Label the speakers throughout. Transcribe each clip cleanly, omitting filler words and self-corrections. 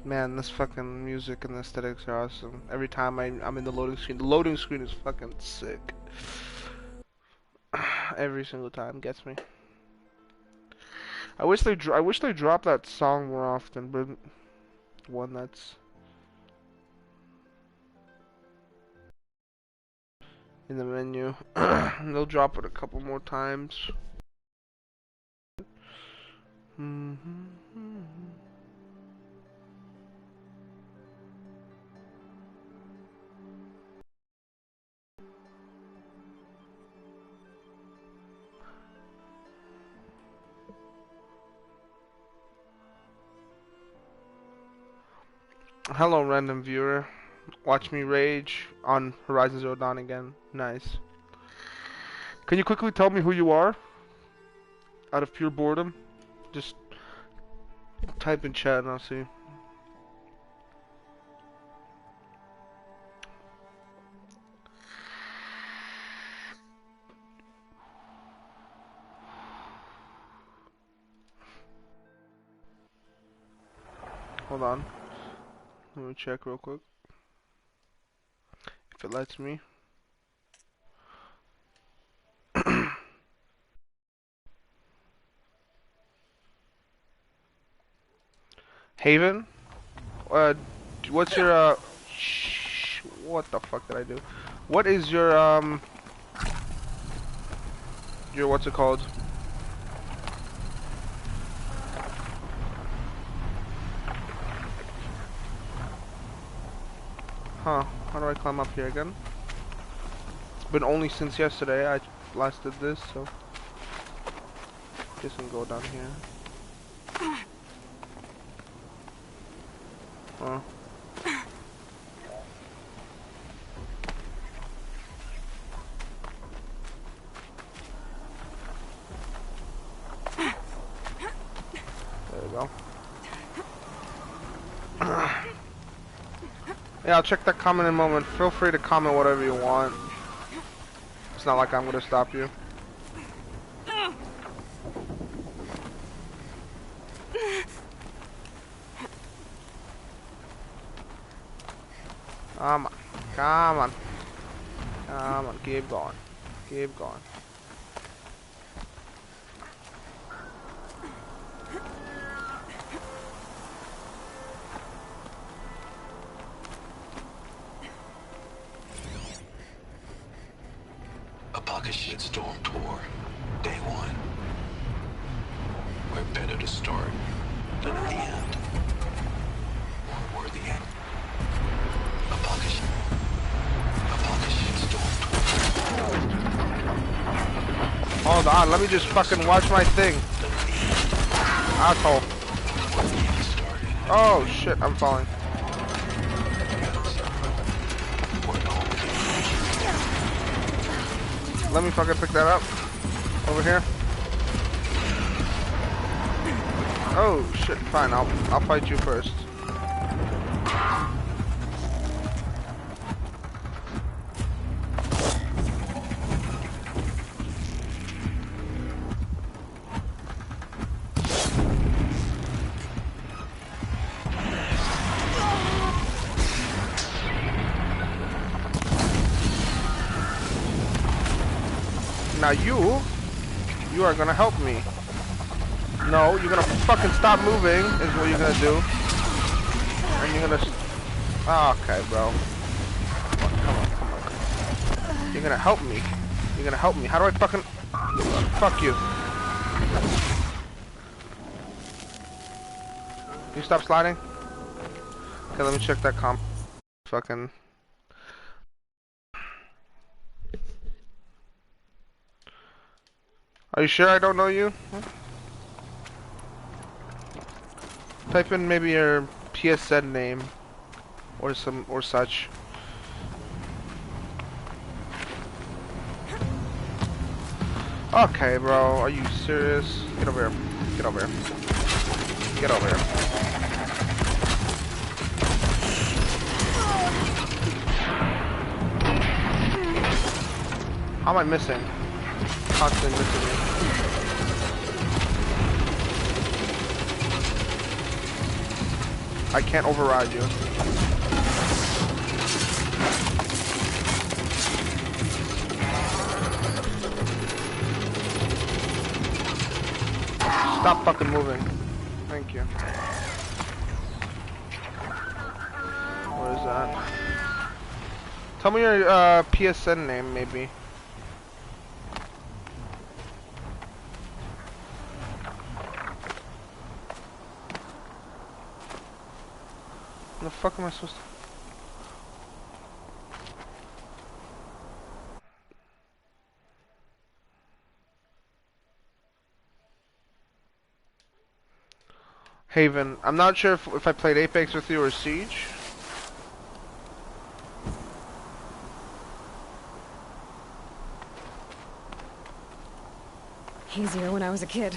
Speaker 1: Man, this fucking music and the aesthetics are awesome. Every time I'm in the loading screen is fucking sick. Every single time gets me. I wish they dropped that song more often, but one that's in the menu. They'll drop it a couple more times. Hello, random viewer. Watch me rage on Horizon Zero Dawn again. Nice. Can you quickly tell me who you are? Out of pure boredom? Just type in chat and I'll see. Hold on. Let me check real quick. If it lets me. Haven? What's your, what the fuck did I do? What is your, what's it called? Huh, how do I climb up here again? It's been only since yesterday I last did this, so. Guess I can go down here. Huh. There we go. Yeah, I'll check that comment in a moment. Feel free to comment whatever you want. It's not like I'm gonna stop you. Come on. Come on. Come on. Keep going. Keep going.
Speaker 2: Apocalypse Storm Tour, Day 1. We're better to start than at the end. Or we're the end. Apocalypse Storm Tour.
Speaker 1: Hold on, let me just fucking watch my thing. Asshole. Oh shit, I'm falling. Let me fucking pick that up. Over here. Oh shit, fine, I'll fight you first. Now you are gonna help me. No, you're gonna fucking stop moving is what you're gonna do. And you're gonna... Oh, okay, bro. Come on. You're gonna help me. You're gonna help me. How do I fucking... Fuck you. You stop sliding? Okay, let me check that comp. Fucking... Are you sure I don't know you? Type in maybe your PSN name or such. Okay, bro, are you serious? Get over here. Get over here. Get over here. How am I missing? Constantly missing me. I can't override you. Stop fucking moving. Thank you. What is that? Tell me your PSN name, maybe. What the fuck am I supposed to... Haven. I'm not sure if I played Apex with you or Siege.
Speaker 3: Easier when I was a kid.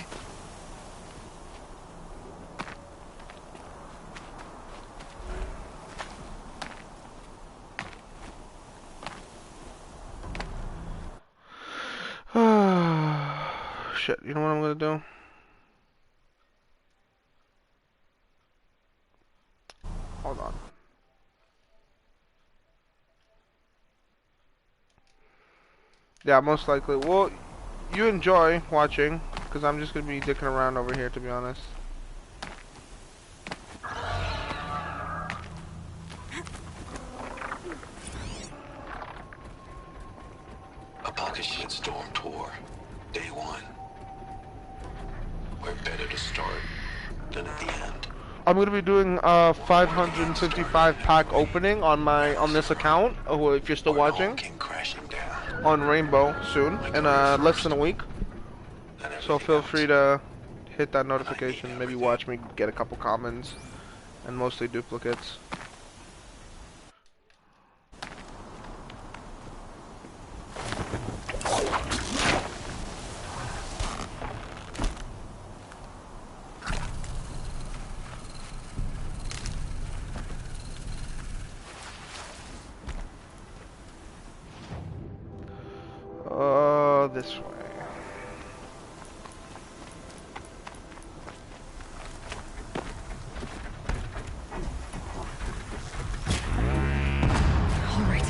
Speaker 1: Shit, you know what I'm gonna do? Hold on. Yeah, most likely. Well, you enjoy watching, because I'm just gonna be dicking around over here, to be honest.
Speaker 2: Apocalypse Shitstorm Tour, Day 1. We're better to start than at the end.
Speaker 1: I'm gonna be doing a 555 pack opening on this account. If you're still watching,
Speaker 2: Came crashing down.
Speaker 1: on Rainbow soon in less than a week. So feel free to hit that notification. Maybe watch me get a couple commons and mostly duplicates. This way.
Speaker 3: All right.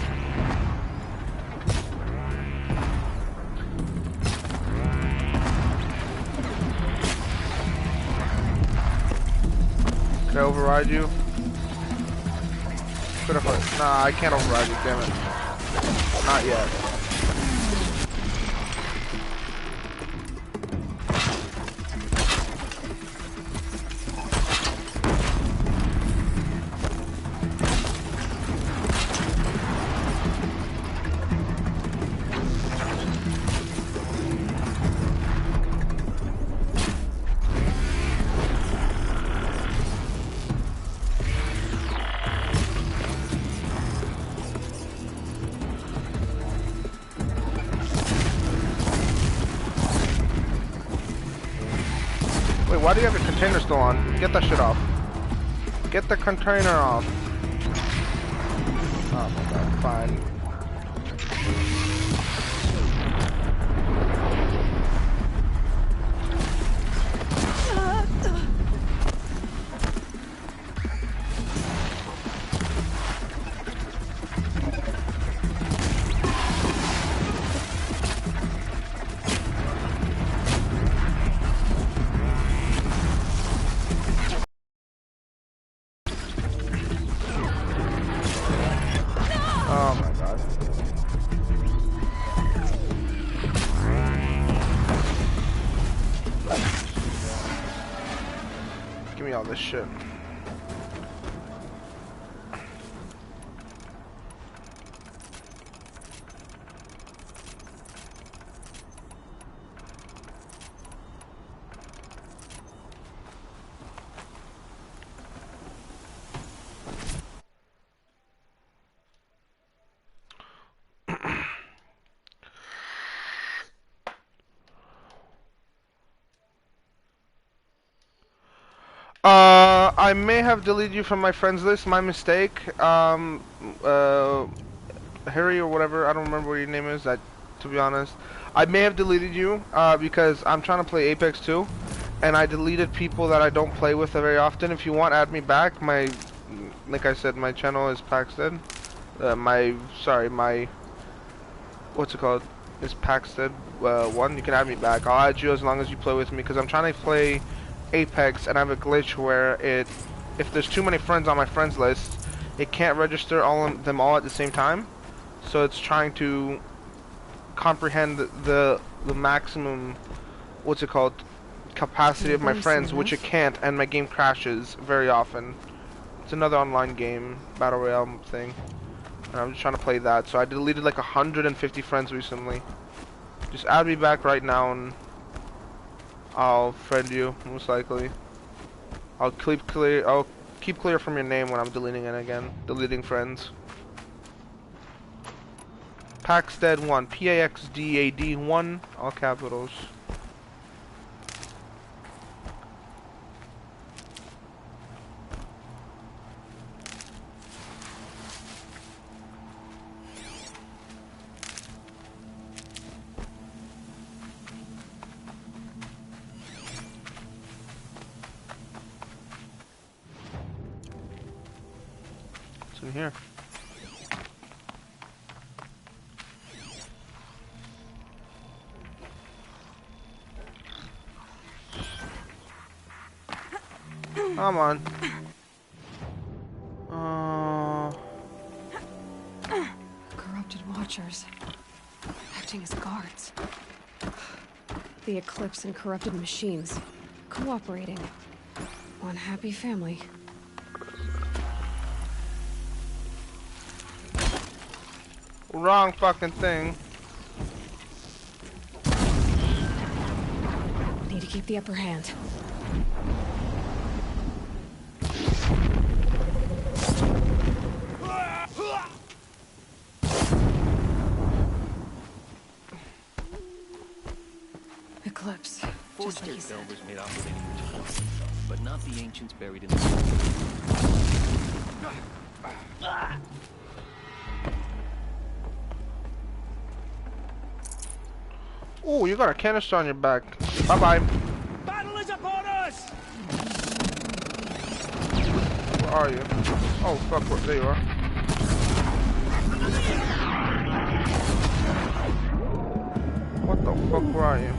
Speaker 1: Can I override you? Nah, I can't override you, damn it. Not yet. Wait, why do you have your container still on? Get that shit off. Get the container off. Oh my god, fine. Oh my god. Give me all this shit. I may have deleted you from my friends list, my mistake. Harry or whatever, I don't remember what your name is, to be honest. I may have deleted you, because I'm trying to play Apex too, and I deleted people that I don't play with very often. If you want, add me back. Like I said, my channel is Paxted. My what's it called? Is Paxted one. You can add me back. I'll add you as long as you play with me, because I'm trying to play Apex, and I have a glitch where if there's too many friends on my friends list, it can't register them all at the same time. So it's trying to comprehend the maximum, what's it called, capacity of my friends, which it can't, and my game crashes very often. It's another online game, battle royale thing, and I'm just trying to play that. So I deleted like 150 friends recently. Just add me back right now, and I'll friend you most likely. I'll keep clear from your name when I'm deleting it again. Deleting friends. Paxted 1, Paxdad 1, all capitals. What's in here? Come on.
Speaker 3: Corrupted watchers. Acting as guards. The Eclipse and corrupted machines. Cooperating. One happy family.
Speaker 1: Wrong fucking thing.
Speaker 3: Need to keep the upper hand. Eclipse. Just like you said.
Speaker 4: Was made operating with, but not the ancients buried in the
Speaker 1: Oh, you got a canister on your back. Bye-bye.
Speaker 5: Battle is upon us!
Speaker 1: Where are you? Oh, fuck, there you are. What the fuck, where are you?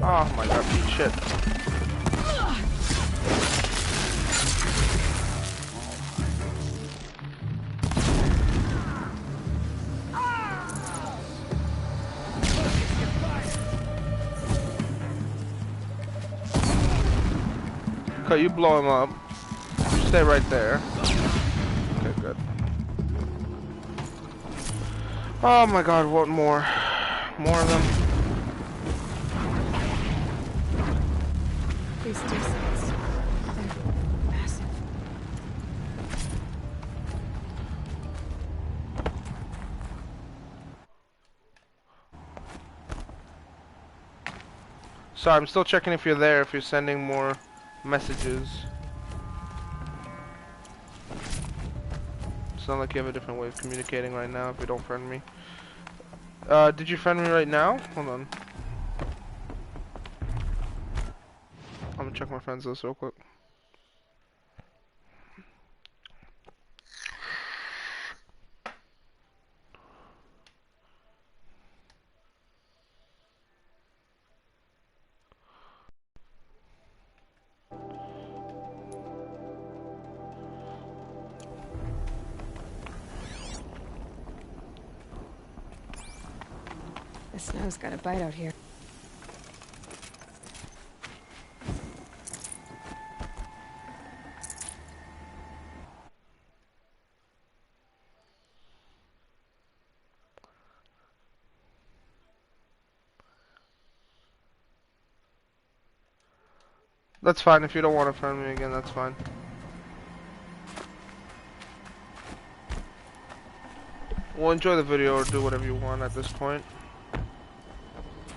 Speaker 1: Oh my god, eat shit. Okay, you blow him up. You stay right there. Okay, good. Oh my god, what more? More of them.
Speaker 3: These D-cells. They're massive.
Speaker 1: Sorry, I'm still checking if you're there, if you're sending more messages. Sound like you have a different way of communicating right now if you don't friend me. Did you friend me right now? Hold on. I'm gonna check my friends list real quick.
Speaker 3: The snow's got a bite out here.
Speaker 1: That's fine, if you don't want to friend me again, that's fine. Well, enjoy the video or do whatever you want at this point.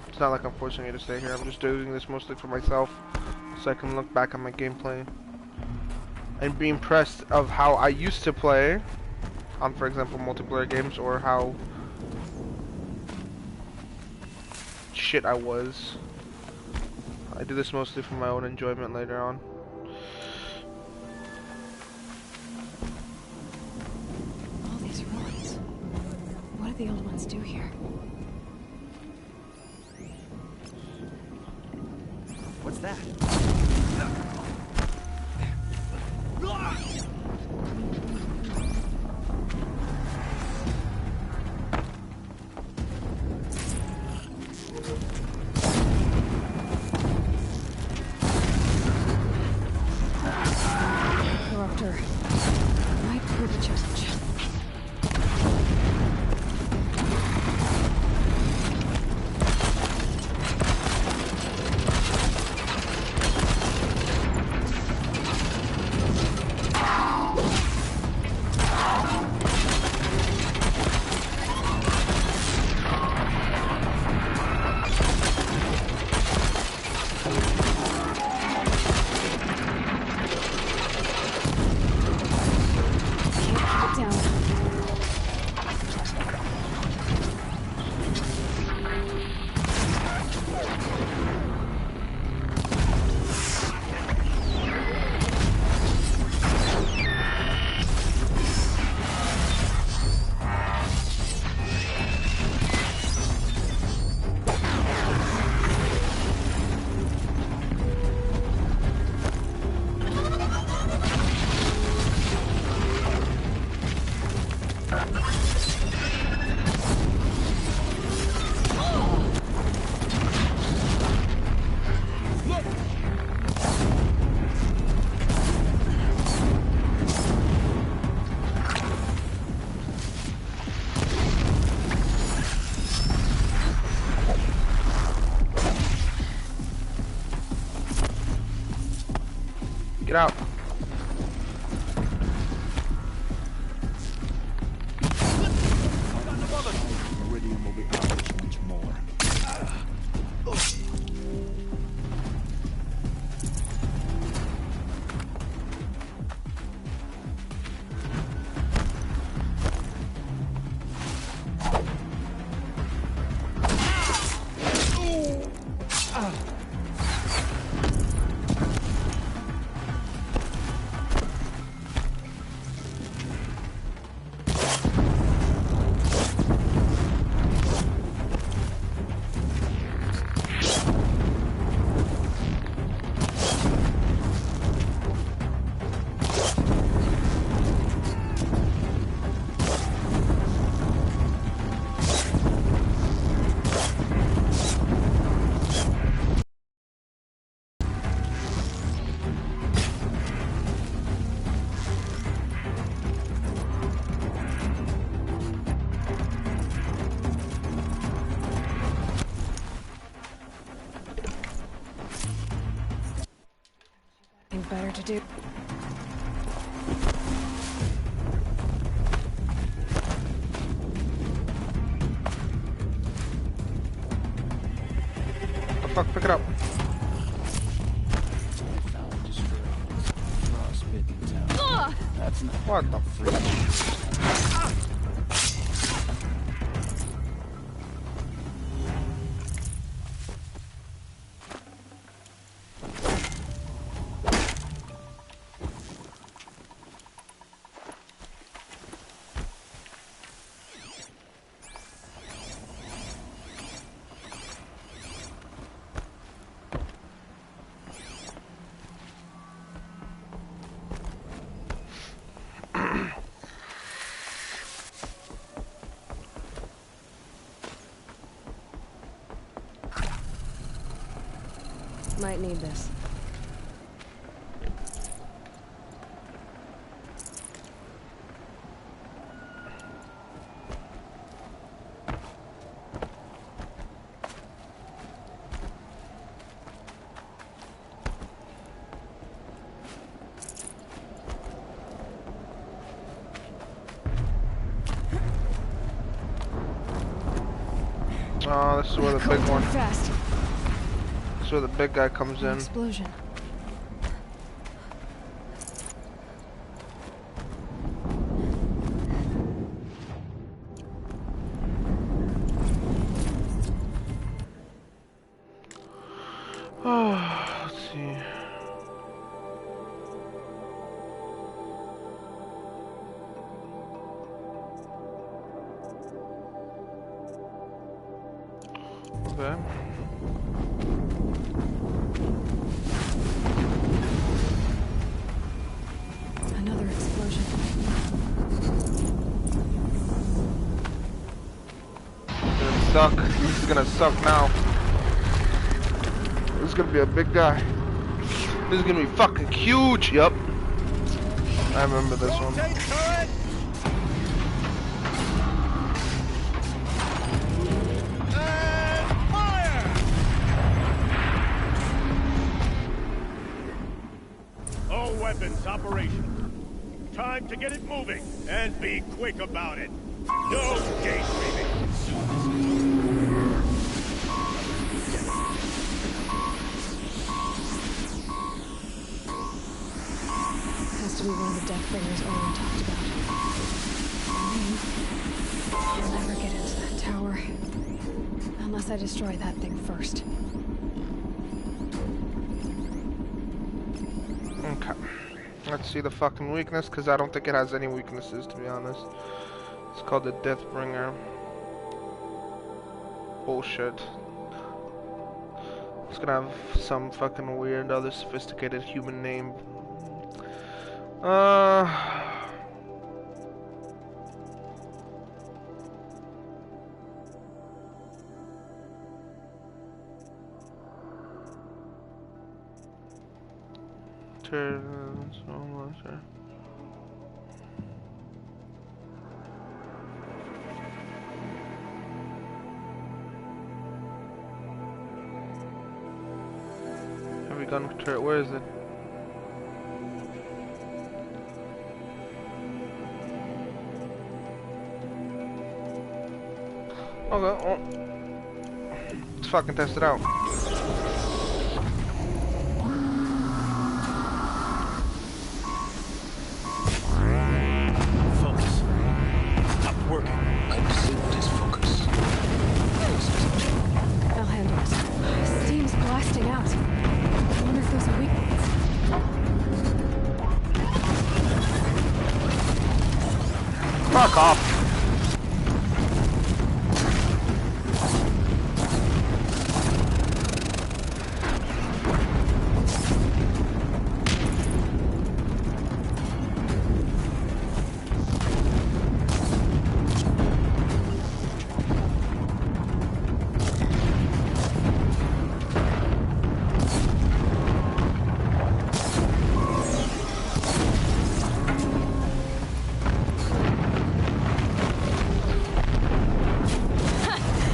Speaker 1: It's not like I'm forcing you to stay here, I'm just doing this mostly for myself, so I can look back at my gameplay and be impressed of how I used to play on, for example, multiplayer games, or how shit I was. I do this mostly for my own enjoyment later on.
Speaker 3: All these ruins. What did the old ones do here?
Speaker 4: What's that?
Speaker 3: Corruptor. Might prove a challenge.
Speaker 1: Get out.
Speaker 2: Meridian will be ours once more.
Speaker 3: Think better to do.
Speaker 1: The fuck, pick it up.
Speaker 2: Foul destroyed. Frostbitten town. That's not
Speaker 1: What the freak?
Speaker 3: Might need this.
Speaker 1: Oh, this is where the big one.
Speaker 3: Fast.
Speaker 1: This is where the big guy comes in.
Speaker 3: Explosion.
Speaker 1: Okay.
Speaker 3: Another explosion.
Speaker 1: Gonna suck. This is gonna suck now. This is gonna be a big guy. This is gonna be fucking huge. Yup. I remember this one.
Speaker 5: Rotate turret! And fire! All weapons operational. Time to get it moving, and be quick about it. No daydreaming.
Speaker 3: Has to be one of the Deathbringers Owen talked about. I'll never get into that tower. Unless I destroy that thing first.
Speaker 1: Okay. Let's see the fucking weakness, because I don't think it has any weaknesses, to be honest. It's called the Deathbringer. Bullshit. It's gonna have some fucking weird other sophisticated human name. Turns almost there. Heavy gun turret, where is it? Okay, well, let's fucking test it out.
Speaker 2: Focus. Stop working. Consume this focus.
Speaker 3: I'll handle it. Steam's blasting out. I wonder if those are weak points.
Speaker 1: Fuck off.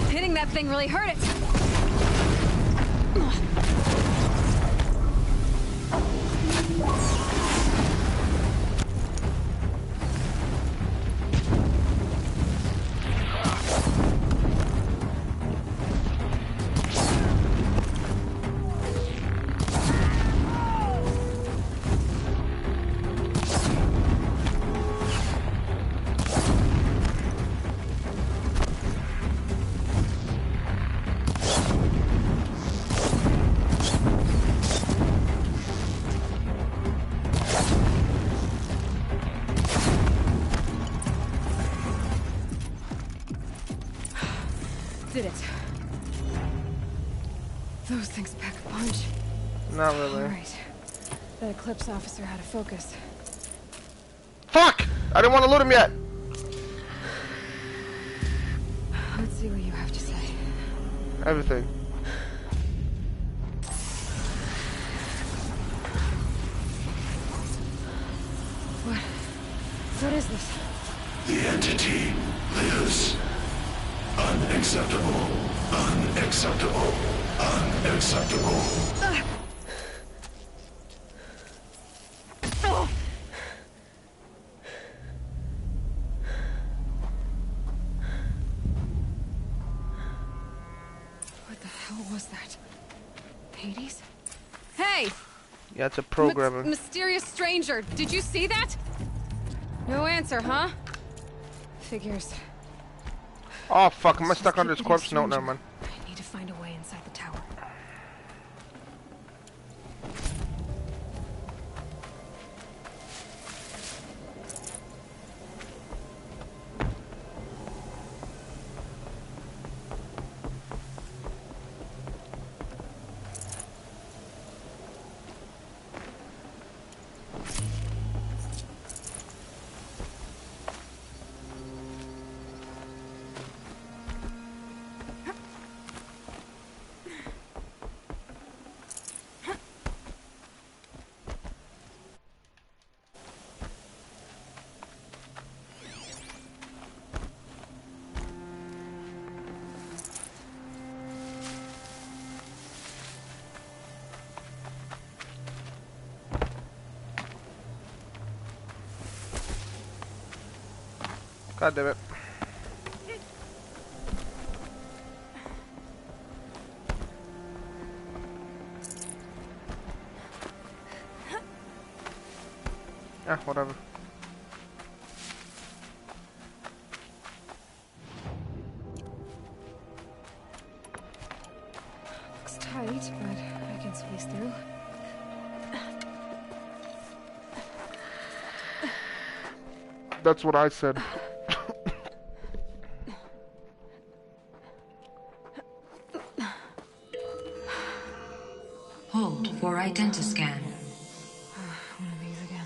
Speaker 3: Hitting that thing really hurt it. Did it. Those things pack a punch.
Speaker 1: Not really.
Speaker 3: Alright. That Eclipse officer had a focus.
Speaker 1: Fuck! I didn't want to loot him yet.
Speaker 3: Let's see what you have to say.
Speaker 1: Everything.
Speaker 3: What is this?
Speaker 6: The entity lives. Unacceptable. Unacceptable. Unacceptable.
Speaker 3: What the hell was that? Hades? Hey!
Speaker 1: Yeah, it's a programmer.
Speaker 3: Mysterious stranger, did you see that? No answer, huh? Figures.
Speaker 1: Oh fuck, am I
Speaker 3: Let's
Speaker 1: stuck
Speaker 3: just
Speaker 1: under
Speaker 3: keep
Speaker 1: his
Speaker 3: it
Speaker 1: corpse?
Speaker 3: as
Speaker 1: No,
Speaker 3: stranger.
Speaker 1: never mind.
Speaker 3: I need to find a way inside the tower.
Speaker 1: God damn it. Yeah, whatever.
Speaker 3: Looks tight, but I can squeeze through.
Speaker 1: That's what I said.
Speaker 7: Hold for identiscan.
Speaker 3: One of these again.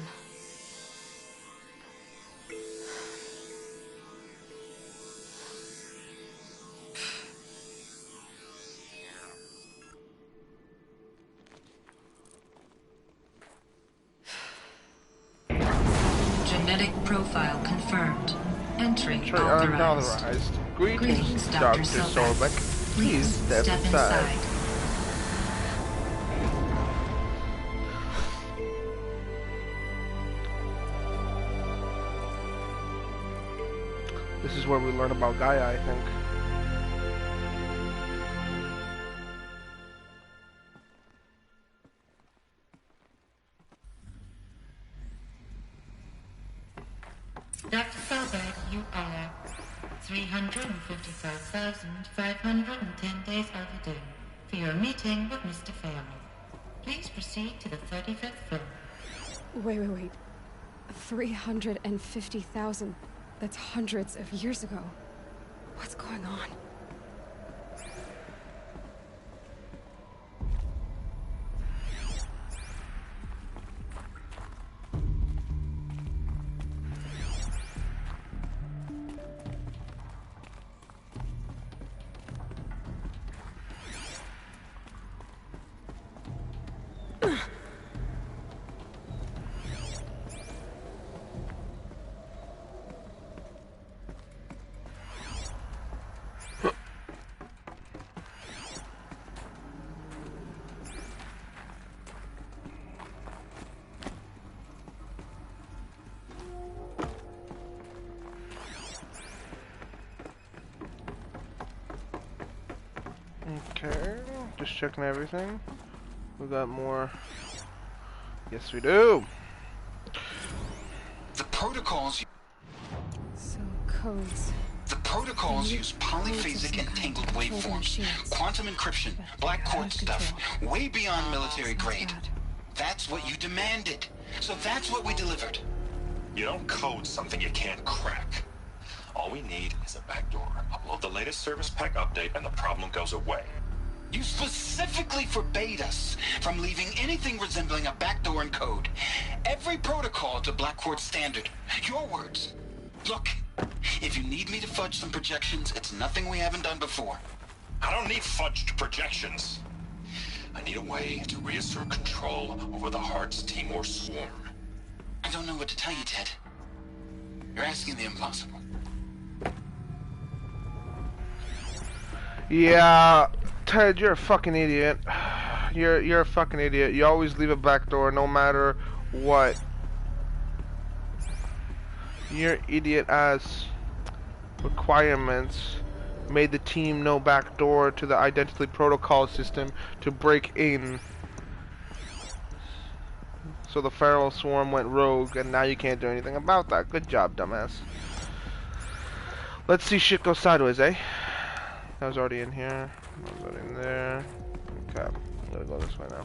Speaker 7: Genetic profile confirmed. Entry authorized.
Speaker 1: Unauthorized. Greetings, Dr. Sorbek. Please step inside. This is where we learn about Gaia, I think.
Speaker 7: Dr. Sorbek, you are 355,510 days overdue for your meeting with Mr. Fairman. Please proceed to the 35th floor.
Speaker 3: Wait. 350,000. That's hundreds of years ago. What's going on?
Speaker 1: Okay, just checking everything. We got more. Yes, we do.
Speaker 2: The protocols.
Speaker 3: So, codes.
Speaker 2: The protocols use polyphasic entangled waveforms, quantum encryption, black quartz stuff, way beyond military grade. That's what you demanded. So that's what we delivered.
Speaker 8: You don't code something you can't crack. All we need is a backdoor. Upload the latest service pack update and the problem goes away.
Speaker 2: You specifically forbade us from leaving anything resembling a backdoor in code. Every protocol to Black Quartz standard. Your words. Look, if you need me to fudge some projections, it's nothing we haven't done before.
Speaker 8: I don't need fudged projections. I need a way to reassert control over the Hearts Timor swarm.
Speaker 2: I don't know what to tell you, Ted. You're asking the impossible.
Speaker 1: Yeah, Ted, you're a fucking idiot. You're a fucking idiot. You always leave a back door no matter what. Your idiot ass requirements made the team no back door to the identity protocol system to break in. So the feral swarm went rogue and now you can't do anything about that. Good job, dumbass. Let's see shit go sideways, eh? That was already in here. That was already in there. Okay, I'm gonna go this way now.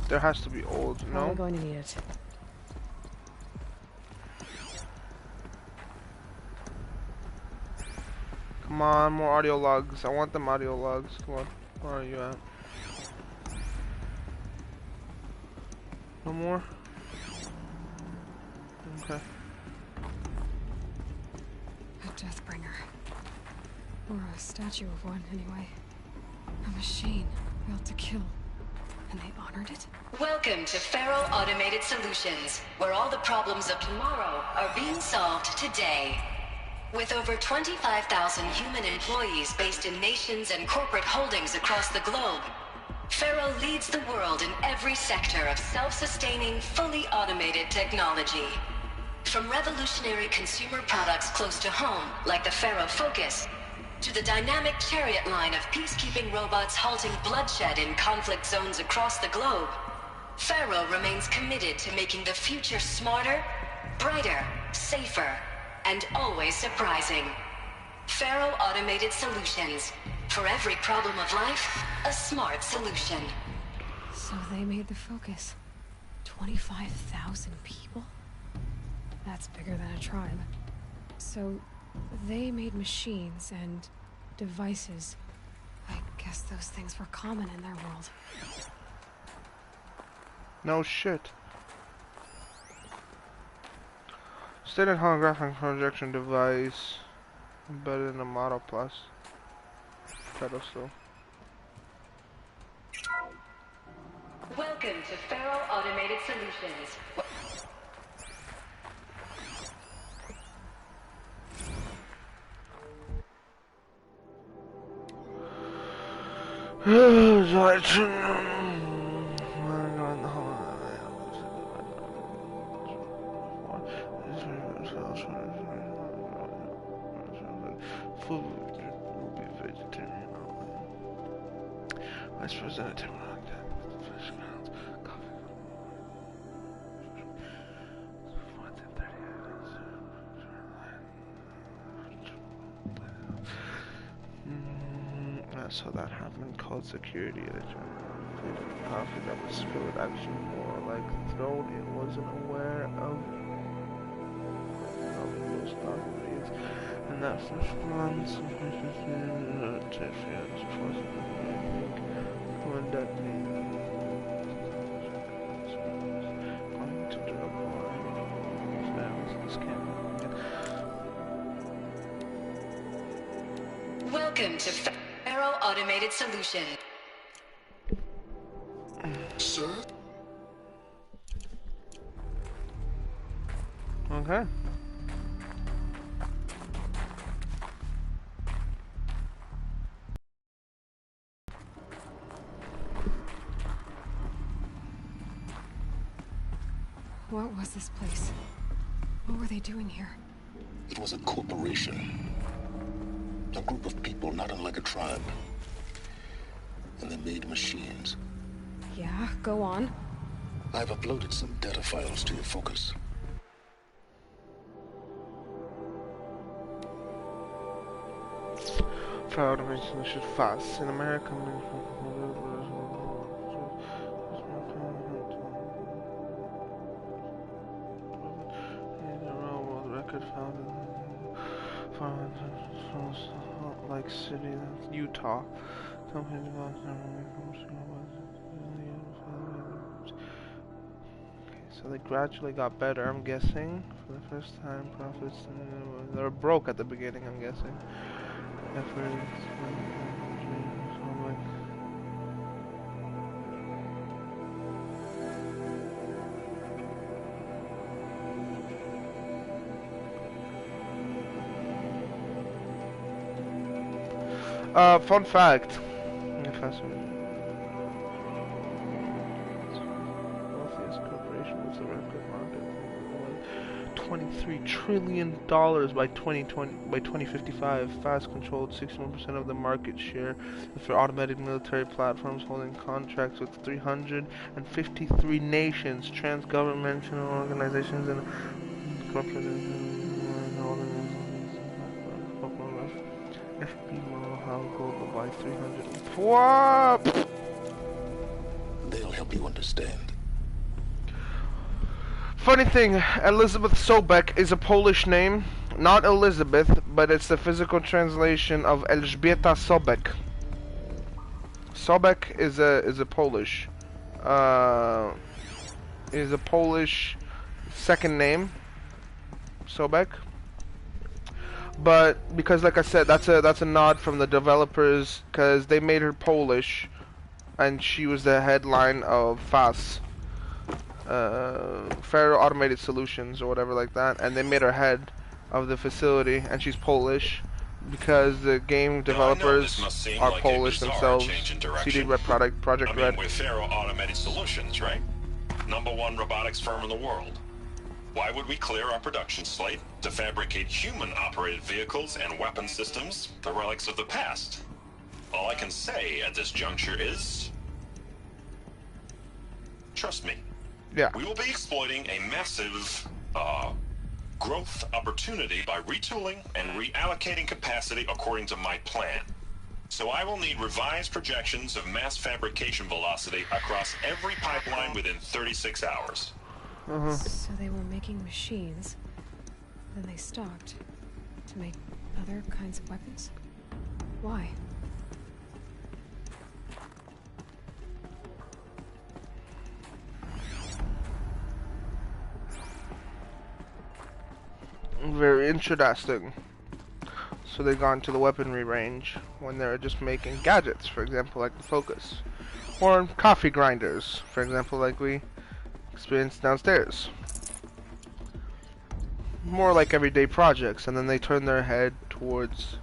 Speaker 1: There has to be old,
Speaker 3: Probably
Speaker 1: no?
Speaker 3: going to need it.
Speaker 1: Come on, more audio logs. I want them audio logs. Come on. Where are you at? No more? Okay.
Speaker 3: A Deathbringer. Or a statue of one, anyway. A machine built to kill. And they honored it?
Speaker 9: Welcome to Faro Automated Solutions, where all the problems of tomorrow are being solved today. With over 25,000 human employees based in nations and corporate holdings across the globe, Faro leads the world in every sector of self-sustaining, fully automated technology. From revolutionary consumer products close to home, like the Faro Focus, to the dynamic Chariot line of peacekeeping robots halting bloodshed in conflict zones across the globe, Faro remains committed to making the future smarter, brighter, safer, and always surprising. Faro Automated Solutions. For every problem of life, a smart solution.
Speaker 3: So they made the Focus. 25,000 people? That's bigger than a tribe. So they made machines and devices. I guess those things were common in their world.
Speaker 1: No shit. Standard holographic projection device embedded in a Model Plus pedestal.
Speaker 9: Welcome to Faro Automated Solutions.
Speaker 1: Food will be vegetarian only. Vice President fish grounds, coffee. So that happened. Called security. Coffee that was spilled actually more like thrown. It wasn't aware of those properties. And that first one, when that going to drug war.
Speaker 9: Welcome to Faro Automated Solution.
Speaker 6: Sir?
Speaker 1: Okay.
Speaker 3: What was this place? What were they doing here?
Speaker 6: It was a corporation. A group of people not unlike a tribe. And they made machines.
Speaker 3: Yeah, go on.
Speaker 6: I've uploaded some data files to your Focus.
Speaker 1: For automation should fast in America. Record found in Salt Lake City, Utah. So they gradually got better, I'm guessing. For the first time, profits. They were broke at the beginning, I'm guessing. Fun fact. Wealthiest corporation was the record market. $23 trillion by 2055. Fast controlled 61% of the market share for automated military platforms, holding contracts with 353 nations, trans-governmental organizations, and corporate FB Mohawk Global by 300. What?
Speaker 6: They'll help you understand.
Speaker 1: Funny thing, Elizabeth Sobek is a Polish name. Not Elizabeth, but it's the physical translation of Elżbieta Sobek. Sobek is a Polish. Is a Polish second name. Sobek. But because, like I said, that's a nod from the developers, because they made her Polish, and she was the headline of FAS, Faro Automated Solutions or whatever like that, and they made her head of the facility, and she's Polish, because the game developers are
Speaker 8: like
Speaker 1: Polish themselves. CD Red Project
Speaker 8: I mean,
Speaker 1: Red.
Speaker 8: we're Faro Automated Solutions, right? #1 robotics firm in the world. Why would we clear our production slate to fabricate human-operated vehicles and weapon systems, the relics of the past? All I can say at this juncture is... trust me.
Speaker 1: Yeah.
Speaker 8: We will be exploiting a massive, growth opportunity by retooling and reallocating capacity according to my plan. So I will need revised projections of mass fabrication velocity across every pipeline within 36 hours.
Speaker 3: So they were making machines, then they stopped to make other kinds of weapons? Why?
Speaker 1: Very interesting. So they gone to the weaponry range when they're just making gadgets, for example, like the Focus, or coffee grinders, for example, like we experienced downstairs. More like everyday projects, and then they turn their head towards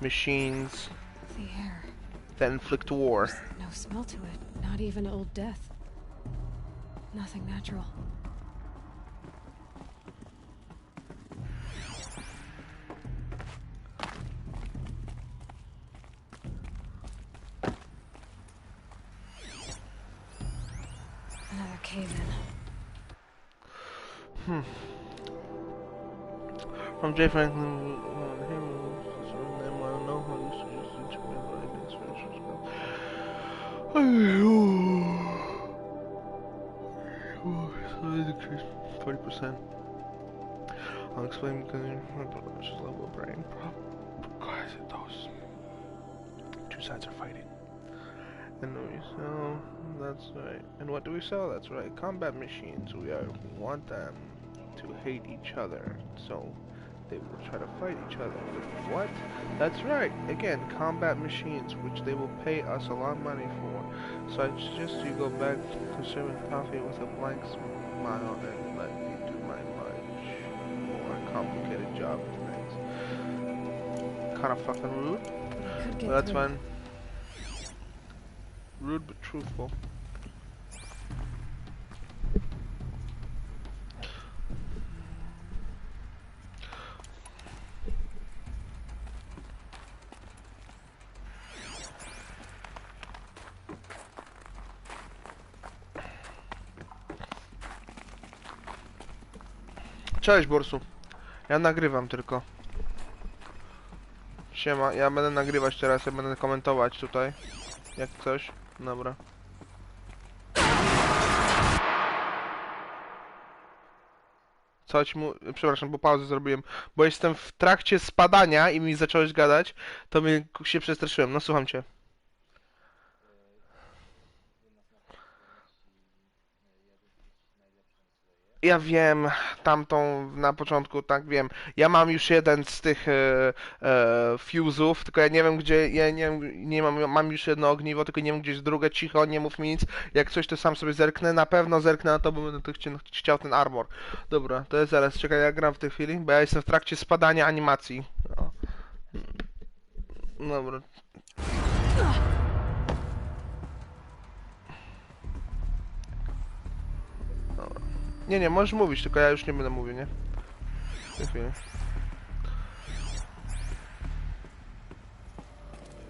Speaker 1: machines
Speaker 3: The air.
Speaker 1: that inflict war.
Speaker 3: There's no smell to it. Not even old death. Nothing natural. Another cave-in.
Speaker 1: From J. Franklin, decreased 40%. I'll explain because level of brain. Guys, those two sides are fighting. And we sell, that's right. And what do we sell? That's right. Combat machines. We want them to hate each other. So they will try to fight each other. But what? That's right. Again, combat machines, which they will pay us a lot of money for. So I suggest you go back to serving coffee with a blank smile and let me do my much more complicated job tonight. Kind of fucking rude. But that's fine. Rude but truthful. Cześć Borsu. Ja nagrywam tylko. Siema, ja będę nagrywać teraz, ja będę komentować tutaj. Jak coś. Dobra. Co ci mu... Przepraszam, bo pauzę zrobiłem. Bo jestem w trakcie spadania i mi zacząłeś gadać, to mnie się przestraszyłem. No słucham cię. Ja wiem, tamtą na początku, tak wiem. Ja mam już jeden z tych fuse'ów, tylko ja nie wiem gdzie, ja nie mam już jedno ogniwo, tylko nie wiem gdzie jest drugie, cicho, nie mów mi nic. Jak coś to sam sobie zerknę, na pewno zerknę na to, bo będę chciał ten armor. Dobra, to jest zaraz, czekaj, ja gram w tej chwili, bo ja jestem w trakcie spadania animacji. O. Dobra. Nie, możesz mówić, tylko ja już nie będę mówił, nie? W tej chwili.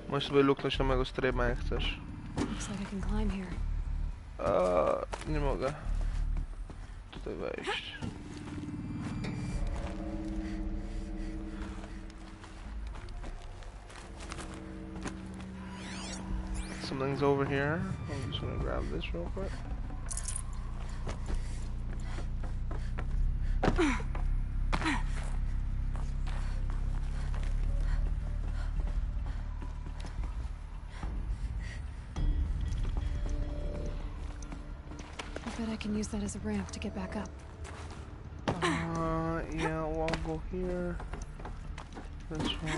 Speaker 1: Możesz sobie luknąć na mojego streama jak chcesz. Nie mogę. Tutaj wejść. Something's over here. I'm just gonna grab this real quick.
Speaker 3: I bet I can use that as a ramp to get back up.
Speaker 1: Yeah, well, I'll go here. This way.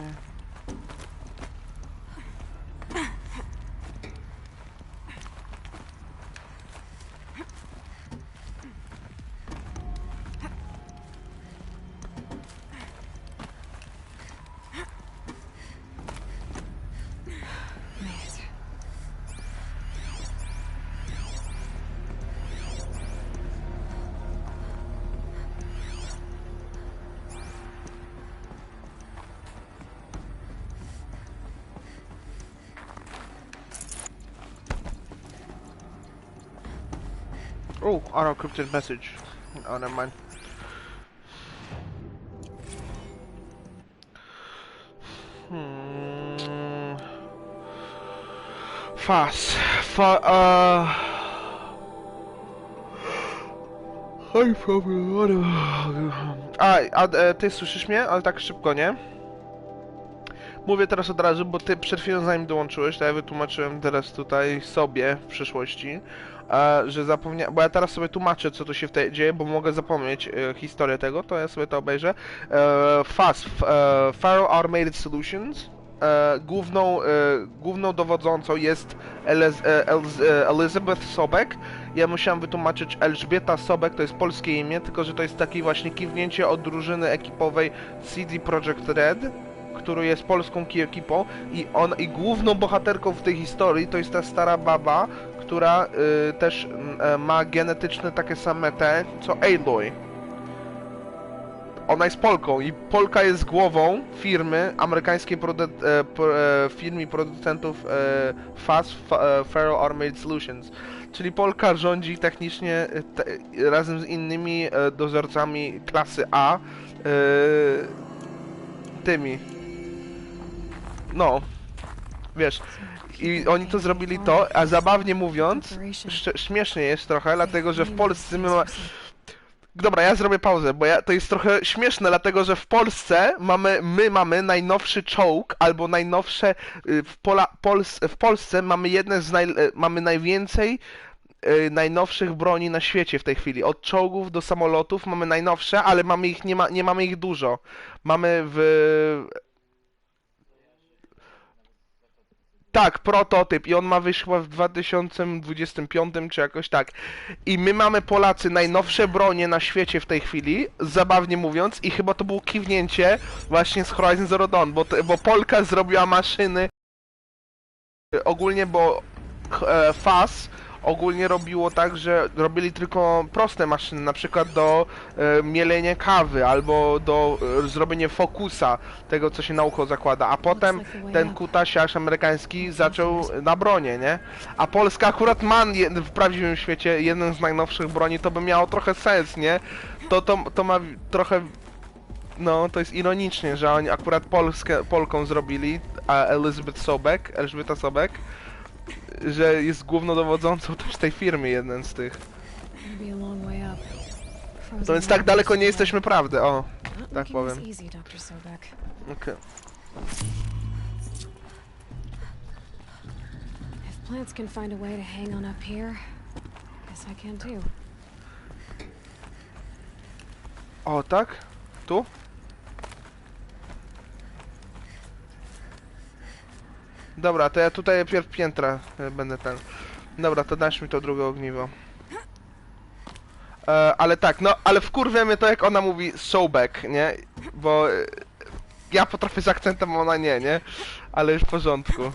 Speaker 1: Oh, auto-encrypted message. Oh, never mind. Fast. Ty słyszysz mnie? Ale tak szybko, nie? Mówię teraz od razu, bo ty przed chwilą zanim dołączyłeś, to ja wytłumaczyłem teraz tutaj sobie w przyszłości, że zapomniałem, bo ja teraz sobie tłumaczę, co tu się dzieje, bo mogę zapomnieć historię tego, to ja sobie to obejrzę. Faro Automated Solutions. Główną dowodzącą jest Elizabeth Sobek. Ja musiałem wytłumaczyć Elżbieta Sobek, to jest polskie imię, tylko że to jest takie właśnie kiwnięcie od drużyny ekipowej CD Projekt Red, który jest polską ekipą i główną bohaterką w tej historii to jest ta stara baba, która też ma genetyczne takie same co Aloy. Ona jest Polką i Polka jest głową firmy, amerykańskiej firmy producentów Faro Automated Solutions. Czyli Polka rządzi technicznie razem z innymi dozorcami klasy A tymi. No, wiesz, i oni to zrobili to, a zabawnie mówiąc, śmiesznie jest trochę, dlatego że w Polsce my mamy... Dobra, ja zrobię pauzę, bo to jest trochę śmieszne, dlatego że w Polsce my mamy najnowszy czołg, albo najnowsze... W Polsce mamy mamy najwięcej najnowszych broni na świecie w tej chwili. Od czołgów do samolotów mamy najnowsze, ale mamy ich, nie mamy ich dużo. Mamy Tak, prototyp i on ma wyjść chyba w 2025 czy jakoś tak. I my mamy Polacy najnowsze bronie na świecie w tej chwili, zabawnie mówiąc, i chyba to było kiwnięcie właśnie z Horizon Zero Dawn, bo Polka zrobiła maszyny ogólnie, bo FAS ogólnie robiło tak, że robili tylko proste maszyny, na przykład do mielenia kawy albo do zrobienia fokusa, tego co się na ucho zakłada, a potem ten kutasiarz amerykański zaczął na bronie, nie? A Polska akurat ma w prawdziwym świecie jeden z najnowszych broni, to by miało trochę sens, nie? To ma trochę... No, to jest ironicznie, że oni akurat Polką zrobili, a Elżbieta Sobek, że jest głównodowodzącą też tej firmy, jeden z tych. To więc tak daleko nie jesteśmy prawdy, o, tak powiem. Okej.
Speaker 3: If plants can find a way to hang on up here, guess I can too.
Speaker 1: O, tak? Tu? Dobra, to ja tutaj pierw piętra będę ten. Dobra, to dasz mi to drugie ogniwo. Ale tak, no, ale wkurwia mnie to, jak ona mówi Sobek, nie? Bo ja potrafię z akcentem, a ona nie? Ale już w porządku.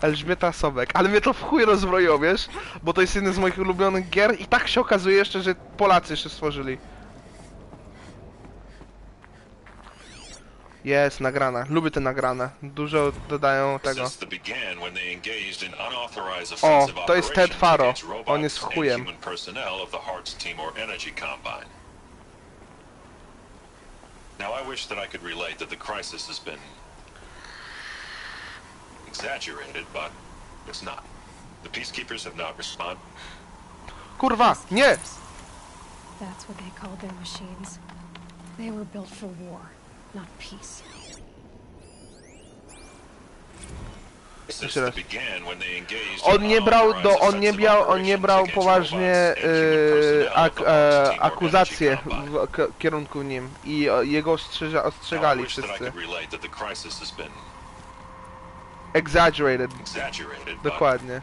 Speaker 1: Elżbieta Sobek, ale mnie to w chuj rozbroiło, wiesz? Bo to jest jeden z moich ulubionych gier i tak się okazuje jeszcze, że Polacy jeszcze stworzyli. Jest, nagrana. Lubię te nagrane. Dużo dodają tego. O, to jest Ted Faro. On jest chujem.
Speaker 8: Now I wish that I could relate that the crisis has been exaggerated, but it's not. The peacekeepers have not responded.
Speaker 1: Kurwa, nie!
Speaker 3: That's what they called their machines. They were built for war. Not peace.
Speaker 1: On nie brał poważnie akuzacje w kierunku nim i jego ostrzegali wszyscy. Exaggerated. Dokładnie.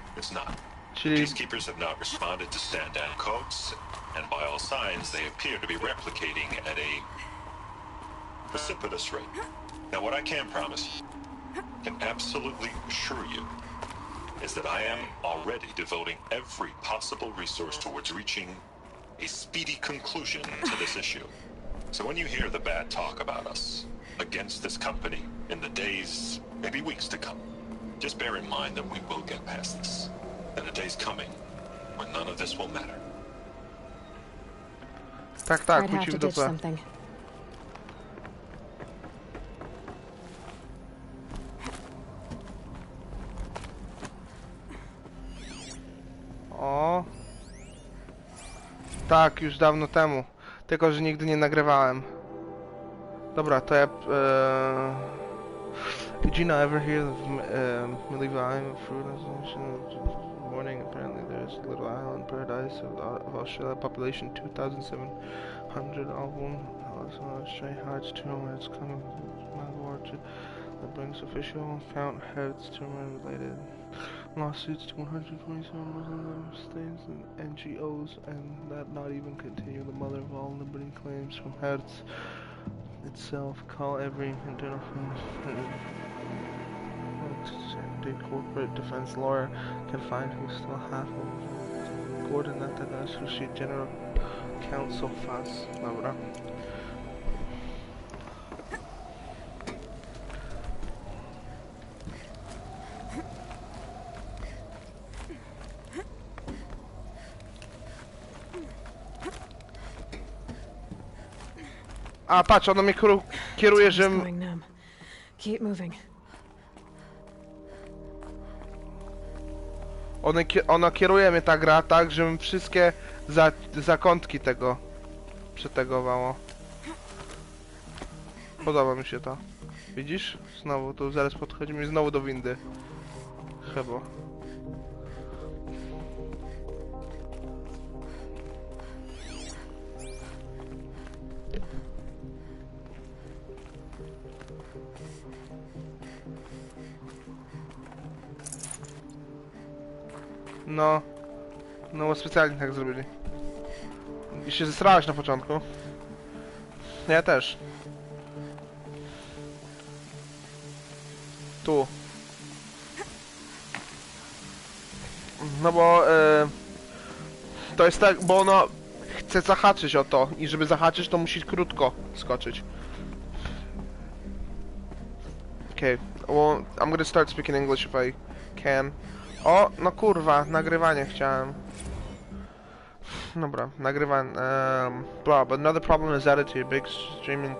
Speaker 1: Czyli...
Speaker 8: Peacekeepers have not responded to stand-down codes, and by all signs they appear to be replicating at a precipitous rate. Now what I can promise, can absolutely assure you, is that I am already devoting every possible resource towards reaching a speedy conclusion to this issue. So when you hear the bad talk about us against this company in the days, maybe weeks to come, just bear in mind that we will get past this. And a day's coming when none of this will matter.
Speaker 1: Tak, pójdź w dupę. O. Tak, już dawno temu. Tylko, że nigdy nie nagrywałem. Dobra, to ja... Did you not ever hear of Milivine fruit morning? Apparently there's a little island paradise of Australia, population 2,700 album. Stray hearts tomb it's coming orchard that brings official count heads to related lawsuits to 127 Muslim states and NGOs, and that not even continue the mother of all liberty claims from Hertz itself. Call every internal corporate defense lawyer can find who still half of Gordon Natagashi General Counsel Faz. Dobra. A patrz, ono mnie kieruje, że...
Speaker 3: Keep moving.
Speaker 1: Ona kieruje mnie ta gra tak, żebym wszystkie zakątki tego przetegowało. Podoba mi się to. Widzisz? Znowu, tu zaraz podchodzimy znowu do windy. Chyba. No, bo specjalnie tak zrobili. I się zesrałeś na początku. Ja też. Tu. No bo to jest tak, bo ono chce zahaczyć o to i żeby zahaczyć, to musi krótko skoczyć. Okay, well, I'm gonna start speaking English if I can. O, no kurwa, nagrywanie chciałem. Dobra, nagrywanie. Blah, but another problem is added to your big streaming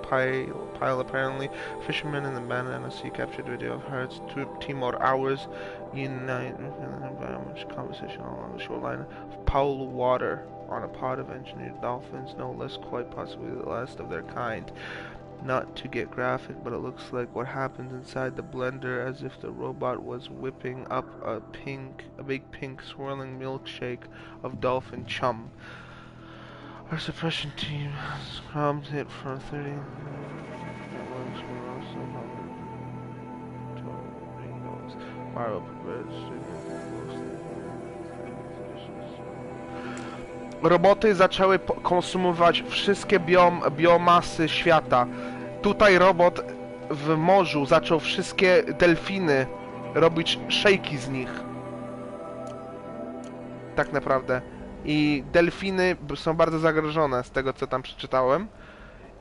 Speaker 1: pile apparently. Fishermen in the abandoned sea captured video of Hertz 2 more hours unite much conversation along the shoreline of Powell water on a pod of engineered dolphins, no less quite possibly the last of their kind. Not to get graphic, but it looks like what happened inside the blender, as if the robot was whipping up a big pink swirling milkshake of dolphin chum. Our suppression team scrubbed it for 30. Roboty zaczęły konsumować wszystkie biomasy świata. Tutaj robot w morzu zaczął wszystkie delfiny robić szejki z nich. Tak naprawdę. I delfiny są bardzo zagrożone z tego, co tam przeczytałem.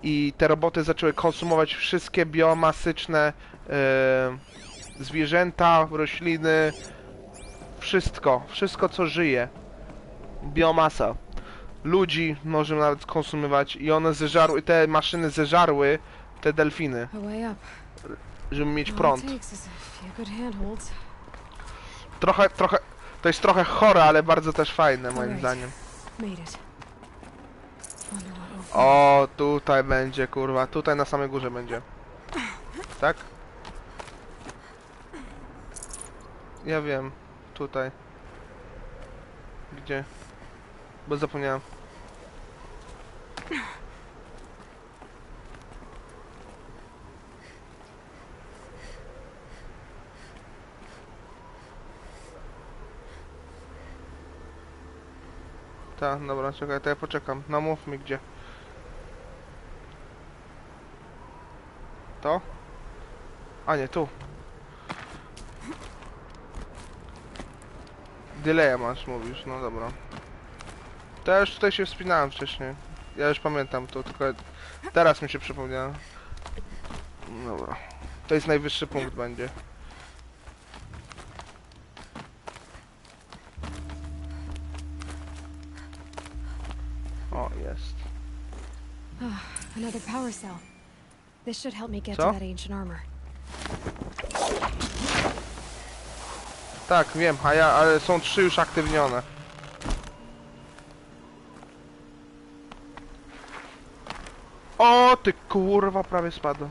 Speaker 1: I te roboty zaczęły konsumować wszystkie biomasyczne zwierzęta, rośliny, wszystko co żyje. Biomasa. Ludzi możemy nawet konsumować i one zeżarły, te maszyny zeżarły te delfiny, żeby mieć prąd. Trochę, to jest trochę chore, ale bardzo też fajne moim zdaniem. O, tutaj będzie, kurwa, tutaj na samej górze będzie. Tak? Ja wiem, tutaj. Gdzie? Bo zapomniałem. Tak, dobra, czekaj, to ja poczekam. No mów mi gdzie. To? A nie, tu. Delaya masz, mówisz, no dobra. To ja już tutaj się wspinałem wcześniej. Ja już pamiętam to, tylko teraz mi się przypomniało. Dobra. To jest najwyższy punkt będzie. O, jest.
Speaker 3: Another power cell. This should help me get
Speaker 1: Co?
Speaker 3: to that ancient armor.
Speaker 1: Tak, wiem, ale są 3 już aktywnione. O, ty kurwa, prawie spadł.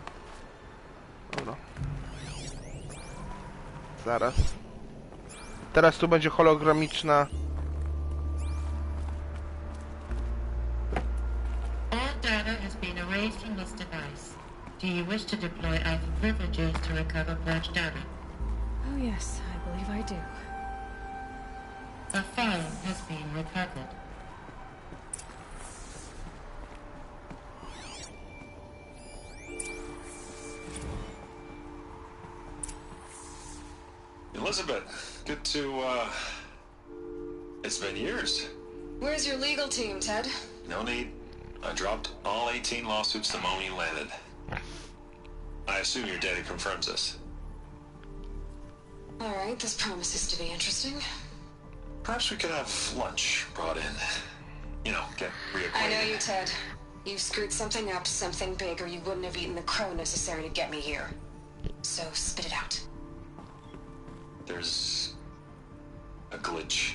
Speaker 1: Dobra. Zaraz. Teraz tu będzie hologramiczna.
Speaker 7: All data has been erased from this device. Do you wish to deploy Alpha privileges to recover purged data?
Speaker 3: Oh yes, I believe I do.
Speaker 7: A file has been recovered.
Speaker 8: Elizabeth, good to, it's been years.
Speaker 9: Where's your legal team, Ted?
Speaker 8: No need. I dropped all 18 lawsuits the moment you landed. I assume your daddy confirms this.
Speaker 9: All right, this promises to be interesting.
Speaker 8: Perhaps we could have lunch brought in. You know, get reacquainted.
Speaker 9: I know you, Ted. You've screwed something up, something big, or you wouldn't have eaten the crow necessary to get me here. So spit it out.
Speaker 8: There's a glitch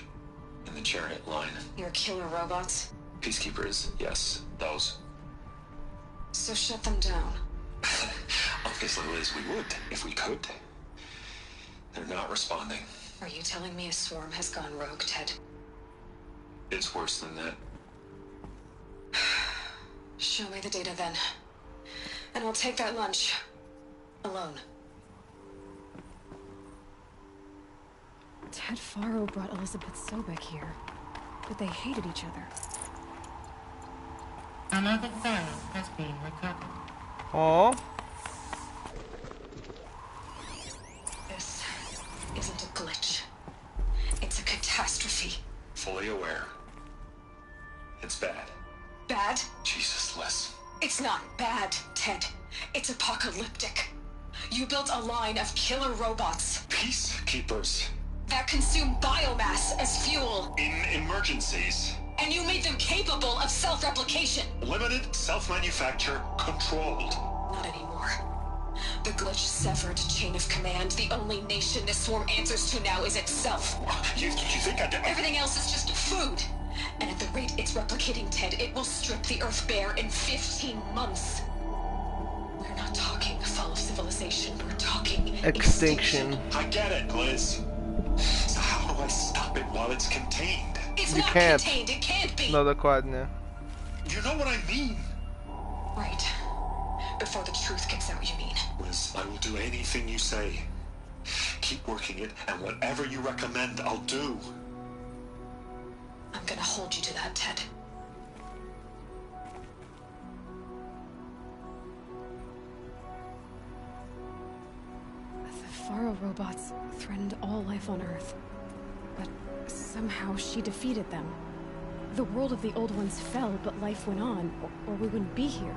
Speaker 8: in the chariot line.
Speaker 9: Your killer robots?
Speaker 8: Peacekeepers, yes, those.
Speaker 9: So shut them down.
Speaker 8: Obviously, Liz, we would, if we could. They're not responding.
Speaker 9: Are you telling me a swarm has gone rogue, Ted?
Speaker 8: It's worse than that.
Speaker 9: Show me the data then. And I'll take that lunch. Alone.
Speaker 3: Ted Faro brought Elizabeth Sobek here, but they hated each other.
Speaker 7: Another file has been recovered.
Speaker 1: O,
Speaker 9: This isn't a glitch. It's a catastrophe.
Speaker 8: Fully aware. It's bad.
Speaker 9: Bad?
Speaker 8: Jesus, Liz.
Speaker 9: It's not bad, Ted. It's apocalyptic. You built a line of killer robots
Speaker 8: Peacekeepers.
Speaker 9: that consume biomass as fuel,
Speaker 8: In emergencies.
Speaker 9: and you made them capable of self-replication.
Speaker 8: Limited, self-manufacture, controlled.
Speaker 9: Not anymore. The glitch severed chain of command. The only nation this swarm answers to now is itself.
Speaker 8: You think I did?
Speaker 9: Everything else is just food. And at the rate it's replicating, Ted, it will strip the Earth bare in 15 months. We're not talking fall of civilization. We're talking
Speaker 1: extinction.
Speaker 8: I get it, Liz. So how do I stop it while it's contained?
Speaker 9: It's
Speaker 1: You
Speaker 9: not
Speaker 1: can't.
Speaker 9: contained. It can't be.
Speaker 1: No, dokładnie.
Speaker 8: You know what I mean.
Speaker 9: Right. Before the truth gets out, you mean?
Speaker 8: Liz, I will do anything you say. Keep working it, and whatever you recommend, I'll do.
Speaker 9: I'm gonna hold you to that, Ted.
Speaker 3: The Faro robots threatened all life on Earth, but somehow she defeated them. The world of the old ones fell, but life went on, or we wouldn't be here.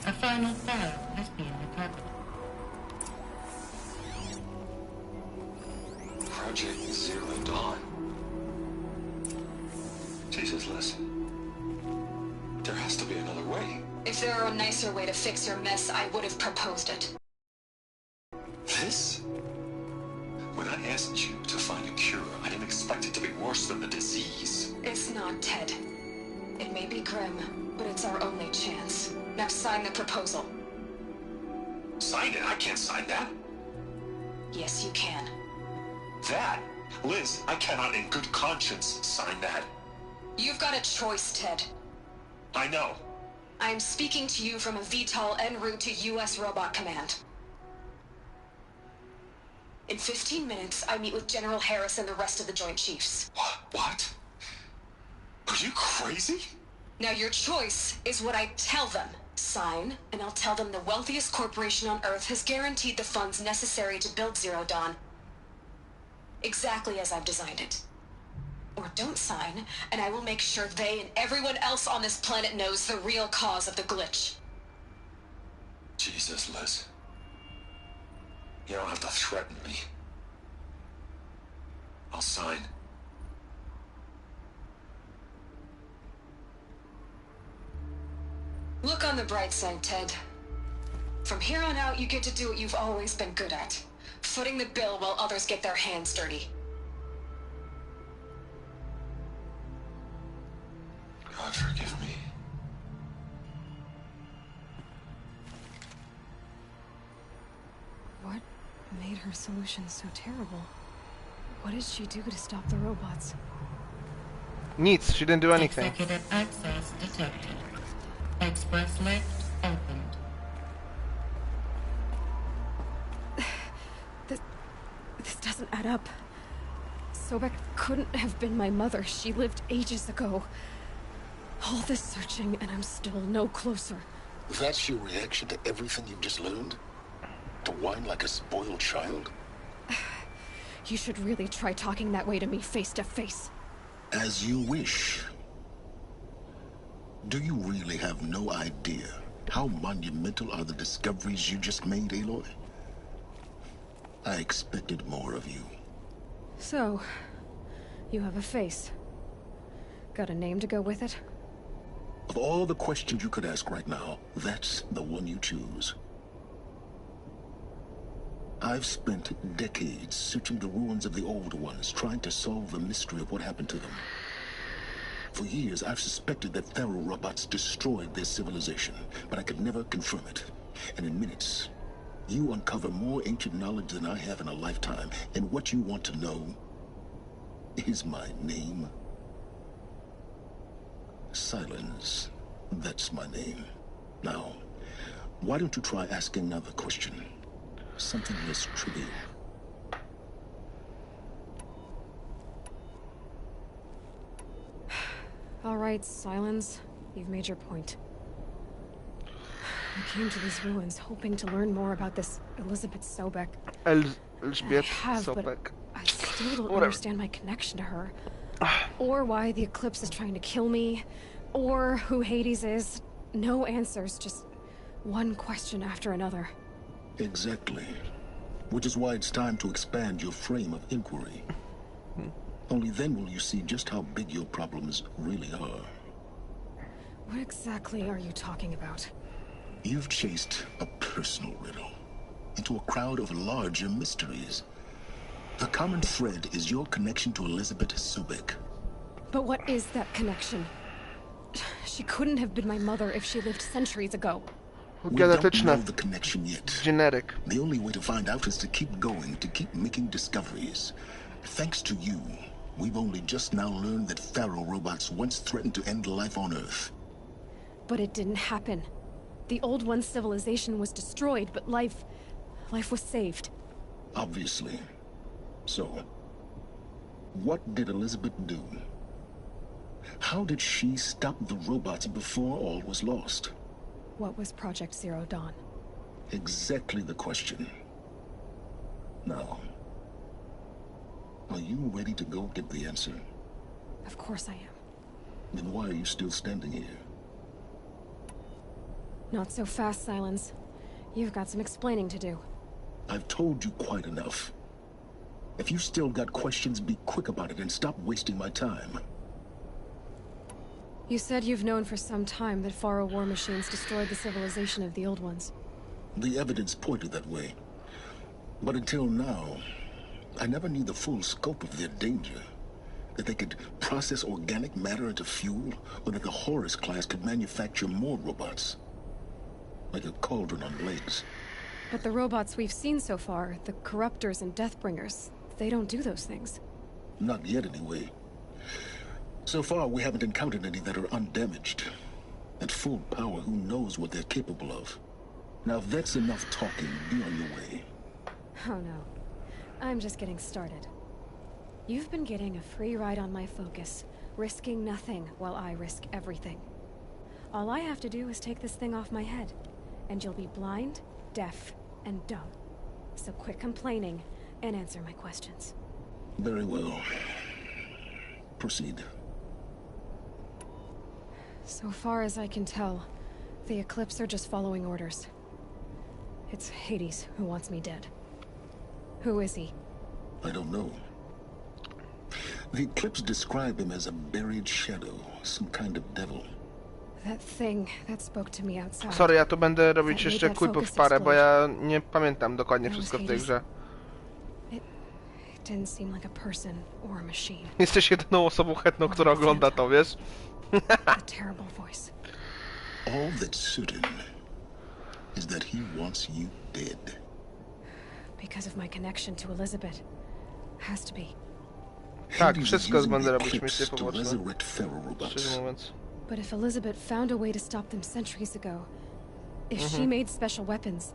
Speaker 7: A final file has been recovered.
Speaker 8: Project Zero Dawn. Jesus, Liz. There has to be another way.
Speaker 9: If there were a nicer way to fix your mess, I would have proposed it.
Speaker 8: This? When I asked you to find a cure, I didn't expect it to be worse than the disease.
Speaker 9: It's not, Ted. It may be grim, but it's our only chance. Now sign the proposal.
Speaker 8: Sign it? I can't sign that.
Speaker 9: Yes, you can.
Speaker 8: That? Liz, I cannot in good conscience sign that.
Speaker 3: You've got a choice, Ted.
Speaker 8: I know.
Speaker 3: I'm speaking to you from a VTOL en route to U.S. Robot Command. In 15 minutes, I meet with General Harris and the rest of the Joint Chiefs.
Speaker 8: What? Are you crazy?
Speaker 3: Now your choice is what I tell them. Sign, and I'll tell them the wealthiest corporation on Earth has guaranteed the funds necessary to build Zero Dawn exactly as I've designed it. Or don't sign, and I will make sure they and everyone else on this planet knows the real cause of the glitch.
Speaker 8: Jesus, Liz. You don't have to threaten me. I'll sign.
Speaker 3: Look on the bright side, Ted. From here on out, you get to do what you've always been good at. Footing the bill while others get their hands dirty.
Speaker 8: God forgive me.
Speaker 3: What made her solution so terrible? What did she do to stop the robots?
Speaker 1: Neats, she didn't do anything.
Speaker 7: Executive access detected. Express lift opened.
Speaker 3: This doesn't add up. Sobek couldn't have been my mother. She lived ages ago. All this searching, and I'm still no closer.
Speaker 6: That's your reaction to everything you've just learned? To whine like a spoiled child?
Speaker 3: You should really try talking that way to me face to face.
Speaker 6: As you wish. Do you really have no idea how monumental are the discoveries you just made, Aloy? I expected more of you.
Speaker 3: So, you have a face. Got a name to go with it?
Speaker 6: Of all the questions you could ask right now, that's the one you choose. I've spent decades searching the ruins of the old ones, trying to solve the mystery of what happened to them. For years, I've suspected that Faro robots destroyed their civilization, but I could never confirm it. And in minutes, you uncover more ancient knowledge than I have in a lifetime, and what you want to know is my name. Silence. That's my name. Now, why don't you try asking another question? Something less trivial.
Speaker 3: All right, Silence. You've made your point. I came to these ruins hoping to learn more about this Elizabeth Sobek.
Speaker 1: Elizabeth
Speaker 3: But
Speaker 1: Sobek.
Speaker 3: I still don't
Speaker 1: Whatever.
Speaker 3: understand my connection to her. Or why the Eclipse is trying to kill me. Or who Hades is. No answers, just one question after another.
Speaker 6: Exactly. Which is why it's time to expand your frame of inquiry. Only then will you see just how big your problems really are.
Speaker 3: What exactly are you talking about?
Speaker 6: You've chased a personal riddle into a crowd of larger mysteries. The common thread is your connection to Elizabeth Sobek.
Speaker 3: But what is that connection? She couldn't have been my mother if she lived centuries ago.
Speaker 6: We
Speaker 1: Genetyczne.
Speaker 6: don't know the connection yet.
Speaker 1: Genetic.
Speaker 6: The only way to find out is to keep going, to keep making discoveries. Thanks to you, we've only just now learned that Faro robots once threatened to end life on Earth.
Speaker 3: But it didn't happen. The Old One's civilization was destroyed, but life was saved.
Speaker 6: Obviously. So, what did Elizabeth do? How did she stop the robots before all was lost?
Speaker 3: What was Project Zero Dawn?
Speaker 6: Exactly the question. Now, are you ready to go get the answer?
Speaker 3: Of course I am.
Speaker 6: Then why are you still standing here?
Speaker 3: Not so fast, Silence. You've got some explaining to do.
Speaker 6: I've told you quite enough. If you still got questions, be quick about it and stop wasting my time.
Speaker 3: You said you've known for some time that Faro war machines destroyed the civilization of the Old Ones.
Speaker 6: The evidence pointed that way. But until now, I never knew the full scope of their danger. That they could process organic matter into fuel, or that the Horus class could manufacture more robots. Like a cauldron on legs.
Speaker 3: But the robots we've seen so far, the Corruptors and Deathbringers, they don't do those things.
Speaker 6: Not yet, anyway. So far, we haven't encountered any that are undamaged. At full power, who knows what they're capable of? Now, if that's enough talking, be on your way.
Speaker 3: Oh no. I'm just getting started. You've been getting a free ride on my Focus, risking nothing while I risk everything. All I have to do is take this thing off my head, and you'll be blind, deaf, and dumb. So quit complaining and answer my questions.
Speaker 6: Very well. Proceed.
Speaker 3: So far as I can tell, the Eclipse are just following orders. It's Hades who wants me dead. Who is he?
Speaker 6: I don't know. The Eclipse describe him as a buried shadow, some kind of devil.
Speaker 3: That thing that spoke to me outside.
Speaker 1: Sorry, ja tu będę robić jeszcze quipów parę, bo ja nie pamiętam dokładnie wszystko w tej grze.
Speaker 3: It didn't seem like a person or a machine.
Speaker 1: Jesteś jedyną osobą chętną, która ogląda to, wiesz?
Speaker 3: A terrible voice.
Speaker 6: All that's certain is that he wants you dead.
Speaker 3: Because of my connection to Elizabeth. Has to be.
Speaker 1: Tak, wszystko będę robić misje poboczne. Szczerze mówiąc.
Speaker 3: But if Elizabeth found a way to stop them centuries ago, if she made special weapons,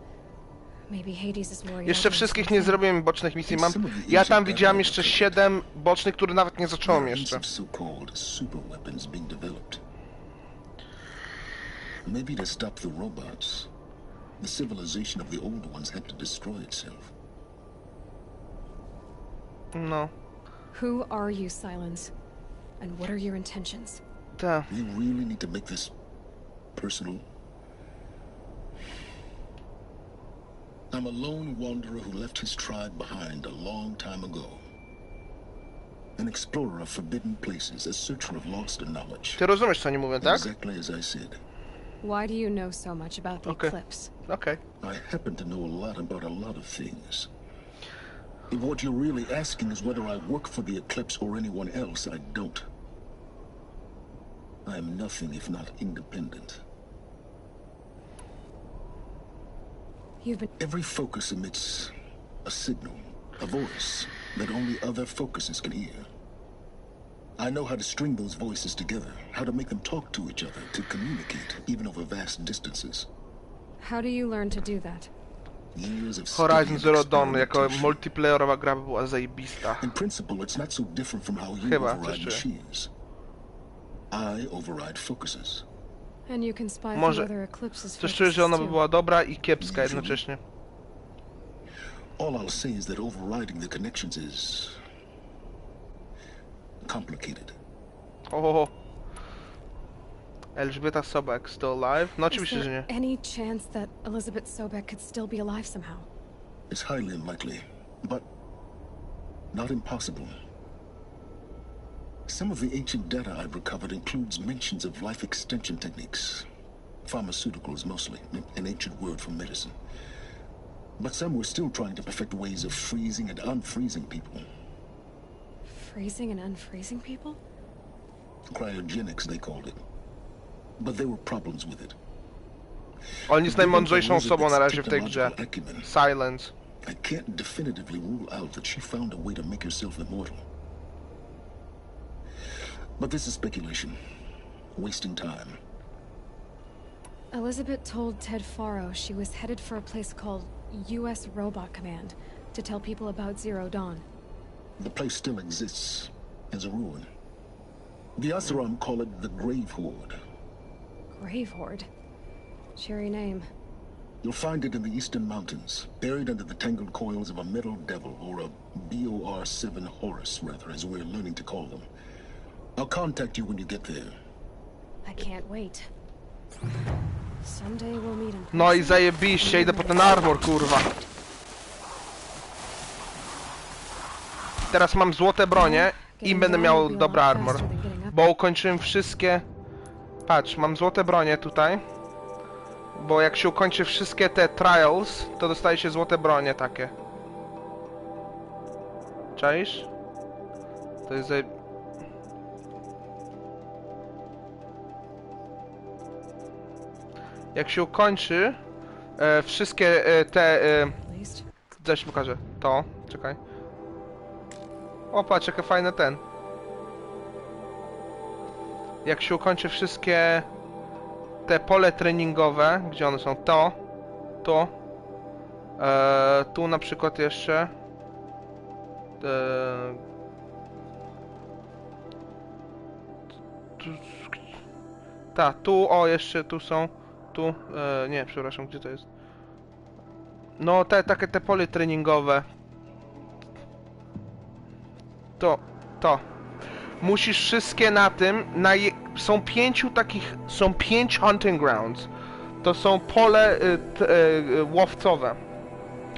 Speaker 3: maybe Hades is worried.
Speaker 1: Jeszcze wszystkich nie zrobiłem bocznych misji. Ja tam widziałem jeszcze 7 bocznych, które nawet nie zacząłem jeszcze.
Speaker 6: Maybe to stop the robots, the civilization of the old ones had to destroy itself.
Speaker 1: No.
Speaker 3: Who are you, Silence? And what are your intentions?
Speaker 6: You really need to make this personal? I'm a lone wanderer who left his tribe behind a long time ago. An explorer of forbidden places, a searcher of lost knowledge.
Speaker 1: Ty rozumiesz, co oni mówią, tak?
Speaker 6: Exactly as I said.
Speaker 3: Why do you know so much about the Eclipse?
Speaker 1: Okay.
Speaker 6: I happen to know a lot about a lot of things. If what you're really asking is whether I work for the Eclipse or anyone else, I don't. I am nothing if not independent. Every focus emits a signal, a voice that only other focuses can hear. I know how to string those voices together, how to make them talk to each other, to communicate, even over vast distances.
Speaker 3: How do you learn to do that?
Speaker 1: Horizon Zero Dawn jako multiplayerowa gra była zajebista.
Speaker 6: In principle, it's not so different from how you override machines. I override focuses.
Speaker 3: And you can spy
Speaker 1: Może
Speaker 3: other eclipses.
Speaker 1: coś czuję, że ona by była dobra i kiepska jednocześnie.
Speaker 6: All I'll say is that overriding the connections is complicated.
Speaker 1: O. Elżbieta Sobek still alive? No oczywiście, że nie.
Speaker 3: Any chance that Elizabeth Sobek could still be alive somehow?
Speaker 6: It's highly unlikely, but not impossible. Some of the ancient data I've recovered includes mentions of life extension techniques. Pharmaceuticals mostly, an ancient word for medicine. But some were still trying to perfect ways of freezing and unfreezing people.
Speaker 3: Freezing and unfreezing people?
Speaker 6: Cryogenics, they called it. But there were problems with it.
Speaker 1: On jest najmądrzejszą osobą na razie w tej grze. Silence.
Speaker 6: I can't definitively rule out that she found a way to make herself immortal. But this is speculation. Wasting time.
Speaker 3: Elizabeth told Ted Faro she was headed for a place called U.S. Robot Command to tell people about Zero Dawn.
Speaker 6: The place still exists as a ruin. The Asaram call it the Grave Horde.
Speaker 3: Grave Horde? Cheery name.
Speaker 6: You'll find it in the eastern mountains, buried under the tangled coils of a metal devil, or a BOR-7 Horus, rather, as we're learning to call them. I'll contact you when you get there.
Speaker 3: I can't wait. Someday we'll meet in person.
Speaker 1: No i zajebiście, idę po ten armor, kurwa. Teraz mam złote bronie i będę miał dobry armor. Bo ukończyłem wszystkie... Patrz, mam złote bronie tutaj. Bo jak się ukończy wszystkie te trials, to dostaje się złote bronie takie. Czaisz? To jest Jak się ukończy wszystkie te... Zaś pokażę. To, czekaj. O, patrz, jakie fajne ten. jak się ukończy wszystkie te pole treningowe, gdzie one są, tu na przykład jeszcze tu, o, jeszcze tu są, tu, nie, przepraszam, gdzie to jest? No, takie te pole treningowe. To. Musisz wszystkie na tym, są 5 hunting grounds. To są pole łowcowe.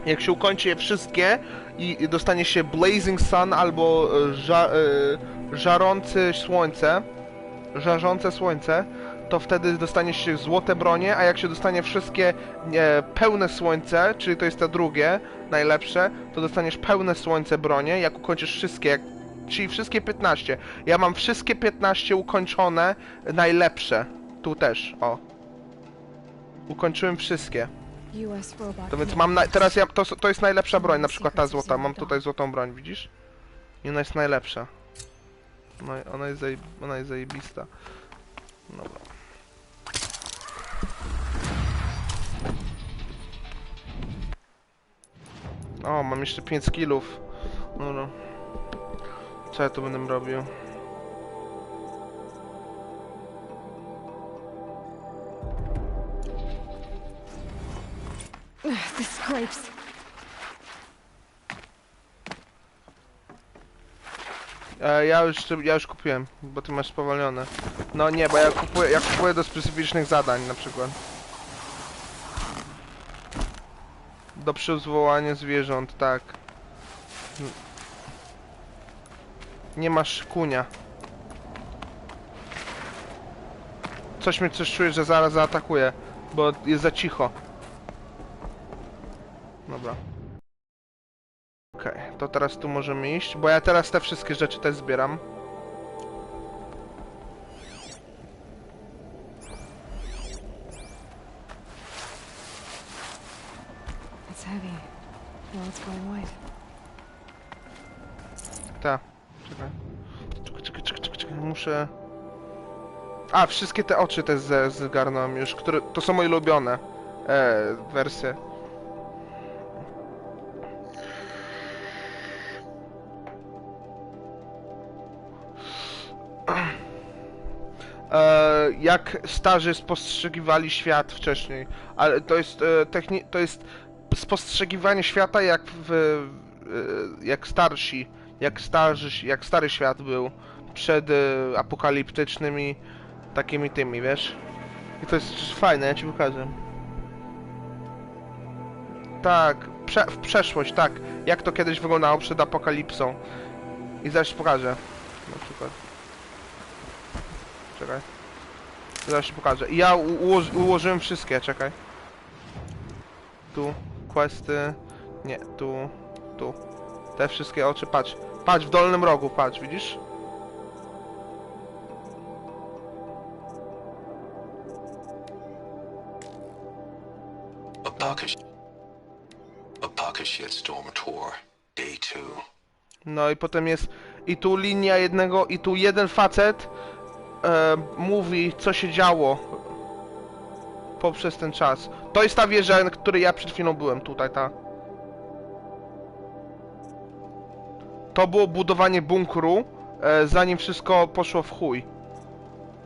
Speaker 1: Jak się ukończy je wszystkie i dostanie się Blazing Sun albo żarzące słońce, to wtedy dostaniesz się złote bronie, a jak się dostanie wszystkie pełne słońce, czyli to jest to drugie, najlepsze, to dostaniesz pełne słońce bronie, jak ukończysz wszystkie, czyli wszystkie 15. Ja mam wszystkie 15 ukończone, najlepsze. Tu też, o. Ukończyłem wszystkie. To więc mam, teraz to jest najlepsza broń, na przykład ta złota, mam tutaj złotą broń, widzisz? I ona jest najlepsza. Ona jest zajebista. Dobra. O, mam jeszcze 5 skillów. Dobra. Co ja tu będę robił?
Speaker 3: The scrapes.
Speaker 1: Ja już kupiłem, bo ty masz spowolnione. No nie, bo ja kupuję do specyficznych zadań na przykład. Do przyzwołania zwierząt, tak. Nie masz kunia. Coś czuję, że zaraz zaatakuje, bo jest za cicho. Dobra. Okej, to teraz tu możemy iść, bo ja teraz te wszystkie rzeczy też zbieram.
Speaker 3: It's heavy. Well, it's going white.
Speaker 1: Tak, czekaj, muszę... A, wszystkie te oczy też zgarnąłem już, które... To są moje ulubione wersje. Jak starzy spostrzegiwali świat wcześniej, ale to jest to jest spostrzegiwanie świata jak stary świat był przed apokaliptycznymi takimi tymi, wiesz? I to jest fajne, ja ci pokażę. Tak, w przeszłość, tak. Jak to kiedyś wyglądało przed apokalipsą. I zaraz ci pokażę. Na przykład. Czekaj. Zaraz ci pokażę. I ja ułożyłem wszystkie, czekaj. Tu, questy. Nie, tu. Te wszystkie oczy, patrz. Patrz, w dolnym rogu, patrz, widzisz?
Speaker 2: Apocalypse Storm Tour, Day 2.
Speaker 1: No i potem jest... I tu linia jednego... I tu jeden facet mówi, co się działo poprzez ten czas. To jest ta wieża, na której ja przed chwilą byłem, tutaj, ta. To było budowanie bunkru, zanim wszystko poszło w chuj.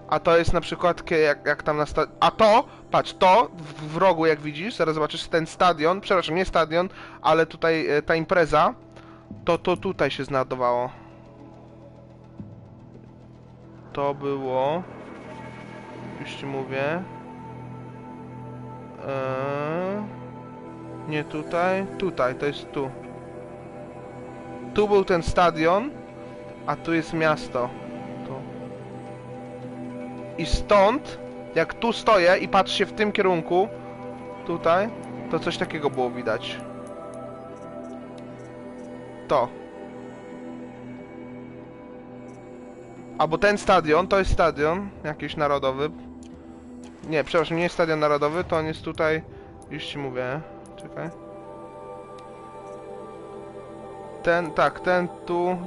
Speaker 1: A to jest na przykład, jak tam na stadion... A to, patrz, to w rogu, jak widzisz, zaraz zobaczysz ten stadion, przepraszam, nie stadion, ale tutaj ta impreza, to tutaj się znajdowało. To było... Już ci mówię... Nie tutaj, to jest tu. Tu był ten stadion, a tu jest miasto. Tu. I stąd, jak tu stoję i patrzę się w tym kierunku, tutaj, to coś takiego było widać. To. Albo ten stadion, to jest stadion jakiś narodowy. Nie, przepraszam, nie jest stadion narodowy, to on jest tutaj... Już ci mówię, czekaj. Ten tu...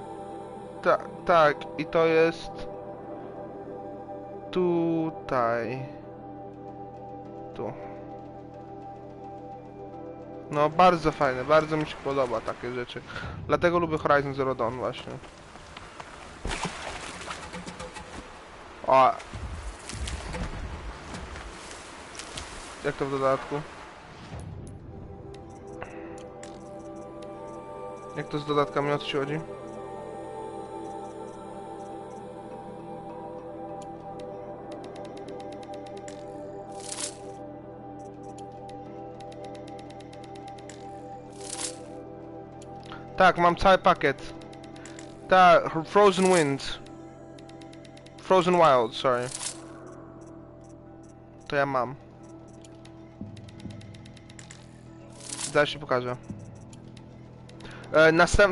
Speaker 1: Tak, i to jest... tutaj. Tu. No bardzo fajne, bardzo mi się podoba takie rzeczy. Dlatego lubię Horizon Zero Dawn właśnie. O! Jak to w dodatku? Jak to z dodatkami, o co ci chodzi? Tak, mam cały pakiet. Tak, Frozen Wind. Frozen Wild, sorry. To ja mam. Zaraz się pokażę.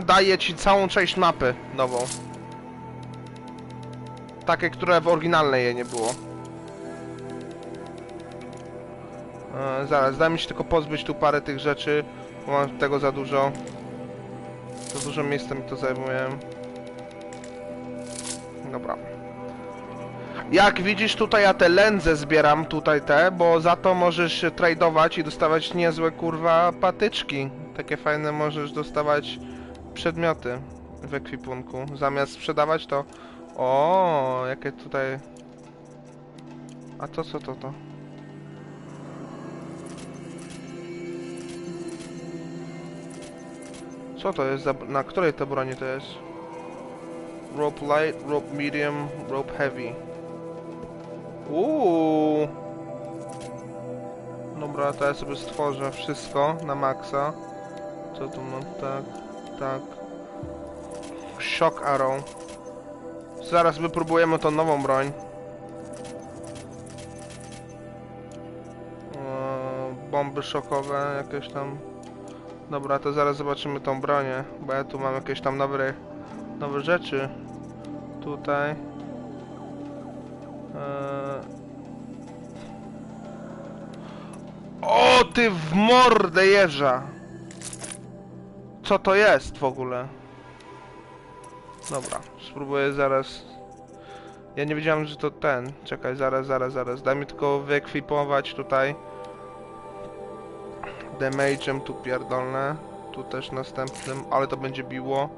Speaker 1: Daję ci całą część mapy nową. Takie, które w oryginalnej jej nie było. Zaraz, daj mi się tylko pozbyć tu parę tych rzeczy, bo mam tego za dużo. Za dużo miejsca mi to zajmuje. Dobra. Jak widzisz, tutaj ja te lędze zbieram, tutaj te, bo za to możesz tradeować i dostawać niezłe, kurwa, patyczki. Takie fajne możesz dostawać przedmioty w ekwipunku. Zamiast sprzedawać to... O, jakie tutaj... A to co to? Co to jest za... Na której to broni to jest? Rope light, rope medium, rope heavy. Dobra, to ja sobie stworzę wszystko na maksa. Co tu mam? Tak, tak. Shock arrow. Zaraz wypróbujemy tą nową broń. Bomby szokowe jakieś tam. Dobra, to zaraz zobaczymy tą bronię, bo ja tu mam jakieś tam nowe rzeczy. Tutaj. O, ty w mordę jeża! Co to jest w ogóle? Dobra, spróbuję zaraz. Ja nie wiedziałem, że to ten. Czekaj, zaraz. Daj mi tylko wyekwipować tutaj. Damage'em tu pierdolne. Tu też następnym, ale to będzie biło.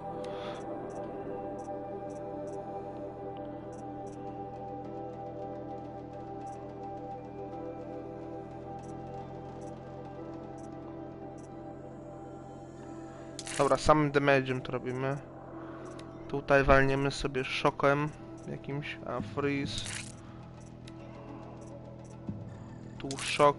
Speaker 1: Dobra, samym damage'em to robimy. Tutaj walniemy sobie szokiem jakimś, a freeze. Tu szok.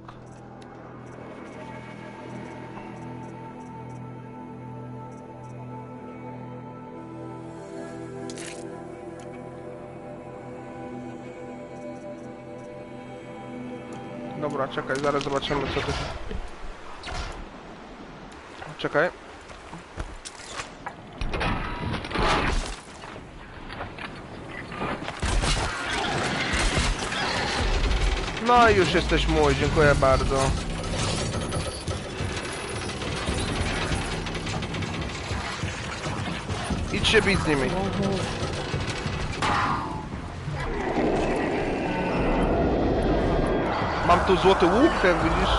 Speaker 1: Dobra, czekaj, zaraz zobaczymy co to... Czekaj. No i już jesteś mój, dziękuję bardzo. Idź się bić z nimi. Mam tu złoty łuk, jak widzisz.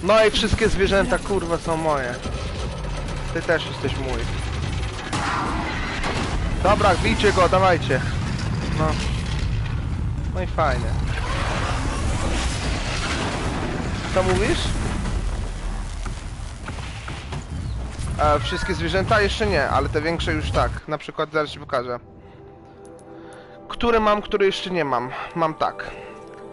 Speaker 1: No i wszystkie zwierzęta, kurwa, są moje. Ty też jesteś mój. Dobra, bijcie go, dawajcie. No. No i fajnie. Co mówisz? Wszystkie zwierzęta jeszcze nie, ale te większe już tak. Na przykład zaraz ci pokażę. Które mam, które jeszcze nie mam. Mam tak.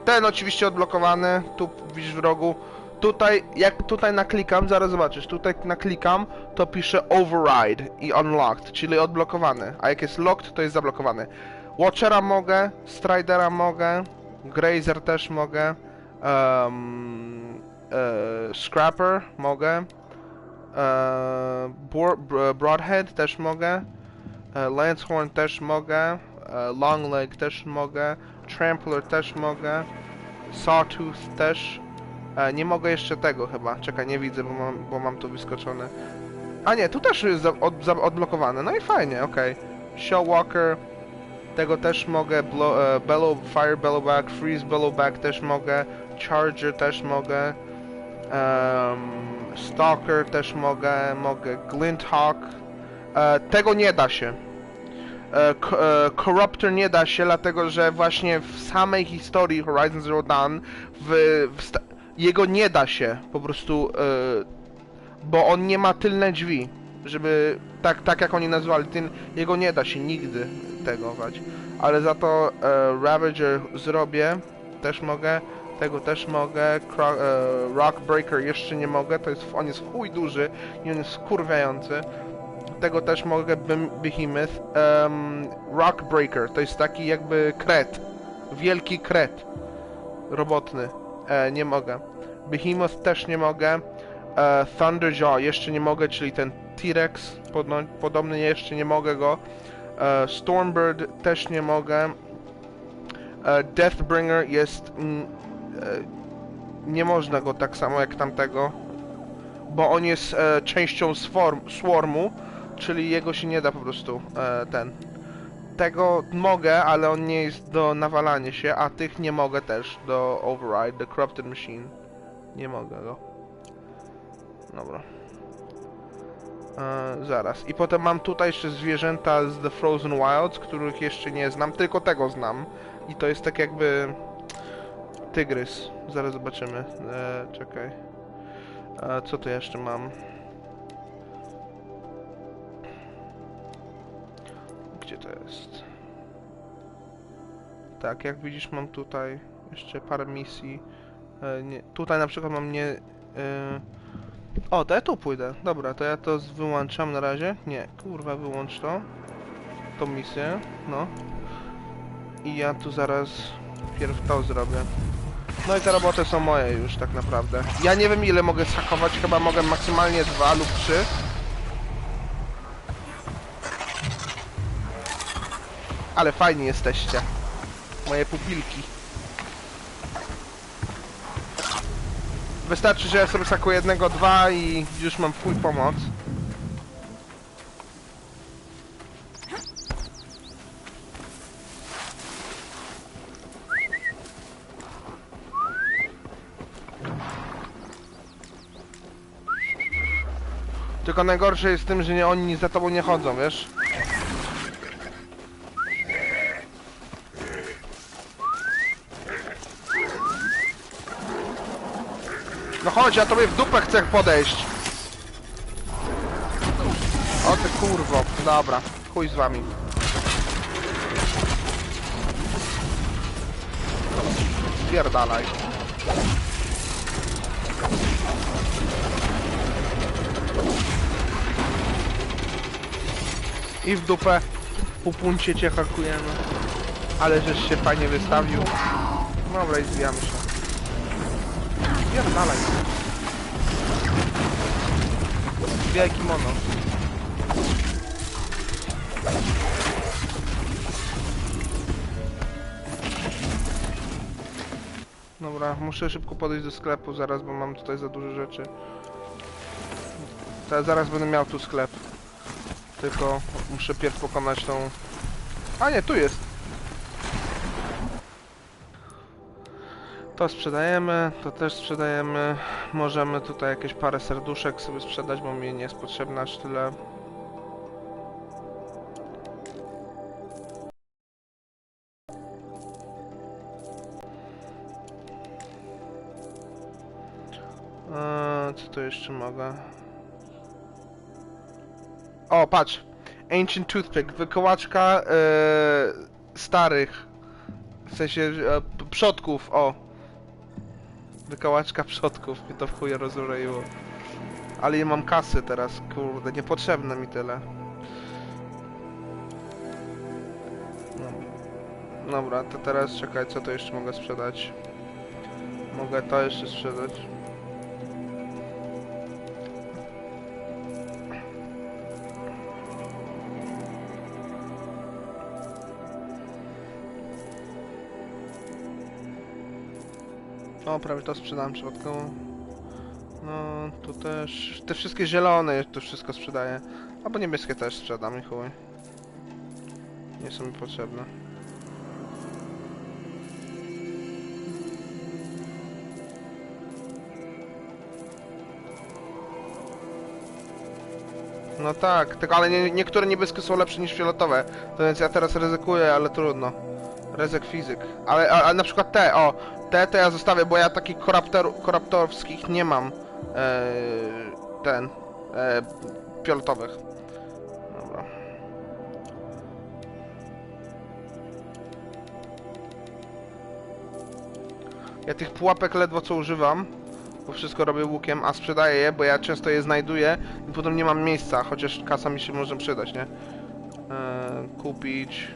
Speaker 1: Ten oczywiście odblokowany, tu widzisz w rogu. Tutaj, jak tutaj naklikam, zaraz zobaczysz, tutaj naklikam, to pisze override i unlocked, czyli odblokowany, a jak jest locked, to jest zablokowany. Watchera mogę, Stridera mogę, Grazer też mogę, Scrapper mogę, Broadhead też mogę, Lancehorn też mogę, Longleg też mogę, Trampler też mogę, Sawtooth też. Nie mogę jeszcze tego chyba. Czekaj, nie widzę, bo mam tu wyskoczone. A nie, tu też jest odblokowane. No i fajnie, okej. Shellwalker. Tego też mogę. Fire Bellowback, Freeze Bellowback też mogę. Charger też mogę. Stalker też mogę. Glinthawk. Tego nie da się. Corruptor nie da się, dlatego że właśnie w samej historii Horizon Zero Dawn jego nie da się po prostu, bo on nie ma tylne drzwi, żeby, tak jak oni nazwali, jego nie da się nigdy tego wać. Ale za to Ravager zrobię, też mogę, tego też mogę, Rockbreaker jeszcze nie mogę, on jest chuj duży i on jest skurwiający. Tego też mogę, Behemoth. Rockbreaker, to jest taki jakby kret. Wielki kret. Robotny. Nie mogę. Behemoth też nie mogę. Thunderjaw jeszcze nie mogę, czyli ten T-Rex. Podobny jeszcze nie mogę go. Stormbird też nie mogę. Deathbringer jest... nie można go tak samo jak tamtego. Bo on jest częścią swarmu. Czyli jego się nie da po prostu, Tego mogę, ale on nie jest do nawalania się, a tych nie mogę też do override, the corrupted machine. Nie mogę go. Dobra. Zaraz. I potem mam tutaj jeszcze zwierzęta z The Frozen Wilds, których jeszcze nie znam, tylko tego znam. I to jest tak jakby... tygrys. Zaraz zobaczymy. Czekaj. Co tu jeszcze mam? Gdzie to jest? Tak, jak widzisz, mam tutaj jeszcze parę misji. Tutaj na przykład mam nie... O, to ja tu pójdę. Dobra, to ja to wyłączam na razie. Nie, kurwa, wyłącz to. Tą misję, no. I ja tu zaraz pierw to zrobię. No i te roboty są moje już tak naprawdę. Ja nie wiem, ile mogę zhakować, chyba mogę maksymalnie 2 lub 3. Ale fajni jesteście. Moje pupilki. Wystarczy, że ja sobie sakuję 1, 2 i już mam full pomoc. Tylko najgorsze jest w tym, że oni za tobą nie chodzą, wiesz? No chodź, ja tobie w dupę chcę podejść. O ty kurwo, dobra, chuj z wami. Spierdalaj. I w dupę po puncie cię hakujemy. Ale żeś się fajnie wystawił. Dobra, i zbijamy się. Spierdalaj. Zbijaj kimono. Dobra, muszę szybko podejść do sklepu zaraz, bo mam tutaj za dużo rzeczy. Zaraz będę miał tu sklep. Tylko muszę pierw pokonać tą... A nie, tu jest! To sprzedajemy, to też sprzedajemy. Możemy tutaj jakieś parę serduszek sobie sprzedać, bo mi nie jest potrzebne aż tyle. Co tu jeszcze mogę? O, patrz. Ancient Toothpick, wykołaczka starych. W sensie przodków, o. Wykołaczka przodków, mnie to w chuj rozroiło. Ale nie mam kasy teraz, kurde, niepotrzebne mi tyle. Dobra, to teraz czekaj, co to jeszcze mogę sprzedać? Mogę to jeszcze sprzedać. O, prawie to sprzedałem przypadkowo. No, tu też... Te wszystkie zielone to wszystko sprzedaję. Albo niebieskie też sprzedam i chuj. Nie są mi potrzebne. No tak, tylko ale niektóre niebieskie są lepsze niż fioletowe. To więc ja teraz ryzykuję, ale trudno. Ryzyk fizyk. Ale na przykład te, o. Te to ja zostawię, bo ja takich koraptorowskich nie mam. Fioletowych. Dobra. Ja tych pułapek ledwo co używam, bo wszystko robię łukiem, a sprzedaję je, bo ja często je znajduję i potem nie mam miejsca, chociaż kasa mi się może przydać, nie? Kupić.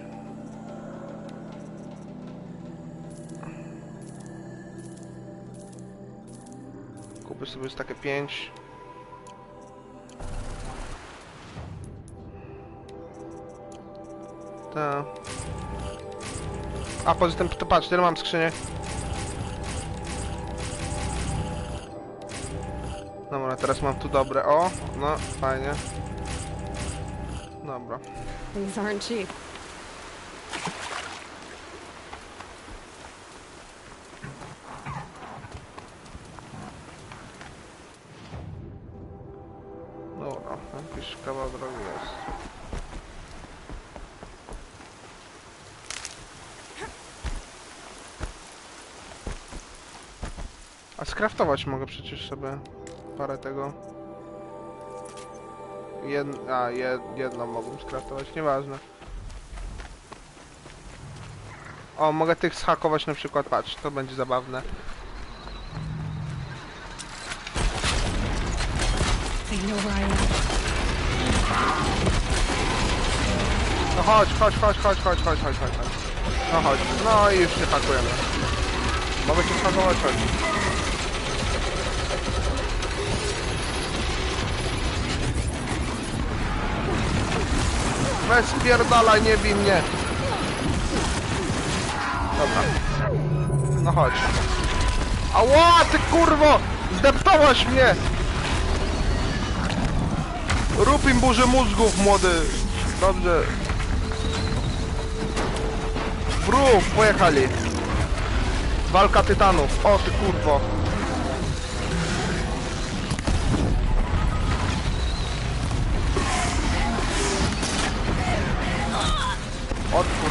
Speaker 1: Kupię sobie już takie 5. Tak. A poza tym, to patrz, tyle mam skrzynię. Dobra, teraz mam tu dobre. O, no, fajnie. Dobra.
Speaker 3: These aren't cheap.
Speaker 1: Dobra, jakiś kawał drogi jest. A skraftować mogę przecież sobie parę tego. Jedno mogłem skraftować, nieważne. O, mogę tych zhakować na przykład, patrz, to będzie zabawne. No chodź. No chodź, no i już się hakujemy. Mogę cię hakować, chodź. Weź spierdalaj, nie bij mnie. Dobra. No chodź. Ała, ty kurwo! Zdeptałaś mnie! Rób im burzę mózgów, młody. Dobrze. Brów, pojechali. Walka tytanów. O, ty kurwo. Odpór.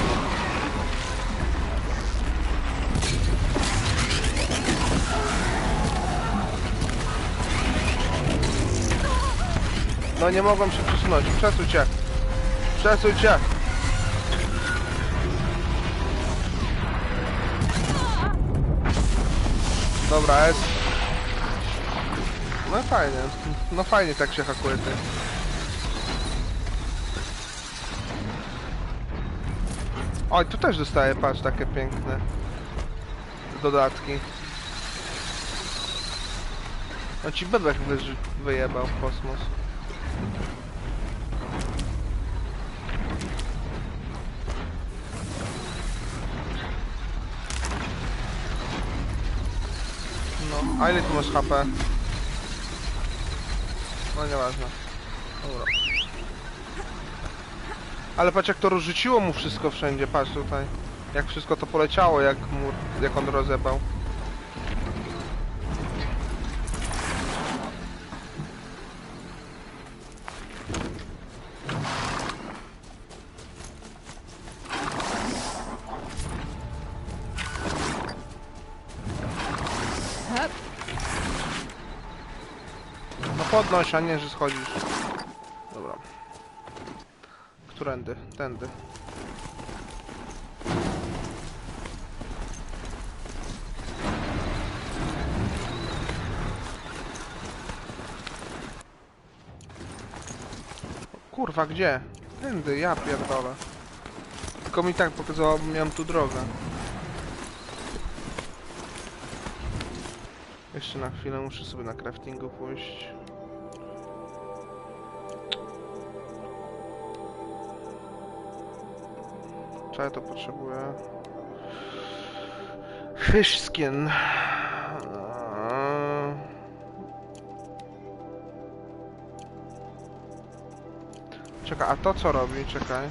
Speaker 1: No nie mogłem się przesunąć. Przesuń się. Przesuń się. Dobra, jest. No fajnie. No fajnie tak się hakuje ty. Oj, tu też dostaję, patrz, takie piękne dodatki. No ci bebek wyjebał w kosmos. No, a ile tu masz HP? No nieważne. Dobra. Ale patrz jak to rozrzuciło mu wszystko wszędzie, patrz tutaj. Jak wszystko to poleciało, jak on rozebał. No podnoś, a nie, że schodzisz. Dobra. Którędy? Tędy. Kurwa, gdzie? Tędy, ja pierdolę. Tylko mi tak pokazało, bo miałem tu drogę. Jeszcze na chwilę muszę sobie na craftingu pójść. Co ja to potrzebuję? Fish skin. Czekaj, a to co robi? Czekaj.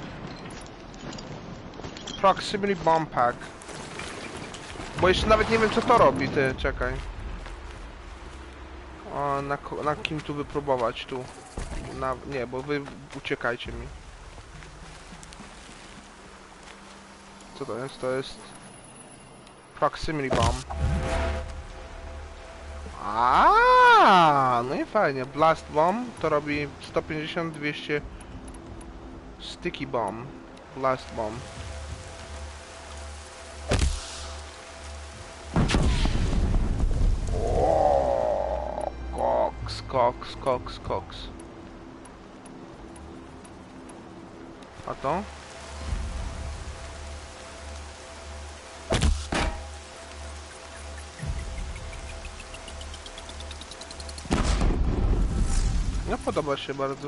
Speaker 1: Proximity Bomb Pack. Bo jeszcze nawet nie wiem co to robi, ty, czekaj. O, na kim tu wypróbować, tu. Nie, bo wy uciekajcie mi. Co to jest? To jest... Proximity Bomb. No i fajnie. Blast Bomb to robi 150, 200... Sticky Bomb. Blast Bomb. Koks. A to? No podoba się bardzo.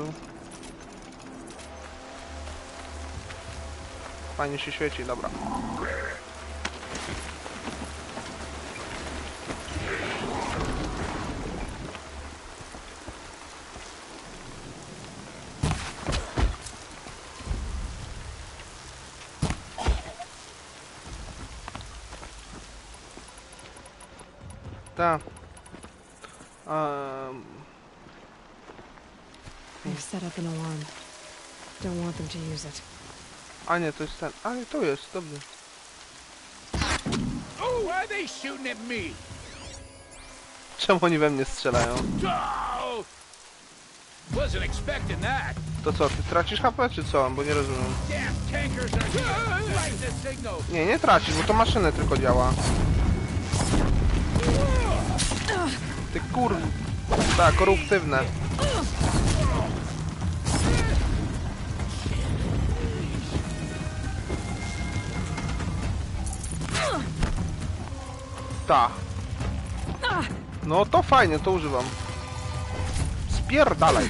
Speaker 1: Fajnie się świeci, dobra. Ta.
Speaker 3: They've set up an alarm. Don't want them to use it.
Speaker 1: A nie, to jest ten. A nie, to jest, dobrze.
Speaker 5: Oh, why are they shooting at me?
Speaker 1: Czemu oni we mnie strzelają?
Speaker 5: Oh! Wasn't expecting that.
Speaker 1: To co, ty tracisz HP czy co? Bo nie rozumiem.
Speaker 5: Damn tankers are here. Light the signal.
Speaker 1: Nie tracisz, bo to maszyny tylko działa. Ty kur... Tak, koruptywne. Ta. No to fajnie, to używam. Spierdalaj.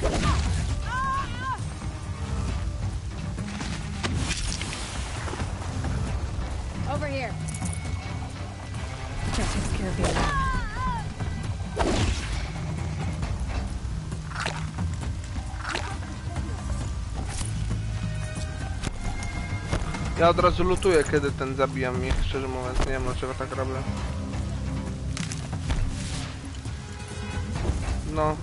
Speaker 3: Over here. That takes care of the alarm.
Speaker 1: Ja od razu lutuję, kiedy ten zabijam ich, szczerze mówiąc, nie wiem dlaczego tak robię. No.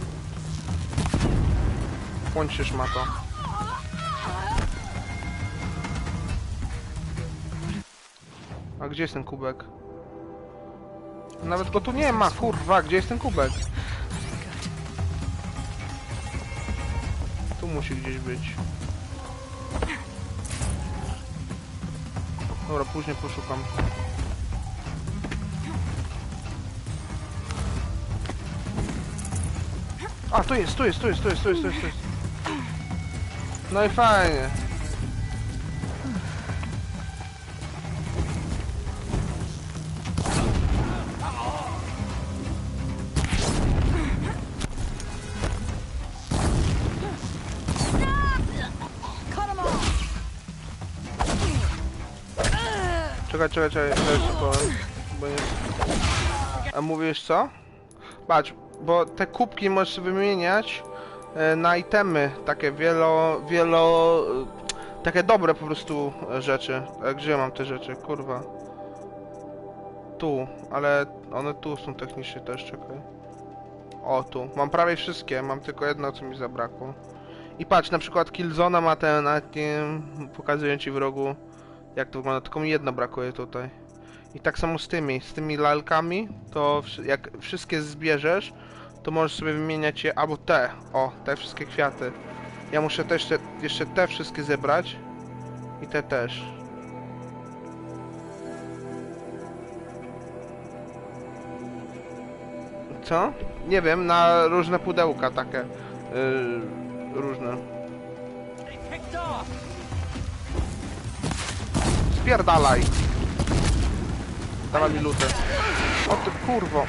Speaker 1: Płączysz ma to. A gdzie jest ten kubek? Nawet go tu nie ma, kurwa, gdzie jest ten kubek? Tu musi gdzieś być. Dobra, później poszukam. A, tu jest. No i fajnie. Czekaj, jeszcze powiem, bo nie... A mówisz co? Patrz, bo te kubki możesz wymieniać na itemy, takie takie dobre po prostu rzeczy. A gdzie mam te rzeczy? Kurwa. Tu, ale one tu są technicznie też, czekaj. O, tu. Mam prawie wszystkie, mam tylko jedno, co mi zabrakło. I patrz, na przykład Killzona ma ten, pokazuję ci w rogu, jak to wygląda, tylko mi jedno brakuje tutaj. I tak samo z tymi lalkami, to jak wszystkie zbierzesz, to możesz sobie wymieniać je, albo te wszystkie kwiaty. Ja muszę też jeszcze te wszystkie zebrać I te też. Co? Nie wiem, na różne pudełka takie. Różne. Spierdalaj! Dawaj mi lutę. O ty kurwo!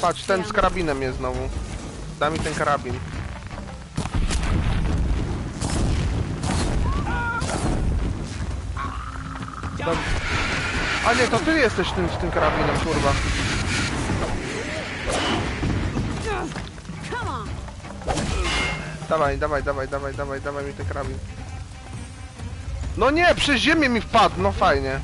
Speaker 1: Patrz, ten z karabinem jest znowu. Daj mi ten karabin. Dobrze. A nie, to ty jesteś tym z tym karabinem, kurwa. Dawaj, dawaj, dawaj, dawaj, dawaj, dawaj mi ten karabin. No nie, przez ziemię mi wpadł, no fajnie.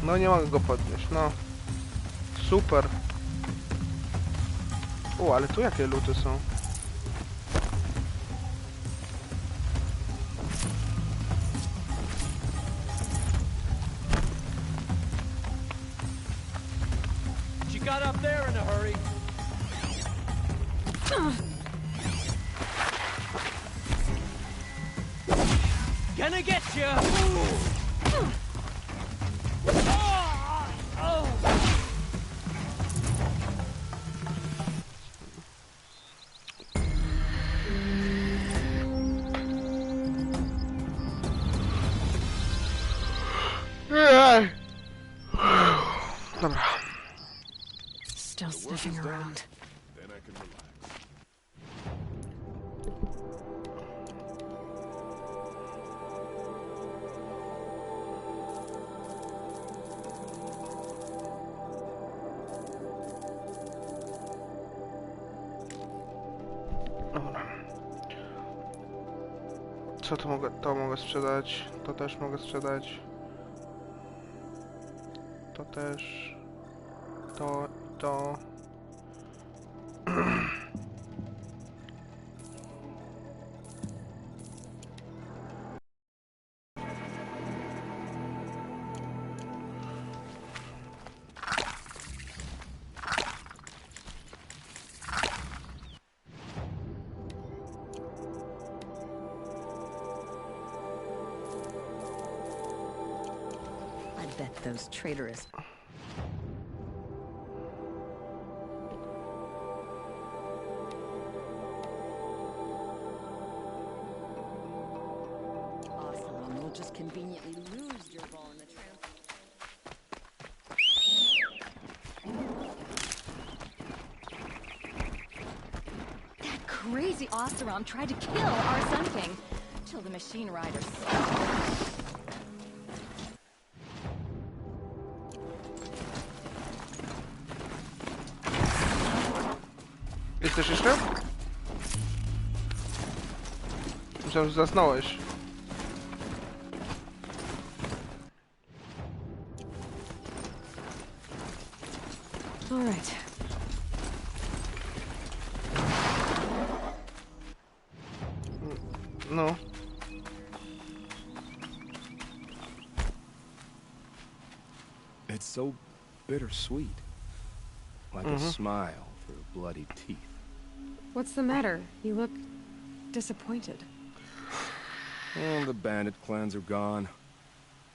Speaker 1: No nie mogę go podnieść, no. Super. O, ale tu jakie luty są.
Speaker 4: She got up there in a hurry. Gonna get you.
Speaker 1: Dobra.
Speaker 3: Still sniffing around.
Speaker 5: Then I can relax.
Speaker 1: Dobra. Co tu mogę? To mogę sprzedać. To też mogę sprzedać. To też. To.
Speaker 10: I bet those traitorous... Ocelot will just conveniently lose your ball in the trans... That crazy Oseram tried to kill our Sun King, till the machine riders...
Speaker 1: Jesteś jeszcze? Myślałem, że zasnąłeś.
Speaker 3: All right.
Speaker 1: No.
Speaker 5: It's so bittersweet. Like a smile through bloody teeth.
Speaker 3: What's the matter? You look disappointed.
Speaker 5: Oh, the bandit clans are gone.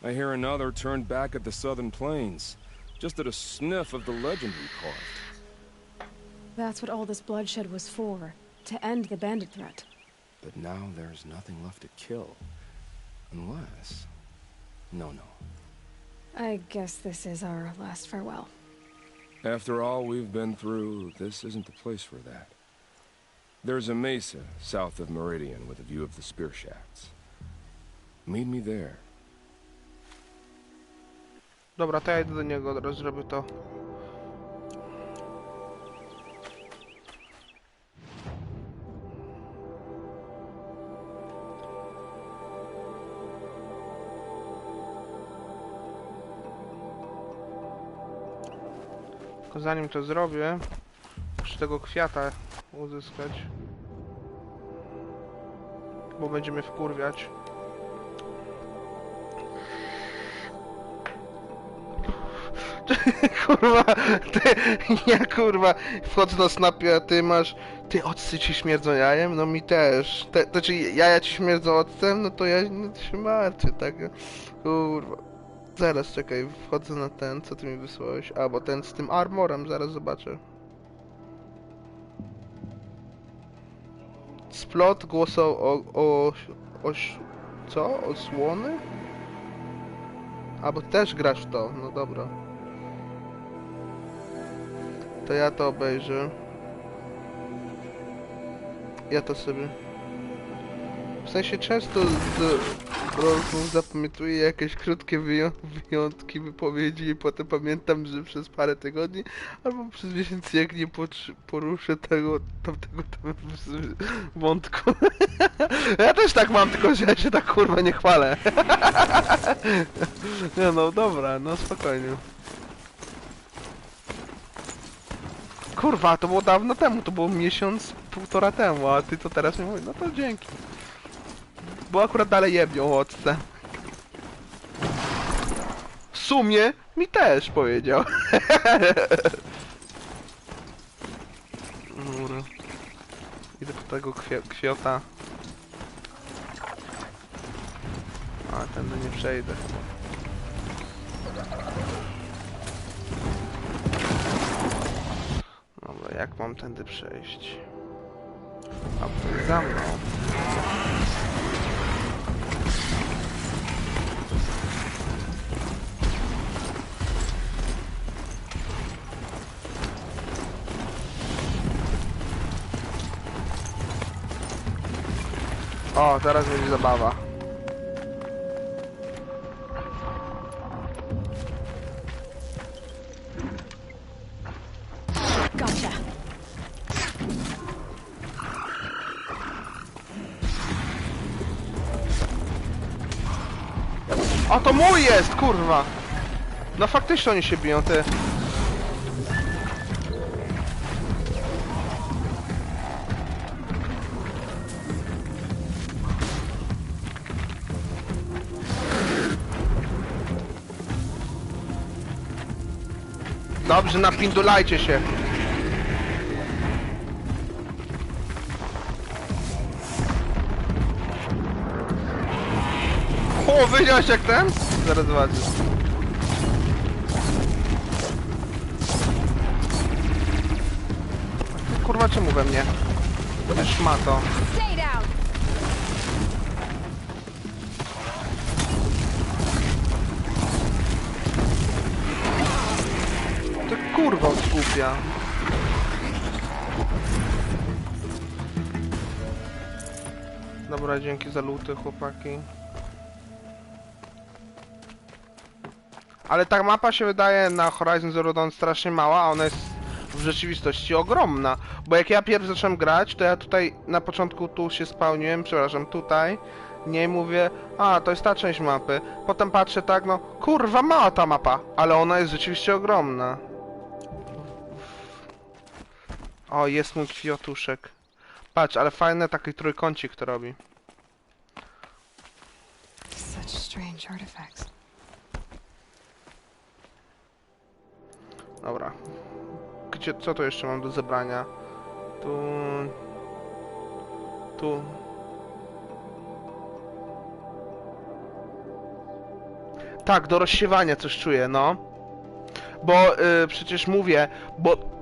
Speaker 5: I hear another turned back at the southern plains, just at a sniff of the legend we caused.
Speaker 3: That's what all this bloodshed was for, to end the bandit threat.
Speaker 5: But now there's nothing left to kill. Unless... No.
Speaker 3: I guess this is our last farewell.
Speaker 5: After all we've been through, this isn't the place for that. There's a mesa south of Meridian with a view of the spear shafts. Meet me there.
Speaker 1: Dobra, to ja idę do niego, teraz zrobię to. To zanim to zrobię, muszę tego kwiata uzyskać. Bo będzie mnie wkurwiać. Kurwa, ja kurwa wchodzę na snapie, a ty masz... Ty, occy ci śmierdzą jajem? No mi też. Znaczy jaja ci śmierdzą octem? No to ja się martwię, tak? Kurwa. Zaraz, czekaj, wchodzę na ten, co ty mi wysłałeś. A, bo ten z tym armorem, zaraz zobaczę. Splot głosał co? Osłony? A, bo też grasz w to, no dobra. To ja to obejrzę. Ja to sobie... W sensie często z rozmów zapamiętuję jakieś krótkie wyjątki, wypowiedzi i potem pamiętam, że przez parę tygodni albo przez miesiąc jak nie poruszę tego wątku. Ja też tak mam, tylko że ja się tak kurwa nie chwalę. Nie no, dobra, no spokojnie. Kurwa, to było dawno temu, to było miesiąc, półtora temu, a ty to teraz mi mówisz, no to dzięki. Bo akurat dalej jebią octe. W sumie mi też powiedział. Dobra. Idę po tego kwiota. A, tędy nie przejdę. Dobra, jak mam tędy przejść? A, to za mną. O, teraz będzie zabawa.
Speaker 10: Gotcha.
Speaker 1: O, to mój jest, kurwa! No faktycznie oni się biją, ty. Dobrze, napindulajcie się. O, wyjąłeś jak ten? Zaraz zobaczę. Kurwa, czemu we mnie? Ty szmato.
Speaker 10: Stay down.
Speaker 1: Ty kurwa głupia. Dobra, dzięki za luty, chłopaki. Ale ta mapa się wydaje na Horizon Zero Dawn strasznie mała, a ona jest w rzeczywistości ogromna. Bo jak ja pierwszy zacząłem grać, to ja tutaj na początku tu się spełniłem, przepraszam, tutaj. Nie mówię, a to jest ta część mapy. Potem patrzę tak, no kurwa mała ta mapa, ale ona jest rzeczywiście ogromna. O, jest mój kwiatuszek. Patrz, ale fajny taki trójkącik to robi.
Speaker 3: Such strange artifacts.
Speaker 1: Dobra. Gdzie, co tu jeszcze mam do zebrania? Tu. Tak, do rozsiewania coś czuję, no. Bo przecież mówię, bo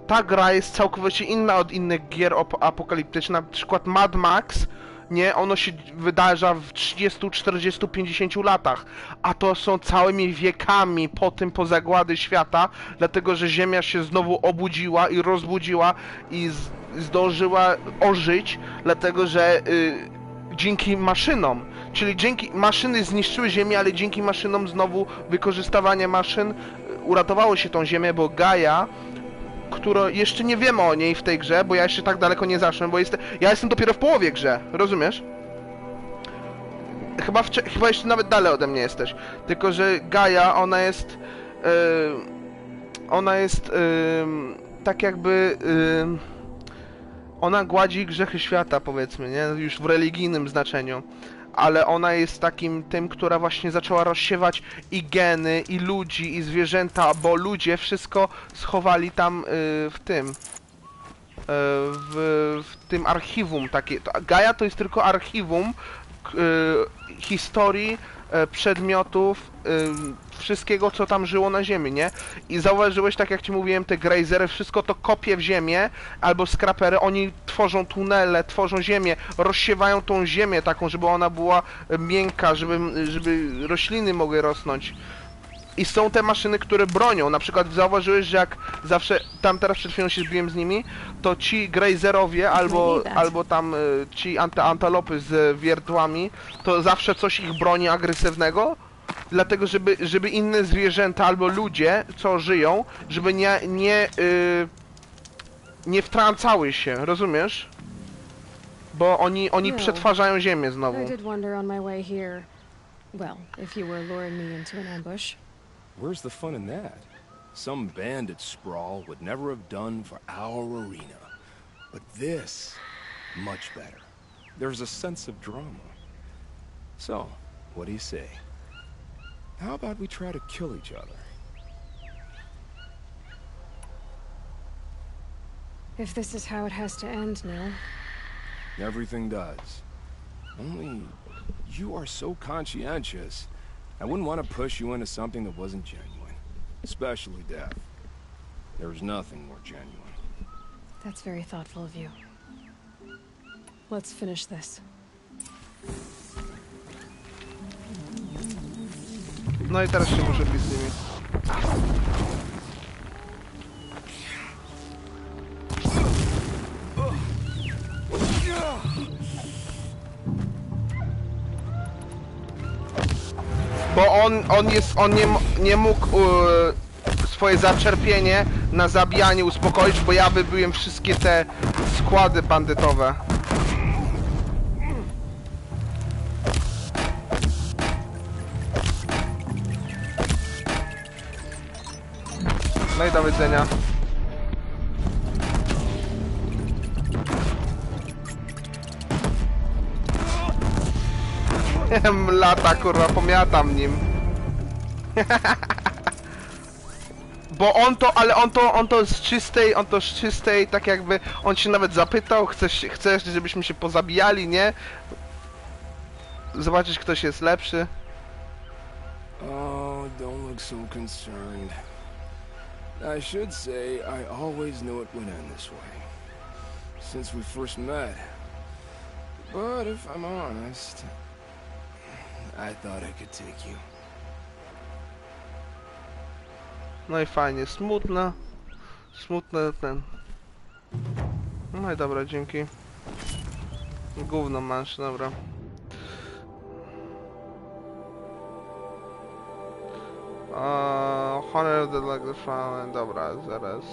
Speaker 1: ta gra jest całkowicie inna od innych gier apokaliptycznych, na przykład Mad Max, nie? Ono się wydarza w 30, 40, 50 latach, a to są całymi wiekami po zagłady świata, dlatego że Ziemia się znowu obudziła i rozbudziła i zdążyła ożyć, dlatego że dzięki maszynom, czyli maszyny zniszczyły Ziemię, ale dzięki maszynom znowu wykorzystywanie maszyn uratowało się tą Ziemię, bo Gaia, którą jeszcze nie wiemy o niej w tej grze, bo ja jeszcze tak daleko nie zaszłem, bo ja jestem dopiero w połowie grze, rozumiesz? Chyba jeszcze nawet dalej ode mnie jesteś. Tylko że Gaia, ona jest ona jest tak jakby ona gładzi grzechy świata, powiedzmy, nie? Już w religijnym znaczeniu. Ale ona jest takim tym, która właśnie zaczęła rozsiewać i geny, i ludzi, i zwierzęta, bo ludzie wszystko schowali tam w tym. W tym archiwum takie. Gaia to jest tylko archiwum historii, przedmiotów, wszystkiego, co tam żyło na ziemi, nie? I zauważyłeś, tak jak ci mówiłem, te grazery, wszystko to kopie w ziemię, albo skrapery, oni tworzą tunele, tworzą ziemię, rozsiewają tą ziemię taką, żeby ona była miękka, żeby rośliny mogły rosnąć. I są te maszyny, które bronią. Na przykład zauważyłeś, że jak zawsze, tam teraz przed chwilą się zbiłem z nimi, to ci grazerowie albo tam ci antilopy z wiertłami, to zawsze coś ich broni agresywnego. Dlatego, żeby inne zwierzęta albo ludzie, co żyją, żeby nie wtrącały się, rozumiesz? Bo oni przetwarzają ziemię znowu.
Speaker 3: I did wonder on my way here. Well, if you were luring me into an ambush.
Speaker 5: Where's the fun in that? Some bandit sprawl would never have done for our arena. But this, much better. There's a sense of drama. So, what do you say? How about we try to kill each other?
Speaker 3: If this is how it has to end, Neil.
Speaker 5: Everything does. Only, you are so conscientious. I wouldn't want to push you into something that wasn't genuine. Especially death. There's nothing more genuine.
Speaker 3: That's very thoughtful of you. Let's finish this.
Speaker 1: No i teraz się muszę bić z nimi. Bo on nie mógł swoje zaczerpienie na zabijanie uspokoić, bo ja wybiłem wszystkie te składy bandytowe. No i do widzenia. Lata, kurwa, pomiatam nim. Bo on to z czystej, tak jakby, on się nawet zapytał, chcesz, żebyśmy się pozabijali, nie? Zobaczyć, ktoś jest lepszy.
Speaker 5: Oh, don't look so concerned. I should say I always knew it would end this way. Since we first met. But if I'm honest, I thought I could take you.
Speaker 1: No i fajnie, smutne ten. No i dobra, dzięki. Gówno masz, dobra. Honor the like the Fallen, dobra, zaraz.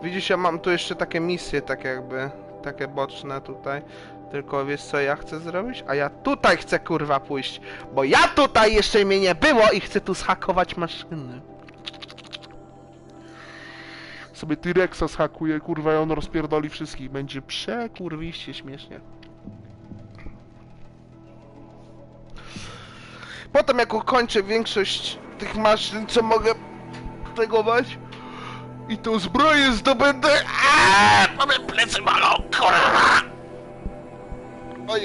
Speaker 1: Widzisz, ja mam tu jeszcze takie misje, tak jakby, takie boczne tutaj. Tylko wiesz co ja chcę zrobić? A ja tutaj chcę, kurwa, pójść. Bo ja tutaj jeszcze mnie nie było i chcę tu zhakować maszyny. Sobie T-Rexa zhakuje, kurwa, i on rozpierdoli wszystkich. Będzie przekurwiście śmiesznie. Potem jak ukończę większość tych maszyn, co mogę tegować i tą zbroję zdobędę. Mamy plecy malą, kurwa! Oj.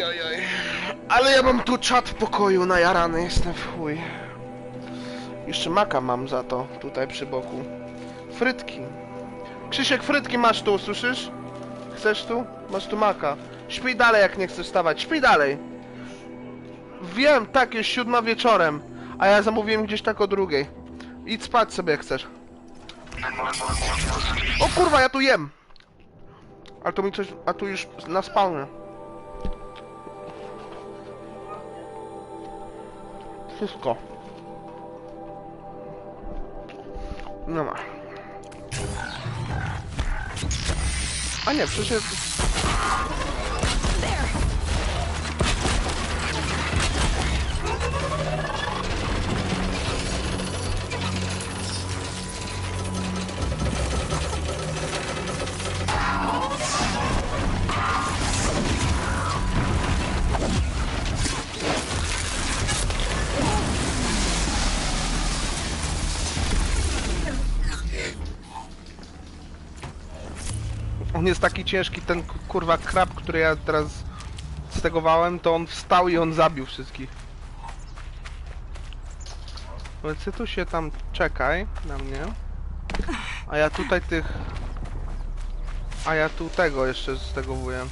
Speaker 1: Ale ja mam tu czat w pokoju, najarany jestem w chuj. Jeszcze maka mam za to, tutaj przy boku. Frytki. Krzysiek, frytki masz tu, słyszysz? Chcesz tu? Masz tu maka. Śpij dalej, jak nie chcesz wstawać. Śpij dalej. Wiem, tak, jest 7 wieczorem. A ja zamówiłem gdzieś tak o 2. Idź spać sobie, jak chcesz. O kurwa, ja tu jem. Ale to mi coś... A tu już na spawnie. Wszystko. Nie ma. A nie, przecież... jest taki ciężki ten kurwa krab, który ja teraz stegowałem, to on wstał i on zabił wszystkich. Więc ty tu się tam czekaj na mnie. A ja tutaj tych... A ja tu tego jeszcze stegowuję.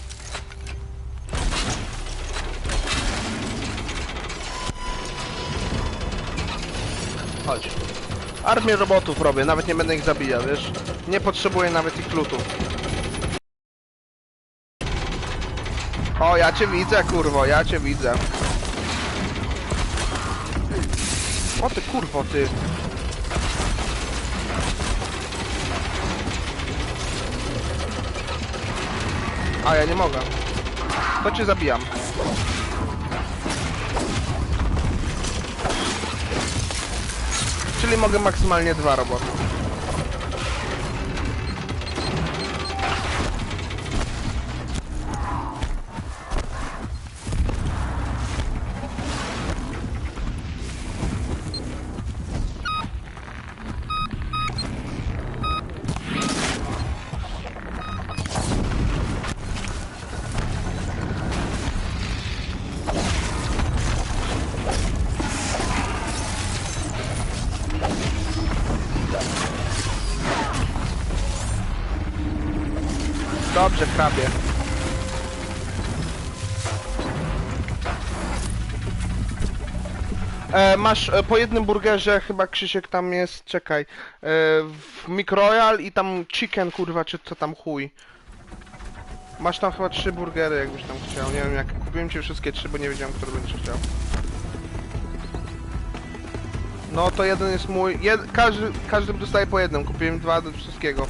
Speaker 1: Chodź. Armię robotów robię, nawet nie będę ich zabijał, wiesz? Nie potrzebuję nawet ich lutów. O, ja cię widzę, kurwo, ja cię widzę. O ty kurwo, ty. A, ja nie mogę. To cię zabijam. Czyli mogę maksymalnie 2 roboty. Dobrze, krabie. Masz po jednym burgerze, chyba Krzysiek tam jest, czekaj, w Microyal i tam chicken, kurwa, czy co tam chuj. Masz tam chyba 3 burgery, jakbyś tam chciał, nie wiem jak, kupiłem ci wszystkie 3, bo nie wiedziałem, który będziesz chciał. No to jeden jest mój, każdy dostaje po jednym, kupiłem 2 do wszystkiego.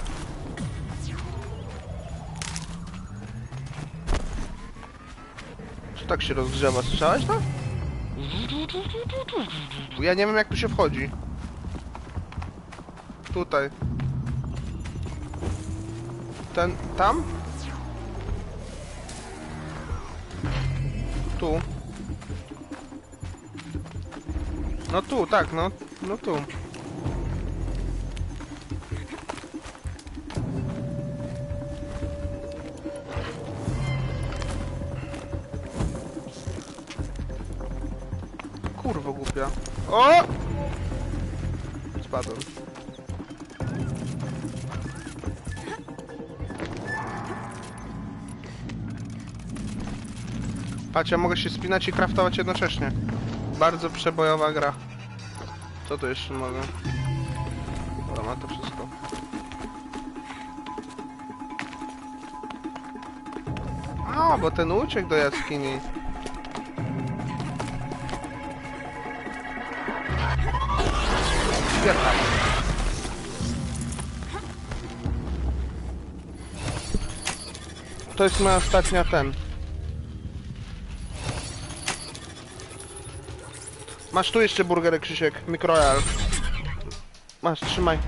Speaker 1: Tak się rozgrzewa, słyszałeś to? Ja nie wiem jak tu się wchodzi. Tutaj. Tam? Tu. No tu, tak, no tu. Kurwa głupia. O! Spadłem. Patrz, ja mogę się spinać i craftować jednocześnie. Bardzo przebojowa gra. Co tu jeszcze mogę? Dobra, ma to wszystko. A, bo ten uciekł do jaskini. To jest moja ostatnia Masz tu jeszcze burgery, Krzysiek, Microyal. Masz, trzymaj.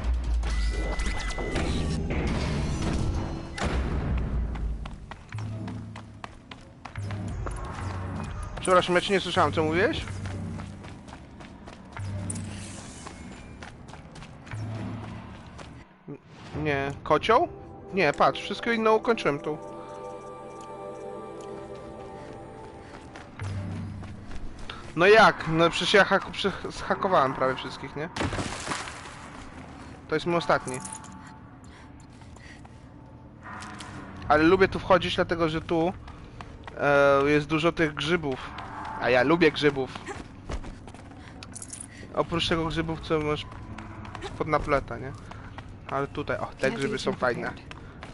Speaker 1: Przepraszam, ja ci nie słyszałem, co mówiłeś? Nie, kocioł? Nie, patrz, wszystko inne ukończyłem tu. No jak? No przecież ja zhakowałem prawie wszystkich, nie? To jest mój ostatni. Ale lubię tu wchodzić, dlatego że tu jest dużo tych grzybów. A ja lubię grzybów. Oprócz tego grzybów, co masz pod napleta, nie? Ale tutaj, o, te grzyby są fajne.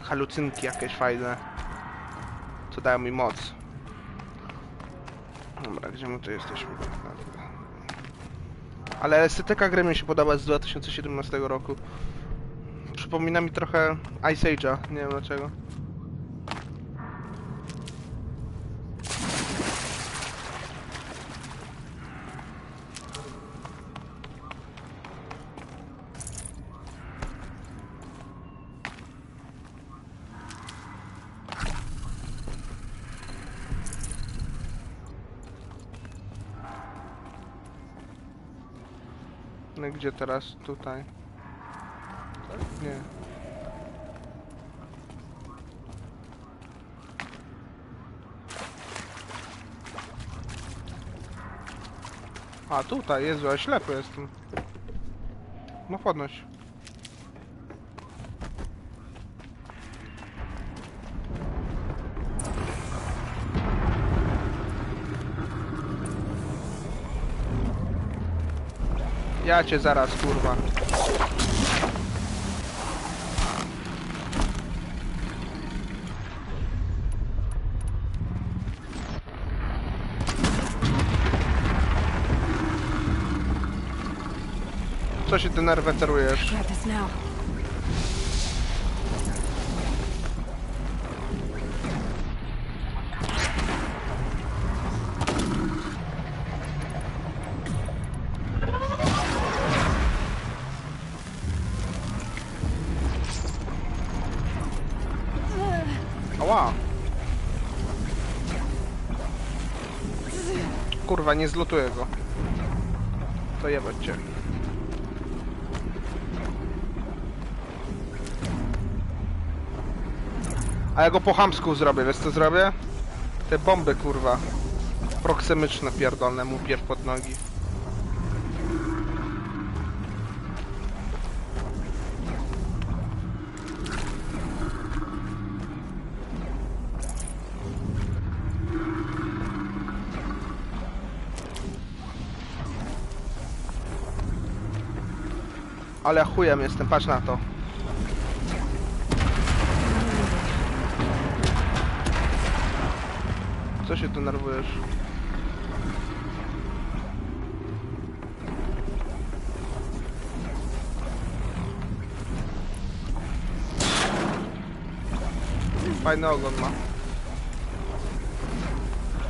Speaker 1: Halucynki jakieś fajne. Co dają mi moc. Dobra, gdzie my tu jesteśmy? Ale estetyka gry mi się podoba z 2017 roku. Przypomina mi trochę Ice Age'a, nie wiem dlaczego. No gdzie teraz? Tutaj. Tak? Nie. A tutaj, Jezu, ja ślepy jestem. No podnoś. Ja cię zaraz, kurwa. Co się denerwecerujesz?
Speaker 3: Grab this now.
Speaker 1: Ała. Kurwa, nie zlutuję go. To jebać cię. A ja go po chamsku zrobię, wiesz co zrobię? Te bomby, kurwa. Proksemyczne pierdolne mu pierw pod nogi. Ale ja chujem jestem, patrz na to. Co się denerwujesz? Fajny ogon ma.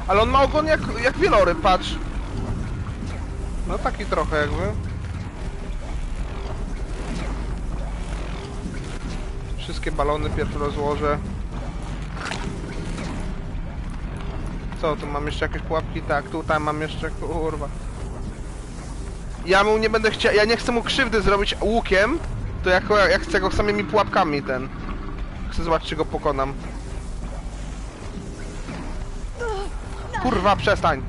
Speaker 1: Ale on ma ogon jak wieloryb, patrz. No taki trochę jakby. Wszystkie balony pierw rozłożę. Co, tu mam jeszcze jakieś pułapki? Tak, tutaj mam jeszcze, kurwa. Ja mu nie będę chciał, ja nie chcę mu krzywdy zrobić łukiem, to jak chcę go samymi pułapkami ten. Chcę zobaczyć, czy go pokonam. Kurwa, przestań.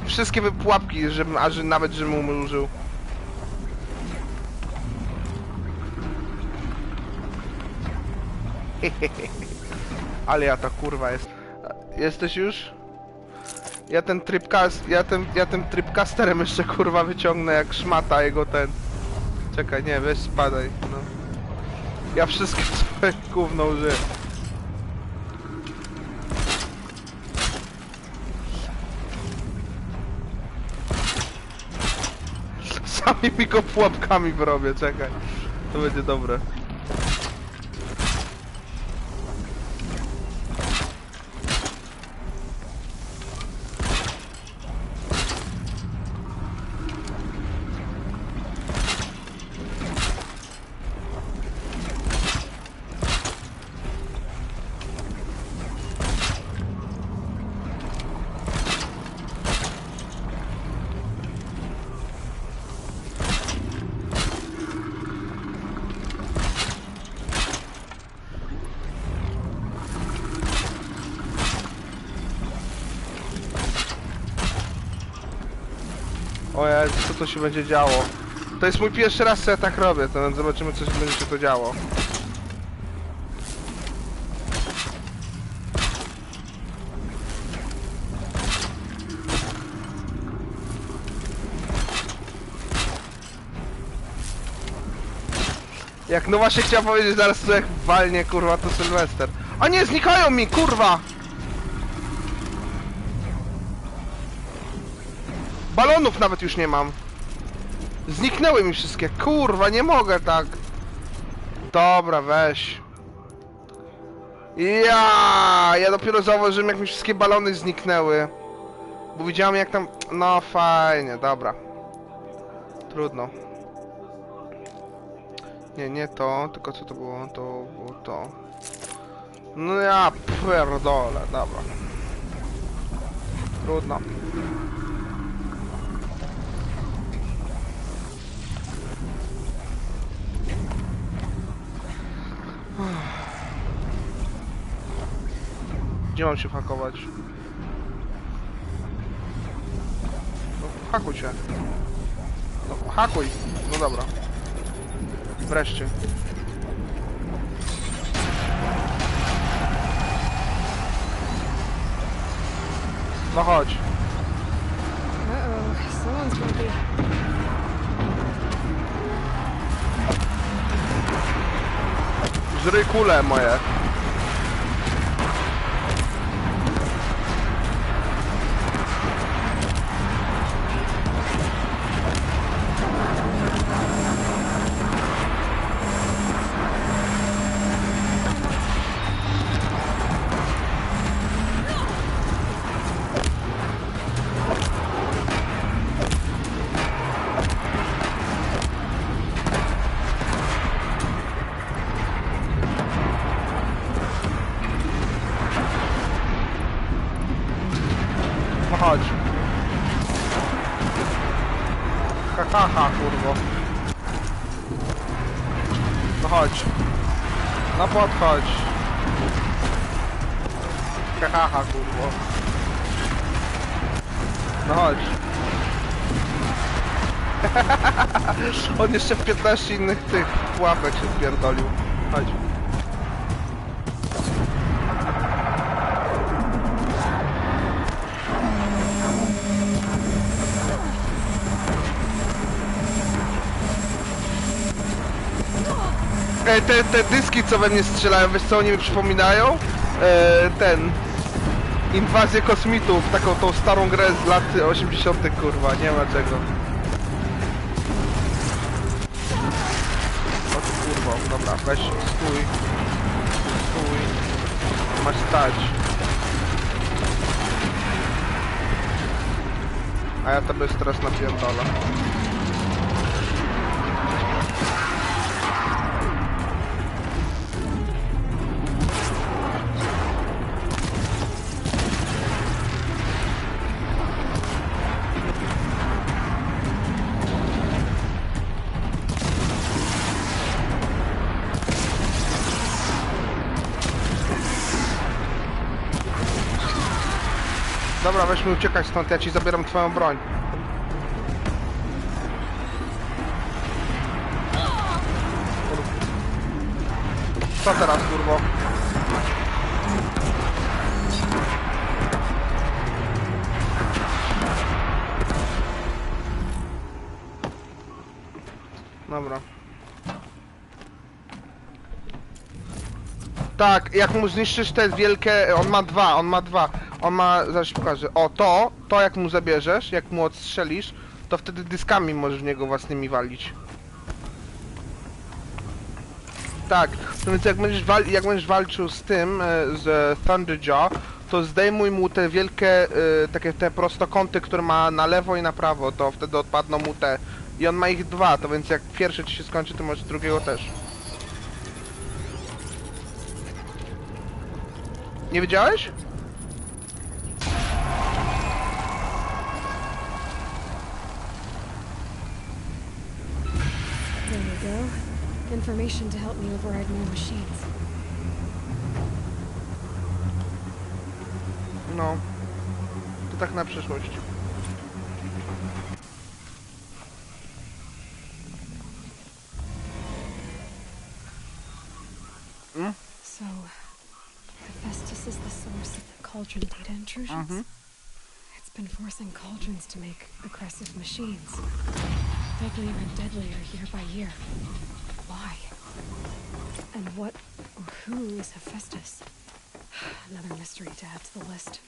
Speaker 1: Wszystkie pułapki, nawet żebym mu użył. Ale ja to kurwa jest. Jesteś już? Ja tym tripcasterem jeszcze kurwa wyciągnę jak szmata jego ten. Czekaj, nie, weź spadaj, no. Ja wszystkie swoje gówno użyję. Sami mi go pułapkami wyrobię, czekaj. To będzie dobre. O Jezu, co to się będzie działo? To jest mój pierwszy raz, co ja tak robię, to zobaczymy, co będzie się to działo. Jak no właśnie chciałem powiedzieć zaraz, co jak walnie, kurwa, to Sylwester. A nie, znikają mi, kurwa! Balonów nawet już nie mam. Zniknęły mi wszystkie. Kurwa, nie mogę tak. Dobra, weź. Ja dopiero zauważyłem, jak mi wszystkie balony zniknęły. Bo widziałem, jak tam... No fajnie, dobra. Trudno. Nie to, tylko co to było? To było to. No ja pierdolę, dobra. Trudno. Gdzie mam się hakować? hakuj się. No, hakuj. No dobra. Wreszcie. No chodź.
Speaker 3: Uh-oh, someone's grumpy.
Speaker 1: Żryj kule moje. No chodź. Ha, kurwo. No chodź. No podchodź. Ha, kurwo. No chodź. On jeszcze w 15 innych tych pułapek się spierdolił. Chodź. Te dyski, co we mnie strzelają, wiesz co oni mi przypominają? Inwazję kosmitów, taką tą starą grę z lat 80. kurwa, nie ma czego. O ty kurwo, dobra, weź, stój. Stój. Masz stać. A ja tobie teraz napierdolę. Dobra, weźmy uciekać stąd, ja ci zabieram twoją broń. Co teraz, kurwo? Dobra. Tak, jak mu zniszczysz te wielkie... On ma dwa. On ma... Zaraz ci pokażę. O, to jak mu zabierzesz, jak mu odstrzelisz, to wtedy dyskami możesz w niego własnymi walić. Tak, no więc jak będziesz walczył z tym, z Thunderjaw, to zdejmuj mu te wielkie, takie te prostokąty, które ma na lewo i na prawo, to wtedy odpadną mu te. I on ma ich dwa, to więc jak pierwszy ci się skończy, to może drugiego też. Nie wiedziałeś?
Speaker 3: There you go. Information to help me override more machines.
Speaker 1: No. To tak na przyszłość.
Speaker 3: So, Hephaestus is the source of the Cauldron data intrusions. It's been forcing Cauldrons to make aggressive machines. Deadlier and deadlier year by year. Why? And what or who is Hephaestus? Another mystery to add to the list.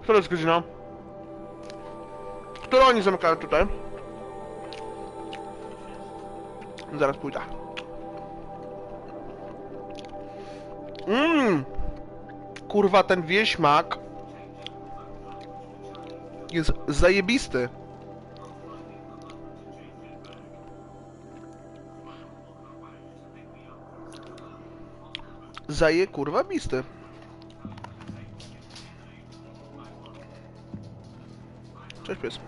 Speaker 1: Która jest godzina? Którą oni zamykają tutaj? Zaraz pójdę. Kurwa, ten wieśmak jest zajebisty. Kurwa bisty. Cześć pies.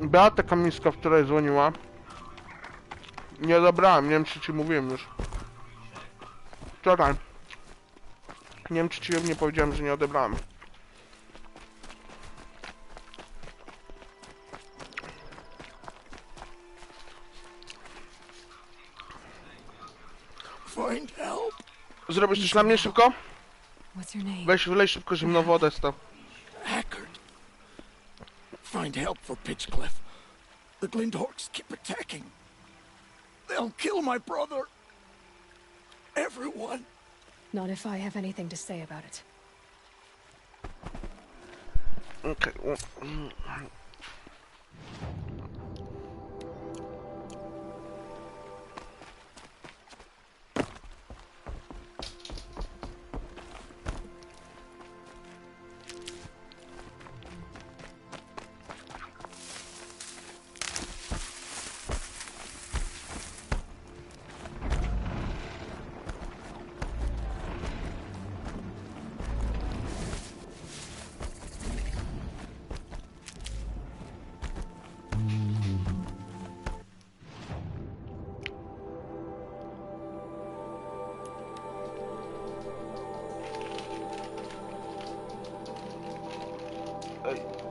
Speaker 1: Beata Kamińska wczoraj dzwoniła. Nie odebrałem, nie wiem czy ci mówiłem już. Wczoraj. Nie wiem czy ci nie powiedziałem, że nie odebrałem.
Speaker 6: Find help.
Speaker 1: Zrobisz coś dla mnie szybko?
Speaker 3: What's your name?
Speaker 1: Weź wylej szybko zimną wodę stąd.
Speaker 6: Hackard. Find help for Pitchcliff. The Glendorks keep attacking. They'll kill my brother. Everyone.
Speaker 3: Not if I have anything to say about it.
Speaker 1: Okay.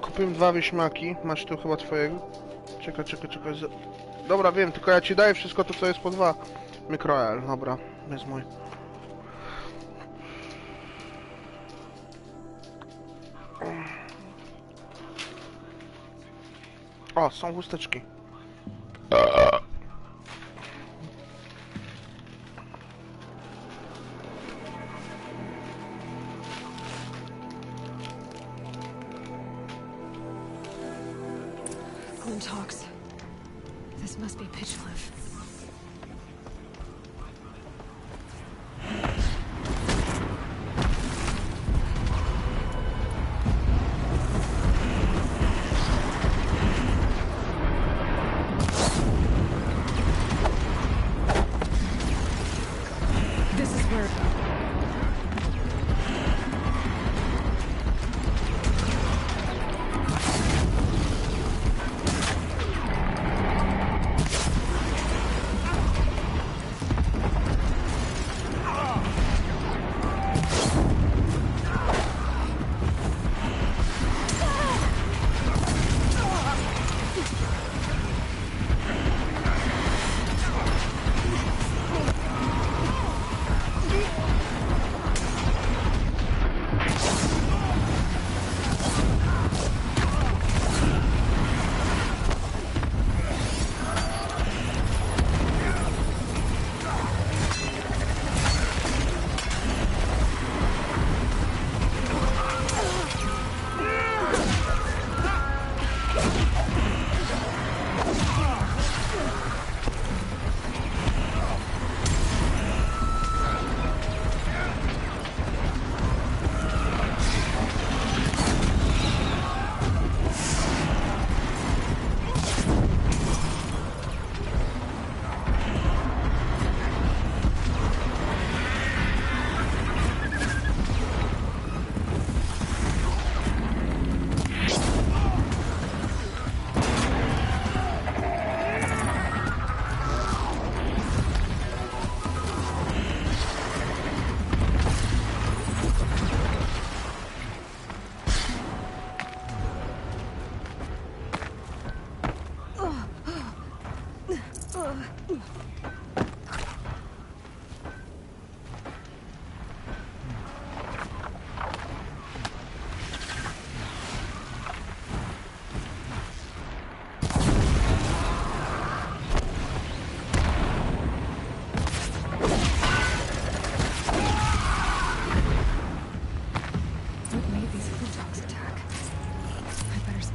Speaker 1: Kupiłem 2 wieśmaki, masz tu chyba twojego. Czekaj. Dobra, wiem, tylko ja ci daję wszystko to, co jest po 2. Mikroel, dobra, jest mój. O, są chusteczki.
Speaker 3: Talks. This must be Pitchcliff. This is where...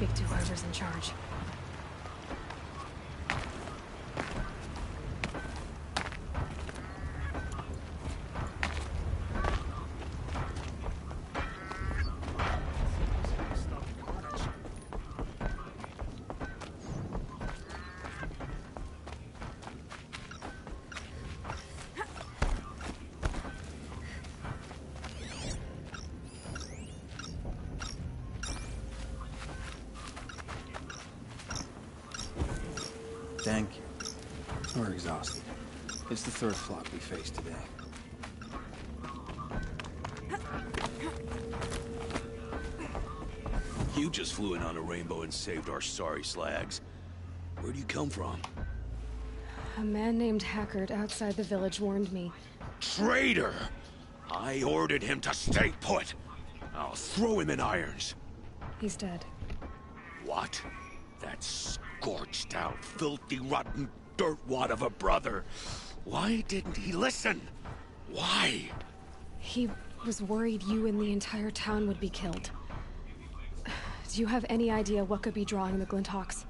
Speaker 3: speak to whoever's in charge.
Speaker 11: Thank you. We're exhausted. It's the third flock we faced today.
Speaker 12: You just flew in on a rainbow and saved our sorry slags. Where'd you come from?
Speaker 3: A man named Hackard outside the village warned me.
Speaker 12: Traitor! I ordered him to stay put. I'll throw him in irons.
Speaker 3: He's dead.
Speaker 12: What? That scorched out, filthy, rotten dirtwad of a brother. Why didn't he listen? Why?
Speaker 3: He was worried you and the entire town would be killed. Do you have any idea what could be drawing the Glinthawks?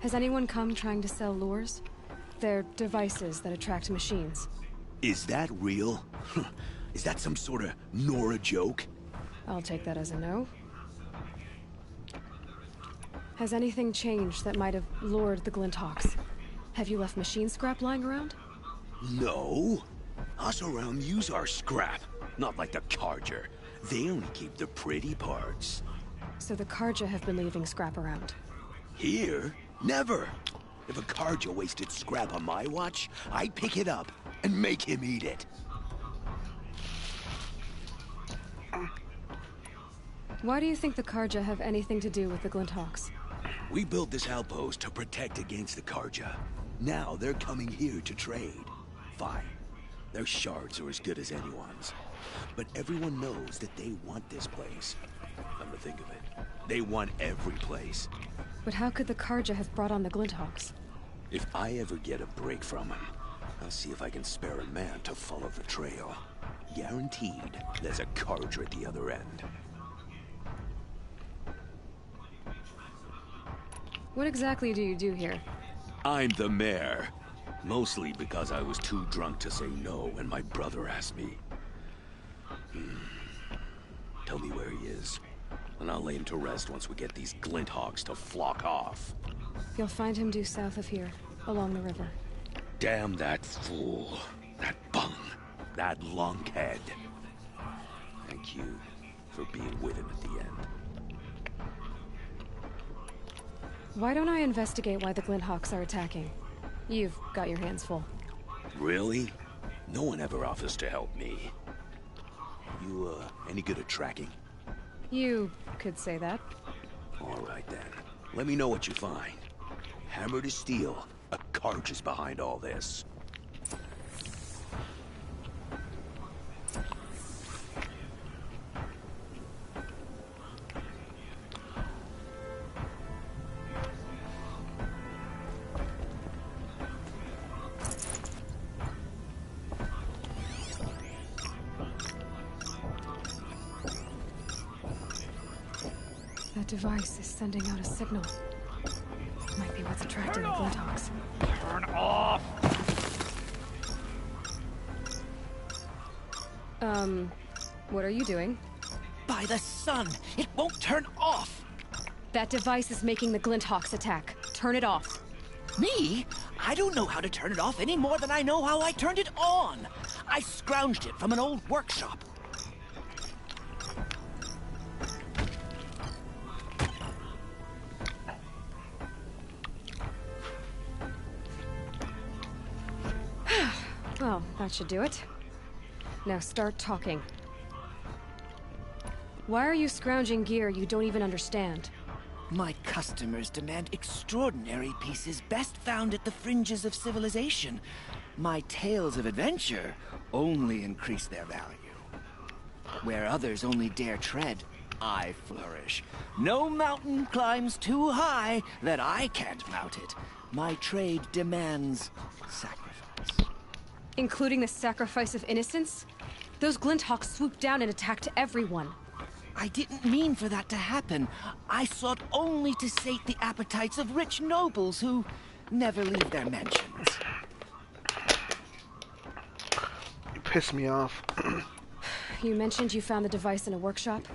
Speaker 3: Has anyone come trying to sell lures? They're devices that attract machines.
Speaker 12: Is that real? Is that some sort of Nora joke?
Speaker 3: I'll take that as a no. Has anything changed that might have lured the Glinthawks? Have you left machine scrap lying around?
Speaker 12: No. Us around use our scrap. Not like the Carja. They only keep the pretty parts.
Speaker 3: So the Carja have been leaving scrap around?
Speaker 12: Here? Never. If a Carja wasted scrap on my watch, I'd pick it up and make him eat it.
Speaker 3: Why do you think the Carja have anything to do with the Glinthawks?
Speaker 12: We built this outpost to protect against the Carja. Now they're coming here to trade. Fine. Their shards are as good as anyone's. But everyone knows that they want this place. Come to think of it, they want every place.
Speaker 3: But how could the Carja have brought on the Glinthawks?
Speaker 12: If I ever get a break from them, I'll see if I can spare a man to follow the trail. Guaranteed, there's a Carja at the other end.
Speaker 3: What exactly do you do here?
Speaker 12: I'm the mayor. Mostly because I was too drunk to say no when my brother asked me. Tell me where he is, and I'll lay him to rest once we get these Glinthawks to flock off.
Speaker 3: You'll find him due south of here, along the river.
Speaker 12: Damn that fool. That bung. That lunkhead. Thank you for being with him at the end.
Speaker 3: Why don't I investigate why the Glinthawks are attacking? You've got your hands full.
Speaker 12: Really? No one ever offers to help me. You, any good at tracking?
Speaker 3: You could say that.
Speaker 12: All right, then. Let me know what you find. Hammer to steel, a Carja is behind all this.
Speaker 3: That device is sending out a signal. Might be what's attracting the Glinthawks.
Speaker 13: Turn off!
Speaker 3: What are you doing?
Speaker 13: By the sun! It won't turn off!
Speaker 3: That device is making the Glinthawks attack. Turn it off.
Speaker 13: Me? I don't know how to turn it off any more than I know how I turned it on. I scrounged it from an old workshop.
Speaker 3: Well, that should do it. Now start talking. Why are you scrounging gear you don't even understand?
Speaker 13: My customers demand extraordinary pieces best found at the fringes of civilization. My tales of adventure only increase their value. Where others only dare tread, I flourish. No mountain climbs too high that I can't mount it. My trade demands sacrifice.
Speaker 3: Including the sacrifice of innocence? Those Glinthawks swooped down and attacked everyone.
Speaker 13: I didn't mean for that to happen. I sought only to sate the appetites of rich nobles who never leave their mansions.
Speaker 1: You piss me off.
Speaker 3: You mentioned you found the device in a workshop?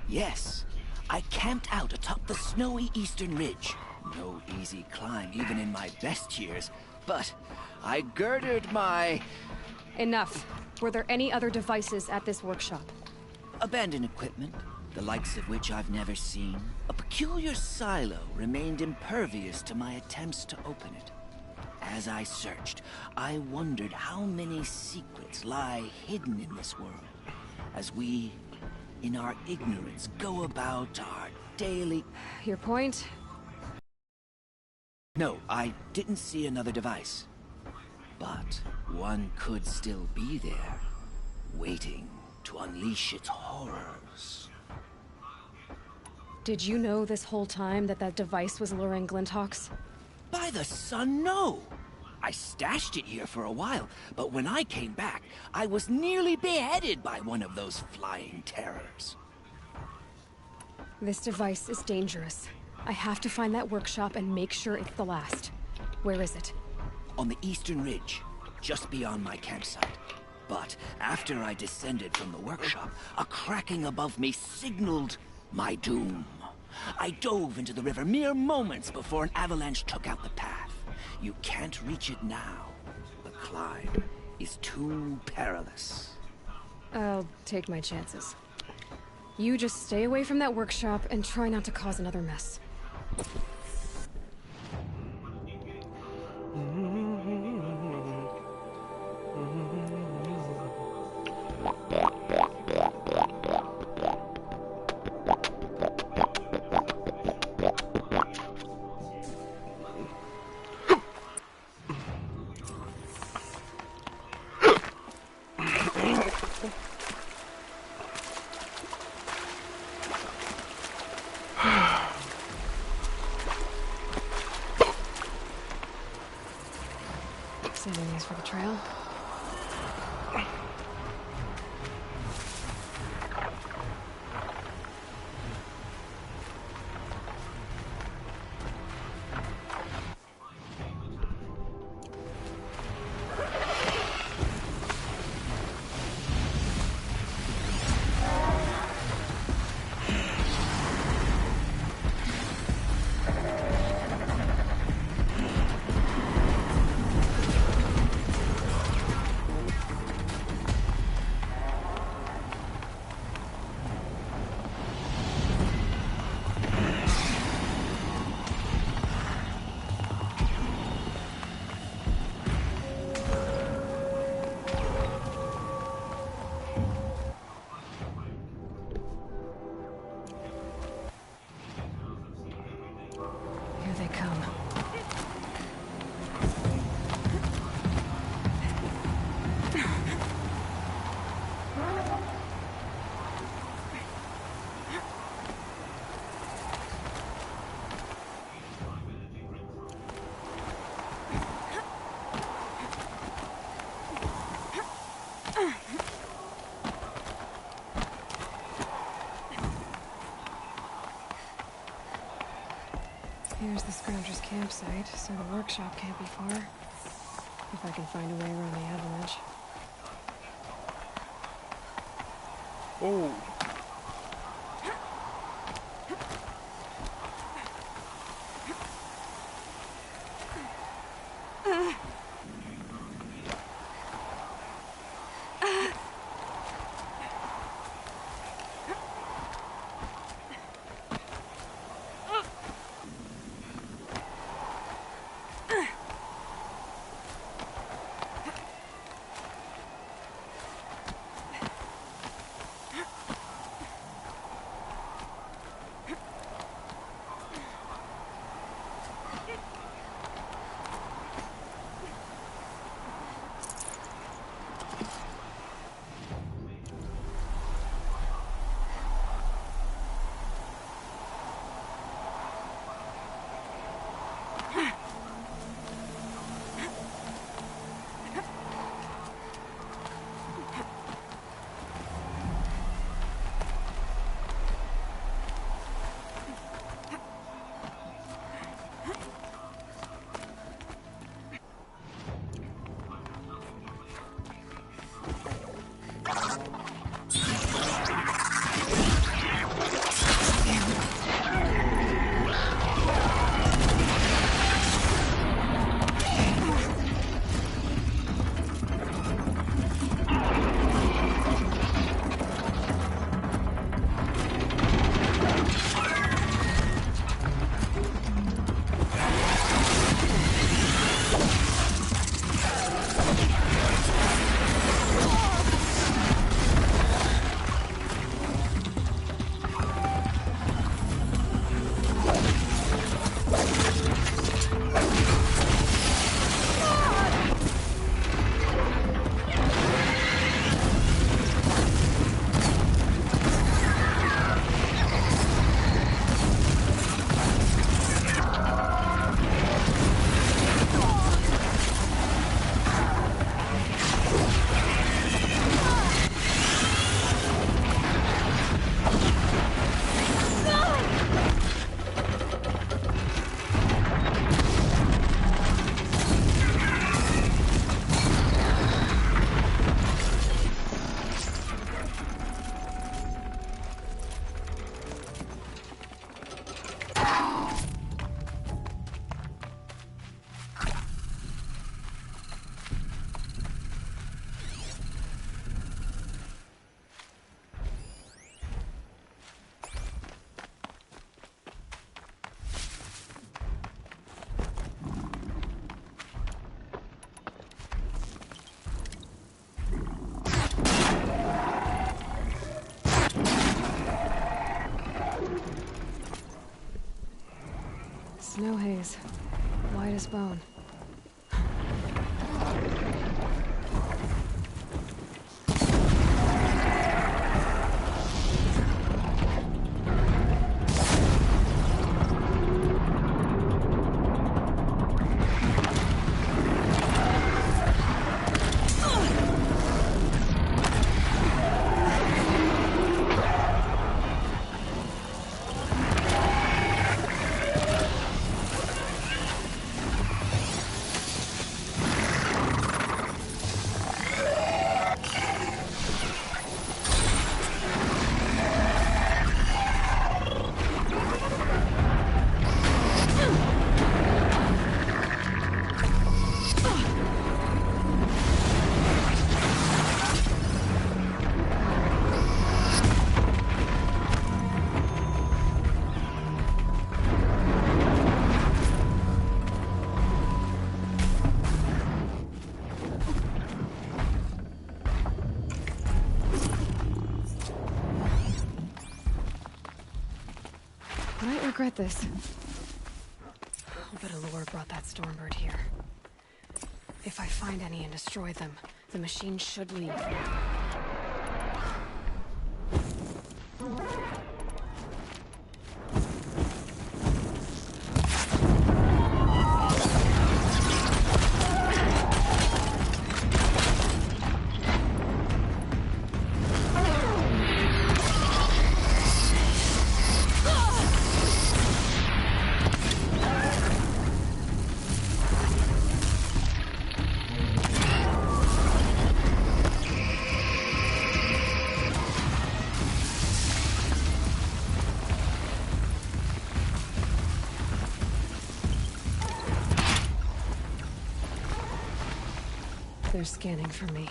Speaker 13: Yes. I camped out atop the snowy eastern ridge. No easy climb, even in my best years. But I girded my...
Speaker 3: Enough. Were there any other devices at this workshop?
Speaker 13: abandoned equipment, the likes of which I've never seen. A peculiar silo remained impervious to my attempts to open it. As I searched, I wondered how many secrets lie hidden in this world, as we, in our ignorance, go about our daily...
Speaker 3: Your point?
Speaker 13: No, I didn't see another device. But one could still be there, waiting to unleash its horrors.
Speaker 3: Did you know this whole time that device was luring Glinthawks?
Speaker 13: By the sun, no! I stashed it here for a while, but when I came back, I was nearly beheaded by one of those flying terrors.
Speaker 3: This device is dangerous. I have to find that workshop and make sure it's the last. Where is it?
Speaker 13: On the eastern ridge, just beyond my campsite. But after I descended from the workshop, a cracking above me signaled my doom. I dove into the river mere moments before an avalanche took out the path. You can't reach it now. The climb is too perilous.
Speaker 3: I'll take my chances. You just stay away from that workshop and try not to cause another mess. Saving these for the trail. Here they come. Here's the Scrounger's campsite, so the workshop can't be far. If I can find a way around the avalanche.
Speaker 1: Oh.
Speaker 3: eyes. White as bone. Might regret this. I'll bet Allure brought that Stormbird here. If I find any and destroy them, the machine should leave. They're scanning for me.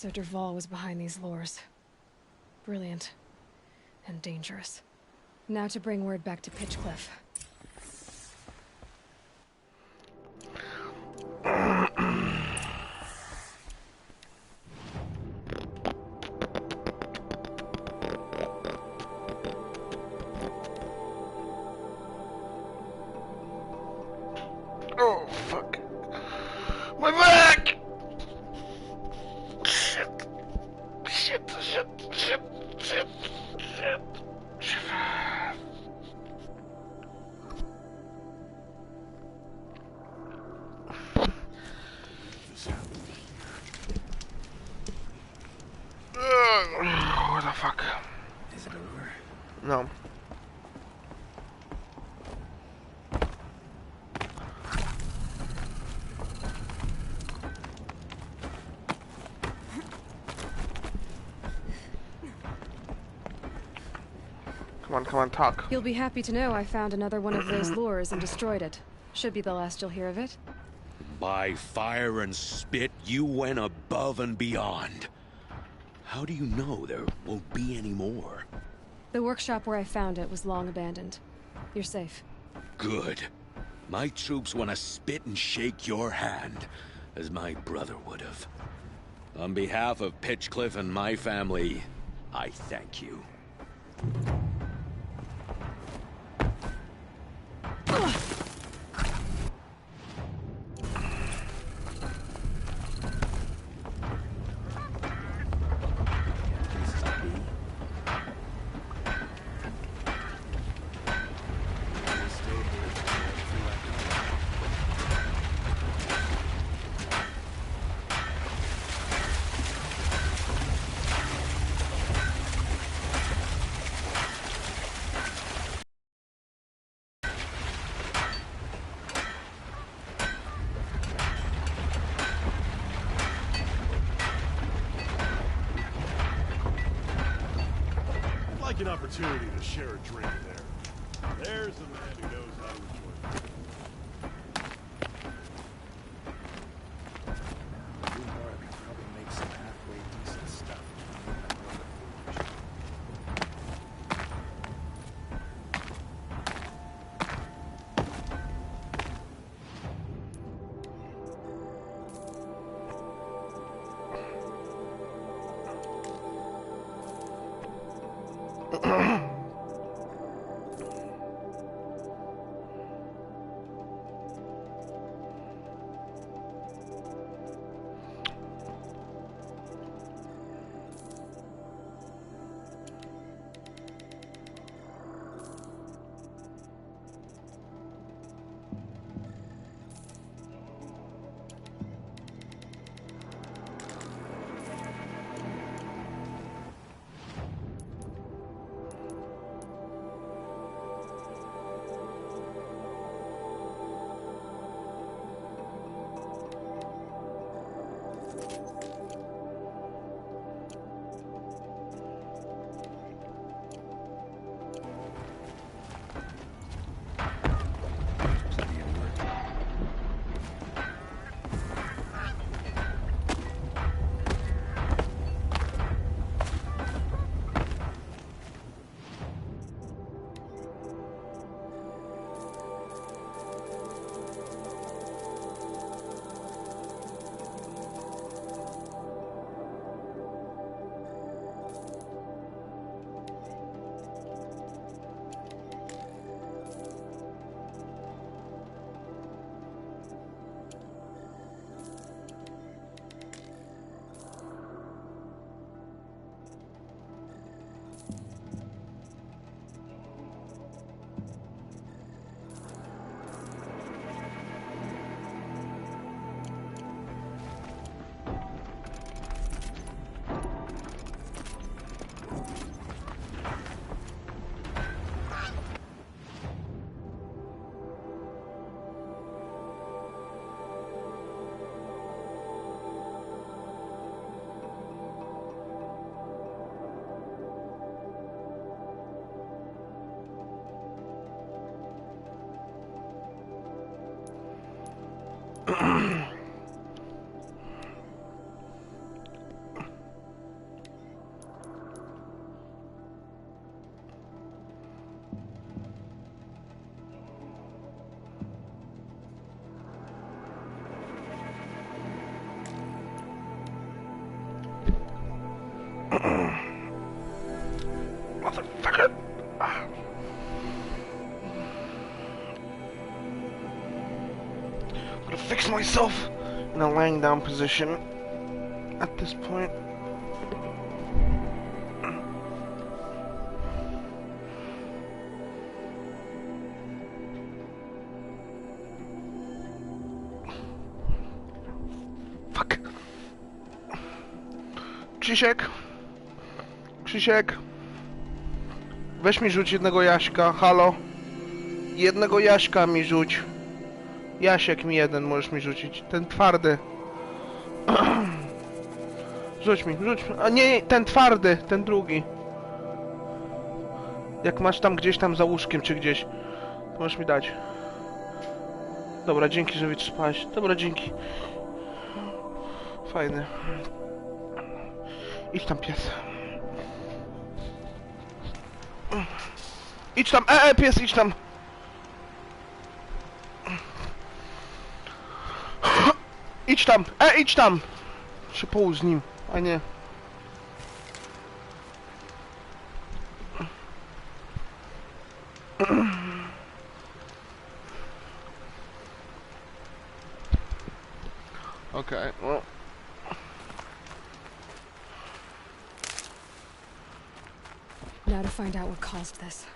Speaker 3: So Dervahl was behind these lures. Brilliant. And dangerous. Now to bring word back to Pitchcliff.
Speaker 1: Oh, fuck. My back! Shit. Shit, shit, shit, shit, shit. What the fuck?
Speaker 11: Is it over?
Speaker 1: No. Come on, talk.
Speaker 3: You'll be happy to know I found another one of those lures and destroyed it. Should be the last you'll hear of it.
Speaker 12: By fire and spit, you went above and beyond. How do you know there won't be any more?
Speaker 3: The workshop where I found it was long abandoned. You're safe.
Speaker 12: Good. My troops want to spit and shake your hand, as my brother would have. On behalf of Pitchcliff and my family, I thank you.
Speaker 14: An opportunity to share a drink there. There's a man who knows how to enjoy it.
Speaker 11: Blue Bar could probably make some halfway decent stuff.
Speaker 1: I'm gonna fix myself in a laying down position at this point. Fuck. Krzysiek, weź mi rzuć jednego Jaśka, halo? Jednego Jaśka mi rzuć. Jasiek mi jeden możesz mi rzucić, ten twardy. Rzuć mi, a nie, ten twardy, ten drugi. Jak masz tam gdzieś tam za łóżkiem czy gdzieś, to możesz mi dać. Dobra, dzięki, że wytrzymałeś. Dobra, dzięki. Fajny. Idź tam, pies. Idź tam, pies, idź tam. Idź tam, idź tam. Się połóż z nim, a nie. Okay, well.
Speaker 3: Now to find out what caused this.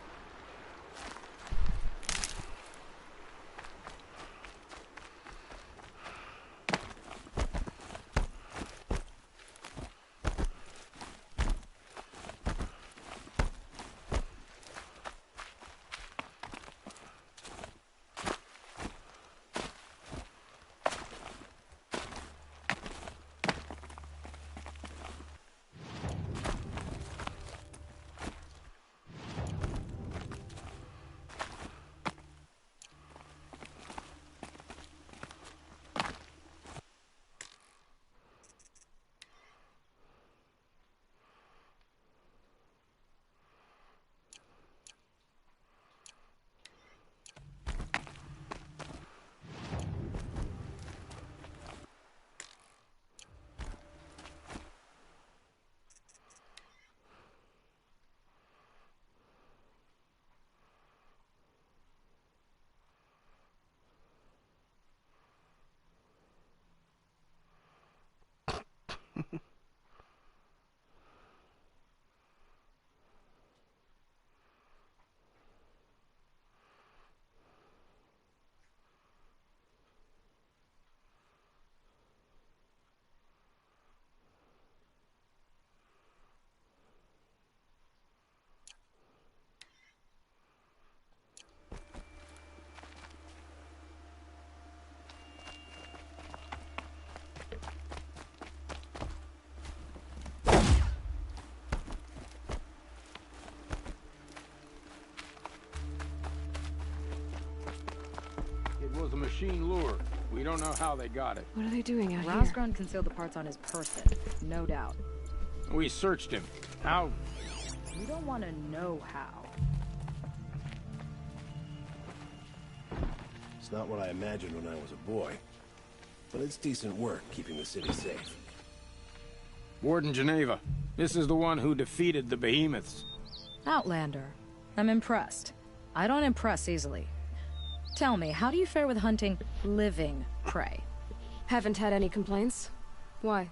Speaker 15: It was a machine lure. We don't know how they got it.
Speaker 3: What are they doing out here?
Speaker 16: Rosgrund concealed the parts on his person, no doubt.
Speaker 15: We searched him. How?
Speaker 16: We don't want to know how.
Speaker 17: It's not what I imagined when I was a boy. But it's decent work keeping the city safe.
Speaker 15: Warden Geneva. This is the one who defeated the behemoths.
Speaker 16: Outlander. I'm impressed. I don't impress easily. Tell me, how do you fare with hunting living prey?
Speaker 3: Haven't had any complaints. Why?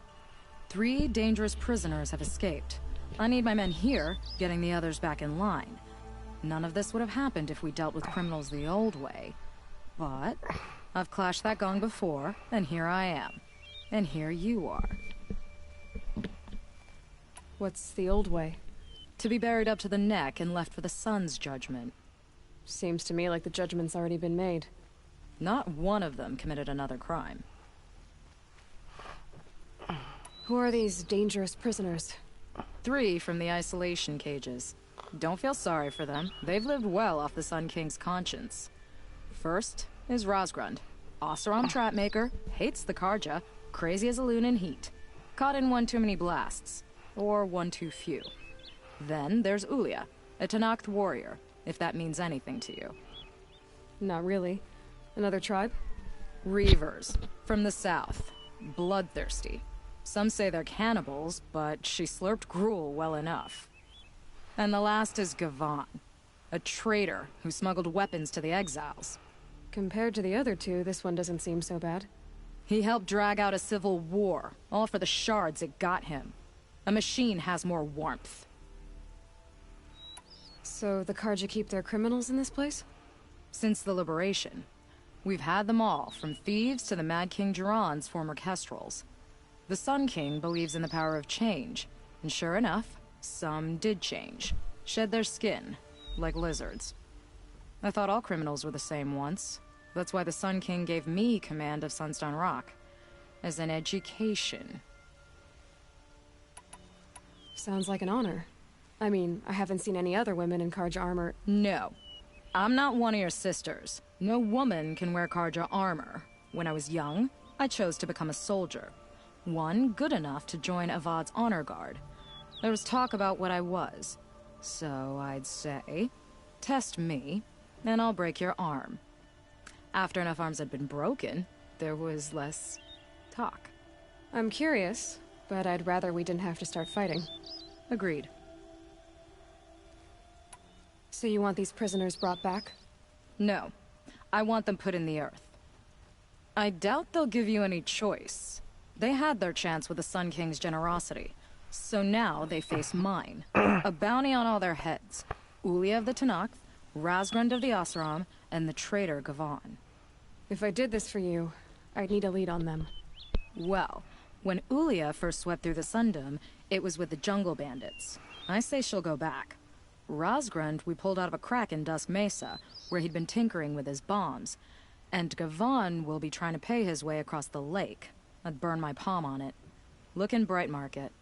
Speaker 16: 3 dangerous prisoners have escaped. I need my men here, getting the others back in line. None of this would have happened if we dealt with criminals the old way. But I've clashed that gong before, and here I am. And here you are.
Speaker 3: What's the old way?
Speaker 16: To be buried up to the neck and left for the sun's judgment.
Speaker 3: Seems to me like the judgment's already been made.
Speaker 16: Not one of them committed another crime.
Speaker 3: Who are these dangerous prisoners?
Speaker 16: 3 from the isolation cages. Don't feel sorry for them. They've lived well off the Sun King's conscience. First is Rosgrund. Oseram Trapmaker, hates the Karja, crazy as a loon in heat. Caught in one too many blasts. Or one too few. Then there's Ulia, a Tenakth warrior, if that means anything to you.
Speaker 3: Not really. Another tribe?
Speaker 16: Reavers, from the south. Bloodthirsty. Some say they're cannibals, but she slurped gruel well enough. And the last is Gavan, a traitor who smuggled weapons to the exiles.
Speaker 3: Compared to the other two, this one doesn't seem so bad.
Speaker 16: He helped drag out a civil war, all for the shards it got him. A machine has more warmth.
Speaker 3: So the Carja keep their criminals in this place?
Speaker 16: Since the liberation. We've had them all, from thieves to the Mad King Jiran's former kestrels. The Sun King believes in the power of change, and sure enough, some did change. Shed their skin, like lizards. I thought all criminals were the same once. That's why the Sun King gave me command of Sunstone Rock. As an education.
Speaker 3: Sounds like an honor. I mean, I haven't seen any other women in Carja armor.
Speaker 16: No. I'm not one of your sisters. No woman can wear Carja armor. When I was young, I chose to become a soldier. One good enough to join Avad's honor guard. There was talk about what I was. So I'd say, test me, and I'll break your arm. After enough arms had been broken, there was less talk.
Speaker 3: I'm curious, but I'd rather we didn't have to start fighting.
Speaker 16: Agreed.
Speaker 3: So you want these prisoners brought back?
Speaker 16: No. I want them put in the earth. I doubt they'll give you any choice. They had their chance with the Sun King's generosity. So now they face mine. A bounty on all their heads. Ulia of the Tanakh, Razgrund of the Oseram, and the traitor Gavan.
Speaker 3: If I did this for you, I'd need a lead on them.
Speaker 16: Well, when Ulia first swept through the Sundom, it was with the jungle bandits. I say she'll go back. Razgrund we pulled out of a crack in Dusk Mesa, where he'd been tinkering with his bombs. And Gavan will be trying to pay his way across the lake. I'd burn my palm on it. Look in Bright Market.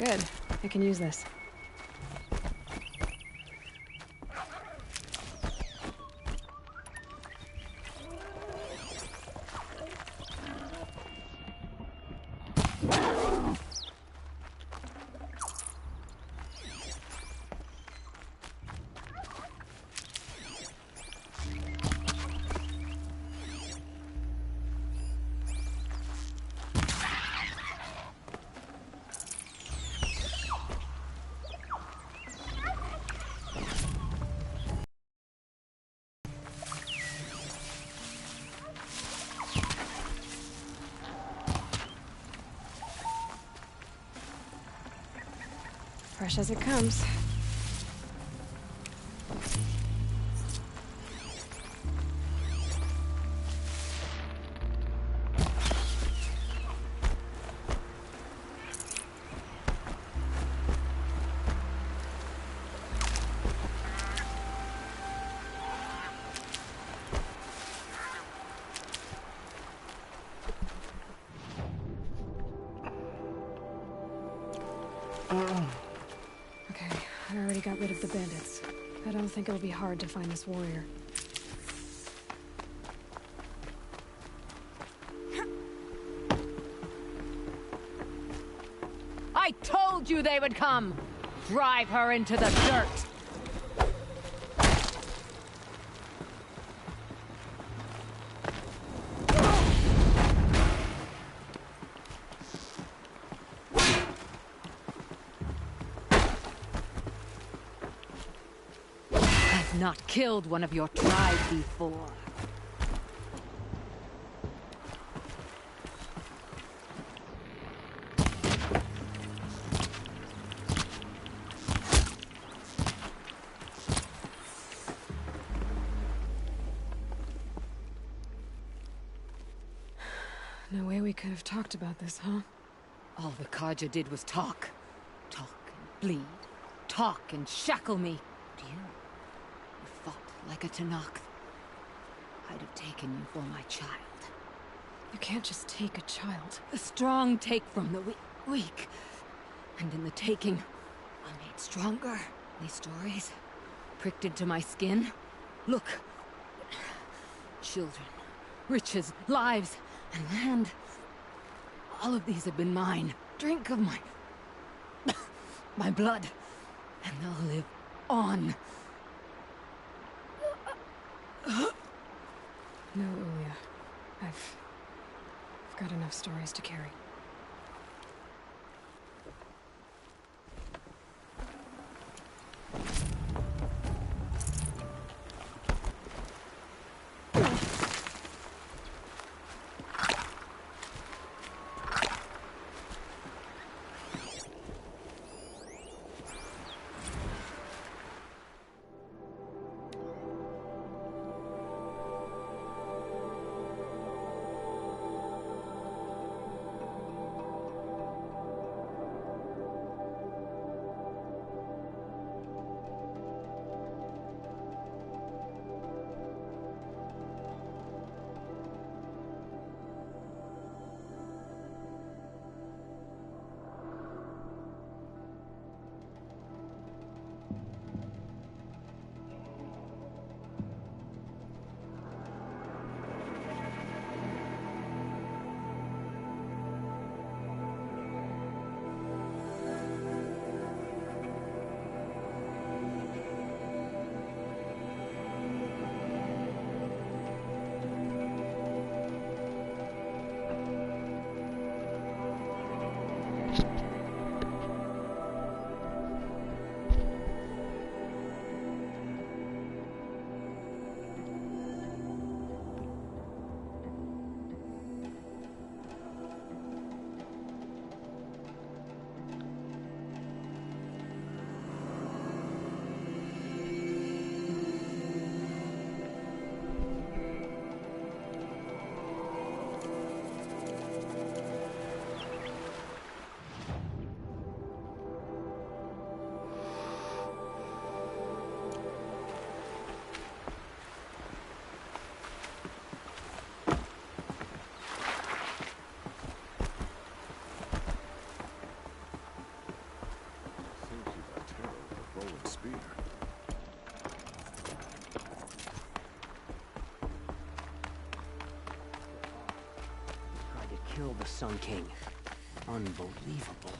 Speaker 3: Good. I can use this. Fresh as it comes. Okay, I already got rid of the bandits. I don't think it'll be hard to find this warrior.
Speaker 18: I told you they would come! Drive her into the dirt! I've not killed one of your tribe before.
Speaker 3: No way we could have talked about this, huh?
Speaker 18: All the Carja did was talk. Talk and bleed. Talk and shackle me. And you fought like a Tenakth. I'd have taken you for my child.
Speaker 3: You can't just take a child.
Speaker 18: The strong take from the weak. And in the taking, I'm made stronger. These stories, pricked into my skin. Look. Children, riches, lives, and land. All of these have been mine. Drink of my... my blood. And they'll live on.
Speaker 3: No, Ulia. I've got enough stories to carry.
Speaker 11: kill the Sun King. Unbelievable.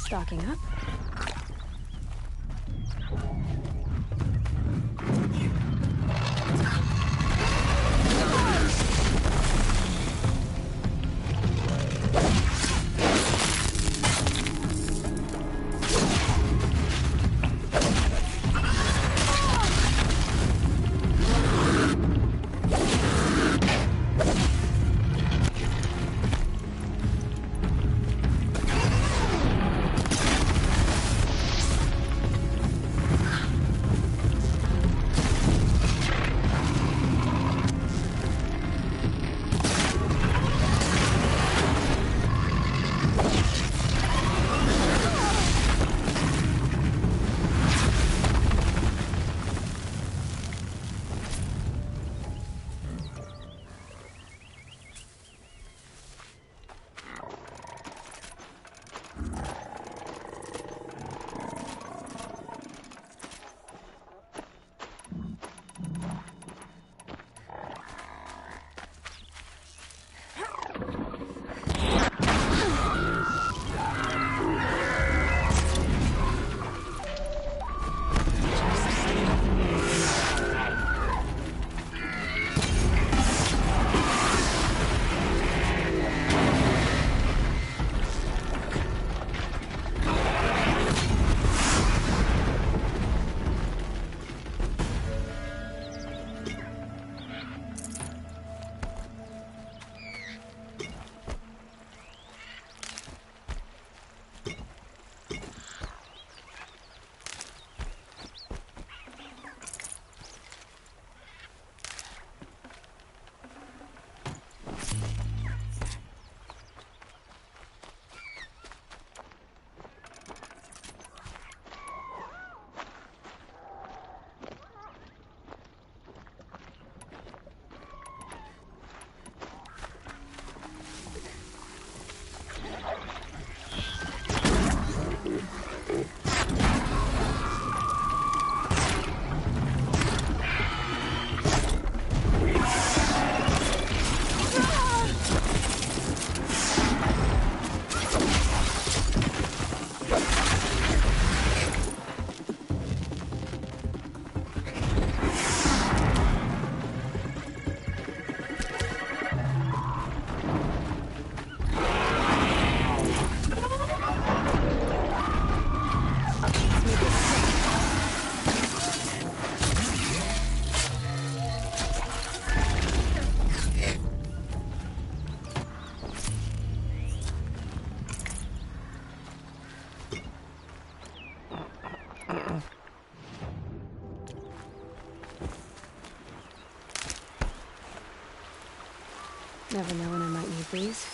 Speaker 3: Stocking up. Never know when I might need these.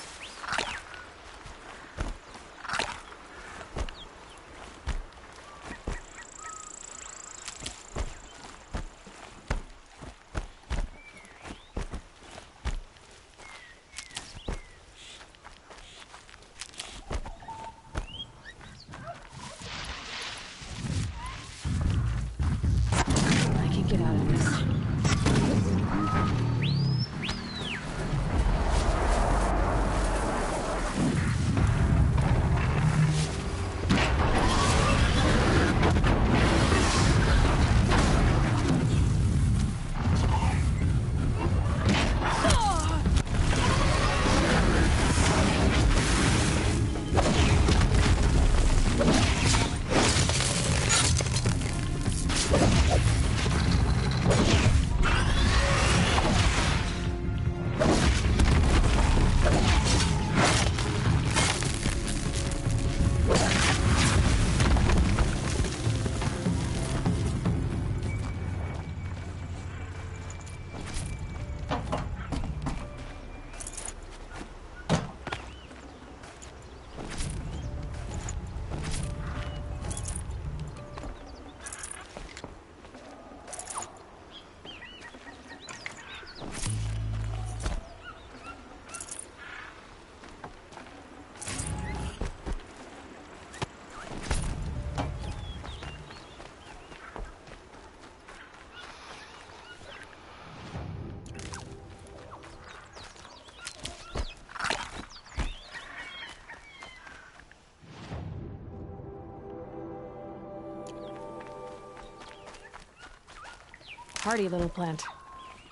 Speaker 3: Hardy little plant.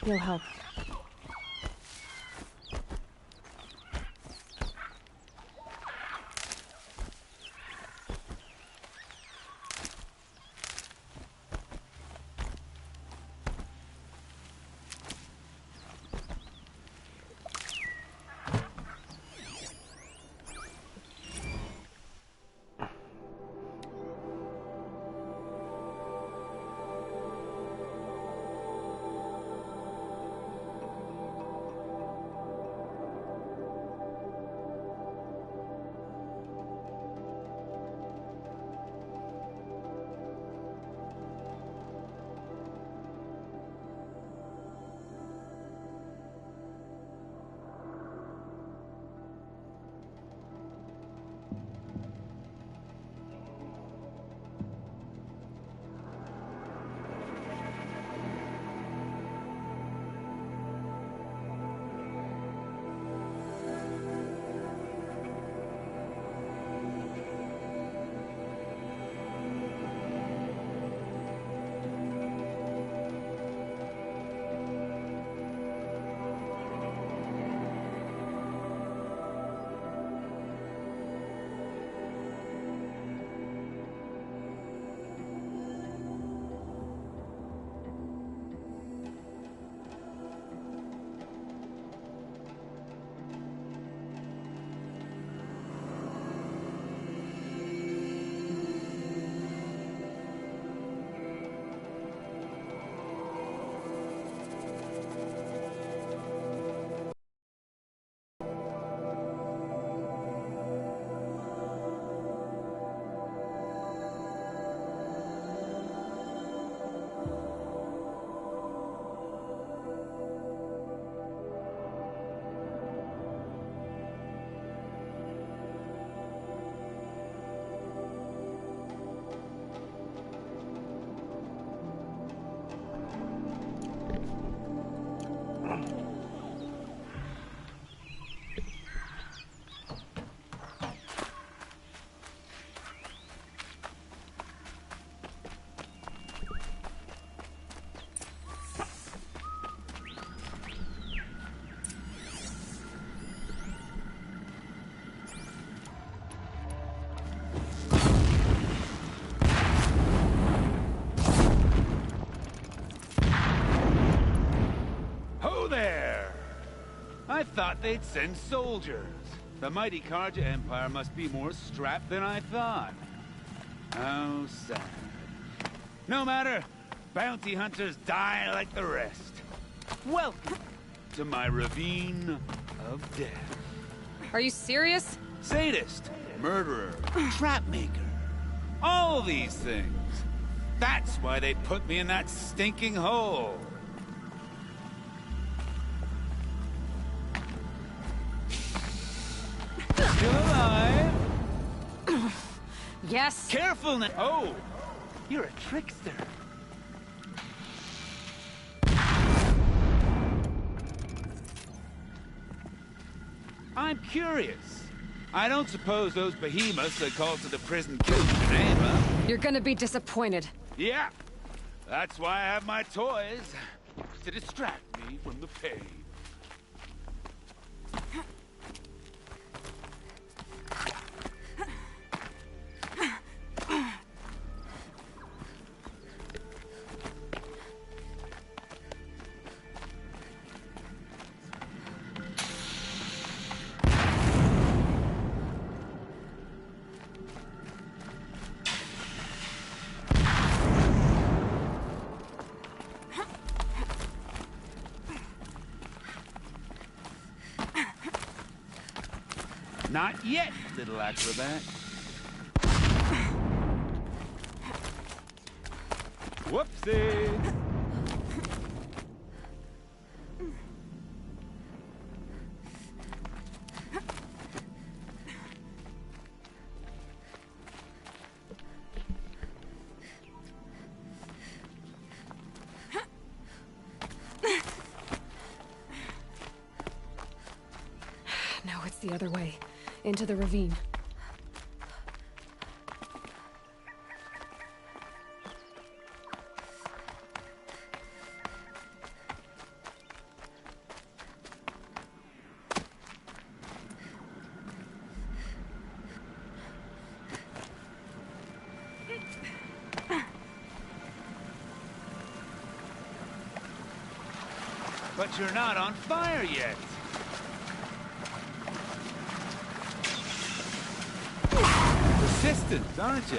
Speaker 3: He'll help.
Speaker 19: I thought they'd send soldiers. The mighty Carja Empire must be more strapped than I thought. How sad. No matter, bounty hunters die like the rest. Welcome to my ravine of death.
Speaker 16: Are you serious?
Speaker 19: Sadist, murderer, trap maker. All these things. That's why they put me in that stinking hole. Still alive?
Speaker 16: Yes.
Speaker 19: Careful now. Oh, you're a trickster. I'm curious. I don't suppose those behemoths that called to the prison killed Geneva.
Speaker 16: You're gonna be disappointed.
Speaker 19: Yeah. That's why I have my toys. To distract me from the pain. Not yet, little acrobat. Whoopsie!
Speaker 3: No, it's the other way. Into the ravine.
Speaker 19: But you're not on fire yet. Persistent, aren't you?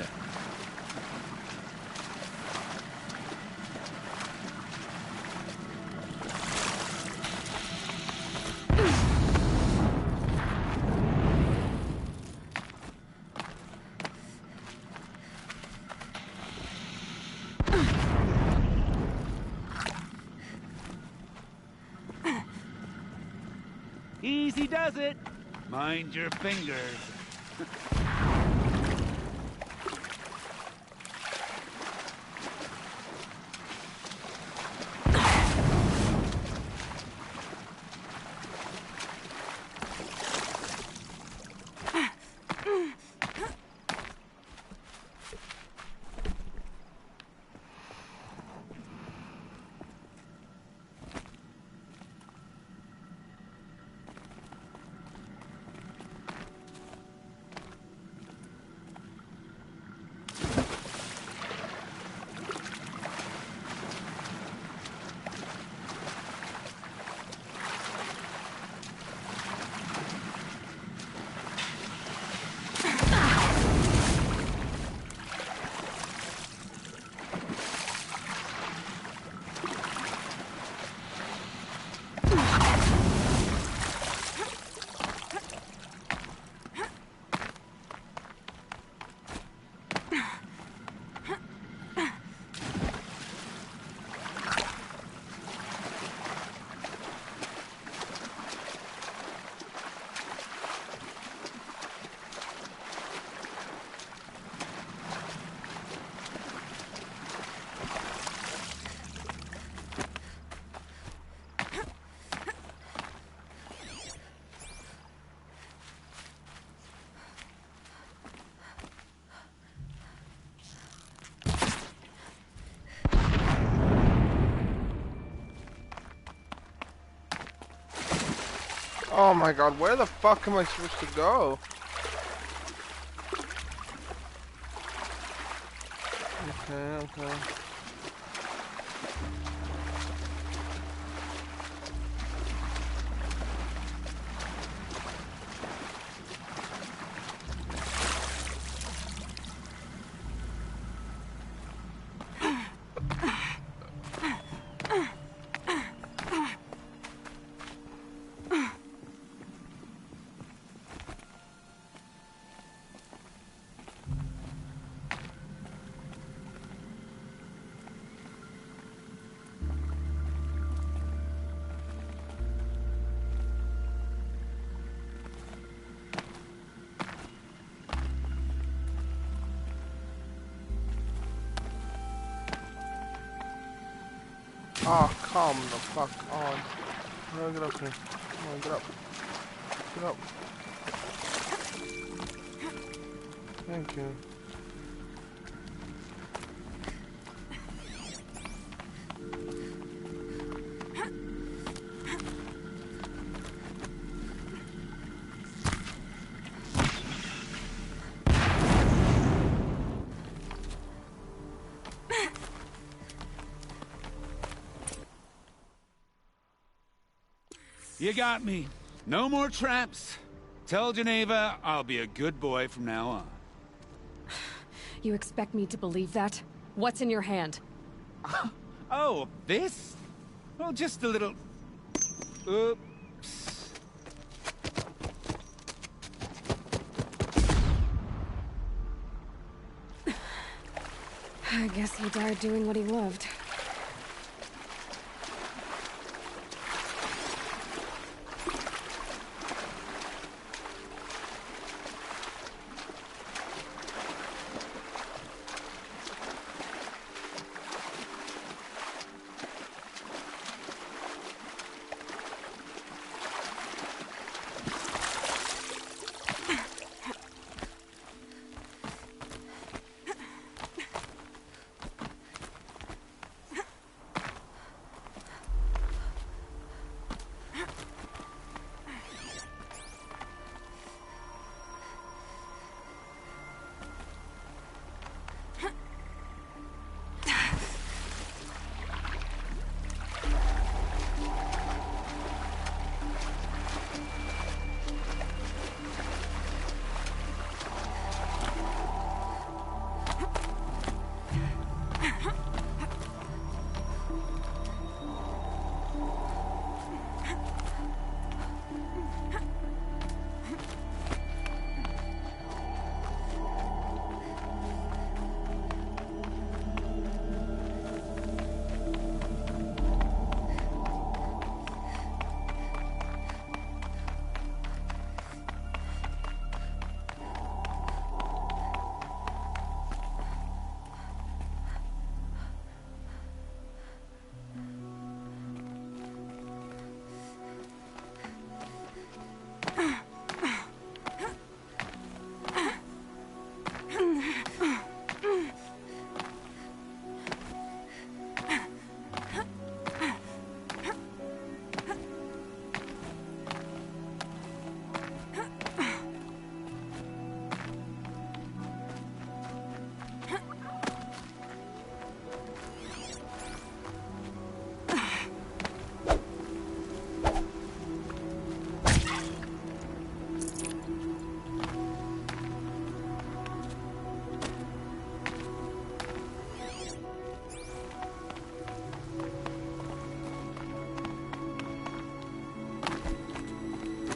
Speaker 19: Easy does it. Mind your fingers.
Speaker 1: Oh my god, where the fuck am I supposed to go? Okay. Oh, come the fuck on. How do I get up here? Come on, get up. Get up. Thank you.
Speaker 19: You got me. No more traps. Tell Geneva I'll be a good boy from now on.
Speaker 3: You expect me to believe that? What's in your hand?
Speaker 19: Oh, this? Well, just a little... Oops.
Speaker 3: I guess he died doing what he loved.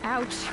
Speaker 3: Ouch.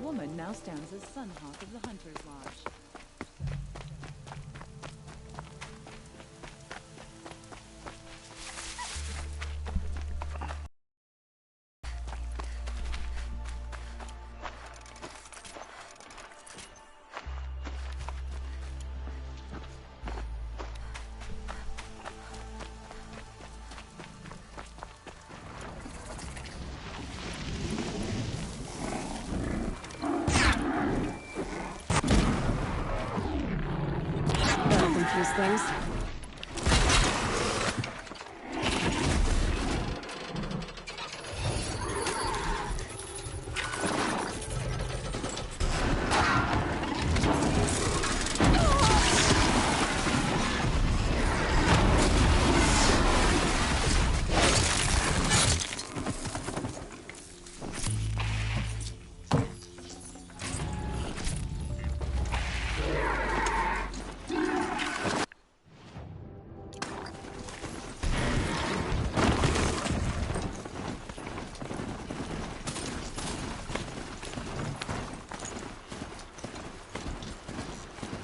Speaker 20: woman now stands as Sunhawk of the Hunter's Lodge.
Speaker 3: Things.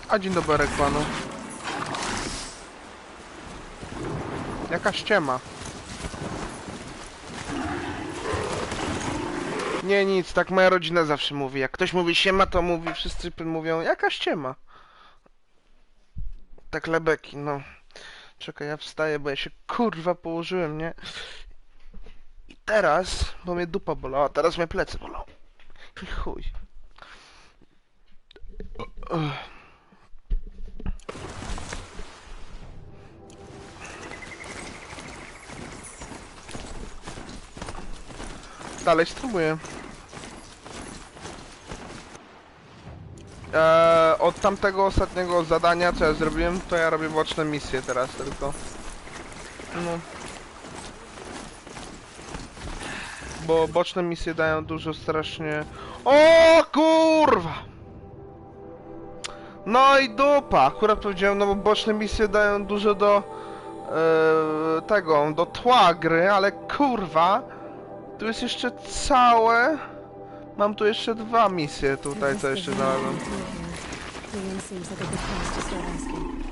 Speaker 1: A dzień dobry panu. Jaka ściema. Nie, nic, tak moja rodzina zawsze mówi. Jak ktoś mówi siema, to mówi, wszyscy mówią, jaka ściema. Tak lebeki, no. Czekaj, ja wstaję, bo ja się kurwa położyłem, nie? I teraz, bo mnie dupa bolała, teraz mnie plecy bolą. I chuj. Dalej spróbuję. Od tamtego ostatniego zadania, co ja zrobiłem, to ja robię boczne misje teraz tylko. No. Bo boczne misje dają dużo strasznie... O kurwa! No i dupa! Akurat powiedziałem, no bo boczne misje dają dużo do... tego, do tła gry, ale kurwa... Tu jest jeszcze całe... Mam tu jeszcze 2 misje tutaj, co jeszcze znalazłem.
Speaker 3: Checking in seems like a good place to start asking.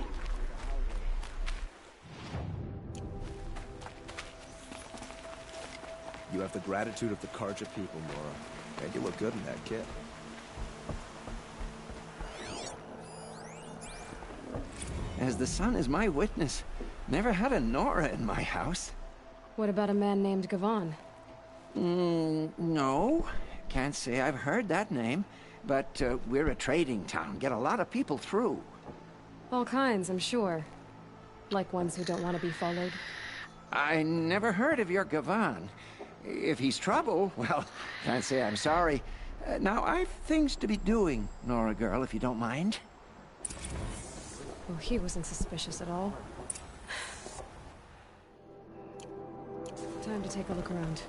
Speaker 11: You have the gratitude of the Carja people, Nora. And you look good in that kit.
Speaker 13: As the sun is my witness, never had a Nora in my house.
Speaker 3: What about a man named Gavan?
Speaker 13: No. Can't say I've heard that name. But we're a trading town. Get a lot of people through.
Speaker 3: All kinds, I'm sure. Like ones who don't want to be followed.
Speaker 13: I never heard of your Gavan. If he's trouble, well, can't say I'm sorry. Now, I've things to be doing, Nora girl, if you don't mind.
Speaker 3: Oh, he wasn't suspicious at all. Time to take a look around.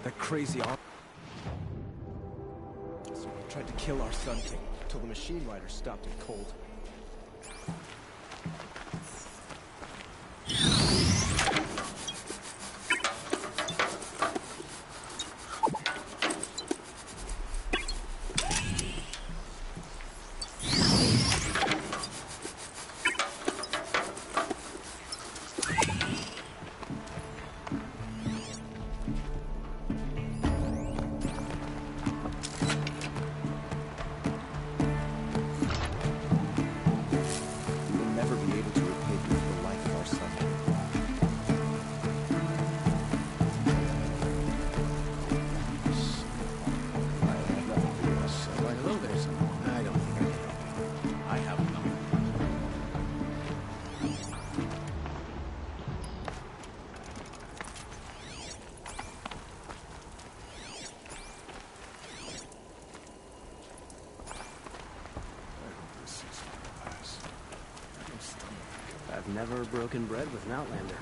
Speaker 11: That crazy tried to kill our Sun King until the machine riders stopped him cold.
Speaker 17: I've never broken bread with an Outlander.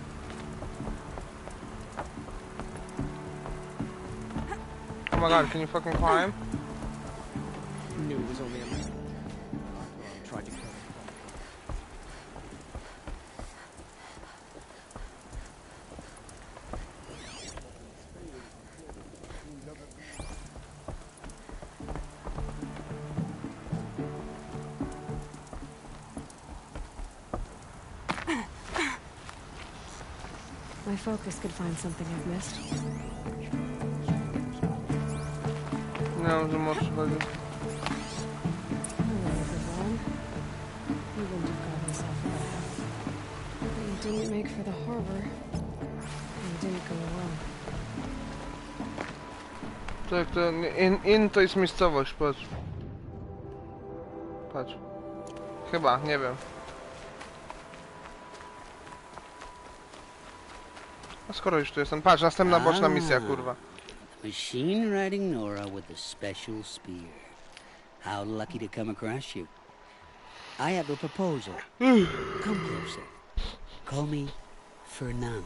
Speaker 1: Oh my god, can you fucking climb?
Speaker 17: Knew it was only a man. Tried to kill him.
Speaker 3: My focus could find something I've missed.
Speaker 1: No, the most of it.
Speaker 3: You wouldn't have gotten us off of that. But you didn't make for the harbor. And you didn't go alone.
Speaker 1: Tak, to jest miejscowość, patrz. Patrz. Chyba, nie wiem. A skoro już tu jestem, patrz, następna boczna misja, kurwa.
Speaker 21: Machine riding Nora with a special spear. How lucky to come across you. I have a proposal. Come closer. Call me Fernand.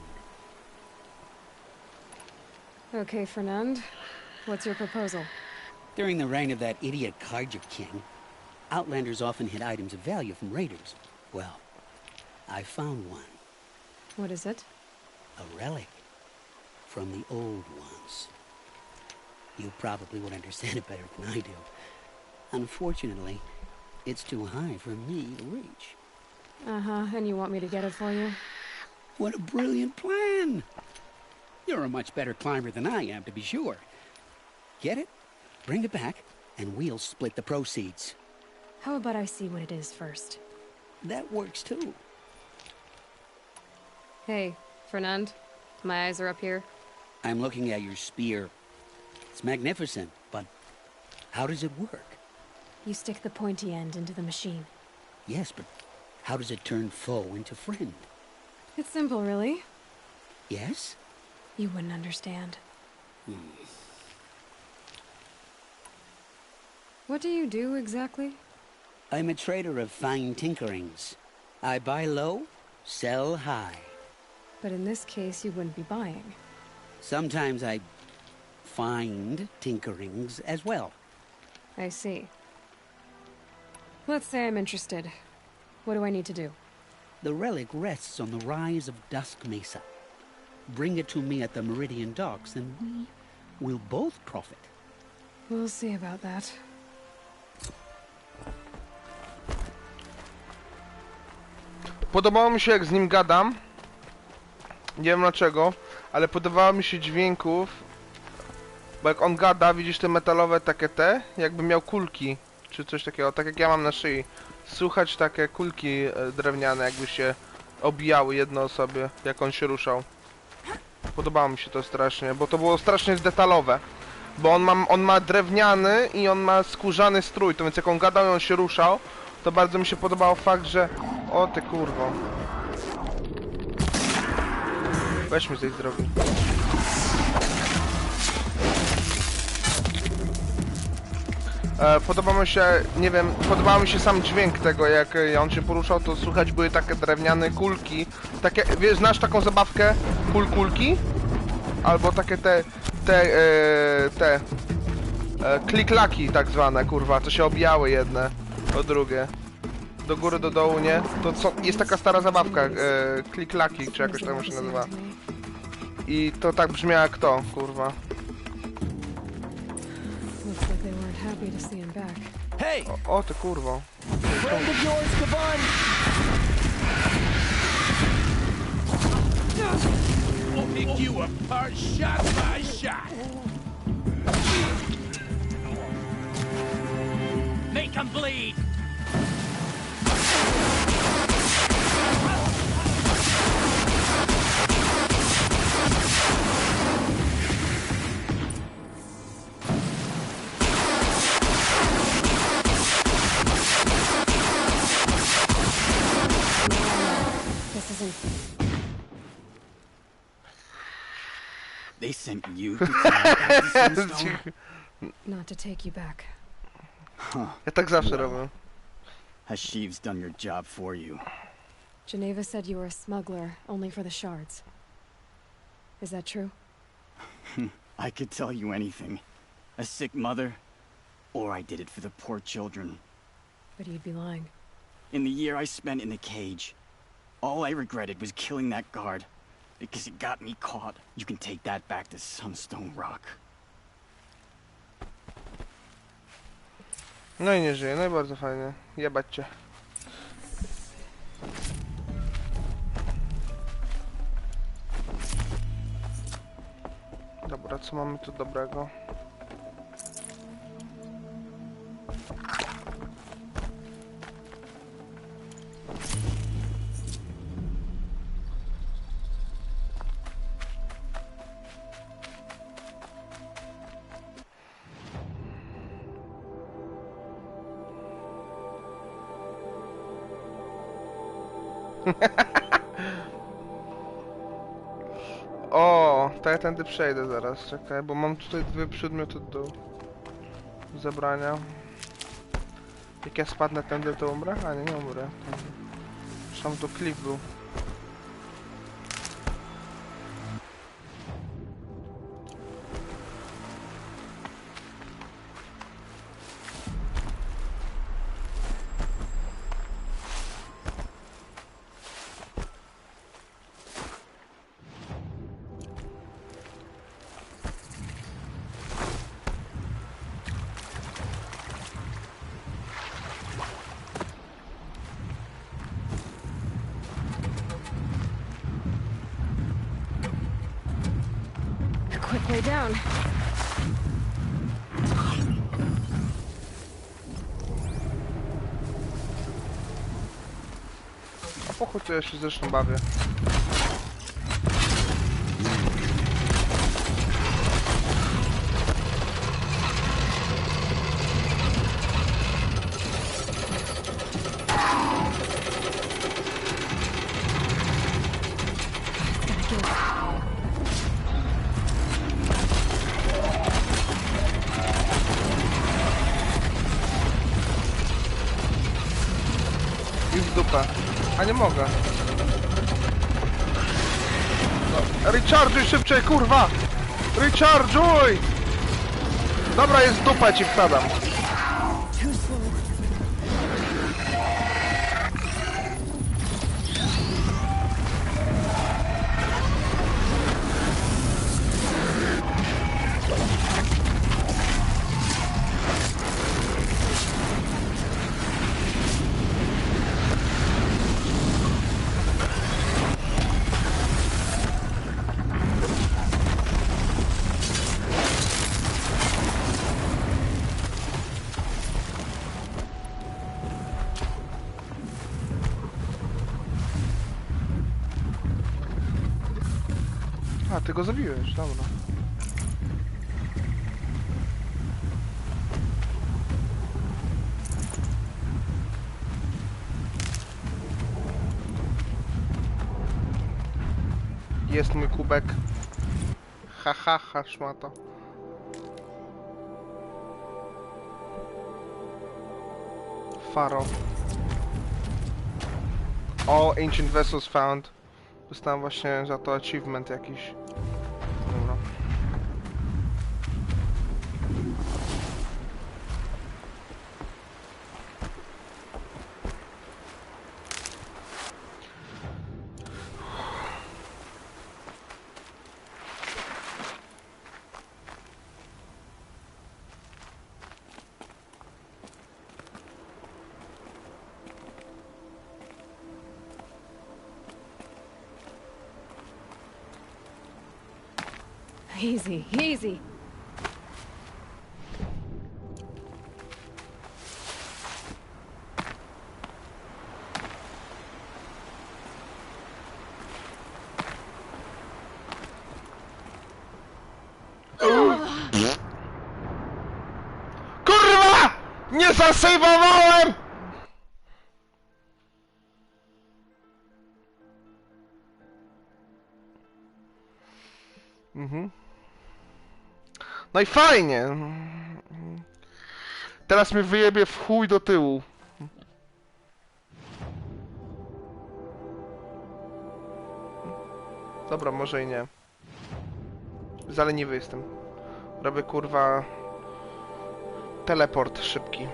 Speaker 3: Okay, Fernand. What's your proposal?
Speaker 21: During the reign of that idiot Carja king, Outlanders often hid items of value from raiders. Well, I found one.
Speaker 3: What is it?
Speaker 21: A relic from the old ones. You probably would understand it better than I do. Unfortunately, it's too high for me to reach.
Speaker 3: Uh-huh, and you want me to get it for you?
Speaker 21: What a brilliant plan! You're a much better climber than I am, to be sure. Get it, bring it back, and we'll split the proceeds.
Speaker 3: How about I see what it is first?
Speaker 21: That works too.
Speaker 3: Hey, Fernand, my eyes are up here.
Speaker 21: I'm looking at your spear. It's magnificent, but how does it work?
Speaker 3: You stick the pointy end into the machine.
Speaker 21: Yes, but how does it turn foe into friend?
Speaker 3: It's simple, really.
Speaker 21: Yes?
Speaker 3: You wouldn't understand. What do you do, exactly?
Speaker 21: I'm a trader of fine tinkerings. I buy low, sell high.
Speaker 3: But in this case, you wouldn't be buying.
Speaker 21: Sometimes I find tinkerings as well.
Speaker 3: I see. Let's say I'm interested. What do I need to do?
Speaker 21: The relic rests on the rise of Dusk Mesa. Bring it to me at the Meridian Docks, and we will both profit.
Speaker 3: We'll see about that.
Speaker 1: Podobało mi się, jak z nim gadam. Nie wiem dlaczego, ale podobało mi się dźwięków. Bo jak on gada, widzisz te metalowe takie jakby miał kulki. Czy coś takiego, tak jak ja mam na szyi. Słychać takie kulki drewniane, jakby się obijały jedno o sobie, jak on się ruszał. Podobało mi się to strasznie, bo to było strasznie detalowe. Bo on ma drewniany i on ma skórzany strój, to więc jak on gadał i on się ruszał, to bardzo mi się podobał fakt, że... O ty kurwo. Weź mi z tej drogi. Podoba mi się, nie wiem, podobał mi się sam dźwięk tego, jak on się poruszał, to słychać były takie drewniane kulki. Takie, wiesz, znasz taką zabawkę? Kulki? Albo takie kliklaki tak zwane, kurwa, co się obijały jedne o drugie. Do góry, do dołu, nie? To co, jest taka stara zabawka, kliklaki, czy jakoś tam się nazywa. I to tak brzmi jak to, kurwa.
Speaker 13: Hey!
Speaker 1: O ty kurwo.
Speaker 13: Friend of yours, Kavan!
Speaker 19: We'll pick you apart shot by shot. Make him bleed.
Speaker 11: They sent you to take Sunstone?
Speaker 3: Not to take you back.
Speaker 11: Huh.
Speaker 1: Ja tak zawsze robię.
Speaker 11: Hashiv's done your job for you.
Speaker 3: Geneva said you were a smuggler, only for the shards. Is that true?
Speaker 11: I could tell you anything. A sick mother, or I did it for the poor children.
Speaker 3: But you'd be lying.
Speaker 11: In the year I spent in the cage, all I regretted was killing that guard. Because it got me caught. You can take that back to Sunstone Rock.
Speaker 1: No i nie żyje, no i bardzo fajnie. Jebać cię. Dobra, co mamy tu dobrego? O, to ja tędy przejdę zaraz, czekaj, bo mam tutaj dwie przedmioty do zabrania. Jak ja spadnę tędy, to umrę? A nie, nie umrę. Tam to klif był.
Speaker 3: Quick way down.
Speaker 1: A po chuj to ja się zresztą bawię. I w dupę. A nie mogę. No, recharge'uj szybciej, kurwa! Recharge'uj! Dobra, jest w dupę, ci wkładam. A, ty go zabiłeś, dobra. Jest mój kubek. Ha, ha, ha, szmato. Faro. O, Ancient Vessels found. Dostałem właśnie za to achievement jakiś. Dobra.
Speaker 3: Easy, easy.
Speaker 1: Kurwa! Nie zasejwowałem! No i fajnie. Teraz mnie wyjebie w chuj do tyłu. Dobra, może i nie. Zaleniwy jestem. Robię kurwa teleport szybki.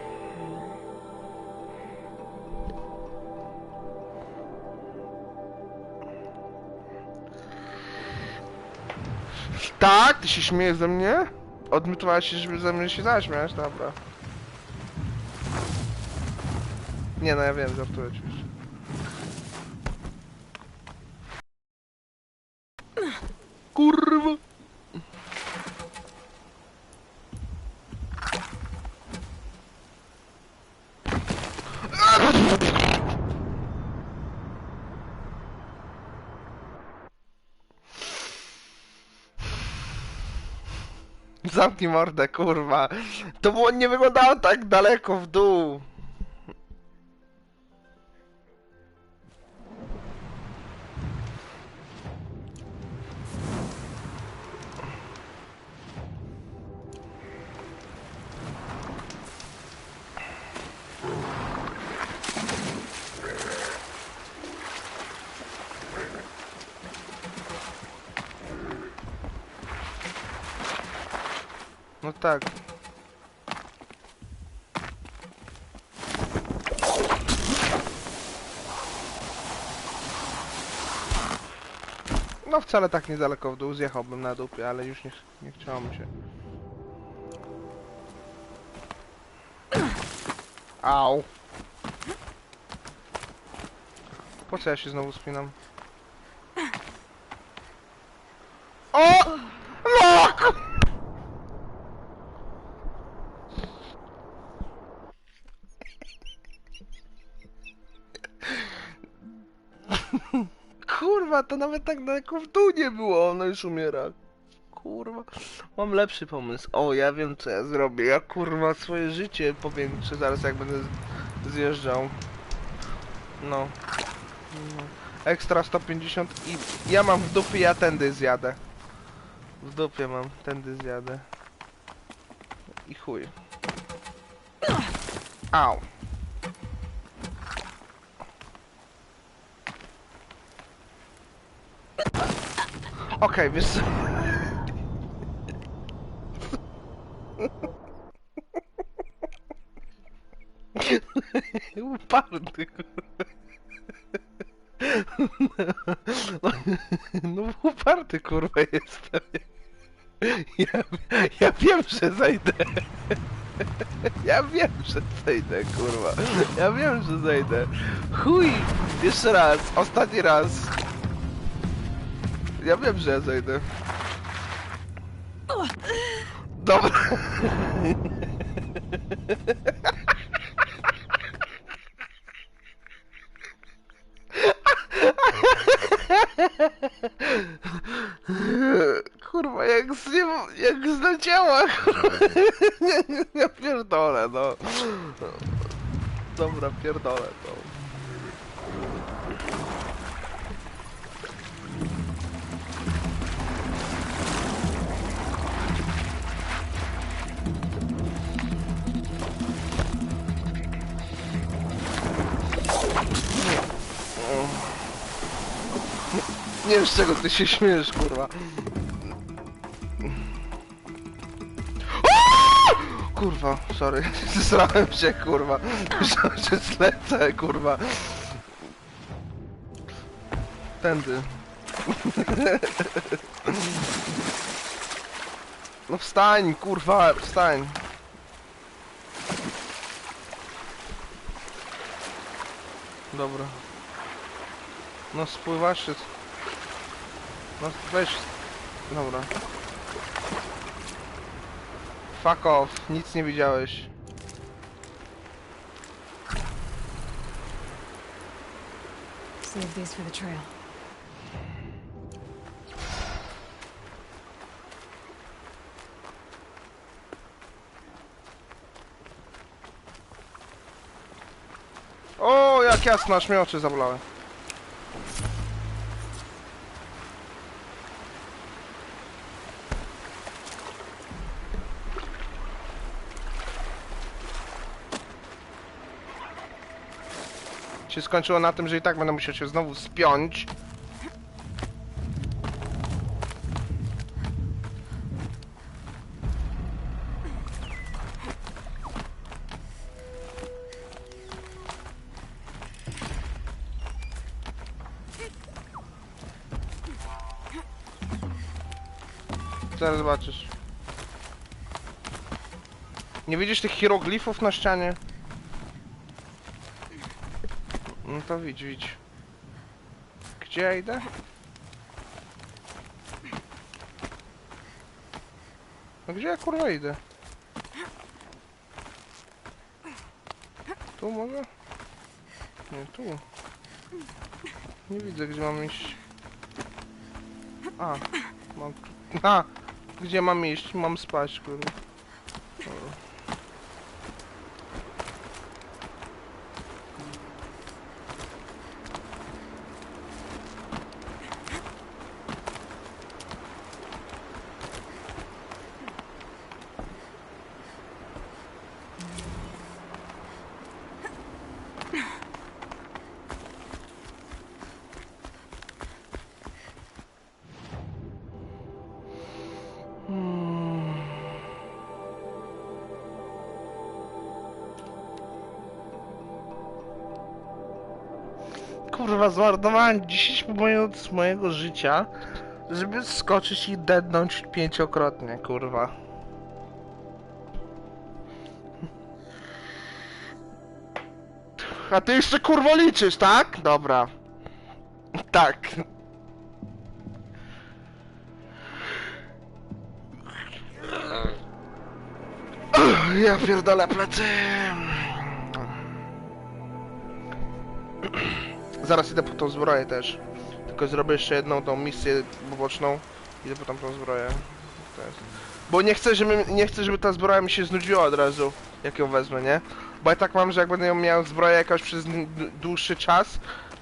Speaker 1: Tak? Ty się śmiejesz ze mnie? Odmytowałaś się, żeby ze mnie się zaśmiać? Dobra. Nie no, ja wiem, żartuję oczywiście. Kurwa! Zamknij mordę, kurwa. To było, nie wyglądało tak daleko w dół. No tak. No wcale tak niedaleko w dół, zjechałbym na dupie, ale już nie chciało mi się. Au. Po co ja się znowu spinam? O! No! Kurwa, to nawet tak daleko w dół nie było, ono już umiera. Kurwa, mam lepszy pomysł. O, ja wiem co ja zrobię. Ja kurwa swoje życie powiększę zaraz jak będę zjeżdżał. No. Ekstra 150 i ja mam w dupie, ja tędy zjadę. W dupie mam, tędy zjadę. I chuj. Au. Okej, wiesz co? Uparty, no uparty kurwa jestem. Ja wiem, że zejdę. Ja wiem, że zejdę, kurwa. Ja wiem, że zejdę. Chuj! Jeszcze raz, ostatni raz. Ja wiem, że ja zejdę. Dobra. Ja pierdolę, no. Dobra, pierdolę to. Nie wiem, z czego ty się śmiejesz, kurwa. Kurwa, sorry, zesrałem się, kurwa. Myślałem, że zlecę, kurwa. Tędy. No wstań, kurwa, wstań. Dobra. No spływasz się. No weź. Dobra. Fuck off, nic nie widziałeś.
Speaker 3: Save these for the trail.
Speaker 1: O, jak jasno, aż mnie oczy zabolały. Się skończyło na tym, że i tak będę musiał się znowu spiąć. Zaraz zobaczysz. Nie widzisz tych hieroglifów na ścianie? No to widź, widź. Gdzie ja idę? No gdzie ja kurwa idę? Tu może? Nie, tu. Nie widzę, gdzie mam iść. A, mam... A! Gdzie mam iść? Mam spać, kurwa. Kurwa, zmarnowałem 10 minut z mojego życia, żeby skoczyć i dednąć 5-krotnie, kurwa. A ty jeszcze kurwa liczysz, tak? Dobra. Tak. Ja pierdolę plecy. Zaraz idę po tą zbroję też. Tylko zrobię jeszcze jedną tą misję poboczną. Idę po tamtą zbroję. To jest. Bo nie chcę, żeby ta zbroja mi się znudziła od razu, jak ją wezmę, nie? Bo ja tak mam, że jak będę miał zbroję jakoś przez dłuższy czas,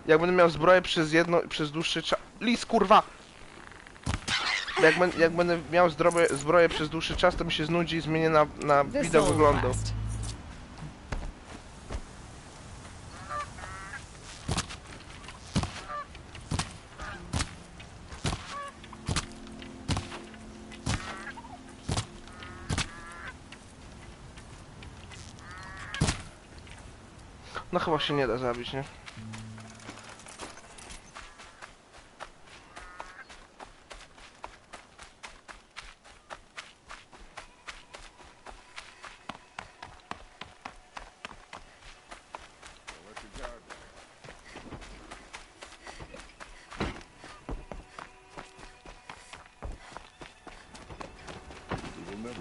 Speaker 1: jak będę miał zbroję przez dłuższy czas... Lis, kurwa! Jak będę miał zbroję przez dłuższy czas, to mi się znudzi i zmienię na widok wyglądu. No chyba się nie da zabić, nie?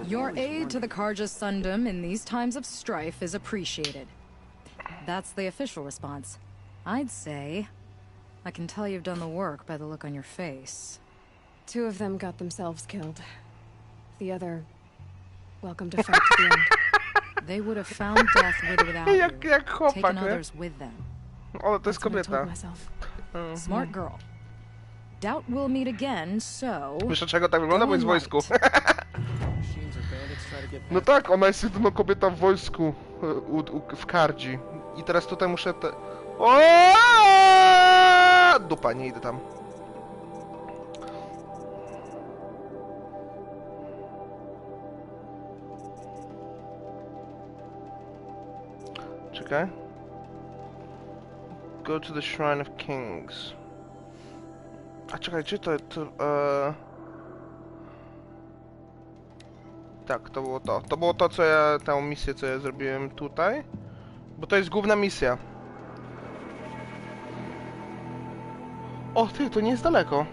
Speaker 16: Your aid to the Karja Sundom in these times of strife is appreciated. That's the official response. I'd say... I can tell you've done the work by the look on your face.
Speaker 3: 2 of them got themselves killed. The other... welcome to fight to the end.
Speaker 16: They would have found death with or without you,
Speaker 1: jak chłopak,
Speaker 16: taken
Speaker 1: nie?
Speaker 16: others with them.
Speaker 1: O, to jest
Speaker 3: That's what I told
Speaker 1: kobieta.
Speaker 3: myself.
Speaker 16: Smart girl. Doubt we'll meet again, so...
Speaker 1: Wiesz dlaczego tak wygląda? Bo jest w wojsku.
Speaker 4: Machines or bandits try to get
Speaker 1: No
Speaker 4: past.
Speaker 1: tak, ona jest jedyną kobietą w wojsku w Kardzi. I teraz tutaj muszę te... O! Dupa, nie idę tam. Czekaj. Go to the Shrine of Kings. A czekaj, czy to... Tak, to było to. To było to, co ja... tę misję, co ja zrobiłem tutaj. Bo to jest główna misja. O, ty, to nie jest daleko.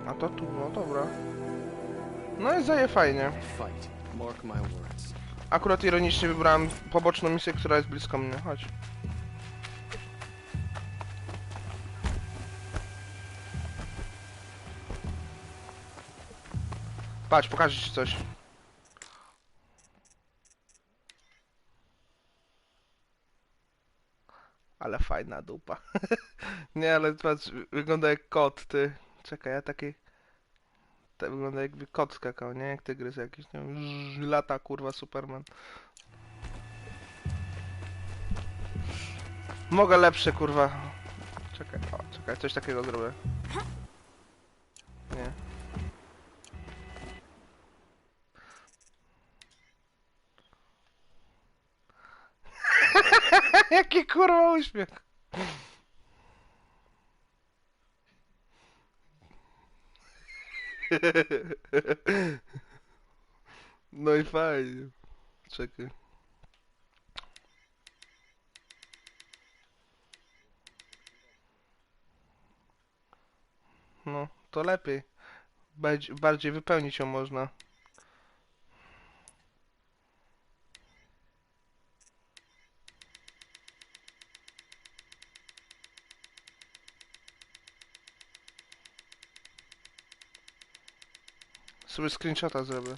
Speaker 1: A to tu, no dobra. No i zaje fajnie.
Speaker 4: Fight. Mark my words.
Speaker 1: Akurat ironicznie wybrałem poboczną misję, która jest blisko mnie. Chodź. Patrz, pokażę ci coś. Ale fajna dupa. Nie, ale patrz, wygląda jak kot, ty. Czekaj, ja taki... To wygląda jakby kot skakał, nie? Jak tygrys jakiś, nie wiem, lata, kurwa, Superman. Mogę lepsze, kurwa. Czekaj, o, czekaj, coś takiego zrobię. Nie. Jaki kurwa uśmiech. No i fajnie. Czekaj. No, to lepiej. Bardziej wypełnić ją można. Sobie screenshota zrobię.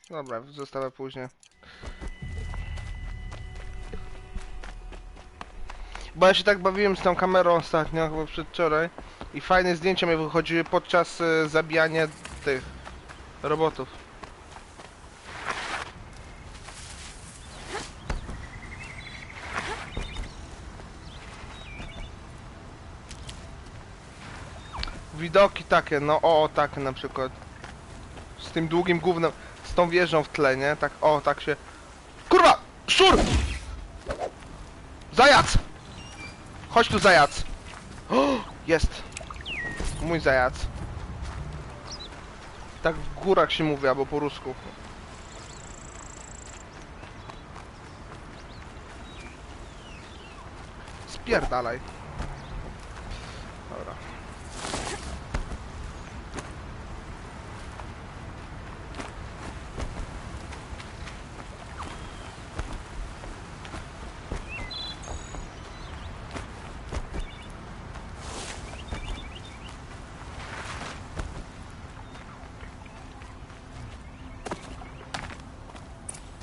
Speaker 1: Dobra, zostawię później. Bo ja się tak bawiłem z tą kamerą ostatnio, chyba przedwczoraj. I fajne zdjęcia mi wychodziły podczas zabijania tych robotów. Widoki takie, no o, takie na przykład. Z tym długim gównem, z tą wieżą w tle, nie? Tak, o, tak się... Kurwa! Szczur! Zajac! Chodź tu, zajac! O, jest! Mój zajac. Tak w górach się mówi, albo po rusku. Spierdalaj. Dobra.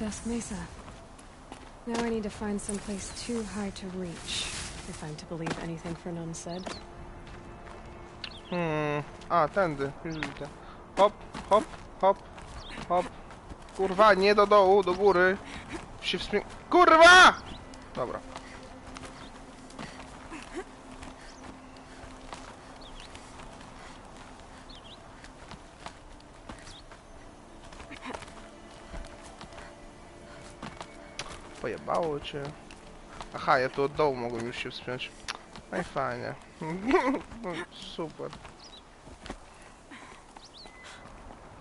Speaker 3: Dusk Mesa. Now I need to find someplace too high to reach, if I'm to believe anything Fernan said.
Speaker 1: A, tędy. Już widzę. Hop, hop, hop, hop. Kurwa, nie do dołu, do góry. Się Kurwa! Dobra. Pojebało cię. Aha, ja tu od dołu mogłem już się wspiąć. No i fajnie. Super.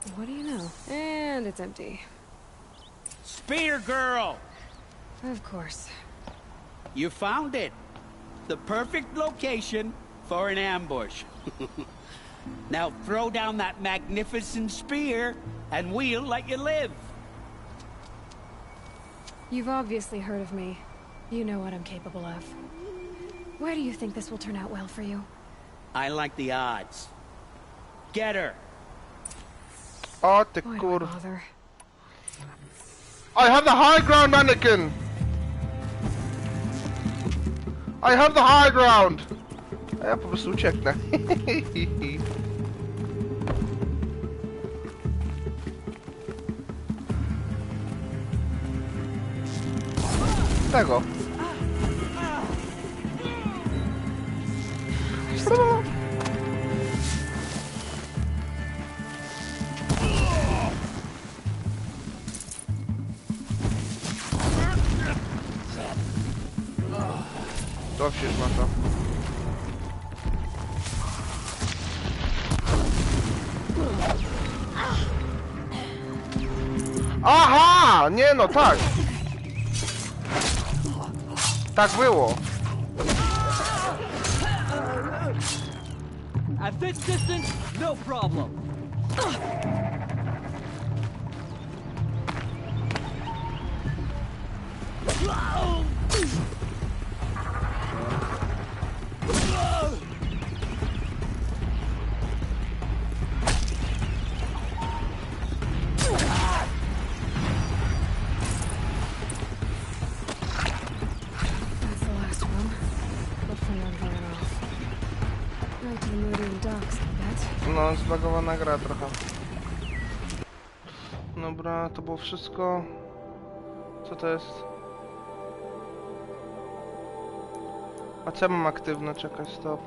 Speaker 3: What do you know? And it's empty.
Speaker 11: Spear girl!
Speaker 3: Of course.
Speaker 11: You found it. The perfect location for an ambush. Now throw down that magnificent spear, and we'll let you live.
Speaker 3: You've obviously heard of me. You know what I'm capable of. Why do you think this will turn out well for you?
Speaker 11: I like the odds. Get her.
Speaker 1: O ty kur... I have the high ground, Anakin! I have the high ground! A ja po prostu ucieknę. Tego. To się zmata. Aha! Nie no, tak! Tak było!
Speaker 4: At this distance, no problem.
Speaker 1: No, zbagowana gra trochę. Dobra, to było wszystko. Co to jest? A co mam aktywne? Czekaj, stop.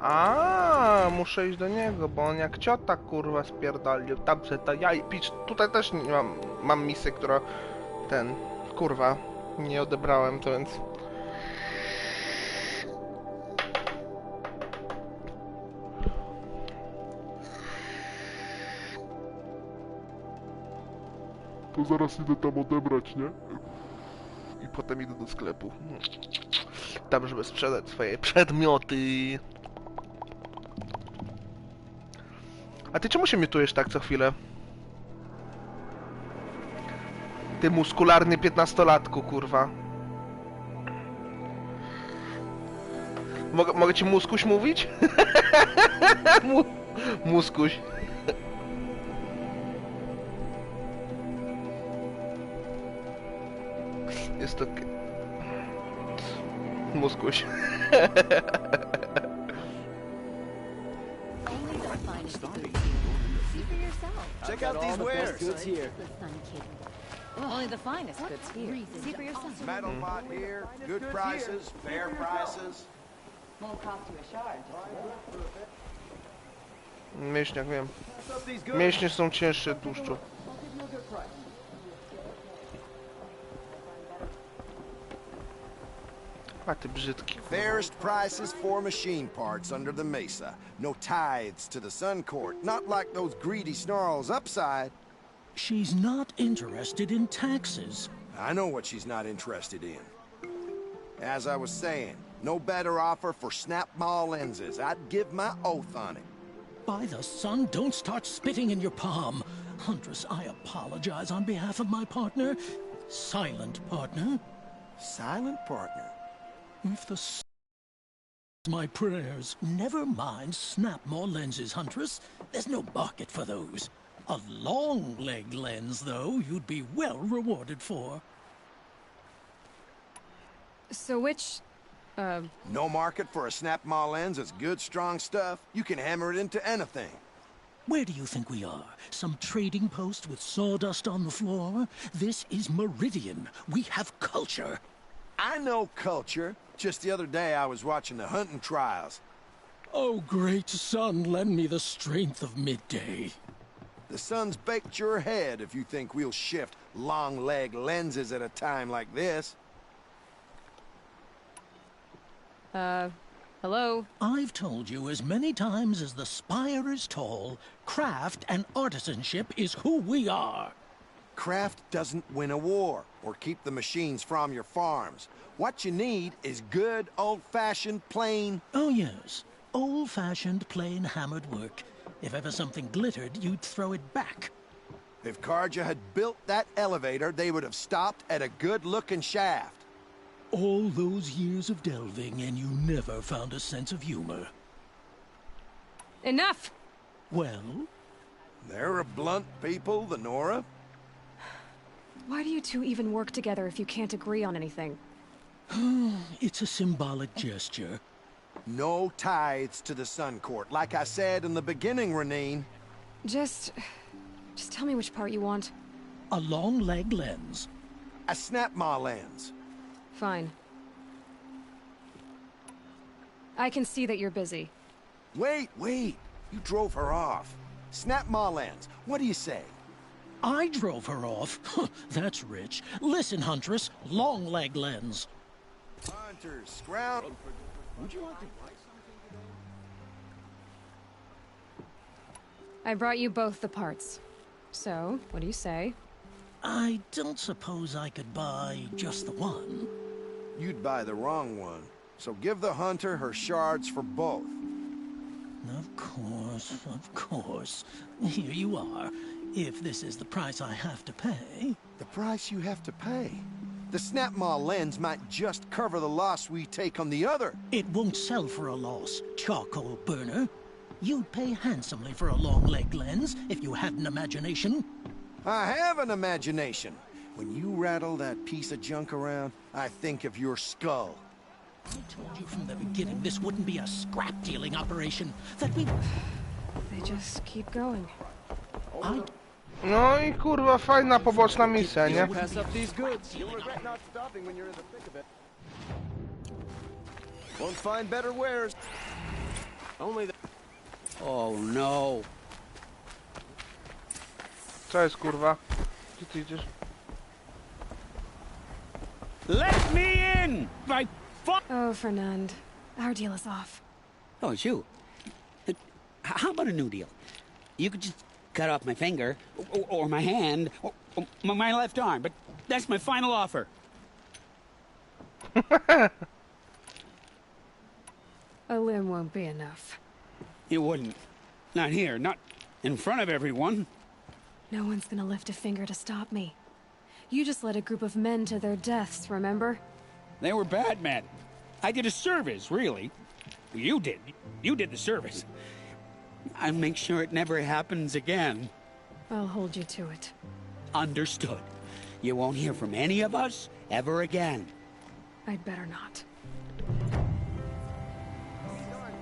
Speaker 1: A, muszę iść do niego, bo on jak ciota kurwa spierdolił. Dobrze, to ja pisz. Tutaj też nie mam misję, która kurwa nie odebrałem, to więc.
Speaker 14: To zaraz idę tam odebrać, nie?
Speaker 1: I potem idę do sklepu. Tam, żeby sprzedać swoje przedmioty. A ty czemu się miotujesz tak co chwilę? Ty muskularny 15-latku, kurwa. Mogę ci muskuś mówić? Muskuś. Jest to... Muskuś.
Speaker 10: Check out these wares.
Speaker 20: Goods here. Only the finest goods here. See for yourself.
Speaker 9: Metal pot here, good prices, fair prices.
Speaker 20: Won't cost you a shard.
Speaker 1: Mięśniak, wiem. Mięśnie są cięższe od tłuszczu. A ty brzydki.
Speaker 9: Fairest prices for machine parts under the Mesa. No tithes to the Sun Court, not like those greedy snarls upside.
Speaker 22: She's not interested in taxes.
Speaker 9: I know what she's not interested in. As I was saying, no better offer for snap mall lenses. I'd give my oath on it.
Speaker 22: By the sun, don't start spitting in your palm. Huntress, I apologize on behalf of my partner. Silent partner.
Speaker 9: Silent partner?
Speaker 22: If the my prayers. Never mind snap more lenses, Huntress. There's no market for those. A long leg lens, though, you'd be well rewarded for.
Speaker 3: So which,
Speaker 9: No market for a snap mall lens is good, strong stuff. You can hammer it into anything.
Speaker 22: Where do you think we are? Some trading post with sawdust on the floor? This is Meridian. We have culture.
Speaker 9: I know culture. Just the other day I was watching the hunting trials.
Speaker 22: Oh, great sun, lend me the strength of midday.
Speaker 9: The sun's baked your head if you think we'll shift long leg lenses at a time like this.
Speaker 16: Hello?
Speaker 22: I've told you as many times as the spire is tall, craft and artisanship is who we are.
Speaker 9: Craft doesn't win a war or keep the machines from your farms. What you need is good, old-fashioned, plain...
Speaker 22: Oh, yes. Old-fashioned, plain hammered work. If ever something glittered, you'd throw it back.
Speaker 9: If Carja had built that elevator, they would have stopped at a good-looking shaft.
Speaker 22: All those years of delving, and you never found a sense of humor.
Speaker 3: Enough!
Speaker 22: Well?
Speaker 9: They're a blunt people, the Nora.
Speaker 3: Why do you two even work together if you can't agree on anything?
Speaker 22: It's a symbolic gesture.
Speaker 9: No tithes to the Sun Court, like I said in the beginning, Renine.
Speaker 3: Just tell me which part you want.
Speaker 22: A long leg lens.
Speaker 9: A Snapmaw lens.
Speaker 3: Fine. I can see that you're busy.
Speaker 9: Wait. You drove her off. Snapmaw lens. What do you say?
Speaker 22: I drove her off? That's rich. Listen, Huntress. Long leg lens.
Speaker 9: Hunters, scrounge. Would you like to buy something?
Speaker 3: I brought you both the parts. So, what do you say?
Speaker 22: I don't suppose I could buy just the one.
Speaker 9: You'd buy the wrong one. So give the hunter her shards for both.
Speaker 22: Of course. Here you are. If this is the price I have to pay.
Speaker 9: The price you have to pay? The Snapmaw lens might just cover the loss we take on the other.
Speaker 22: It won't sell for a loss, charcoal burner. You'd pay handsomely for a long leg lens if you had an imagination.
Speaker 9: I have an imagination. When you rattle that piece of junk around, I think of your skull.
Speaker 22: I told you from the beginning this wouldn't be a scrap-dealing operation. That we...
Speaker 3: They just keep going.
Speaker 1: No I kurwa, fajna poboczna misja, nie?
Speaker 17: Pass up these goods. You'll regret not stopping when you're in the thick of it. Won't find better wares. Only the...
Speaker 11: Oh no.
Speaker 1: Co jest kurwa? Gdzie ty idziesz?
Speaker 11: Let me in!
Speaker 3: Oh, Fernand. Our deal is off.
Speaker 21: Oh, it's you. How about a new deal? You could just cut off my finger, or my hand,
Speaker 11: or my left arm, but that's my final offer.
Speaker 3: A limb won't be enough.
Speaker 11: It wouldn't. Not here, not in front of everyone.
Speaker 3: No one's gonna lift a finger to stop me. You just led a group of men to their deaths, remember?
Speaker 11: They were bad men. I did a service, really. You did. You did the service. I'll make sure it never happens again.
Speaker 3: I'll hold you to it.
Speaker 11: Understood. You won't hear from any of us ever again.
Speaker 3: I'd better not.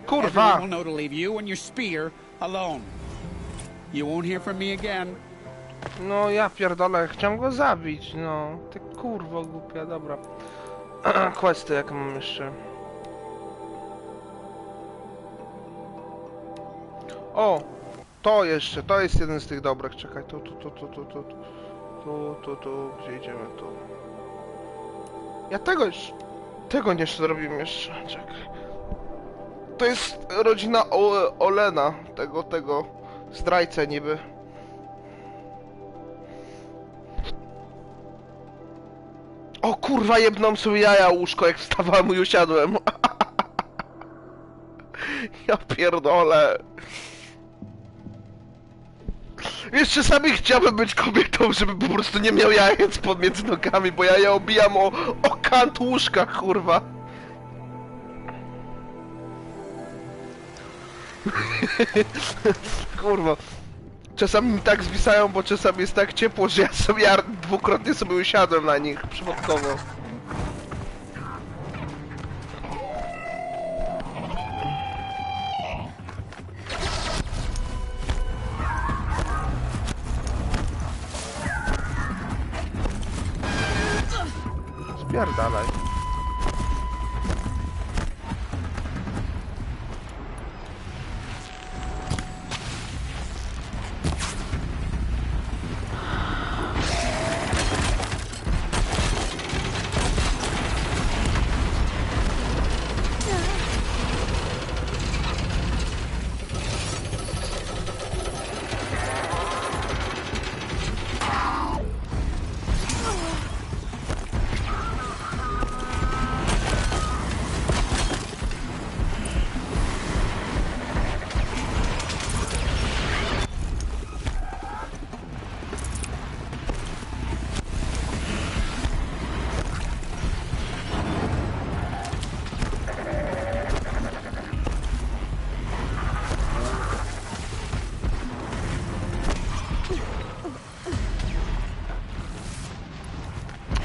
Speaker 1: Kurwa!
Speaker 11: Everyone will know to leave you and your spear alone. You won't hear from me again.
Speaker 1: No ja pierdolę, chciałem go zabić, no. Ty kurwo głupia, dobra. Questy jak mam jeszcze. O! To jeszcze, to jest jeden z tych dobrych, czekaj, tu, gdzie idziemy, tu. Ja tego nie zrobimy jeszcze, czekaj. To jest rodzina Olena, tego zdrajcę niby. O kurwa, jebną sobie jaja łóżko, jak wstawałem i usiadłem. Ja pierdolę. Wiesz, czasami chciałbym być kobietą, żeby po prostu nie miał jajec pomiędzy nogami, bo ja je obijam o kant łóżka, kurwa. Kurwa. Czasami mi tak zwisają, bo czasami jest tak ciepło, że ja dwukrotnie sobie usiadłem na nich przypadkowo. Spierdalaj.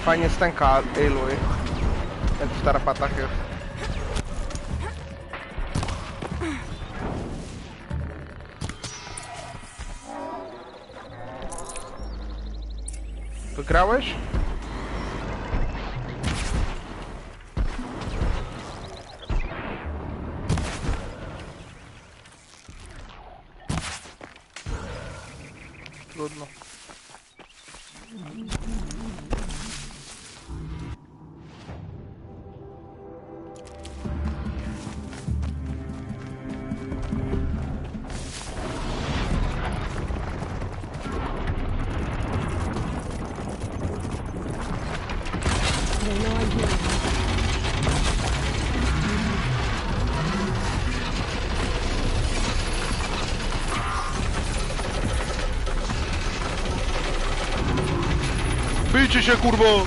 Speaker 1: Fajnie stęka Aloy. Jak w tarapatach jest. Wygrałeś? Trudno. Bijcie się, kurwo!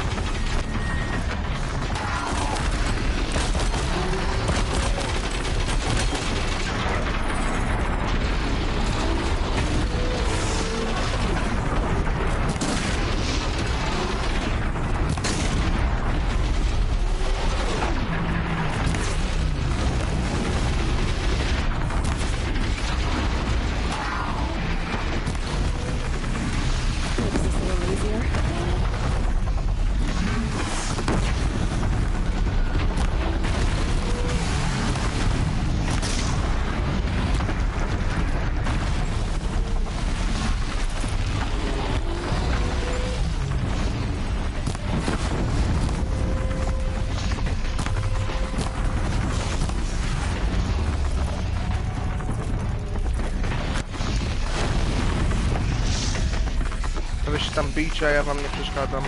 Speaker 1: Wy się tam bijcie, a ja wam nie przeszkadzam.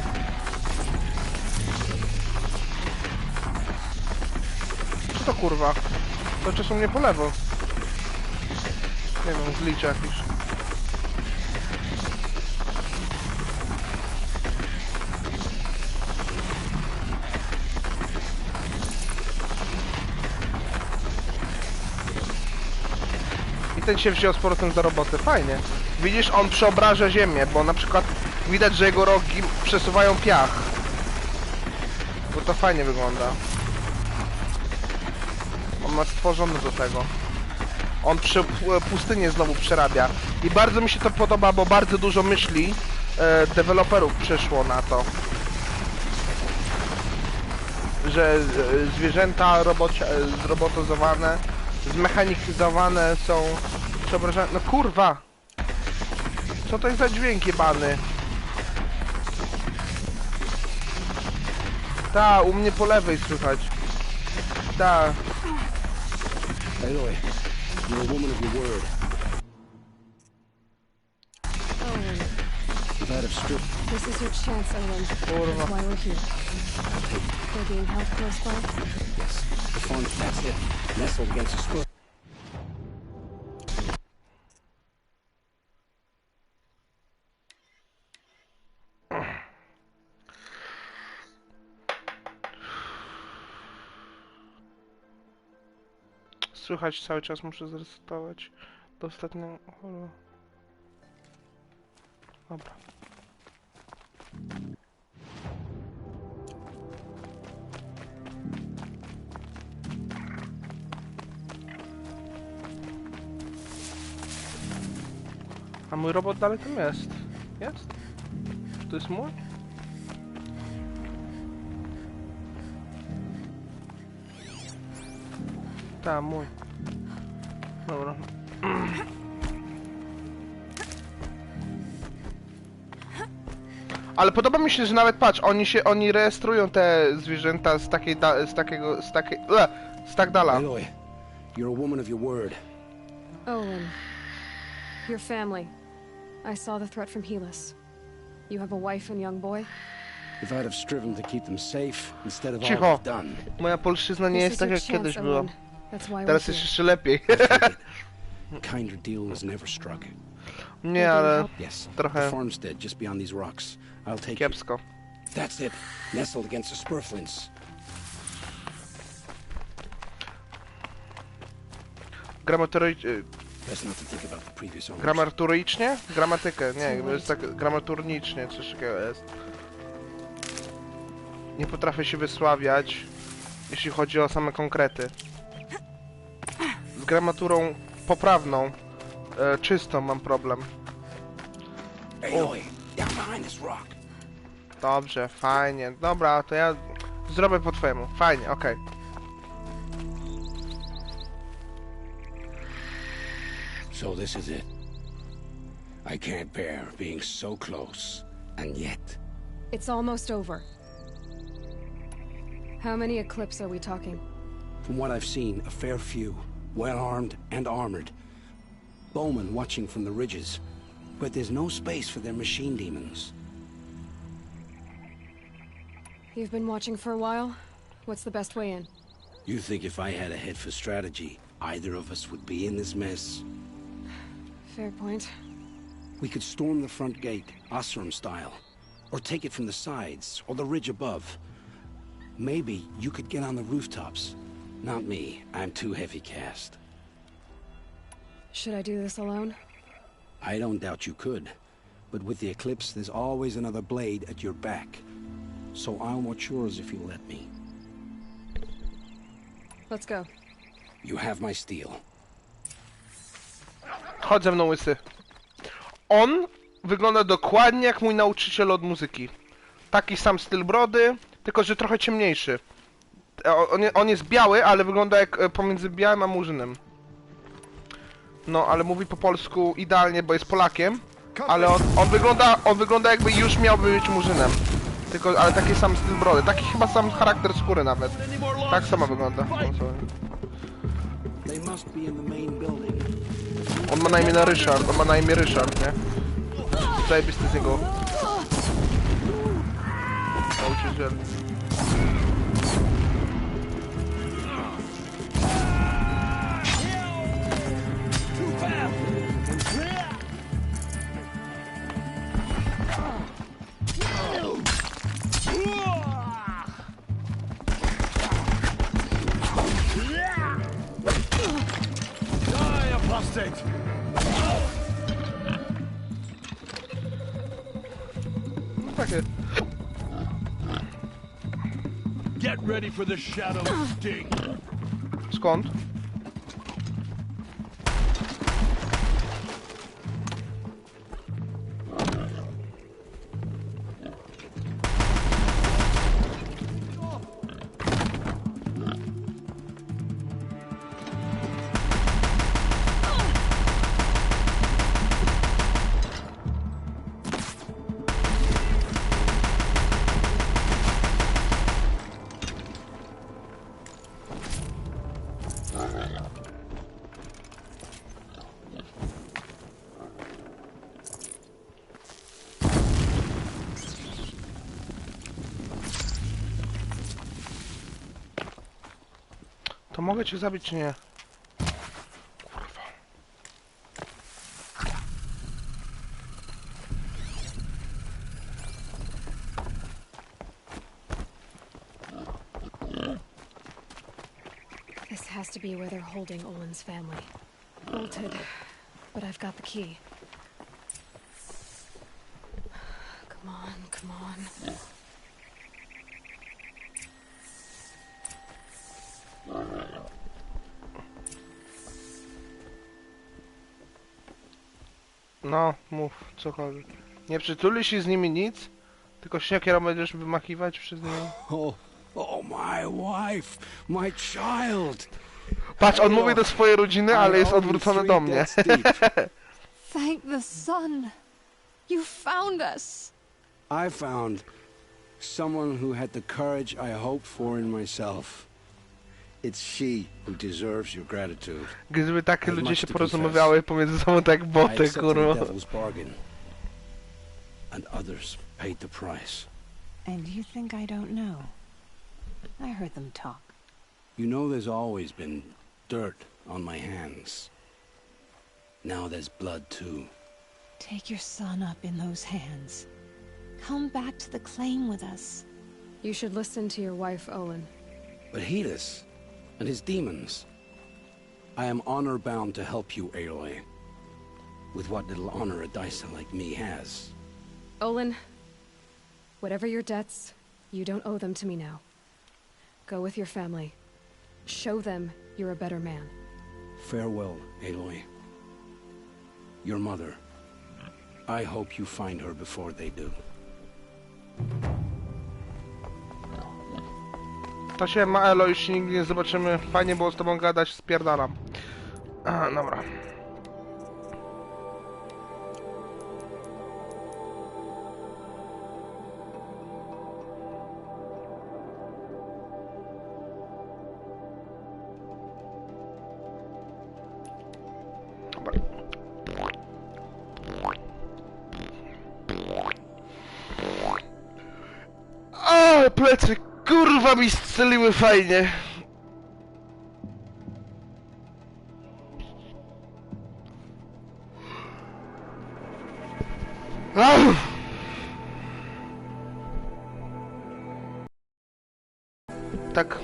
Speaker 1: Co to kurwa? To czasem mnie po lewo. Nie wiem, zliczę jakiś. I ten się wziął z powrotem do roboty. Fajnie. Widzisz, on przeobraża ziemię, bo na przykład widać, że jego rogi przesuwają piach. Bo to fajnie wygląda. On ma stworzone do tego. On pustynię znowu przerabia. I bardzo mi się to podoba, bo bardzo dużo myśli deweloperów przyszło na to. Że zwierzęta zrobotyzowane, zmechanizowane są przeobrażane. No kurwa! Co to jest za dźwięk jebany? Ta, u mnie po lewej słychać. Ta.
Speaker 17: Aloy, you're a woman of your word.
Speaker 3: Owen,
Speaker 17: If I'd have stripped...
Speaker 3: this is your chance, Owen. That's why we're here. They're being held close by?
Speaker 17: Yes, the farm, that's it. Nestled against the spur.
Speaker 1: Słychać cały czas, muszę zresetować do ostatniego... Dobra. A mój robot dalej tam jest? Jest? Czy to jest mój? Tak, mój. Dobra. Ale podoba mi się, że nawet patrz, oni rejestrują te zwierzęta z takiej z tak dala.
Speaker 17: Aloy, you're a woman of your word.
Speaker 3: Owen, your family. I saw the threat from Helis. You have a wife and young boy?
Speaker 17: If I'd have striven to keep them safe instead of all
Speaker 1: Cicho.
Speaker 17: I've done.
Speaker 1: Moja polszczyzna nie jest tak jak kiedyś była.
Speaker 3: That's why
Speaker 1: Teraz jest jeszcze lepiej.
Speaker 17: Kinder deal was never struck.
Speaker 1: Nie, ale
Speaker 17: Yes, the
Speaker 1: trochę
Speaker 17: farmstead just beyond these rocks. I'll take
Speaker 1: kiepsko.
Speaker 17: it. That's it. Nestled against the spurflints. Best not to think about the previous owners.
Speaker 1: Gramatycznie? Gramatykę, nie, jest tak gramaturnicznie, coś takiego jest. nie potrafię się wysławiać, jeśli chodzi o same konkrety. Z gramaturą poprawną, czystą mam problem. Dobrze, fajnie. Dobra, to ja zrobię po twojemu. Fajnie, okej.
Speaker 12: So this is it. I can't bear being so close, and yet...
Speaker 3: It's almost over. How many Eclipse are we talking?
Speaker 12: From what I've seen, a fair few. Well-armed and armored. Bowmen watching from the ridges. But there's no space for their machine demons.
Speaker 3: You've been watching for a while? What's the best way in?
Speaker 12: You think if I had a head for strategy, either of us would be in this mess?
Speaker 3: Fair point.
Speaker 12: We could storm the front gate, Osram style. Or take it from the sides, or the ridge above. Maybe you could get on the rooftops. Not me. I'm too heavy cast.
Speaker 3: Should I do this alone?
Speaker 12: I don't doubt you could. But with the Eclipse, there's always another blade at your back. So I'll watch yours if you let me.
Speaker 3: Let's go.
Speaker 12: You have my steel.
Speaker 1: Chodź ze mną, łysy. On wygląda dokładnie jak mój nauczyciel od muzyki. Taki sam styl brody, tylko że trochę ciemniejszy. On jest biały, ale wygląda jak pomiędzy białym a murzynem. No, ale mówi po polsku idealnie, bo jest Polakiem. Ale on wygląda jakby już miałby być murzynem. Tylko, ale taki sam styl brody. Taki chyba sam charakter skóry nawet. Tak samo wygląda. On ma na imię Ryszard, nie? Zajebisty z niego nauczyciel.
Speaker 14: Get ready for the shadow sting.
Speaker 1: Skąd? To mogę cię zabić, czy nie? Kurwa.
Speaker 3: This has to be where they're holding Olin's family. Bolted, but I've got the key. Come on, come on.
Speaker 1: No, mów, cokolwiek. Nie przytulisz się z nimi nic? Tylko śniakierą będziesz wymachiwać przez nią?
Speaker 12: Oh, my wife, my child.
Speaker 1: Patrz, on mówi do swojej rodziny, ale jest odwrócony do mnie.
Speaker 3: Thank the sun. You found us.
Speaker 12: I found someone who had the courage I hoped for in myself. It's she who deserves your gratitude.
Speaker 1: Gdyby takie ludzie się porozmawiały pomiędzy sobą tak boty, kurwa.
Speaker 12: And others paid the price.
Speaker 7: And you think I don't know? I heard them talk.
Speaker 12: You know there's always been dirt on my hands. Now there's blood too.
Speaker 7: Take your son up in those hands. Come back to the claim with us.
Speaker 3: You should listen to your wife, Olin.
Speaker 12: But Hedis and his demons. I am honor-bound to help you, Aloy. With what little honor a Dyson like me has.
Speaker 3: Olin, whatever your debts, You don't owe them to me now. Go with your family. Show them you're a better man.
Speaker 15: Farewell, Aloy. Your mother. I hope you find her before they do.
Speaker 1: To się ma Elo, już się nigdy nie zobaczymy. Fajnie było z tobą gadać, spierdalam. Dobra. O, plecy, kurwa mi strzeliły fajnie. Tak.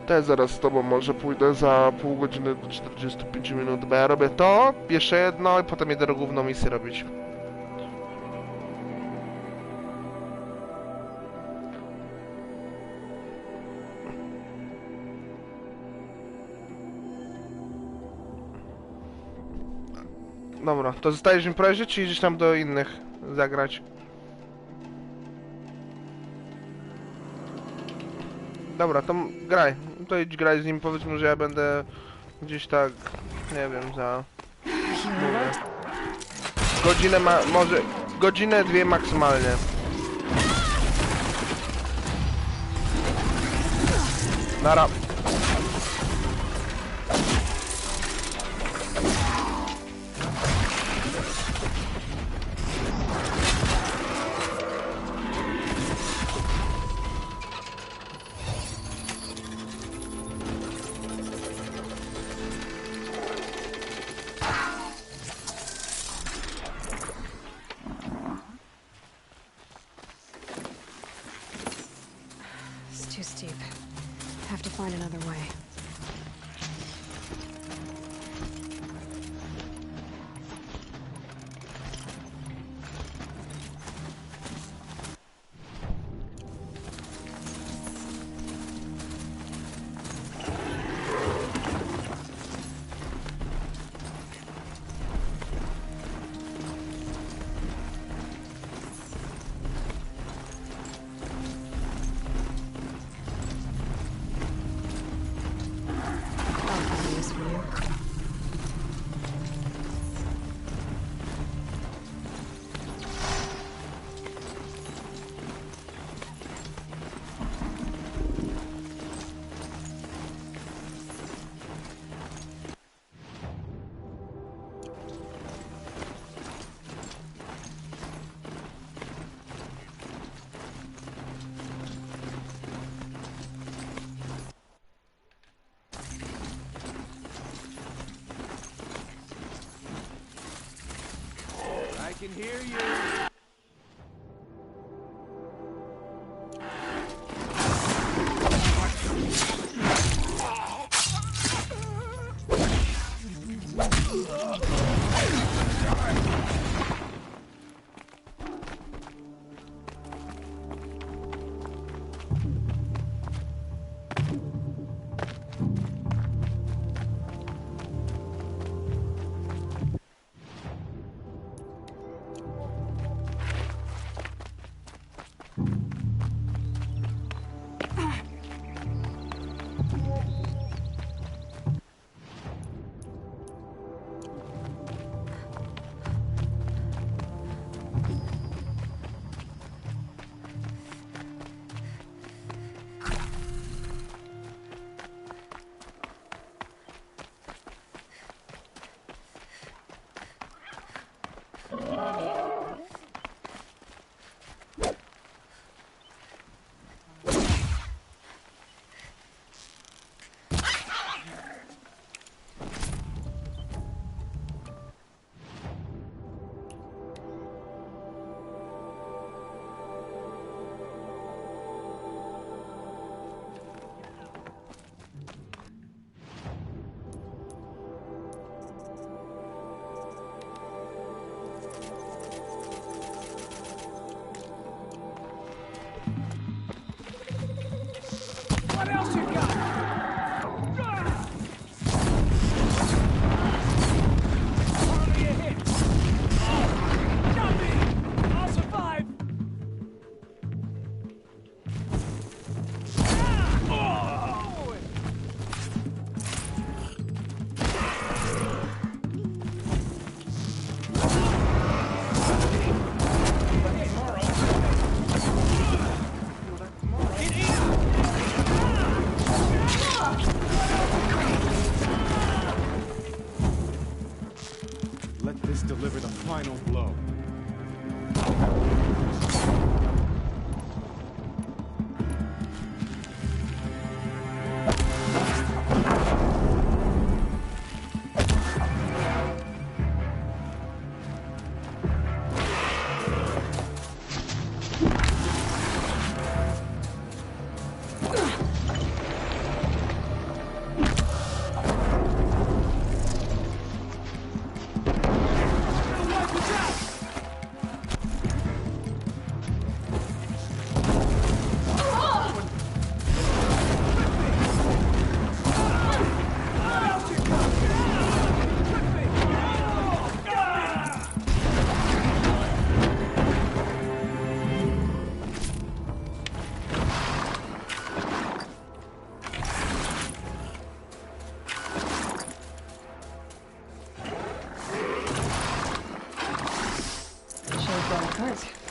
Speaker 1: Też zaraz z tobą może pójdę za pół godziny do 45 minut, bo ja robię to, jeszcze jedno i potem jedę główną misję robić. Dobra, to zostajesz w imprezie, czy idziesz tam do innych zagrać? Dobra, to graj. To idź graj z nim, powiedz mu, że ja będę gdzieś tak, nie wiem, za... Mówię. Godzinę może... Godzinę, dwie maksymalnie. Nara.
Speaker 3: It's too steep. Have to find another way. it.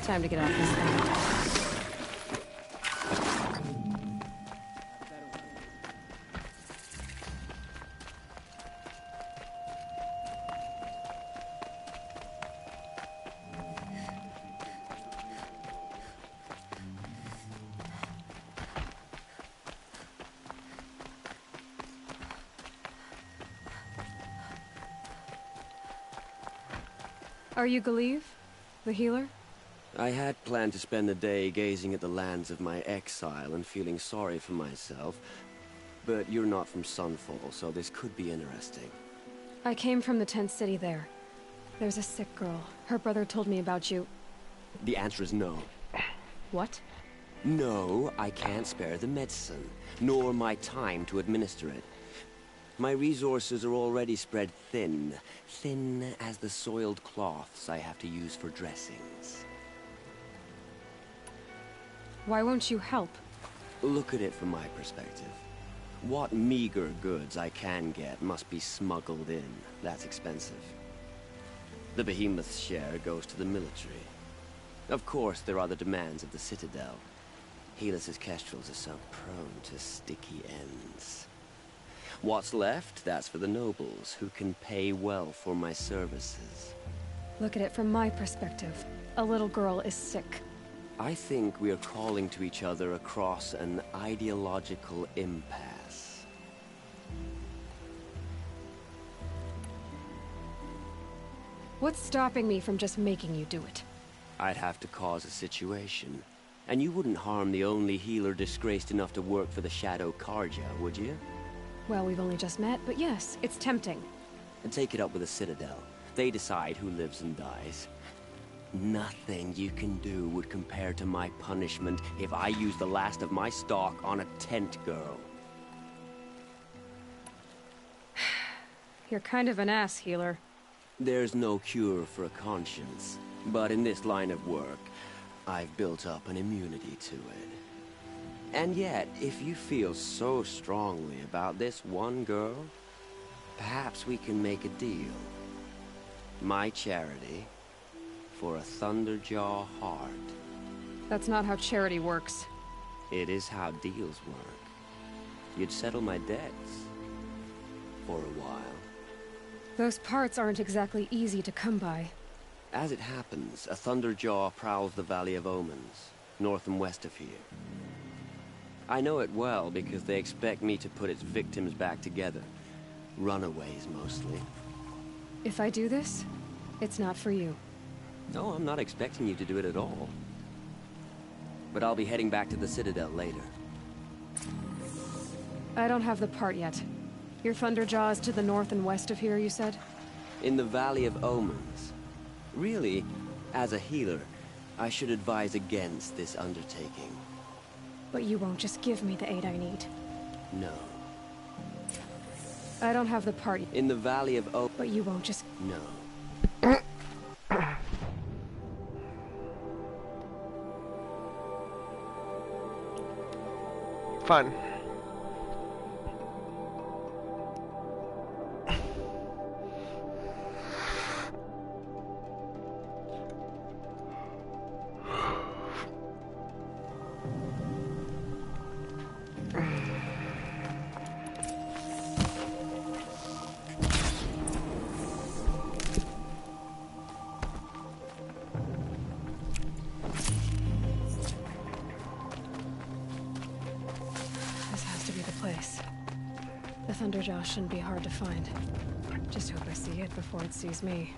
Speaker 3: Time to get off this thing. Are you Galeev, the healer?
Speaker 2: I had planned to spend the day gazing at the lands of my exile and feeling sorry for myself, but you're not from Sunfall, so this could be interesting.
Speaker 3: I came from the tent city there. There's a sick girl. Her brother told me about you.
Speaker 2: The answer is no.
Speaker 3: What?
Speaker 2: No, I can't spare the medicine, nor my time to administer it. My resources are already spread thin, thin as the soiled cloths I have to use for dressings.
Speaker 3: Why won't you help?
Speaker 2: Look at it from my perspective. What meager goods I can get must be smuggled in. That's expensive. The Behemoth's share goes to the military. Of course, there are the demands of the Citadel. Helis's kestrels are so prone to sticky ends. What's left, that's for the nobles, who can pay well for my services.
Speaker 3: Look at it from my perspective. A little girl is sick.
Speaker 2: I think we are calling to each other across an ideological impasse.
Speaker 3: What's stopping me from just making you do it?
Speaker 2: I'd have to cause a situation. And you wouldn't harm the only healer disgraced enough to work for the Shadow Carja, would you?
Speaker 3: Well, we've only just met, but yes, it's tempting.
Speaker 2: And take it up with the Citadel. They decide who lives and dies. Nothing you can do would compare to my punishment if I use the last of my stock on a tent girl.
Speaker 3: You're kind of an ass, healer.
Speaker 2: There's no cure for a conscience, but in this line of work, I've built up an immunity to it. And yet, if you feel so strongly about this one girl, perhaps we can make a deal. My charity for a Thunderjaw heart.
Speaker 3: That's not how charity works.
Speaker 2: It is how deals work. You'd settle my debts. For a while.
Speaker 3: Those parts aren't exactly easy to come by.
Speaker 2: As it happens, a Thunderjaw prowls the Valley of Omens, north and west of here. I know it well because they expect me to put its victims back together. Runaways, mostly.
Speaker 3: If I do this, it's not for you.
Speaker 2: No, I'm not expecting you to do it at all. But I'll be heading back to the Citadel later.
Speaker 3: I don't have the part yet. Your Thunderjaw is to the north and west of here, you said?
Speaker 2: In the Valley of Omens. Really, as a healer, I should advise against this undertaking.
Speaker 3: But you won't just give me the aid I need.
Speaker 2: No.
Speaker 3: I don't have the part.
Speaker 2: In the Valley of
Speaker 3: But you won't just...
Speaker 2: No.
Speaker 1: Fine.
Speaker 3: The Thunderjaw shouldn't be hard to find. Just hope I see it before it sees me.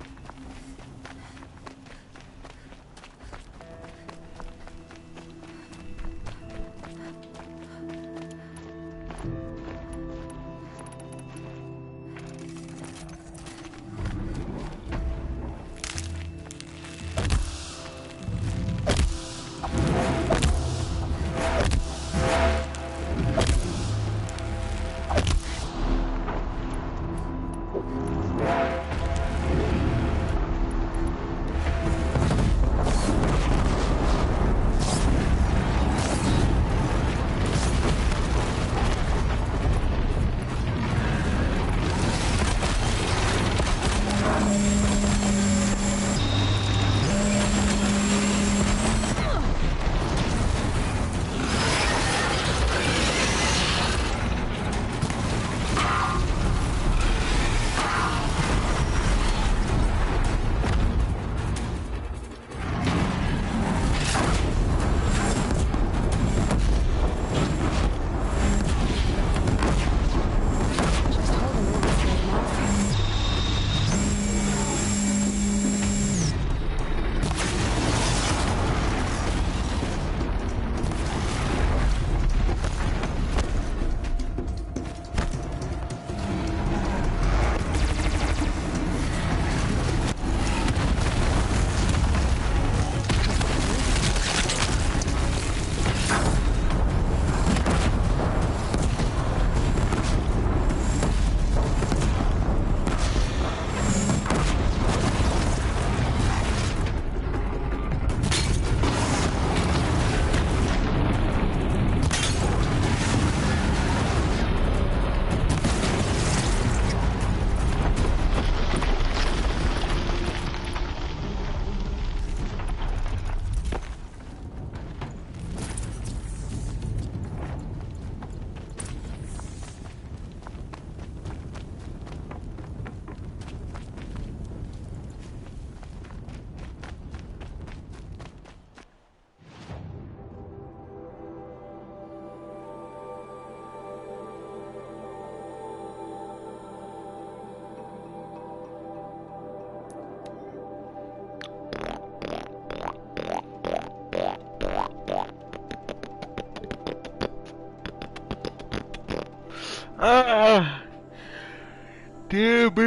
Speaker 3: Dear me.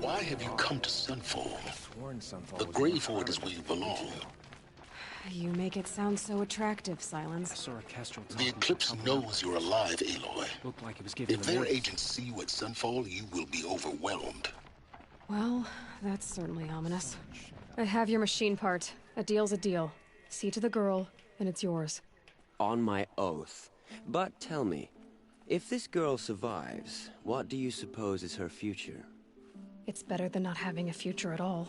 Speaker 6: Why have you come to Sunfall? The Gravehoard is where you belong.
Speaker 3: You make it sound so attractive, Silence.
Speaker 6: The Eclipse knows you're alive, Aloy. If their agents see you at Sunfall, you will be overwhelmed.
Speaker 3: Well, that's certainly ominous. I have your machine part. A deal's a deal. See to the girl, and it's yours.
Speaker 2: On my oath. But tell me, if this girl survives, what do you suppose is her future?
Speaker 3: It's better than not having a future at all.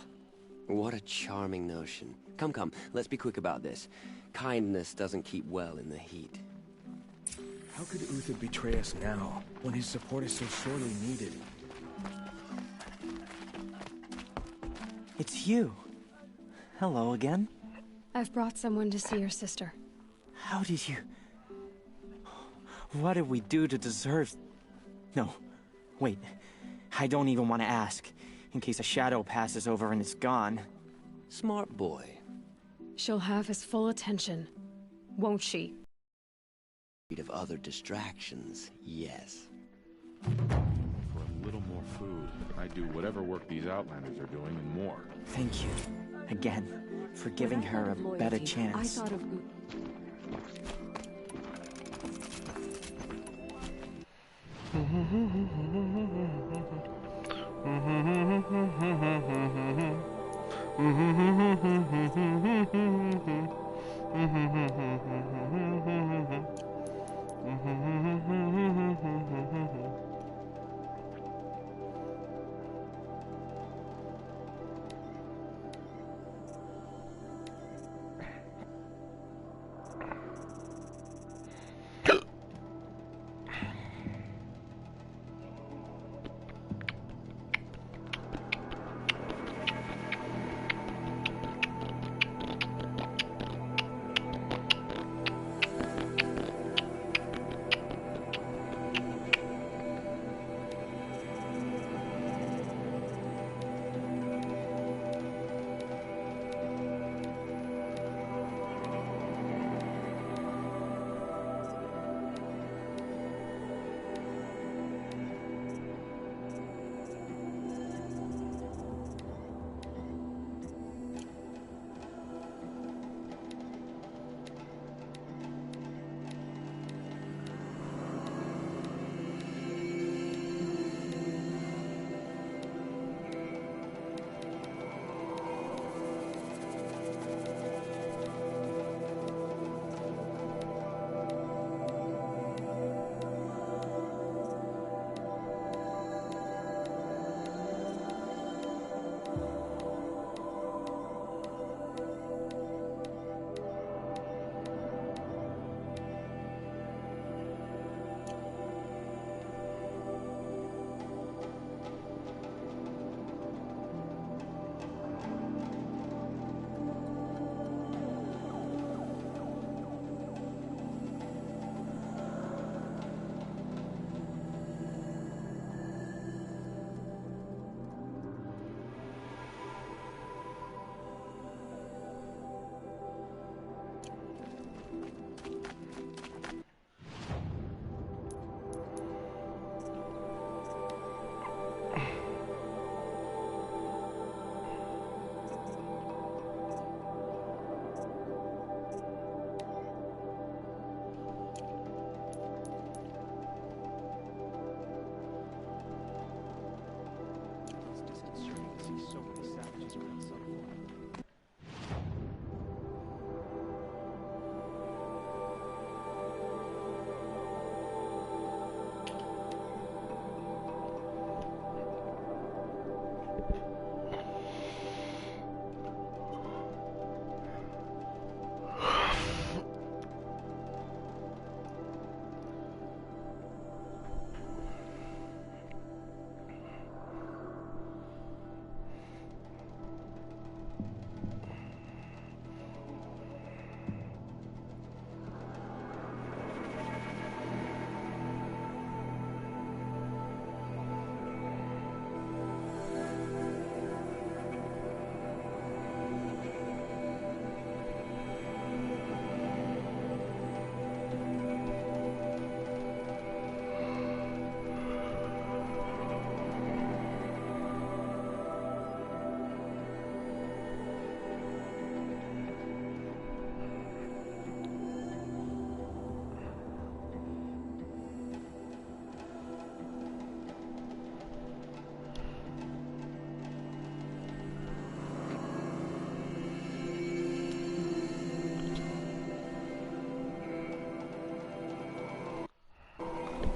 Speaker 2: What a charming notion. Come, let's be quick about this. Kindness doesn't keep well in the heat.
Speaker 5: How could Uther betray us now, when his support is so sorely needed?
Speaker 8: It's you. Hello again.
Speaker 3: I've brought someone to see your sister.
Speaker 8: How did you...
Speaker 13: What did we do to deserve... No, wait. I don't even want to ask, in case a shadow passes over and it's gone.
Speaker 2: Smart boy.
Speaker 3: She'll have his full attention, won't she?
Speaker 2: Of other distractions, yes.
Speaker 18: For a little more food, I'd do whatever work these Outlanders are doing and more.
Speaker 13: Thank you, again, for giving her a better chance.
Speaker 10: I thought of...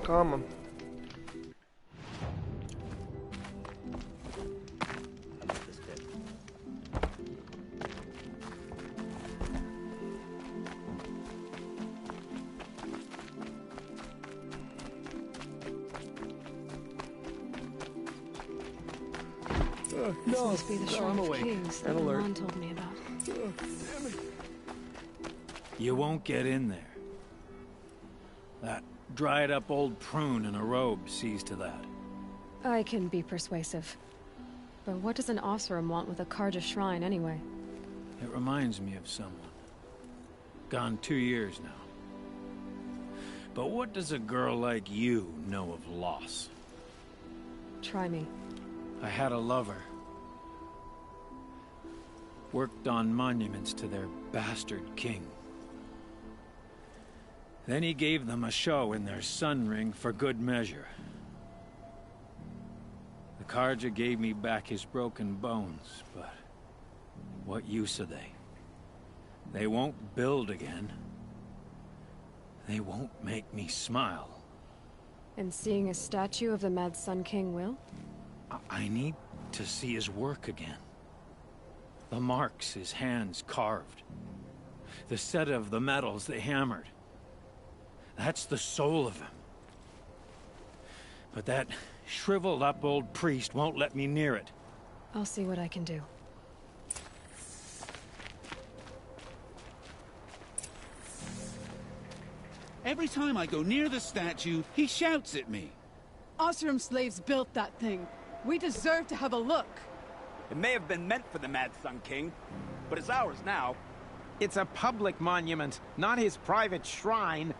Speaker 1: Come on.
Speaker 3: This must be the Shrine of Kings that
Speaker 5: alert.
Speaker 3: Milan told me about.
Speaker 5: Damn it.
Speaker 11: You won't get in there. That
Speaker 22: dried-up old prune in a robe sees to that.
Speaker 3: I can be persuasive. But what does an Oseram want with a Carja shrine, anyway?
Speaker 22: It reminds me of someone. Gone 2 years now. But what does a girl like you know of loss?
Speaker 3: Try me.
Speaker 22: I had a lover. Worked on monuments to their bastard king. Then he gave them a show in their sun ring for good measure. The Carja gave me back his broken bones, but what use are they? They won't build again. They won't make me smile.
Speaker 3: And seeing a statue of the Mad Sun King will?
Speaker 22: I need to see his work again. The marks his hands carved. The set of the metals they hammered. That's the soul of him. But that shriveled up old priest won't let me near it.
Speaker 3: I'll see what I can do.
Speaker 11: Every time I go near the statue, he shouts at me.
Speaker 4: Oseram slaves built that thing. We deserve to have a look.
Speaker 19: It may have been meant for the Mad Sun King, but it's ours now.
Speaker 23: It's a public monument, not his private shrine.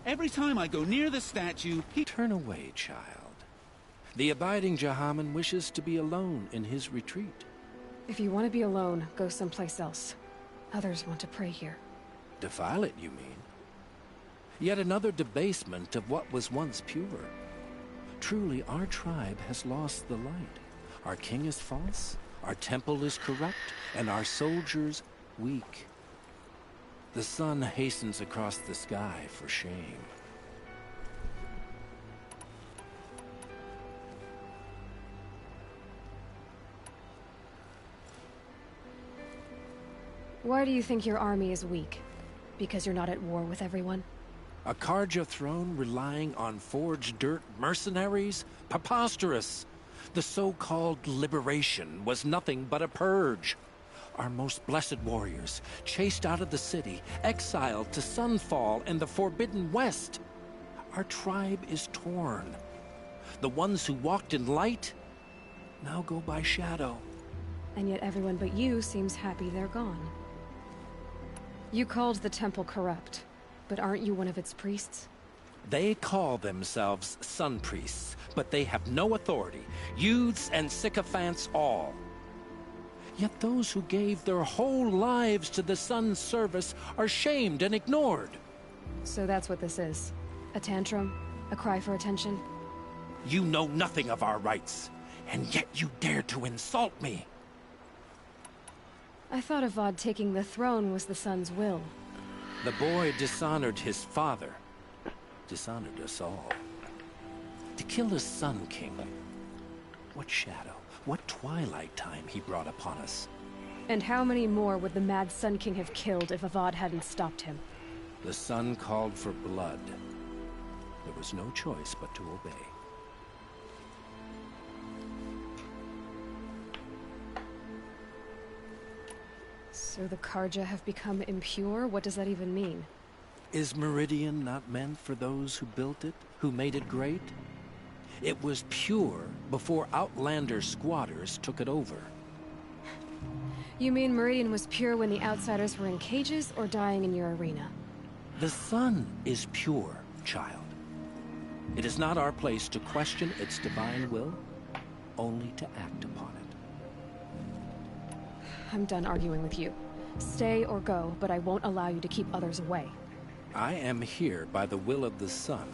Speaker 11: Every time I go near the statue, he...
Speaker 24: Turn away, child. The abiding Jahaman wishes to be alone in his retreat.
Speaker 3: If you want to be alone, go someplace else. Others want to pray here.
Speaker 24: Defile it, you mean? Yet another debasement of what was once pure. Truly, our tribe has lost the light. Our king is false, our temple is corrupt, and our soldiers weak. The sun hastens across the sky for shame.
Speaker 3: Why do you think your army is weak? Because you're not at war with everyone?
Speaker 24: A Carja throne relying on forged dirt mercenaries? Preposterous! The so-called liberation was nothing but a purge. Our most blessed warriors, chased out of the city, exiled to Sunfall and the Forbidden West. Our tribe is torn. The ones who walked in light now go by shadow.
Speaker 3: And yet everyone but you seems happy they're gone. You called the temple corrupt, but aren't you one of its priests?
Speaker 24: They call themselves sun priests, but they have no authority. Youths and sycophants all. Yet those who gave their whole lives to the sun's service are shamed and ignored.
Speaker 3: So that's what this is. A tantrum? A cry for attention?
Speaker 24: You know nothing of our rights, and yet you dare to insult me.
Speaker 3: I thought Avad taking the throne was the sun's will.
Speaker 24: The boy dishonored his father. Dishonored us all. To kill the Sun King. What shadow, what twilight time he brought upon us.
Speaker 3: And how many more would the Mad Sun King have killed if Avad hadn't stopped him?
Speaker 24: The sun called for blood. There was no choice but to obey.
Speaker 3: So the Carja have become impure? What does that even mean?
Speaker 24: Is Meridian not meant for those who built it, who made it great? It was pure before Outlander squatters took it over.
Speaker 3: You mean Meridian was pure when the outsiders were in cages or dying in your arena?
Speaker 24: The sun is pure, child. It is not our place to question its divine will, only to act upon it.
Speaker 3: I'm done arguing with you. Stay or go, but I won't allow you to keep others away.
Speaker 24: I am here by the will of the sun.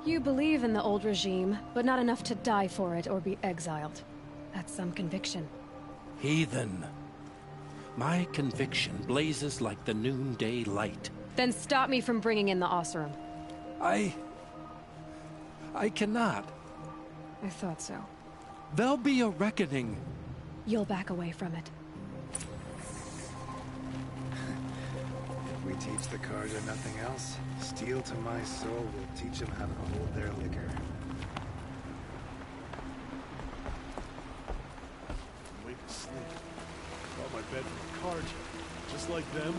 Speaker 3: You believe in the old regime, but not enough to die for it or be exiled. That's some conviction.
Speaker 24: Heathen. My conviction blazes like the noonday light.
Speaker 3: Then stop me from bringing in the Oseram.
Speaker 24: I cannot.
Speaker 3: I thought so.
Speaker 24: There'll be a reckoning.
Speaker 3: You'll back away from it.
Speaker 5: If we teach the Carja nothing else, Steel to my soul will teach them how to hold their liquor.
Speaker 14: Wait to sleep. Brought my bed from the Carja. Just just like them?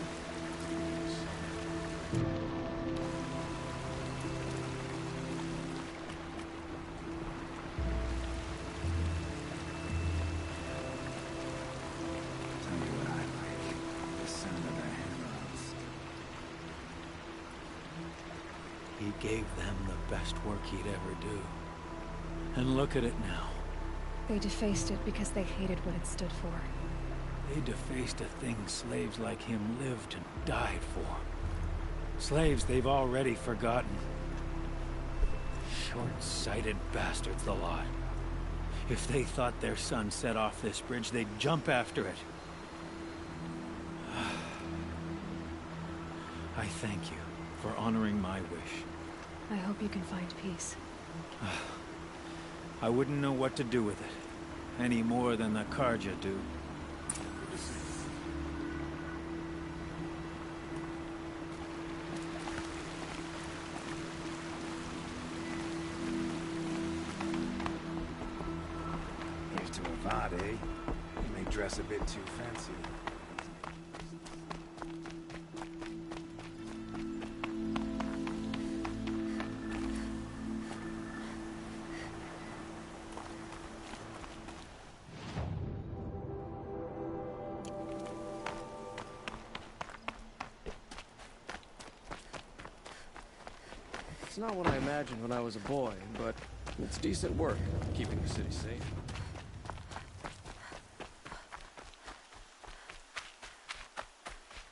Speaker 5: Tell you what I like. The sound of the hammers.
Speaker 22: He gave them the best work he'd ever do. And look at it now.
Speaker 3: They defaced it because they hated what it stood for.
Speaker 22: They defaced a thing slaves like him lived and died for. Slaves they've already forgotten. Short-sighted bastards, the lot. If they thought their son set off this bridge, they'd jump after it. I thank you for honoring my wish.
Speaker 3: I hope you can find peace.
Speaker 22: I wouldn't know what to do with it, any more than the Carja do.
Speaker 5: Here's to Avad, eh? You may dress a bit too fancy.
Speaker 9: It's not what I imagined when I was a boy, but it's decent work, keeping the city safe.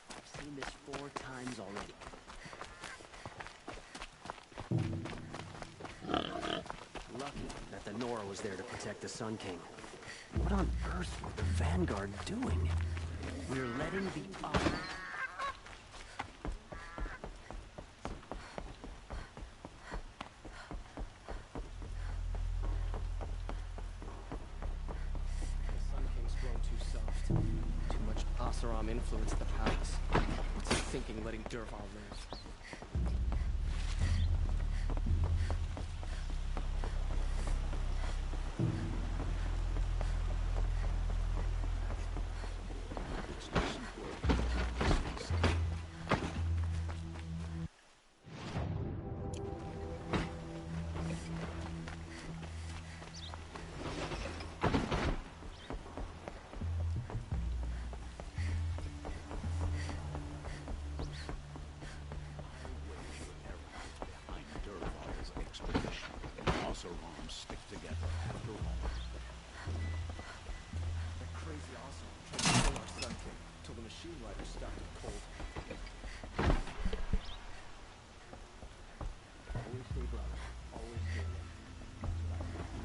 Speaker 2: I've seen this 4 times already. Lucky that the Nora was there to protect the Sun King. What on earth were the Vanguard doing? We're letting the other...
Speaker 9: Oseram influenced the palace. What's he thinking, letting Dervahl live?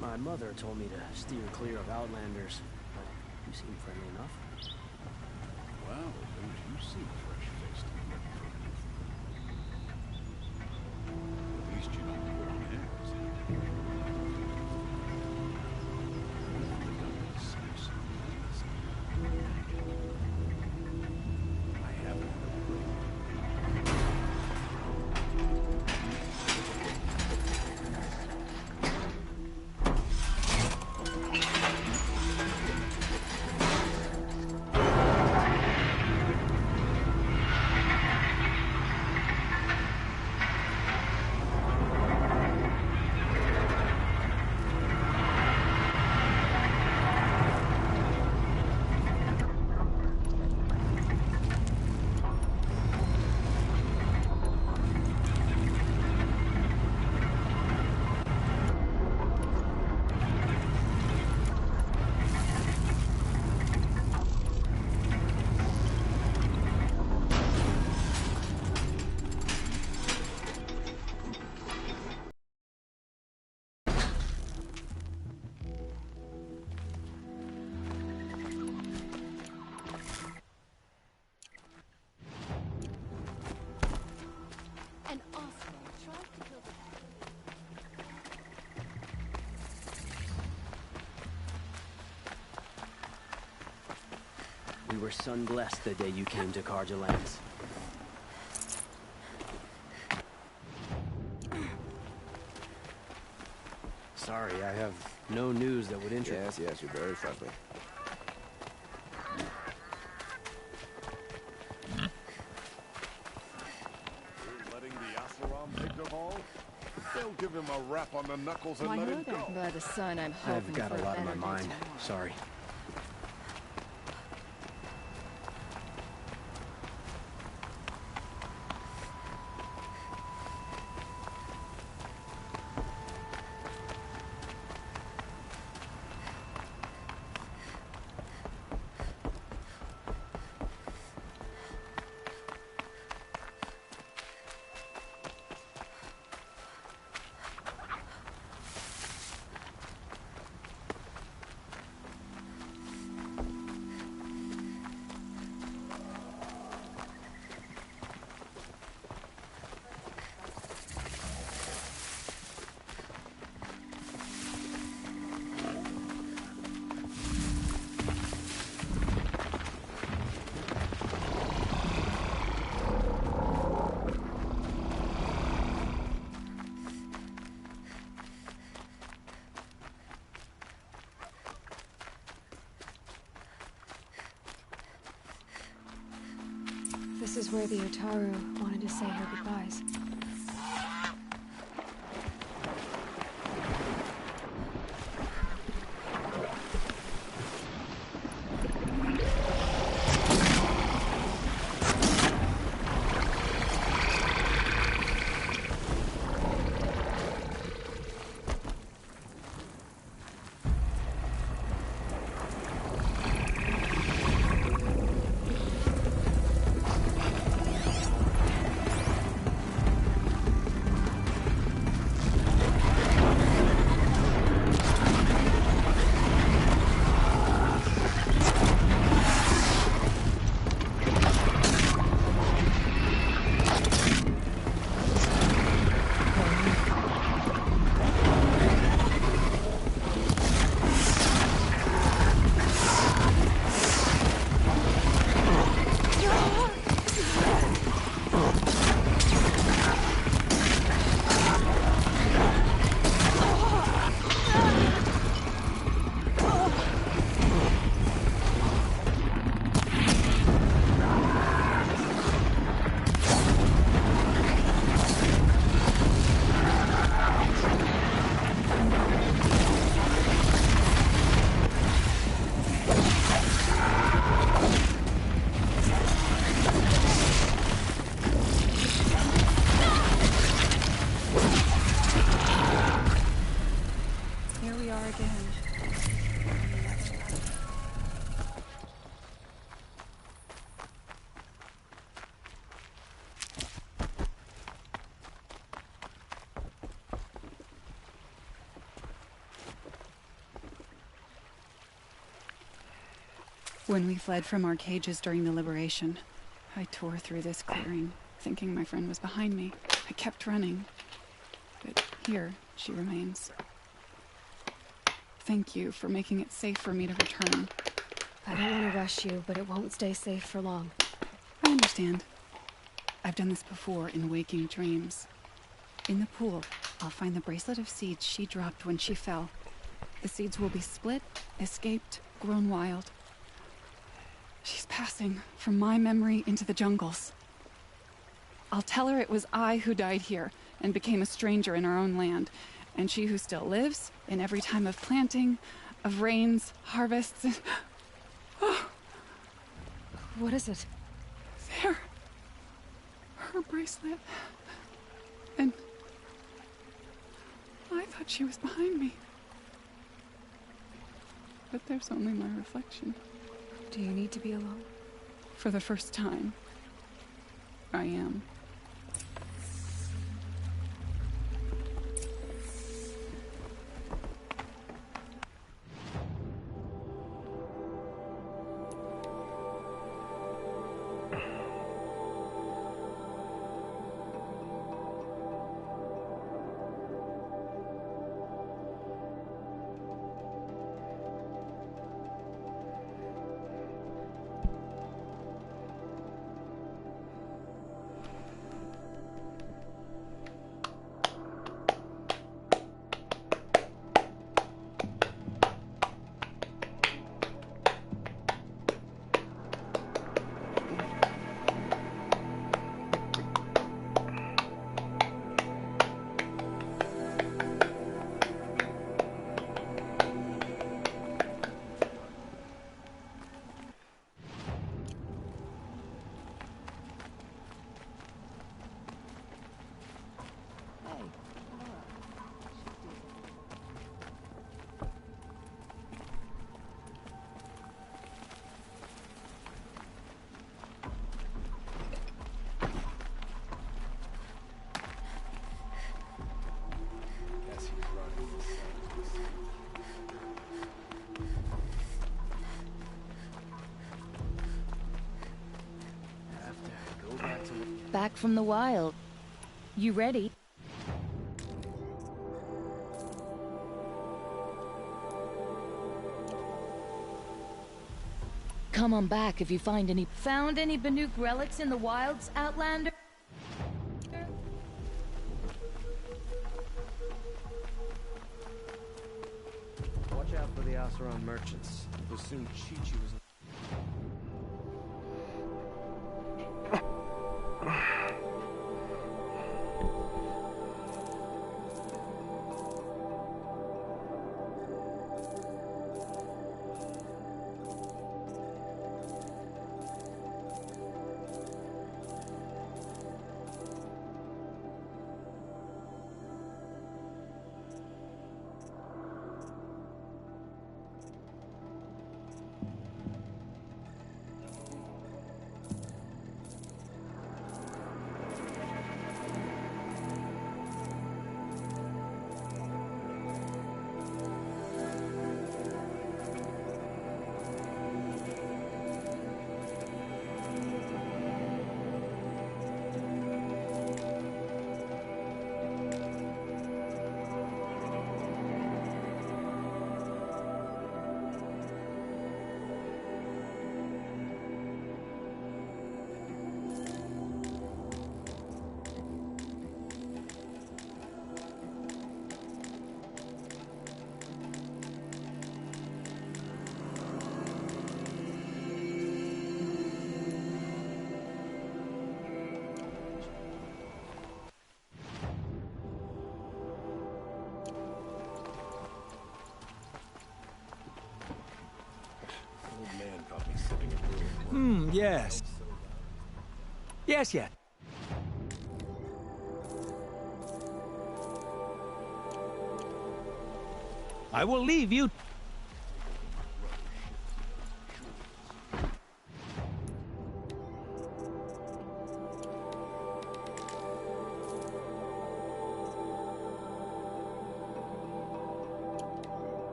Speaker 2: My mother told me to steer clear of Outlanders, but you seem friendly enough.
Speaker 12: Well, don't you seem fresh-faced and looking for anything. At least you don't pull hairs. I haven't had a break.
Speaker 2: We were sun-blessed the day you came to Carja Lands. Sorry, I have no news that would interest.
Speaker 17: Yes, you're very friendly.
Speaker 14: of all. They'll give him a rap on the knuckles and
Speaker 10: Why,
Speaker 14: let him
Speaker 10: hello
Speaker 14: go.
Speaker 10: there. By the sun, I'm hoping
Speaker 15: I've got
Speaker 10: for
Speaker 15: a lot on
Speaker 10: better
Speaker 15: my mind.
Speaker 10: day tomorrow.
Speaker 15: Sorry.
Speaker 3: This is where the Otaru wanted to say her goodbyes.
Speaker 7: When we fled from our cages during the liberation, I tore through this clearing, thinking my friend was behind me. I kept running, but here she remains. Thank you for making it safe for me to return.
Speaker 3: I don't want to rush you, but it won't stay safe for long.
Speaker 7: I understand. I've done this before in waking dreams. In the pool, I'll find the bracelet of seeds she dropped when she fell. The seeds will be split, escaped, grown wild. She's passing from my memory into the jungles. I'll tell her it was I who died here and became a stranger in our own land, and she who still lives in every time of planting, of rains, harvests. Oh.
Speaker 3: What is it?
Speaker 7: There. Her bracelet. And I thought she was behind me. But there's only my reflection.
Speaker 3: Do you need to be alone?
Speaker 7: For the first time, I am.
Speaker 10: back from the wild. You ready? Come on back if you find any... Found any Banuk relics in the wilds, Outlander?
Speaker 9: Watch out for the Oseram merchants. You'll soon Chi-Chi was...
Speaker 22: Yes. Yes. I will leave you.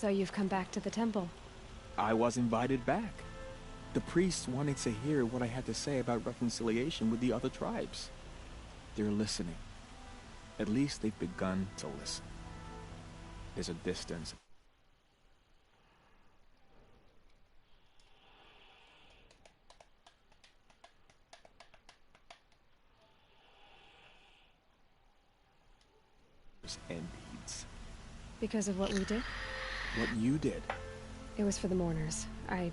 Speaker 3: So you've come back to the temple.
Speaker 6: I was invited back. The priests wanted to hear what I had to say about reconciliation with the other tribes. They're listening. At least they've begun to listen. There's a distance. And deeds.
Speaker 3: Because of what we did?
Speaker 6: What you did.
Speaker 3: It was for the mourners. I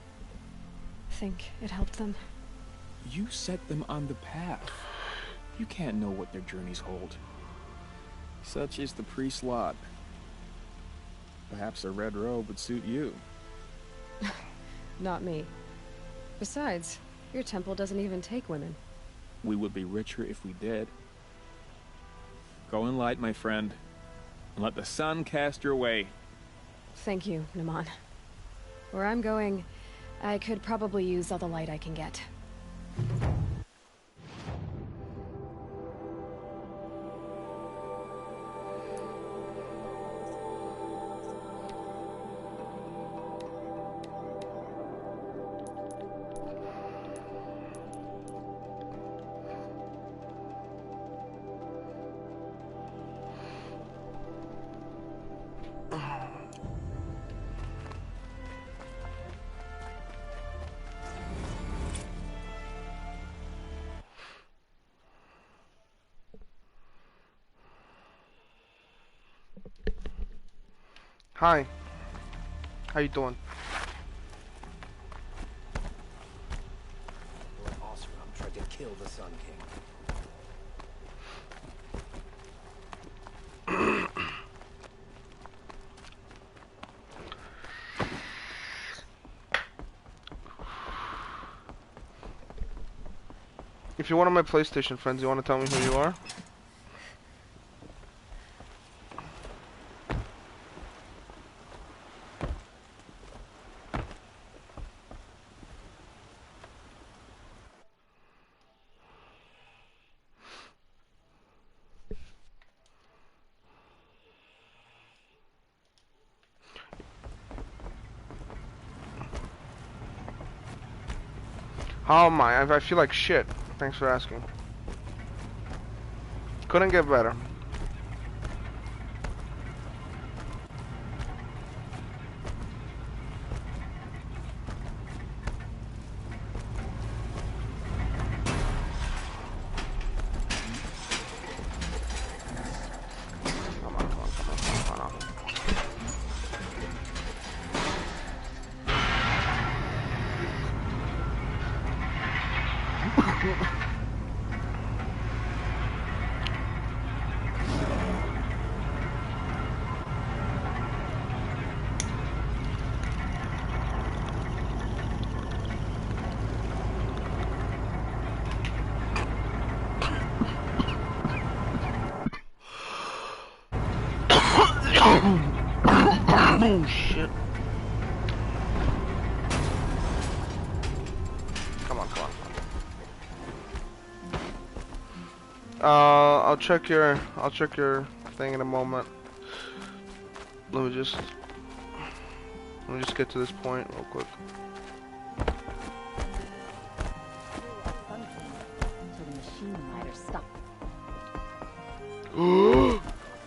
Speaker 3: think it helped them.
Speaker 6: You set them on the path. You can't know what their journeys hold. Such is the priest's lot. Perhaps a red robe would suit you.
Speaker 3: Not me. Besides, your temple doesn't even take women.
Speaker 6: We would be richer if we did. Go in light, my friend, and let the sun cast your way.
Speaker 3: Thank you, Naman. Where I'm going, I could probably use all the light I can get.
Speaker 1: Hi. How you doing?
Speaker 17: Lord Osram tried to kill the Sun King.
Speaker 1: If you're one of my PlayStation friends, you want to tell me who you are? How am I? I feel like shit. Thanks for asking. Couldn't get better. Oh shit. Come on, come on. I'll check your thing in a moment. Let me just get to this point real quick.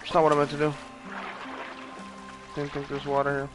Speaker 1: It's not what I meant to do. Didn't think there's water here.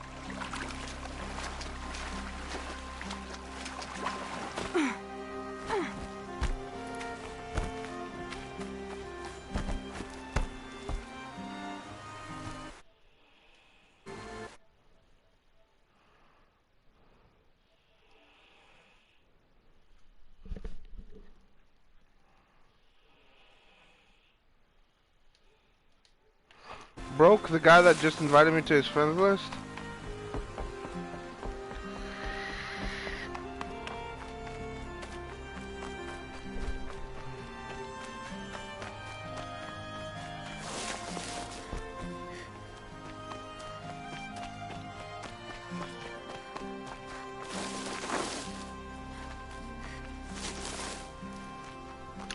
Speaker 1: Broke, the guy that just invited me to his friends list?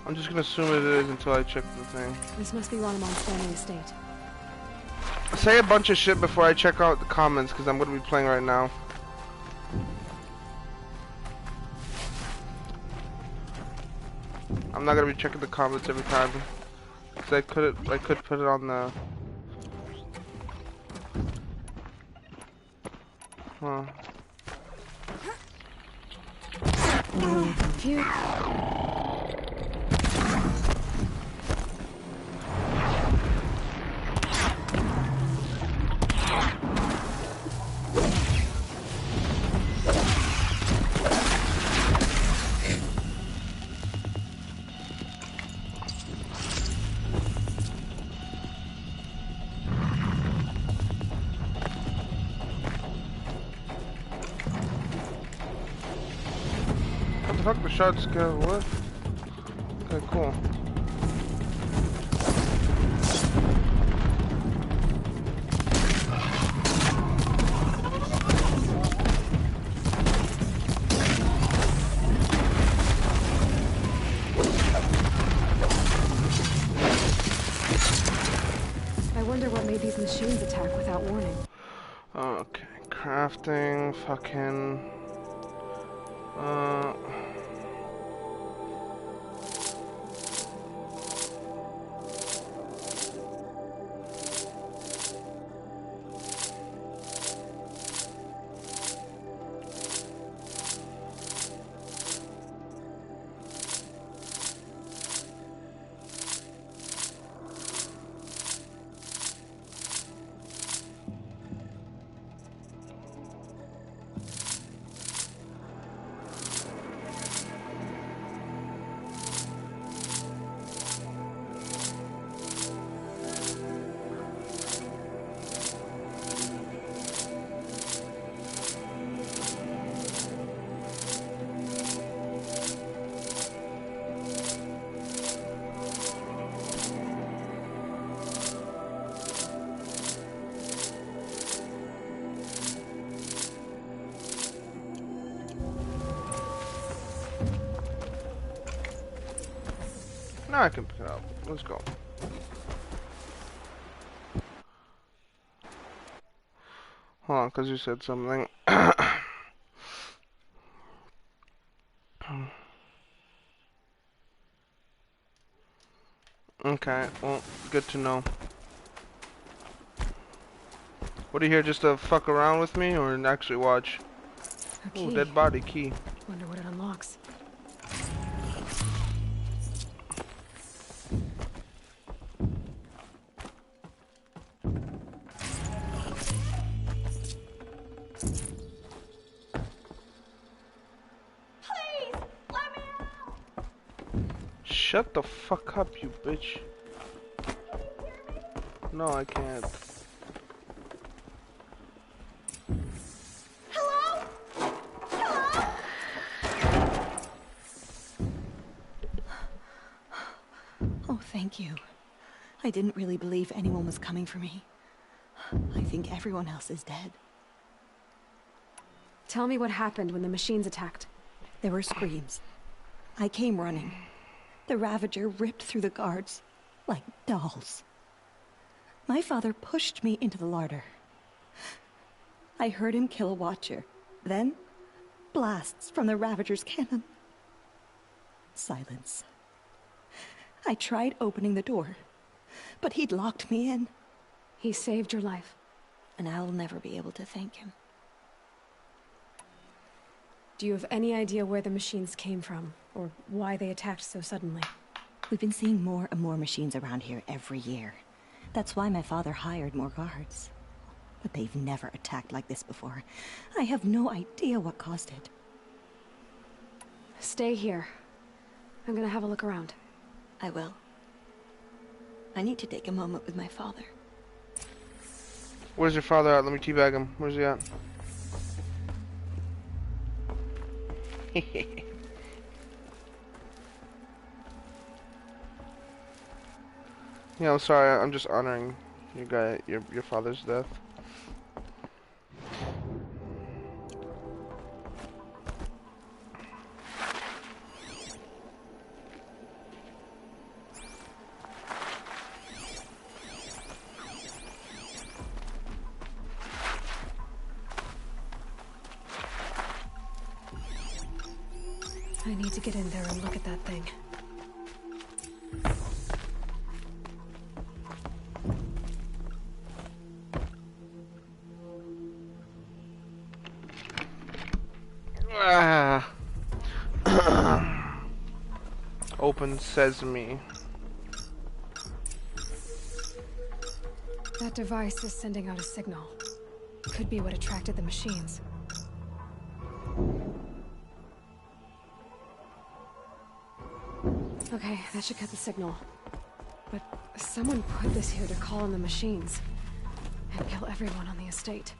Speaker 1: I'm just gonna assume it is until I check the thing.
Speaker 3: This must be Ranamon's family estate.
Speaker 1: Say a bunch of shit before I check out the comments, because I'm going to be playing right now. I'm not going to be checking the comments every time. Because I could put it on the... Huh.
Speaker 3: Phew.
Speaker 1: Fuck, the shots go what? Okay, cool.
Speaker 3: I wonder what made these machines attack without warning.
Speaker 1: Okay, crafting, fucking... Now I can pick it up. Let's go. Hold on, because you said something. Okay, well, good to know. What are you here, just to fuck around with me, or actually watch? Ooh, dead body key.
Speaker 3: Wonder what it unlocks.
Speaker 1: Shut the fuck up, you bitch. No, I can't.
Speaker 10: Hello? Hello? Oh, thank you. I didn't really believe anyone was coming for me. I think everyone else is dead.
Speaker 3: Tell me what happened when the machines attacked.
Speaker 10: There were screams. I came running. The Ravager ripped through the guards like dolls. My father pushed me into the larder. I heard him kill a watcher. Then, blasts from the Ravager's cannon. Silence. I tried opening the door, but he'd locked me in.
Speaker 3: He saved your life.
Speaker 10: And I'll never be able to thank him.
Speaker 3: Do you have any idea where the machines came from, or why they attacked so suddenly?
Speaker 10: We've been seeing more and more machines around here every year. That's why my father hired more guards. But they've never attacked like this before. I have no idea what caused it.
Speaker 3: Stay here. I'm gonna have a look around.
Speaker 10: I will. I need to take a moment with my father.
Speaker 1: Where's your father at? Let me teabag him. Where's he at? Yeah, I'm sorry. I'm just honoring your father's death.
Speaker 3: I need to get in there and look at that thing.
Speaker 1: Open sesame.
Speaker 3: That device is sending out a signal. Could be what attracted the machines. Okay, that should cut the signal. But someone put this here to call on the machines and kill everyone on the estate.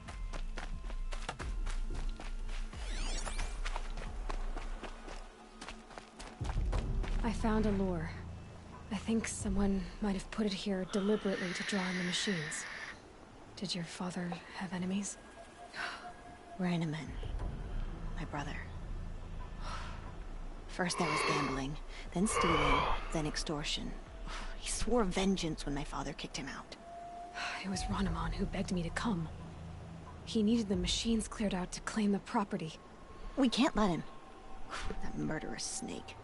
Speaker 3: I found a lure. I think someone might have put it here deliberately to draw in the machines. Did your father have enemies?
Speaker 8: Rainaman. My brother. First there was gambling, then stealing, then extortion. He swore vengeance when my father kicked him out.
Speaker 3: It was Rainaman who begged me to come. He needed the machines cleared out to claim the property.
Speaker 8: We can't let him. That murderous snake.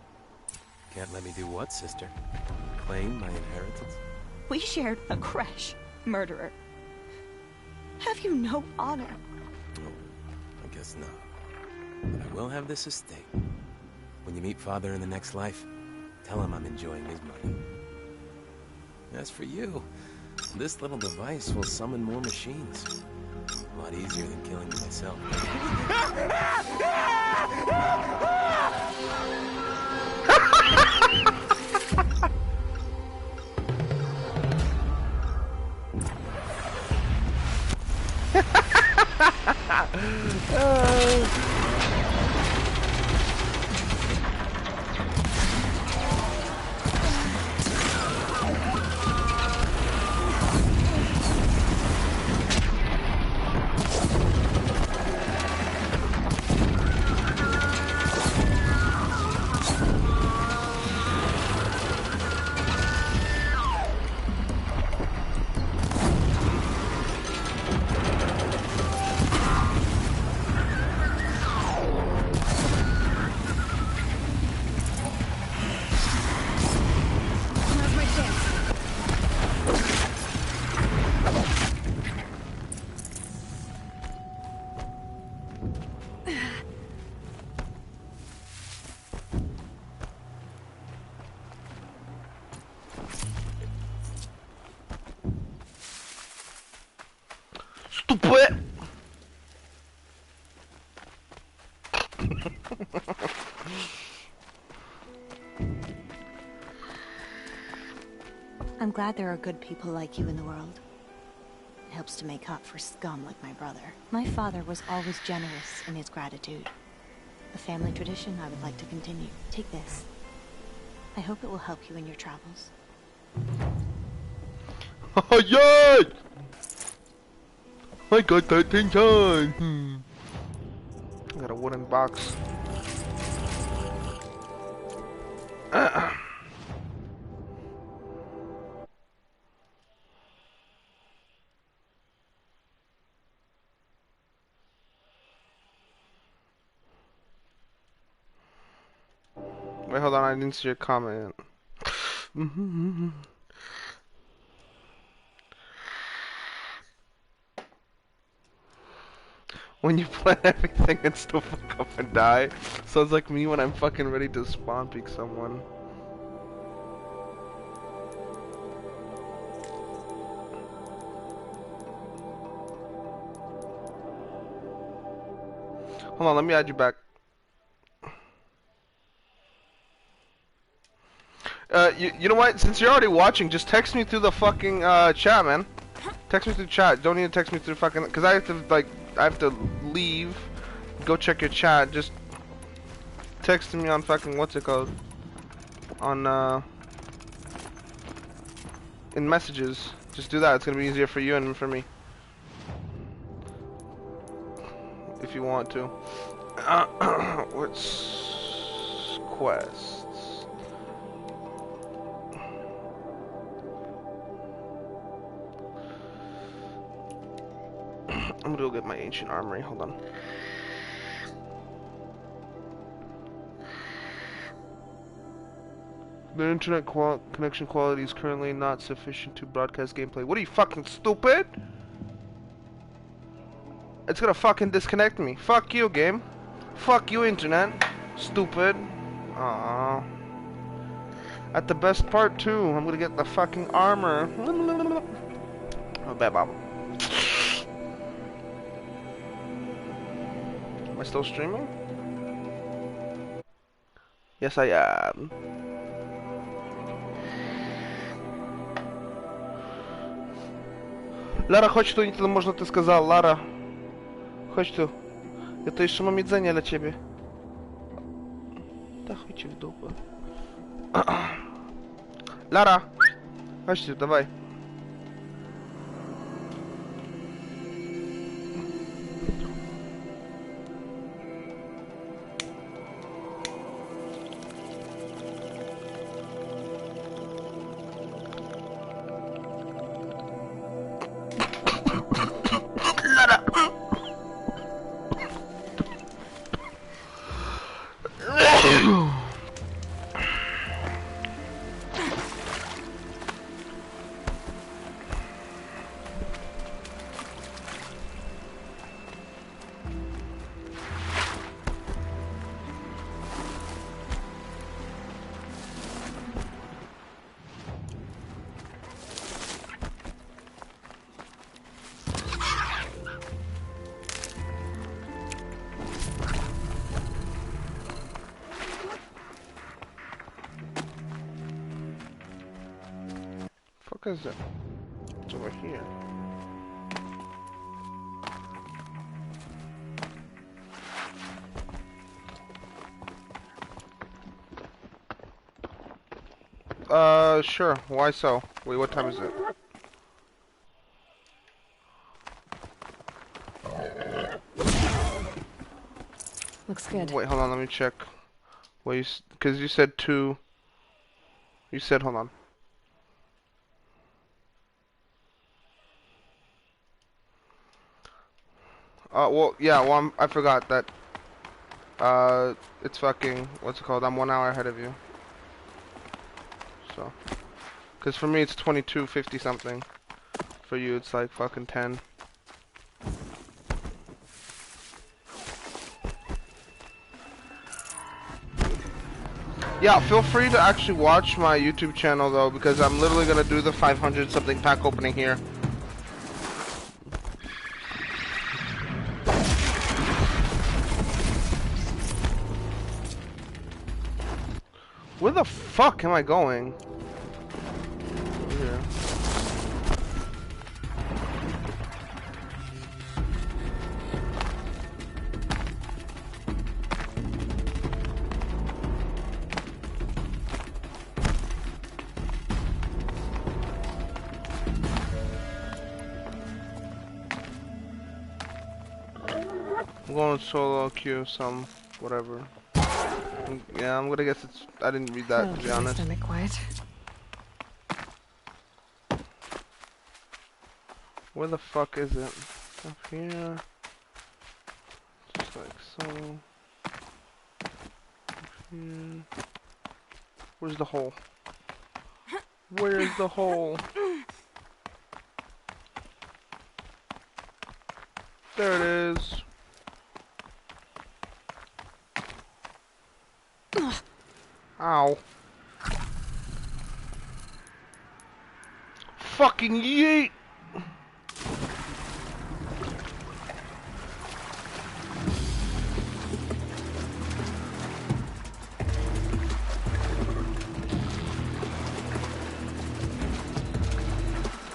Speaker 16: Can't let me do what, sister? Claim my inheritance?
Speaker 8: We shared a creche, murderer. Have you no honor?
Speaker 16: Oh, I guess not. But I will have this estate. When you meet father in the next life, tell him I'm enjoying his money. As for you, this little device will summon more machines. A lot easier than killing me myself.
Speaker 1: Stupid!
Speaker 8: I'm glad there are good people like you in the world. It helps to make up for scum like my brother. My father was always generous in his gratitude. A family tradition I would like to continue. Take this. I hope it will help you in your travels.
Speaker 1: Oh, yay! I got that thing done. I got a wooden box. Wait, hold on, I didn't see your comment. When you plan everything and still fuck up and die. Sounds like me when I'm fucking ready to spawn peek someone. Hold on, let me add you back. You know what? Since you're already watching, just text me through the fucking chat, man. Text me through chat. Don't need to text me through fucking, cause I have to leave, go check your chat. Just text me on fucking what's it called? On in messages. Just do that. It's gonna be easier for you and for me. If you want to. What's quests? I'm gonna go get my ancient armory. Hold on. The internet connection quality is currently not sufficient to broadcast gameplay. What are you, fucking stupid? It's gonna fucking disconnect me. Fuck you, game. Fuck you, internet. Stupid. Aww. At the best part, too. I'm gonna get the fucking armor. Oh, bad mom. Am I still streaming? Yes, I am. Lara, chodź tu, nic to można ty сказал, Lara. Chodź tu. Ja to jeszcze mam jedzenie dla ciebie. Da chuj ci w dupę. Lara! Chodź tu, dawaj. What is it? It's over here. Sure. Why so? Wait, what time is it?
Speaker 3: Looks good.
Speaker 1: Wait, hold on, let me check. Wait, because you said 2. You said, hold on. Well, yeah, well, I forgot that, it's fucking, what's it called, I'm 1 hour ahead of you. So, because for me it's 22:50 something. For you it's like fucking 10. Yeah, feel free to actually watch my YouTube channel though, because I'm literally gonna do the 500 something pack opening here. Where the fuck am I going? Over here. I'm going solo queue some whatever. Yeah, I'm gonna guess it's. I didn't read that, to be honest.
Speaker 3: Stomach quiet.
Speaker 1: Where the fuck is it? Up here. Just like so. Up here. Where's the hole? Where's the hole? There it is. Ow. Fucking yeet!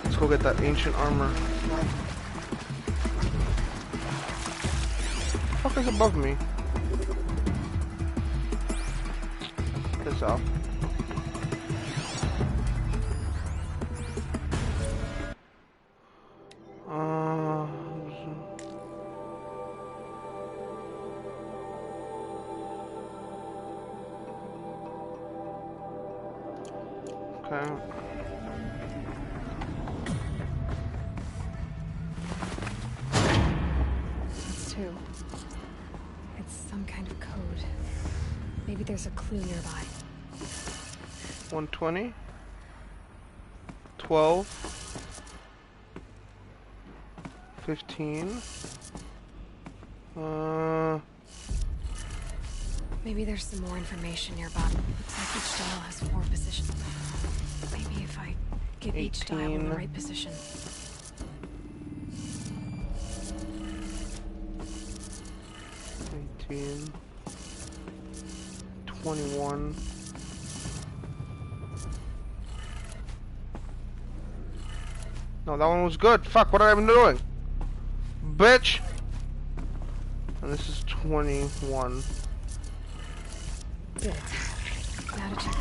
Speaker 1: Let's go get that ancient armor. What the fuck is above me? This off. Okay.
Speaker 3: That's 2. It's some kind of code. Maybe there's a clue nearby.
Speaker 1: 120. 12. 15.
Speaker 3: Maybe there's some more information nearby. Looks like each dial has 4 positions. Maybe if I get each dial in the right position.
Speaker 1: 18. 21. No, that one was good. Fuck, what am I even doing? Bitch! And this is 21.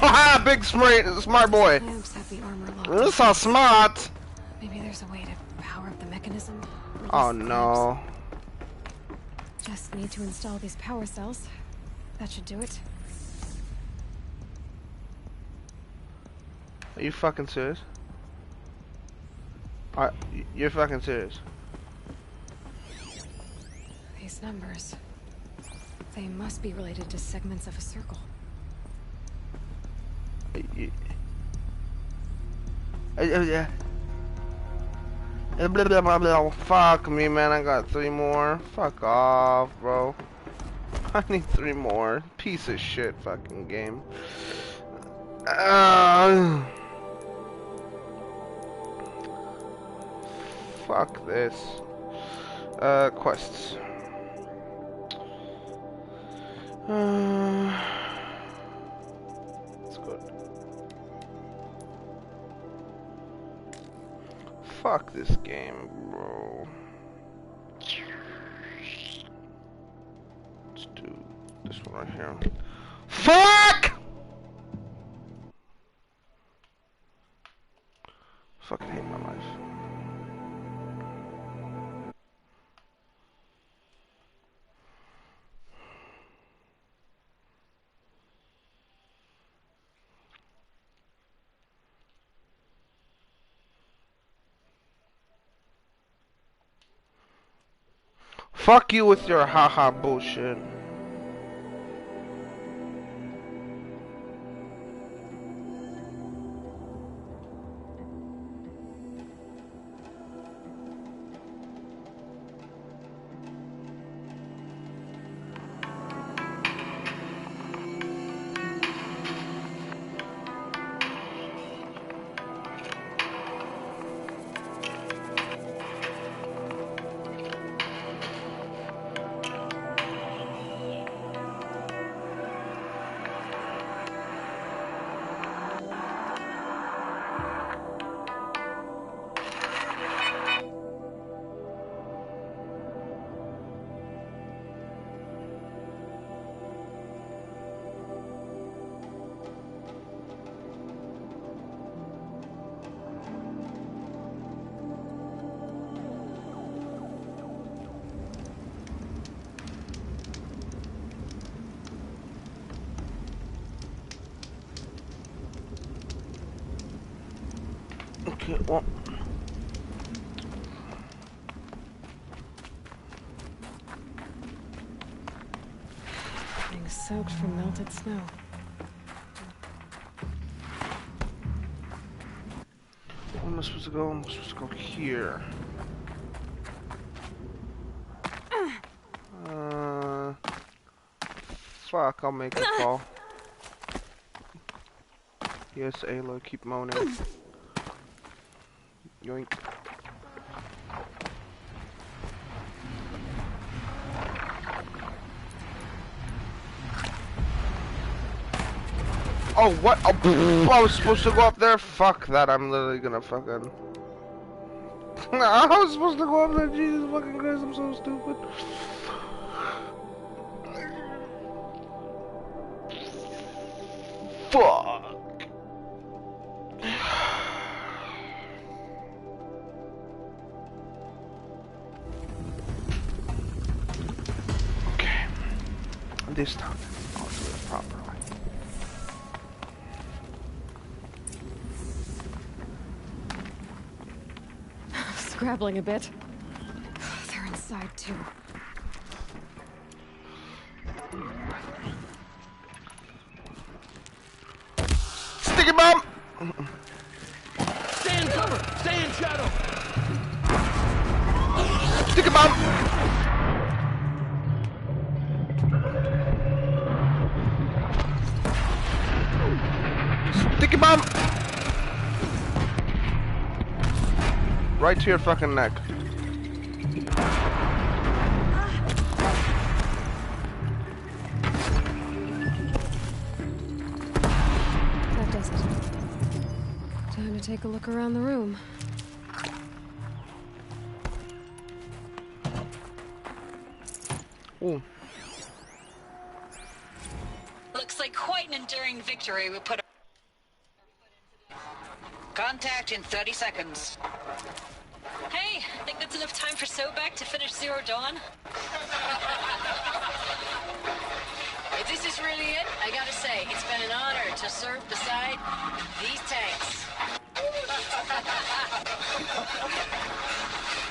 Speaker 1: Haha, big smart boy.
Speaker 3: Lamps have the armor locked.
Speaker 1: This is so smart.
Speaker 3: Maybe there's a way to power up the mechanism.
Speaker 1: Oh no.
Speaker 3: Just need to install these power cells. That should do it.
Speaker 1: Are you fucking serious? You're fucking serious?
Speaker 3: These numbers. They must be related to segments of a circle.
Speaker 1: Fuck me, man. I got 3 more. Fuck off, bro. I need 3 more. Piece of shit fucking game. Fuck this. Quests. That's good. Fuck this game, bro. Let's do this one right here. Fuck! Fucking hate my life. Fuck you with your haha bullshit. Okay, well.
Speaker 3: Being soaked from melted snow.
Speaker 1: Where am I supposed to go? I'm supposed to go here. Fuck, I'll make a call. Yes, Aloy, keep moaning. Yoink. Oh, what? Oh, I was supposed to go up there? Fuck that, I'm literally gonna fucking... I was supposed to go up there, Jesus fucking Christ, I'm so stupid. Fuck. Okay. This time, I'll do it properly.
Speaker 3: Scrabbling a bit. They're inside too.
Speaker 1: Sticky bomb!
Speaker 14: Stay in cover! Stay in shadow!
Speaker 1: Sticky bomb! Sticky bomb! Right to your fucking neck.
Speaker 3: That does it. Time to take a look around the room.
Speaker 1: Ooh.
Speaker 13: Looks like quite an enduring victory we put. Contact in 30 seconds.
Speaker 18: Hey, think that's enough time for Sobek to finish Zero Dawn?
Speaker 13: If this is really it, I gotta say, it's been an honor to serve beside these tanks.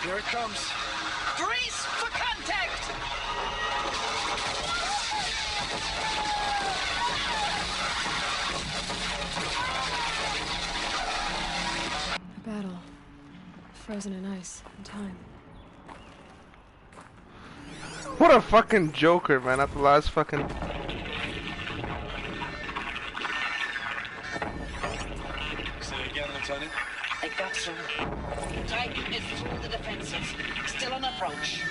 Speaker 14: Here it comes.
Speaker 13: Brace for contact!
Speaker 3: A battle. Frozen in ice and time.
Speaker 1: What a fucking joker, man, at the last fucking...
Speaker 14: Say again, Lieutenant.
Speaker 13: I got you. Titan is through the defenses. Still on approach.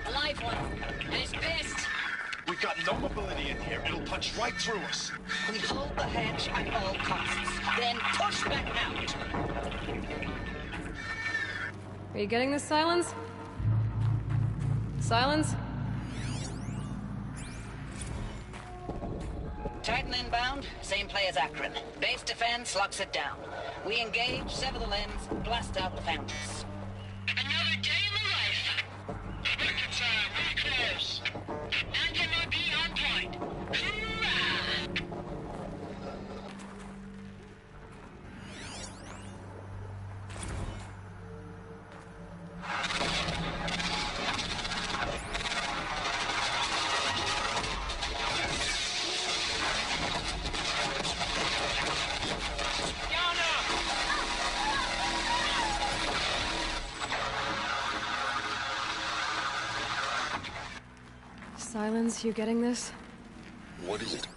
Speaker 18: A live one, and he's pissed.
Speaker 14: We've got no mobility in here. It'll punch right through us.
Speaker 13: We hold the hedge at all costs, then push back out.
Speaker 3: Are you getting this, Silence? Silence?
Speaker 13: Titan inbound, same play as Akron. Base defense locks it down. We engage, sever the lens, blast out the fountains.
Speaker 18: Another day in the life. Reconcile, really close. Anti-MOB on point. Hoorah!
Speaker 3: Silence, you getting this?
Speaker 12: What is it?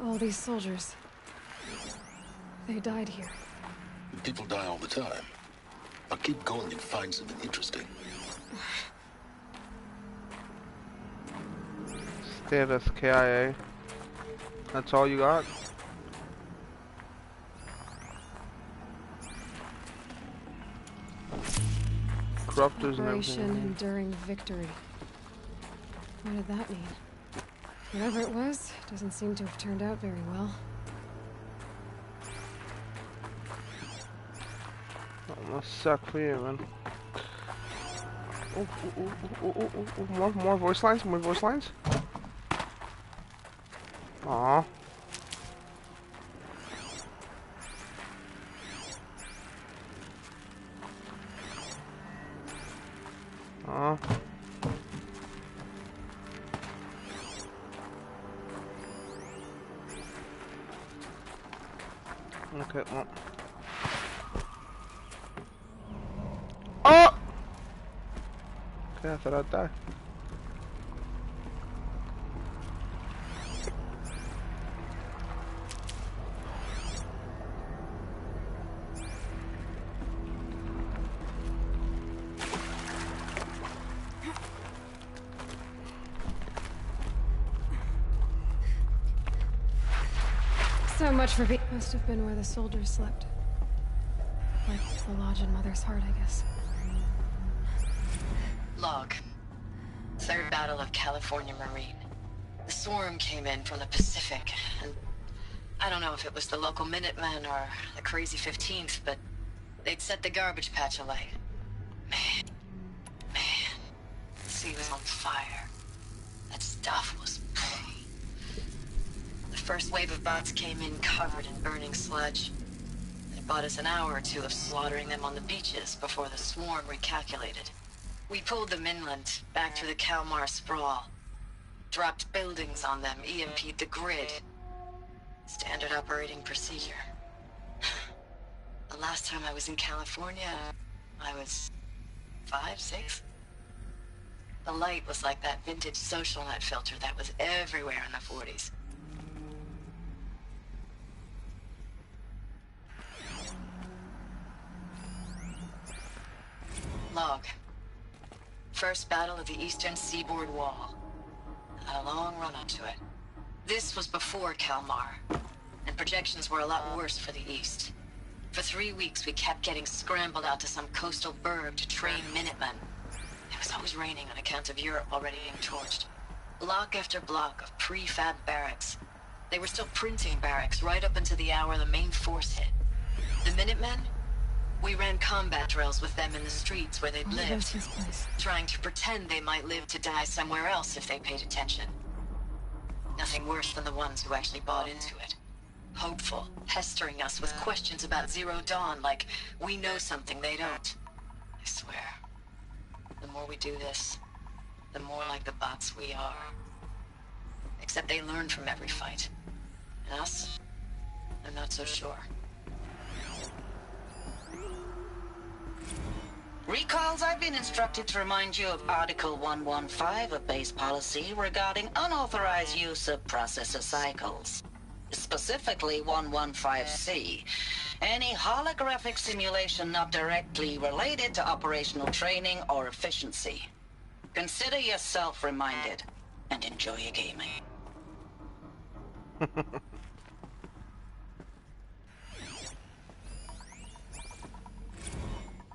Speaker 3: All these soldiers. They died here.
Speaker 12: People die all the time. I'll keep going and find something interesting.
Speaker 1: Status KIA. That's all you got? Corruptors and
Speaker 3: Operation
Speaker 1: everything.
Speaker 3: Enduring Victory. What did that mean? Whatever it was, doesn't seem to have turned out very well.
Speaker 1: That must suck for you, man. More voice lines? More voice lines? Aww. Aww. Okay, well. Oh! Okay, I thought I'd die.
Speaker 3: So much for being. Must have been where the soldiers slept. Like the lodge in Mother's Heart, I guess.
Speaker 13: Log. Third Battle of California Marine. The swarm came in from the Pacific, and I don't know if it was the local Minutemen or the crazy 15th, but they'd set the garbage patch alight. Man, the sea was on fire. That stuff was pain. The first wave of bots came in covered in burning sludge. It bought us an hour or two of slaughtering them on the beaches before the swarm recalculated. We pulled them inland, back through the Kalmar sprawl. Dropped buildings on them, EMP'd the grid. Standard operating procedure. The last time I was in California, I was 5, 6. The light was like that vintage social net filter that was everywhere in the 40s. Log. First battle of the Eastern Seaboard Wall. Had a long run up to it. This was before Kalmar, and projections were a lot worse for the East. For 3 weeks, we kept getting scrambled out to some coastal burg to train Minutemen. It was always raining on account of Europe already being torched. Block after block of prefab barracks. They were still printing barracks right up until the hour the main force hit. The Minutemen? We ran combat drills with them in the streets where they'd lived, trying to pretend they might live to die somewhere else if they paid attention. Nothing worse than the ones who actually bought into it. Hopeful, pestering us with questions about Zero Dawn like we know something they don't. I swear, the more we do this, the more like the bots we are. Except they learn from every fight. And us? I'm not so sure.
Speaker 4: Recalls, I've been instructed to remind you of Article 115 of base policy regarding unauthorized use of processor cycles. Specifically 115C. Any holographic simulation not directly related to operational training or efficiency. Consider yourself reminded, and enjoy your gaming.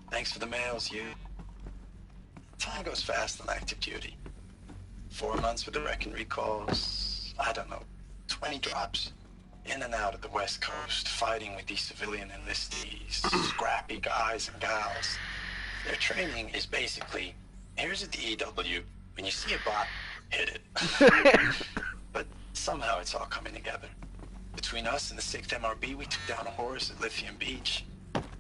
Speaker 5: Thanks for the mails, you. Time goes fast on active duty. 4 months with the wrecking recalls, I don't know, 20 drops. In and out of the West Coast, fighting with these civilian enlistees, scrappy guys and gals. Their training is basically, here's a DEW, when you see a bot, hit it. But somehow it's all coming together. Between us and the 6th MRB, we took down a horse at Lithium Beach.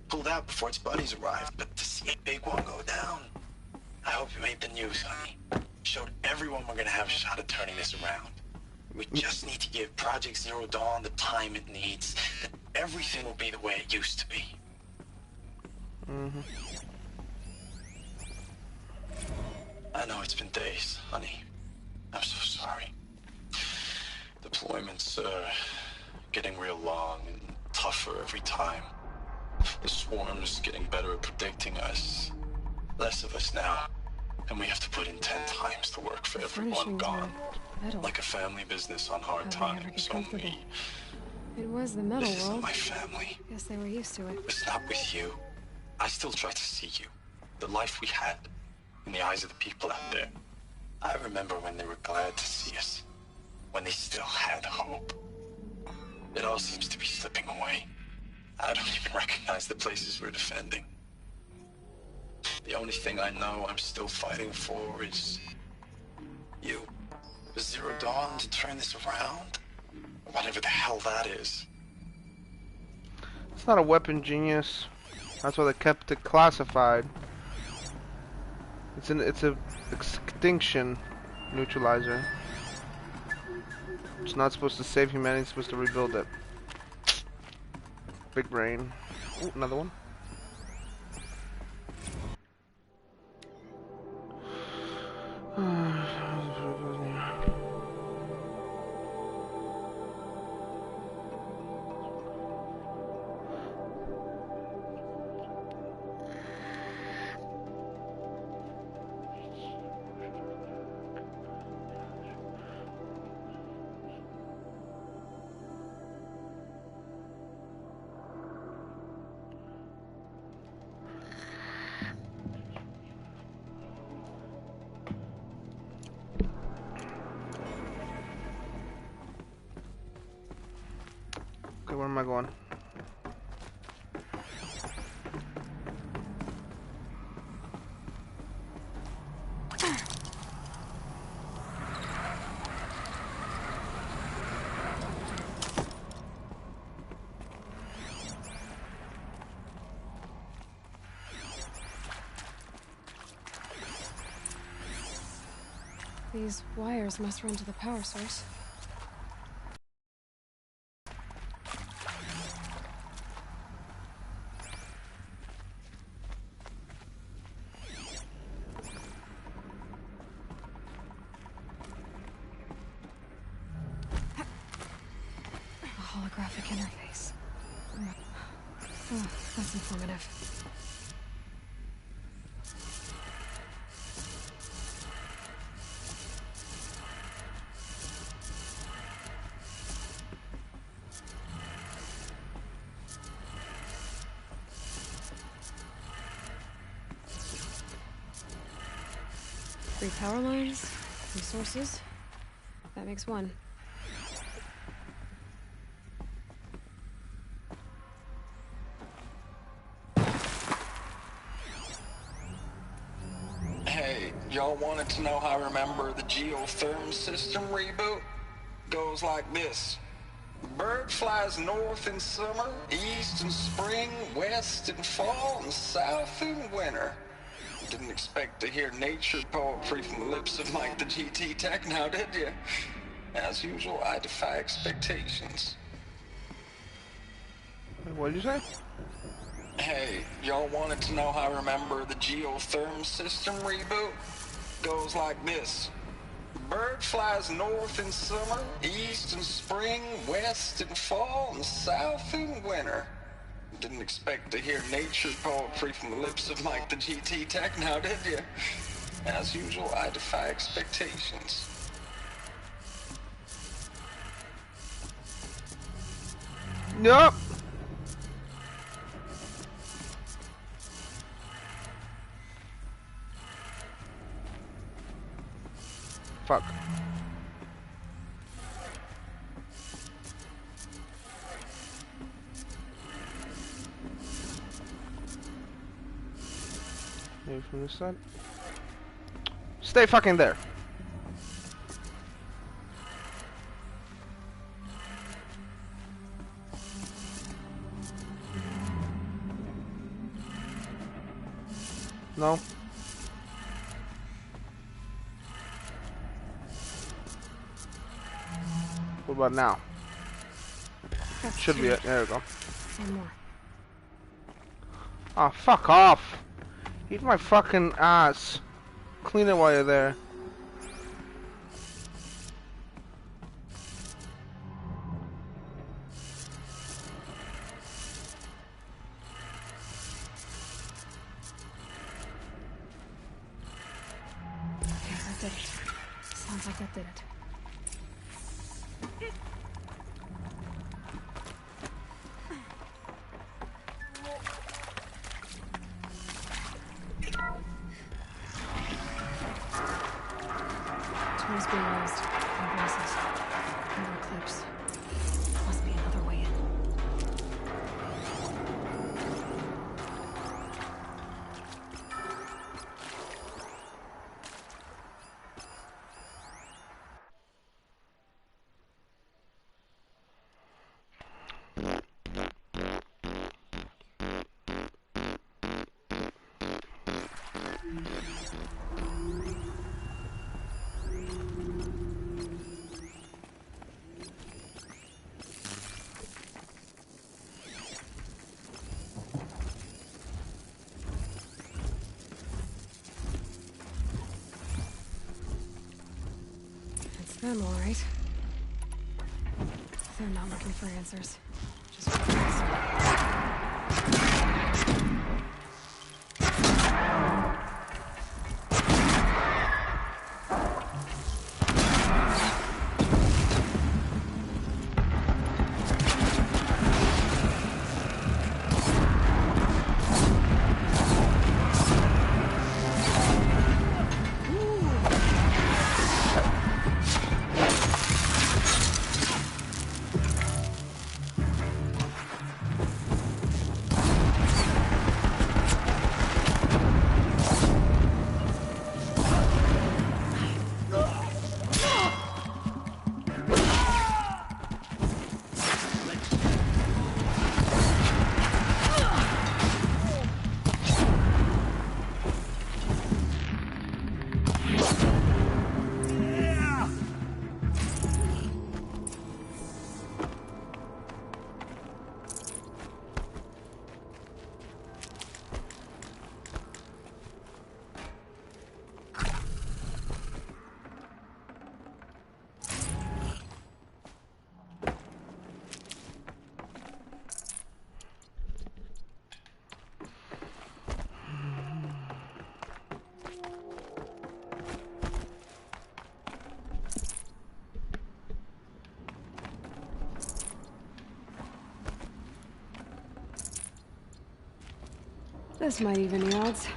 Speaker 5: Pulled out before its buddies arrived, but to see a big one go down. I hope you made the news, honey. Showed everyone we're gonna have a shot at turning this around. We just need to give Project Zero Dawn the time it needs. Then everything will be the way it used to be. I know it's been days, honey. I'm so sorry. Deployments are getting real long and tougher every time. The swarm's getting better at predicting us. Less of us now. And we have to put in 10 times the work for everyone gone. Like a family business on hard times, only...
Speaker 3: It was the metal
Speaker 5: This isn't
Speaker 3: world.
Speaker 5: my family.
Speaker 3: Guess they were used to it.
Speaker 5: It's not with you. I still try to see you. The life we had. In the eyes of the people out there. I remember when they were glad to see us. When they still had hope. It all seems to be slipping away. I don't even recognize the places we're defending. The only thing I know I'm still fighting for is... you. Zero Dawn to turn this around? Whatever the hell that is.
Speaker 1: It's not a weapon, genius. That's why they kept it classified. It's a extinction neutralizer. It's not supposed to save humanity, it's supposed to rebuild it. Big brain. Ooh, another one. Okay, where am I going?
Speaker 3: These wires must run to the power source. A holographic interface. Oh, that's informative. Three power lines, three sources. That makes one.
Speaker 5: Hey, y'all wanted to know how I remember the geotherm system reboot? Goes like this. Bird flies north in summer, east in spring, west in fall, and south in winter. Didn't expect to hear nature poetry from the lips of Mike the GT Tech now, did you? As usual, I defy expectations.
Speaker 1: What did you say?
Speaker 5: Hey, y'all wanted to know how I remember the geotherm system reboot? Goes like this. Bird flies north in summer, east in spring, west in fall, and south in winter. Didn't expect to hear nature poetry from the lips of Mike the GT Tech now, did you? As usual, I defy expectations.
Speaker 1: Nope. Fuck. Maybe from this side. Stay fucking there. No. What about now?
Speaker 3: That's
Speaker 1: Should be it. There we go.
Speaker 3: One more.
Speaker 1: Oh, fuck off. Eat my fucking ass. Clean it while you're there.
Speaker 3: Okay, that did it. Sounds like that did it. Tools being raised. No voices. No clips. Must be another way in. It's them, all right. They're not looking for answers. Just weapons. This might even the odds.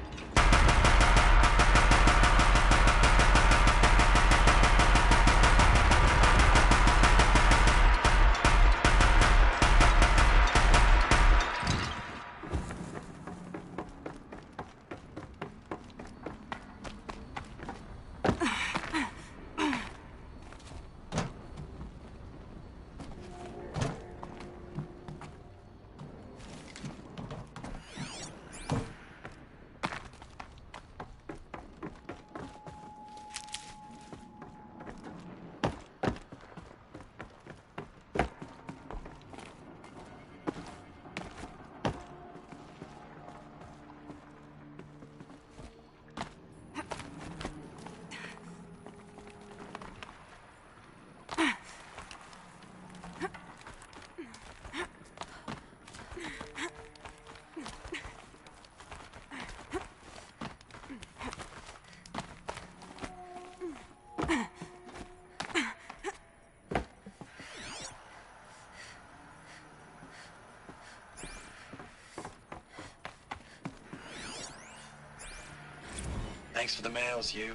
Speaker 5: Thanks for the mails, you.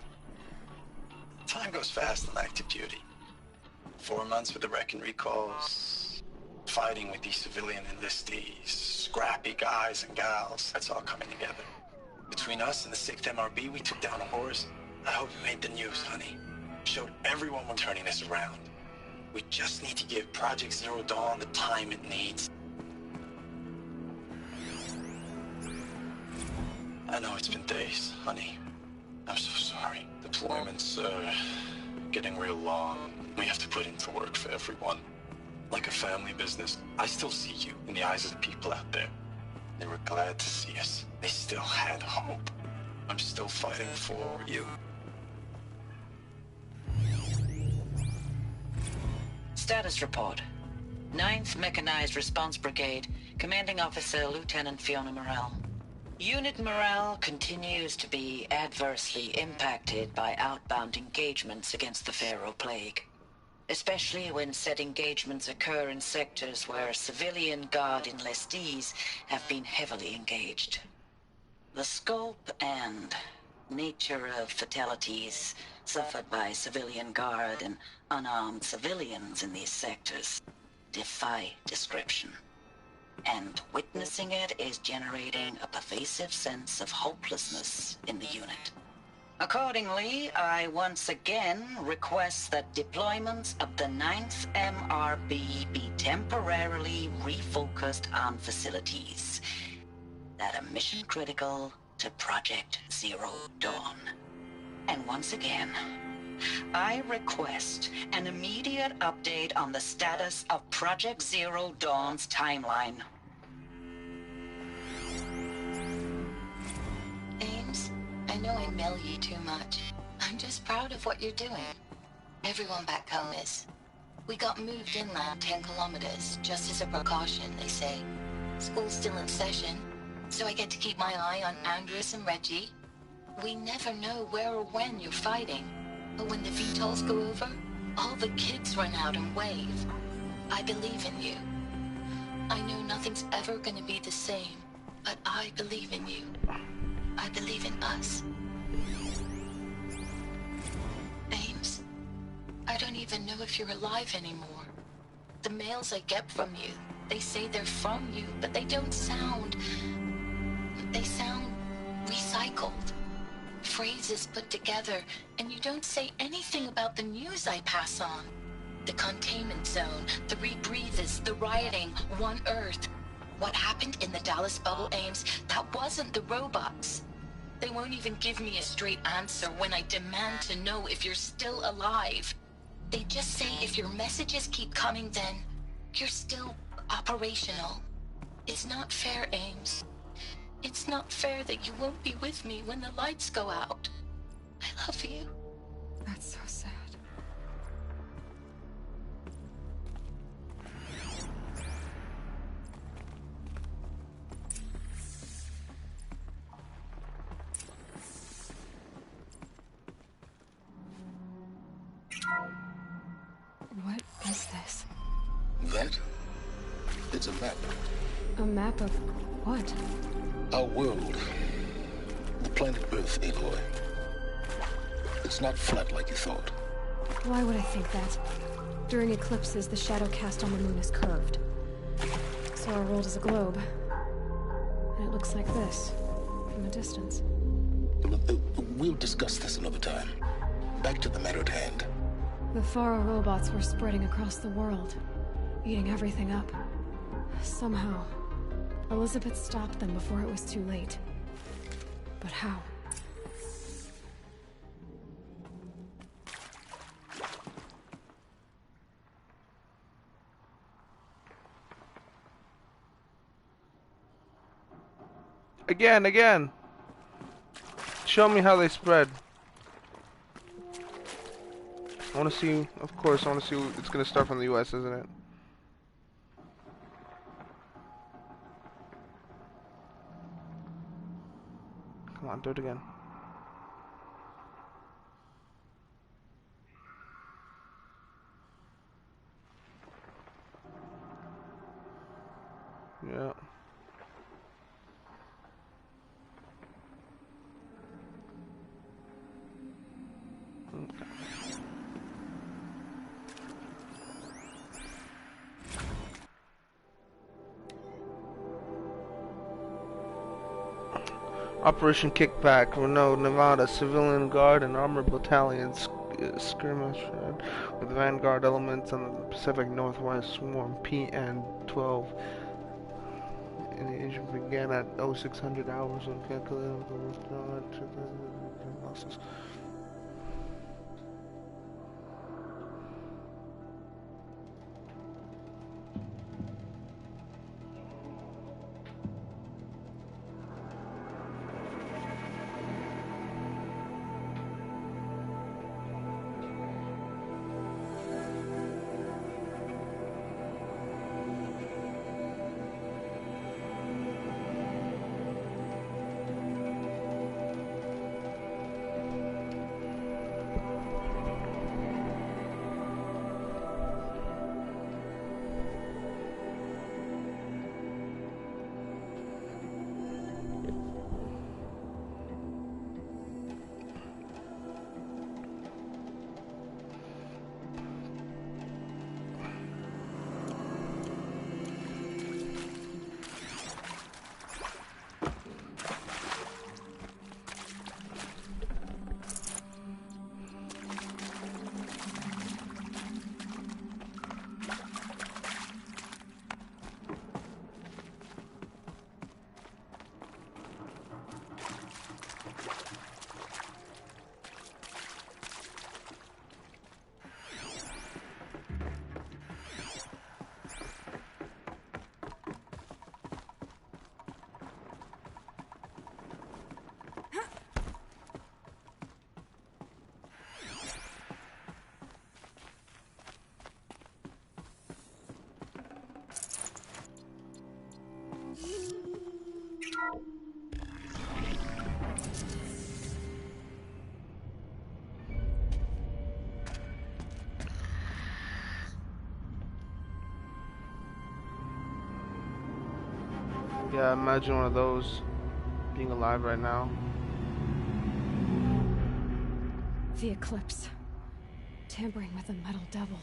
Speaker 5: Time goes fast on active duty. 4 months with the wreck and recalls, fighting with these civilian enlistees, scrappy guys and gals, that's all coming together. Between us and the 6th MRB, we took down a horse. I hope you made the news, honey. Showed everyone we're turning this around. We just need to give Project Zero Dawn the time it needs. I know it's been days, honey. I'm so sorry. Deployments are getting real long. We have to put in the work for everyone. Like a family business. I still see you in the eyes of the people out there. They were glad to see us. They still had hope. I'm still fighting for you.
Speaker 4: Status report. 9th Mechanized Response Brigade, Commanding Officer Lieutenant Fiona Morell. Unit morale continues to be adversely impacted by outbound engagements against the Pharaoh Plague, especially when said engagements occur in sectors where civilian guard enlistees have been heavily engaged. The scope and nature of fatalities suffered by civilian guard and unarmed civilians in these sectors defy description. And witnessing it is generating a pervasive sense of hopelessness in the unit. Accordingly, I once again request that deployments of the 9th MRB be temporarily refocused on facilities that are mission critical to Project Zero Dawn. And once again, I request an immediate update on the status of Project Zero Dawn's timeline.
Speaker 13: Ames, I know I mail you too much. I'm just proud of what you're doing. Everyone back home is. We got moved inland 10 kilometers, just as a precaution, they say. School's still in session, so I get to keep my eye on Andres and Reggie. We never know where or when you're fighting. But when the VTOLs go over, all the kids run out and wave. I believe in you. I know nothing's ever gonna be the same, but I believe in you. I believe in us. Ames, I don't even know if you're alive anymore. The mails I get from you, they say they're from you, but they don't sound... They sound recycled. Phrases put together, and you don't say anything about the news I pass on. The containment zone, the rebreathers, the rioting, One Earth. What happened in the Dallas bubble, Ames, that wasn't the robots. They won't even give me a straight answer when I demand to know if you're still alive. They just say if your messages keep coming, then you're still operational. It's not fair, Ames. It's not fair that you won't be with me when the lights go out. I love you.
Speaker 3: That's so sad. What is this?
Speaker 19: That It's a map.
Speaker 3: A map of what?
Speaker 19: Our world. The planet Earth, Aloy. It's not flat like you thought.
Speaker 3: Why would I think that? During eclipses, the shadow cast on the moon is curved. So our world is a globe. And it looks like this, from a distance.
Speaker 19: We'll discuss this another time. Back to the matter at hand.
Speaker 3: The Faro robots were spreading across the world, eating everything up. Somehow, Elizabeth stopped them before it was too late. But how?
Speaker 1: Again. Show me how they spread. I want to see, of course, it's going to start from the US, isn't it? Come on, do it again. Yeah. Okay. Operation Kickback, Renault, Nevada, Civilian Guard and Armored Battalions skirmish with Vanguard elements on the Pacific Northwest Swarm PN-12. Invasion began at 0600 hours on calculated losses. Yeah, imagine one of those being alive right now.
Speaker 3: The Eclipse. Tampering with the Metal Devil.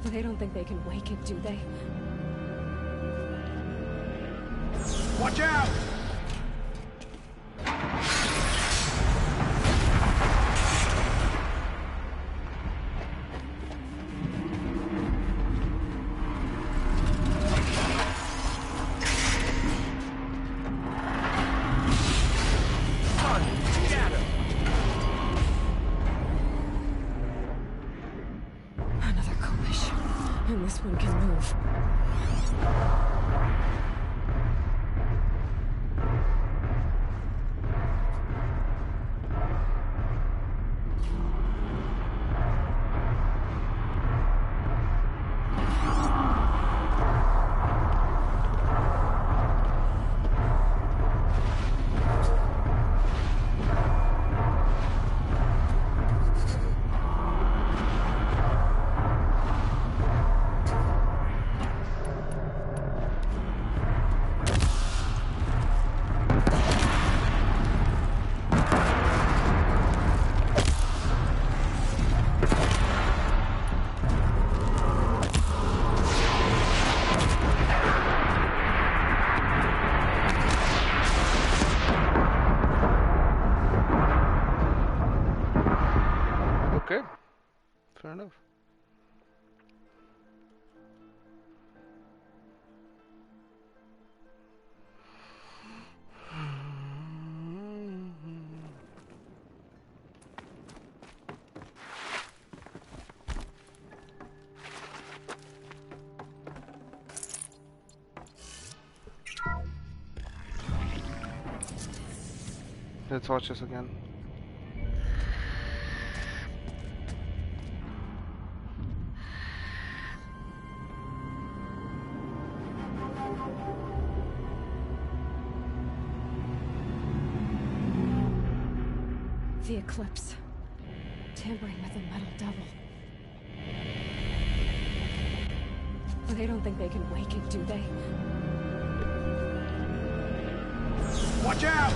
Speaker 3: They don't think they can wake it, do they?
Speaker 11: Watch out!
Speaker 3: Another collision. And this one can move.
Speaker 1: Let's watch this again.
Speaker 3: The Eclipse. Tampering with the metal devil. But they don't think they can wake it, do they?
Speaker 11: Watch out!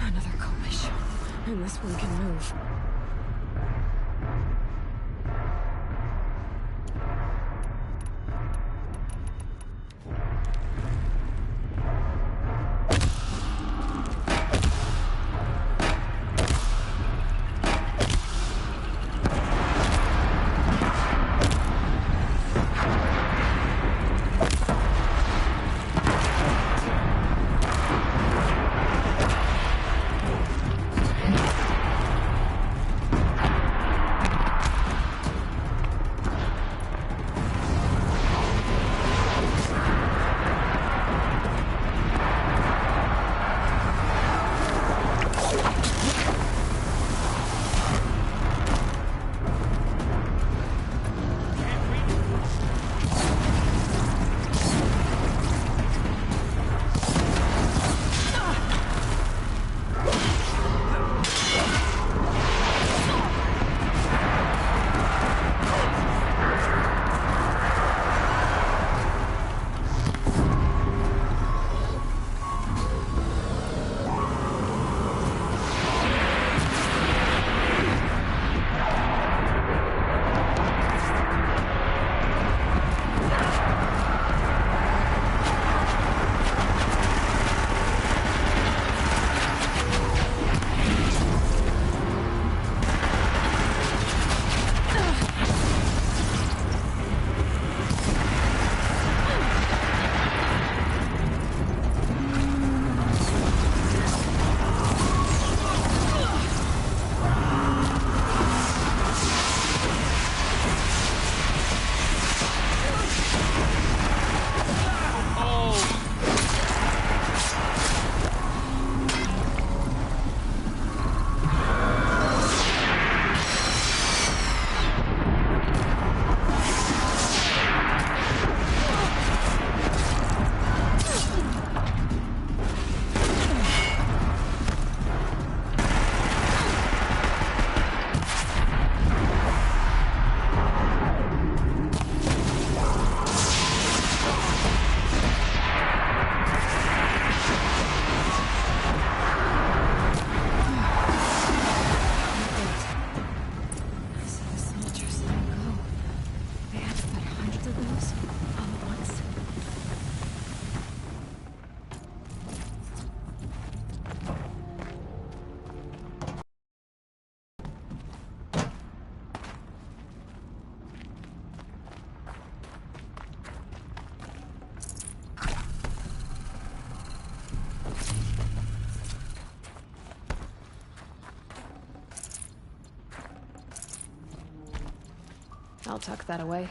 Speaker 3: Another collision. And this one can move. I'll tuck that away.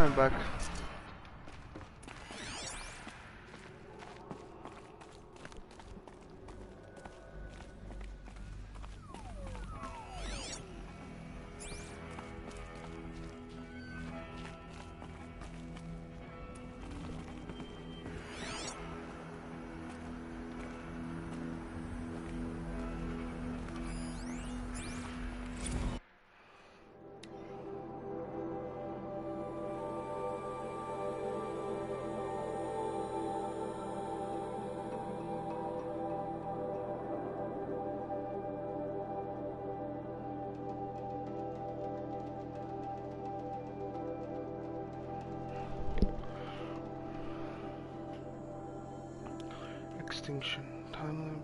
Speaker 1: head back. Extinction timeline.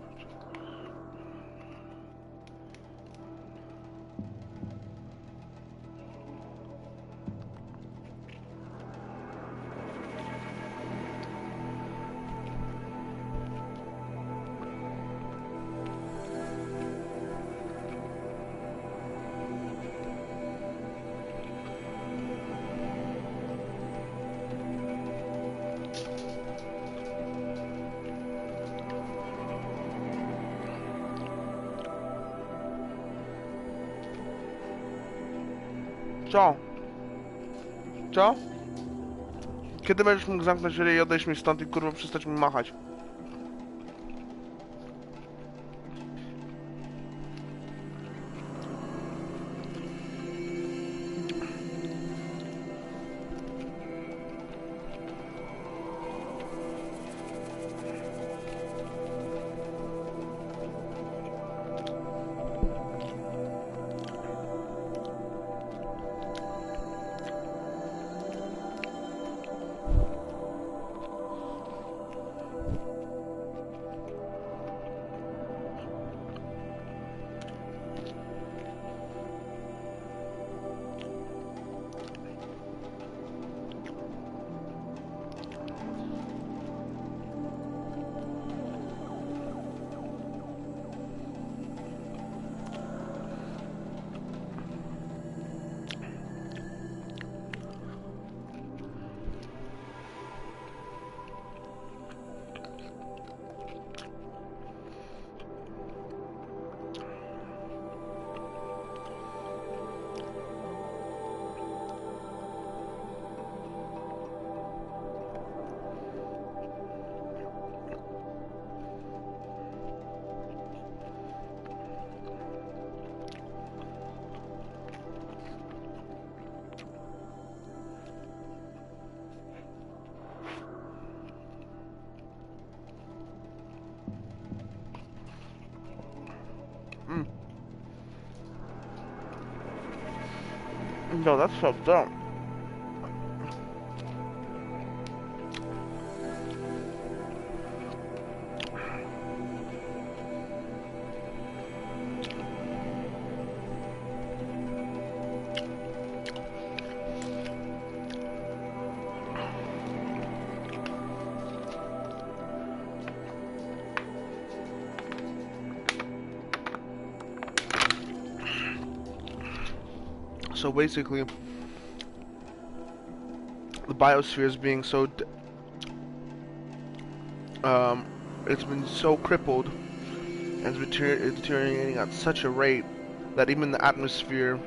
Speaker 1: Co? Co? Kiedy będziesz mógł zamknąć ryj i odejść mi stąd i kurwa przestać mi machać? No, that's fucked up. So basically, the biosphere is being so it's been so crippled and it's deteriorating at such a rate that even the atmosphere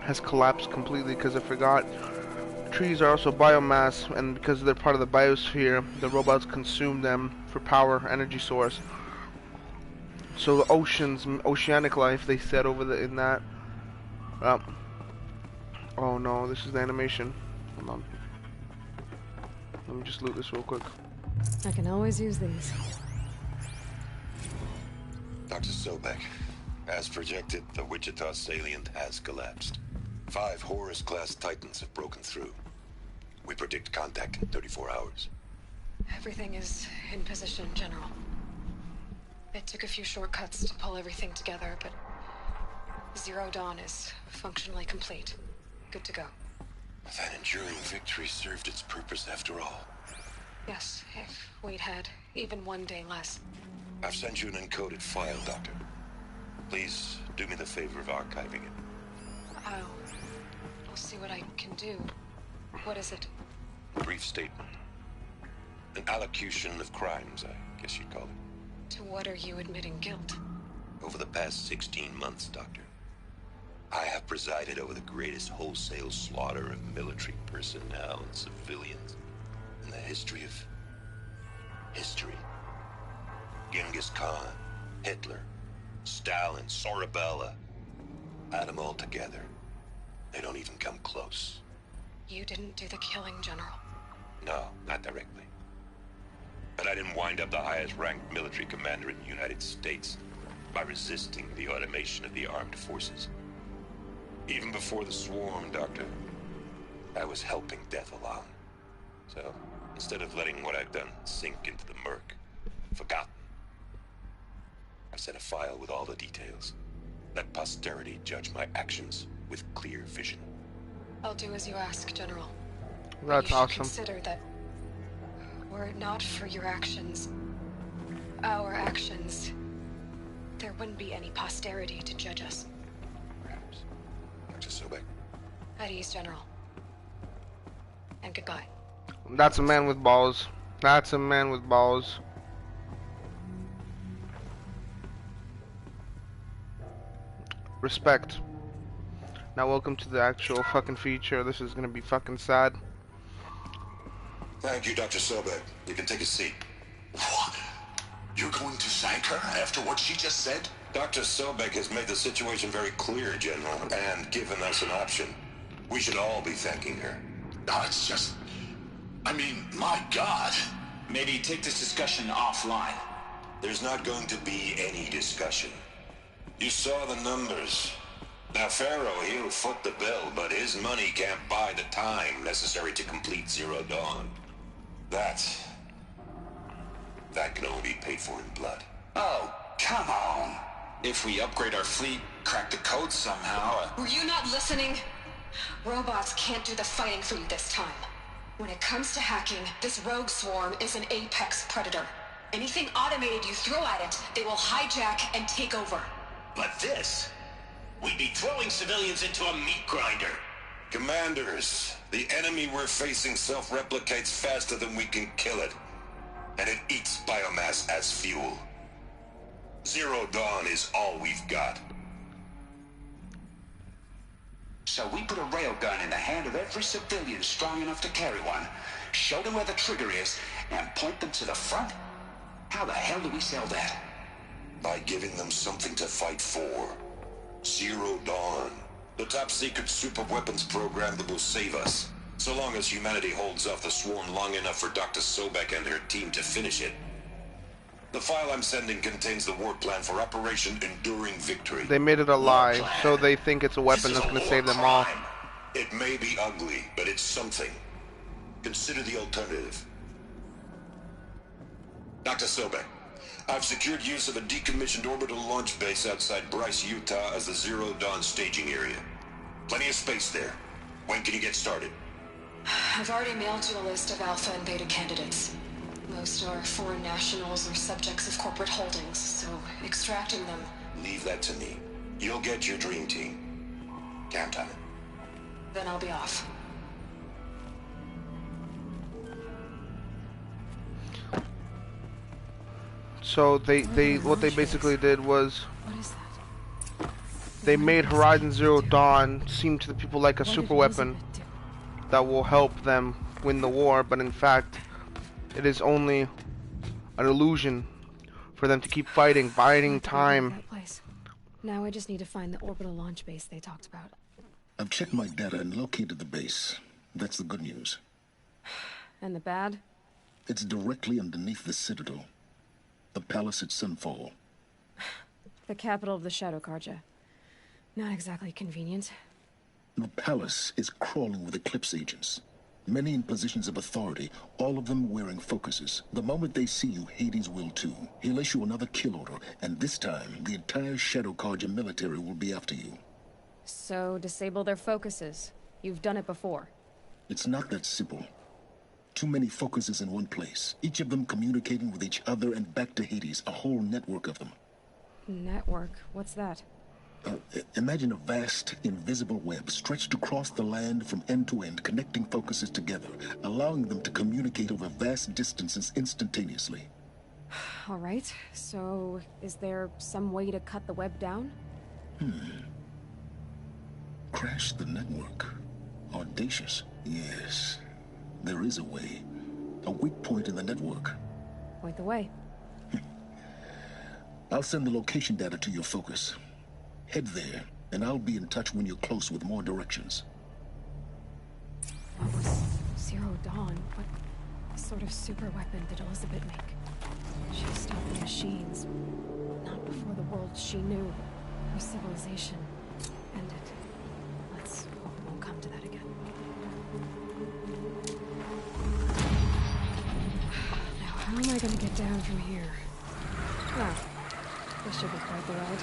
Speaker 1: has collapsed completely. Because I forgot, trees are also biomass, and because they're part of the biosphere, the robots consume them for power, energy source. So the oceans, oceanic life, they said over in that. Oh no, this is the animation. Hold on. Let me just loot this real quick.
Speaker 3: I can always use these.
Speaker 19: Dr. Sobek, as projected, the Wichita salient has collapsed. 5 Horus-class Titans have broken through. We predict contact in 34 hours.
Speaker 3: Everything is in position, General. It took a few shortcuts to pull everything together, but Zero Dawn is functionally complete. Good to go.
Speaker 19: That enduring victory served its purpose after all.
Speaker 3: Yes, if we'd had even one day less.
Speaker 19: I've sent you an encoded file, Doctor. Please do me the favor of archiving it.
Speaker 3: I'll see what I can do. What is it?
Speaker 19: A brief statement. An allocution of crimes, I guess you'd call it.
Speaker 3: To what are you admitting guilt?
Speaker 19: Over the past 16 months, Doctor, I have presided over the greatest wholesale slaughter of military personnel and civilians in the history of history. Genghis Khan, Hitler, Stalin, Sorabella. Add them all together. They don't even come close.
Speaker 3: You didn't do the killing, General.
Speaker 19: No, not directly. But I didn't wind up the highest-ranked military commander in the United States by resisting the automation of the armed forces. Even before the swarm, Doctor, I was helping death along. So, instead of letting what I've done sink into the murk, forgotten, I've set a file with all the details. Let posterity judge my actions with clear vision.
Speaker 3: I'll do as you ask, General.
Speaker 1: That's
Speaker 3: you
Speaker 1: awesome.
Speaker 3: Should consider that were it not for your actions, our actions, there wouldn't be any posterity to judge us.
Speaker 19: Perhaps. Dr. Sobek.
Speaker 3: At ease, General. And goodbye.
Speaker 1: That's a man with balls. That's a man with balls. Respect. Now welcome to the actual fucking feature. This is gonna be fucking sad.
Speaker 19: Thank you, Dr. Sobek. You can take a seat.
Speaker 12: What? You're going to thank her after what she just said?
Speaker 19: Dr. Sobek has made the situation very clear, General, and given us an option. We should all be thanking her.
Speaker 12: No, it's just... I mean, my God.
Speaker 20: Maybe take this discussion offline.
Speaker 19: There's not going to be any discussion. You saw the numbers. Now, Pharaoh, he'll foot the bill, but his money can't buy the time necessary to complete Zero Dawn. That can only be paid for in blood.
Speaker 20: Oh, come on. If we upgrade our fleet, crack the code somehow...
Speaker 3: Were you not listening? Robots can't do the fighting for you this time. When it comes to hacking, this rogue swarm is an apex predator. Anything automated you throw at it, they will hijack and take over.
Speaker 20: But this... we'd be throwing civilians into a meat grinder.
Speaker 19: Commanders, the enemy we're facing self-replicates faster than we can kill it. And it eats biomass as fuel. Zero Dawn is all we've got.
Speaker 20: So we put a railgun in the hand of every civilian strong enough to carry one, show them where the trigger is, and point them to the front? How the hell do we sell that?
Speaker 19: By giving them something to fight for. Zero Dawn. The top-secret super weapons program that will save us. So long as humanity holds off the swarm long enough for Dr. Sobek and her team to finish it. The file I'm sending contains the war plan for Operation Enduring Victory.
Speaker 1: They made it a lie, so they think it's a weapon that's gonna save them all.
Speaker 19: It may be ugly, but it's something. Consider the alternative. Dr. Sobek, I've secured use of a decommissioned orbital launch base outside Bryce, Utah as the Zero Dawn staging area. Plenty of space there. When can you get started?
Speaker 3: I've already mailed you a list of Alpha and Beta candidates. Most are foreign nationals or subjects of corporate holdings, so extracting them...
Speaker 19: Leave that to me. You'll get your dream team. Count on it.
Speaker 3: Then I'll be off.
Speaker 1: So what they basically did was...
Speaker 3: What is that?
Speaker 1: They made Horizon Zero Dawn seem to the people like a super weapon that will help them win the war, but in fact, it is only an illusion for them to keep fighting, biding time.
Speaker 3: That place. Now I just need to find the orbital launch base they talked about.
Speaker 21: I've checked my data and located the base. That's the good news.
Speaker 3: And the bad?
Speaker 21: It's directly underneath the Citadel. The palace at Sunfall.
Speaker 3: The capital of the Shadow Carja. Not exactly convenient.
Speaker 21: The palace is crawling with Eclipse agents. Many in positions of authority, all of them wearing focuses. The moment they see you, Hades will too. He'll issue another kill order, and this time, the entire Shadow Carja military will be after you.
Speaker 3: So, disable their focuses. You've done it before.
Speaker 21: It's not that simple. Too many focuses in one place, each of them communicating with each other and back to Hades, a whole network of them.
Speaker 3: Network? What's that?
Speaker 21: Imagine a vast, invisible web stretched across the land from end to end, connecting focuses together, allowing them to communicate over vast distances instantaneously.
Speaker 3: All right, so is there some way to cut the web down?
Speaker 21: Crash the network. Audacious. Yes, there is a way. A weak point in the network.
Speaker 3: Point the way.
Speaker 21: I'll send the location data to your focus. Head there, and I'll be in touch when you're close with more directions.
Speaker 3: What was Zero Dawn? What sort of super weapon did Elizabeth make? She stopped the machines. Not before the world she knew. Her civilization ended. Let's hope it won't come to that again. Now, how am I gonna get down from here? Well, this should be quite the ride.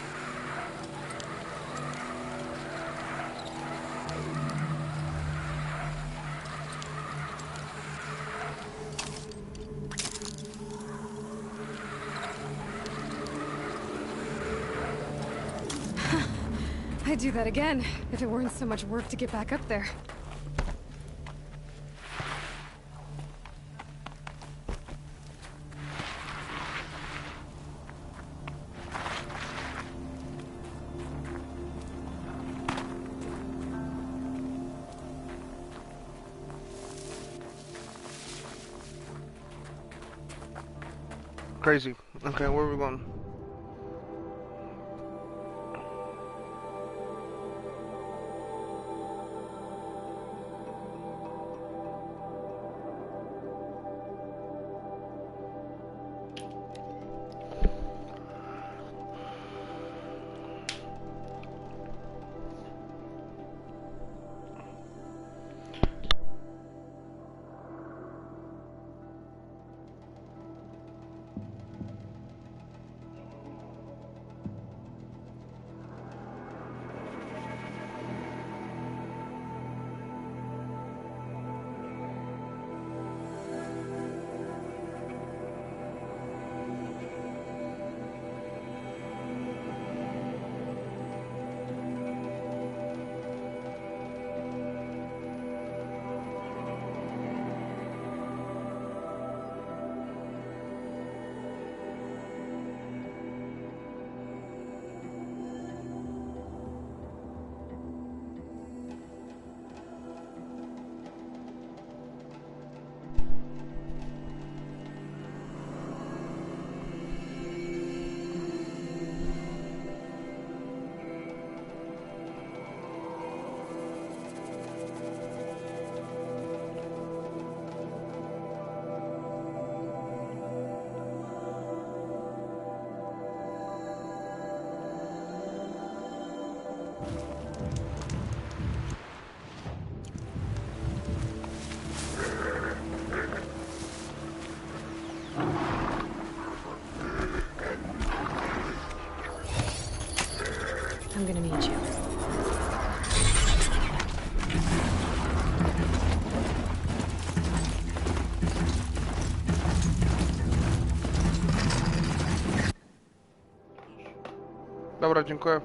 Speaker 3: I'd do that again, if it weren't so much work to get back up there.
Speaker 1: Crazy. Okay, where are we going? I'm gonna need you. Dobra, dziękuję.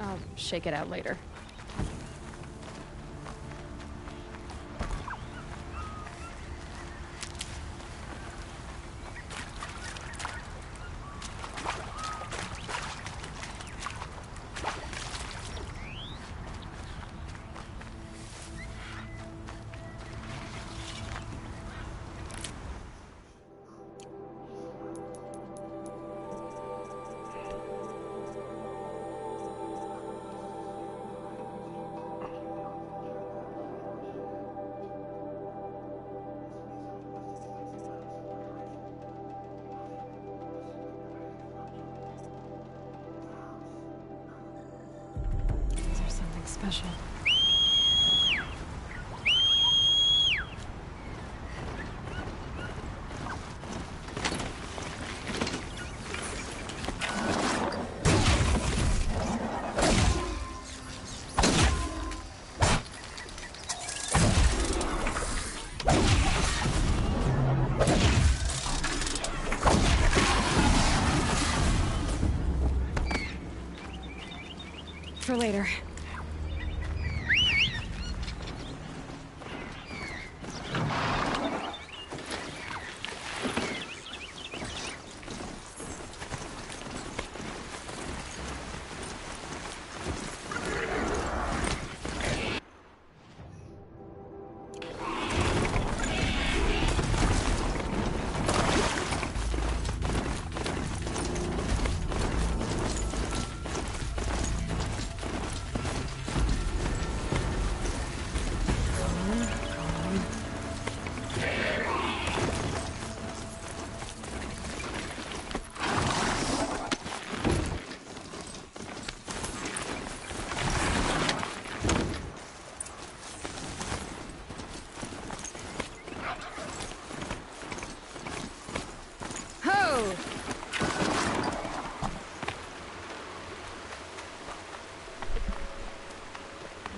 Speaker 3: I'll shake it out later. Special. For later.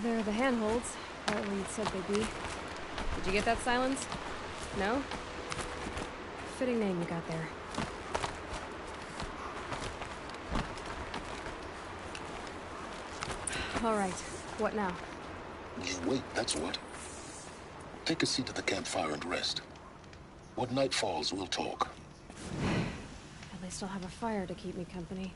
Speaker 3: They're the handholds, or at least said they'd be. Did you get that, Silence? No? Fitting name you got there. All right, what now?
Speaker 21: You wait, that's what. Take a seat at the campfire and rest. When night falls, we'll talk.
Speaker 3: At least I'll have a fire to keep me company.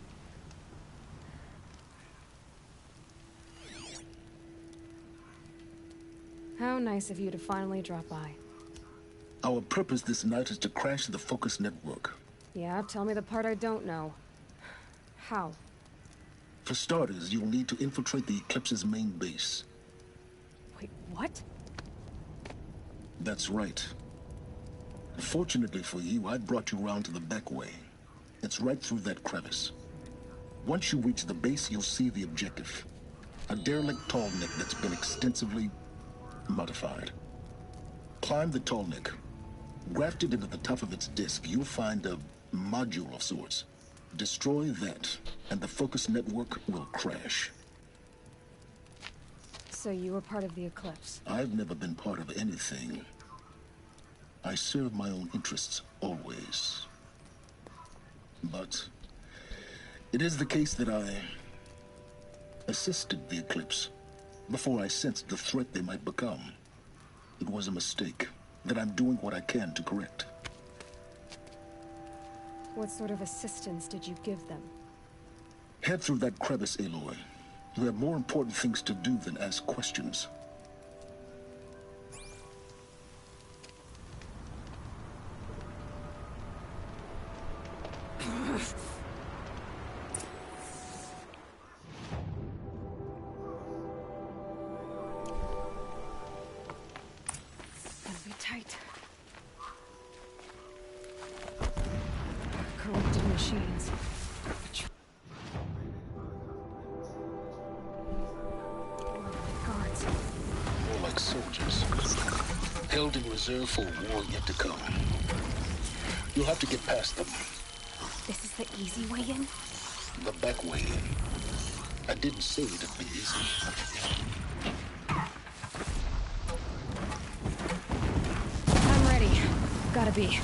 Speaker 3: How nice of you to finally drop by.
Speaker 21: Our purpose this night is to crash the Focus network.
Speaker 3: Yeah, tell me the part I don't know. How?
Speaker 21: For starters, you'll need to infiltrate the Eclipse's main base.
Speaker 3: Wait, what?
Speaker 21: That's right. Fortunately for you, I brought you round to the back way. It's right through that crevice. Once you reach the base, you'll see the objective. A derelict tall neck that's been extensively modified. Climb the tall neck. Grafted into the top of its disk, you'll find a module of sorts. Destroy that, and the Focus network will crash.
Speaker 3: So you were part of the Eclipse?
Speaker 21: I've never been part of anything. I serve my own interests, always. But it is the case that I assisted the Eclipse before I sensed the threat they might become. It was a mistake that I'm doing what I can to correct.
Speaker 3: What sort of assistance did you give them?
Speaker 21: Head through that crevice, Aloy. You have more important things to do than ask questions. like soldiers, held in reserve for a war yet to come. You'll have to get past them.
Speaker 3: This is the easy way in?
Speaker 21: The back way in. I didn't say it'd be easy.
Speaker 3: I'm ready. Gotta be.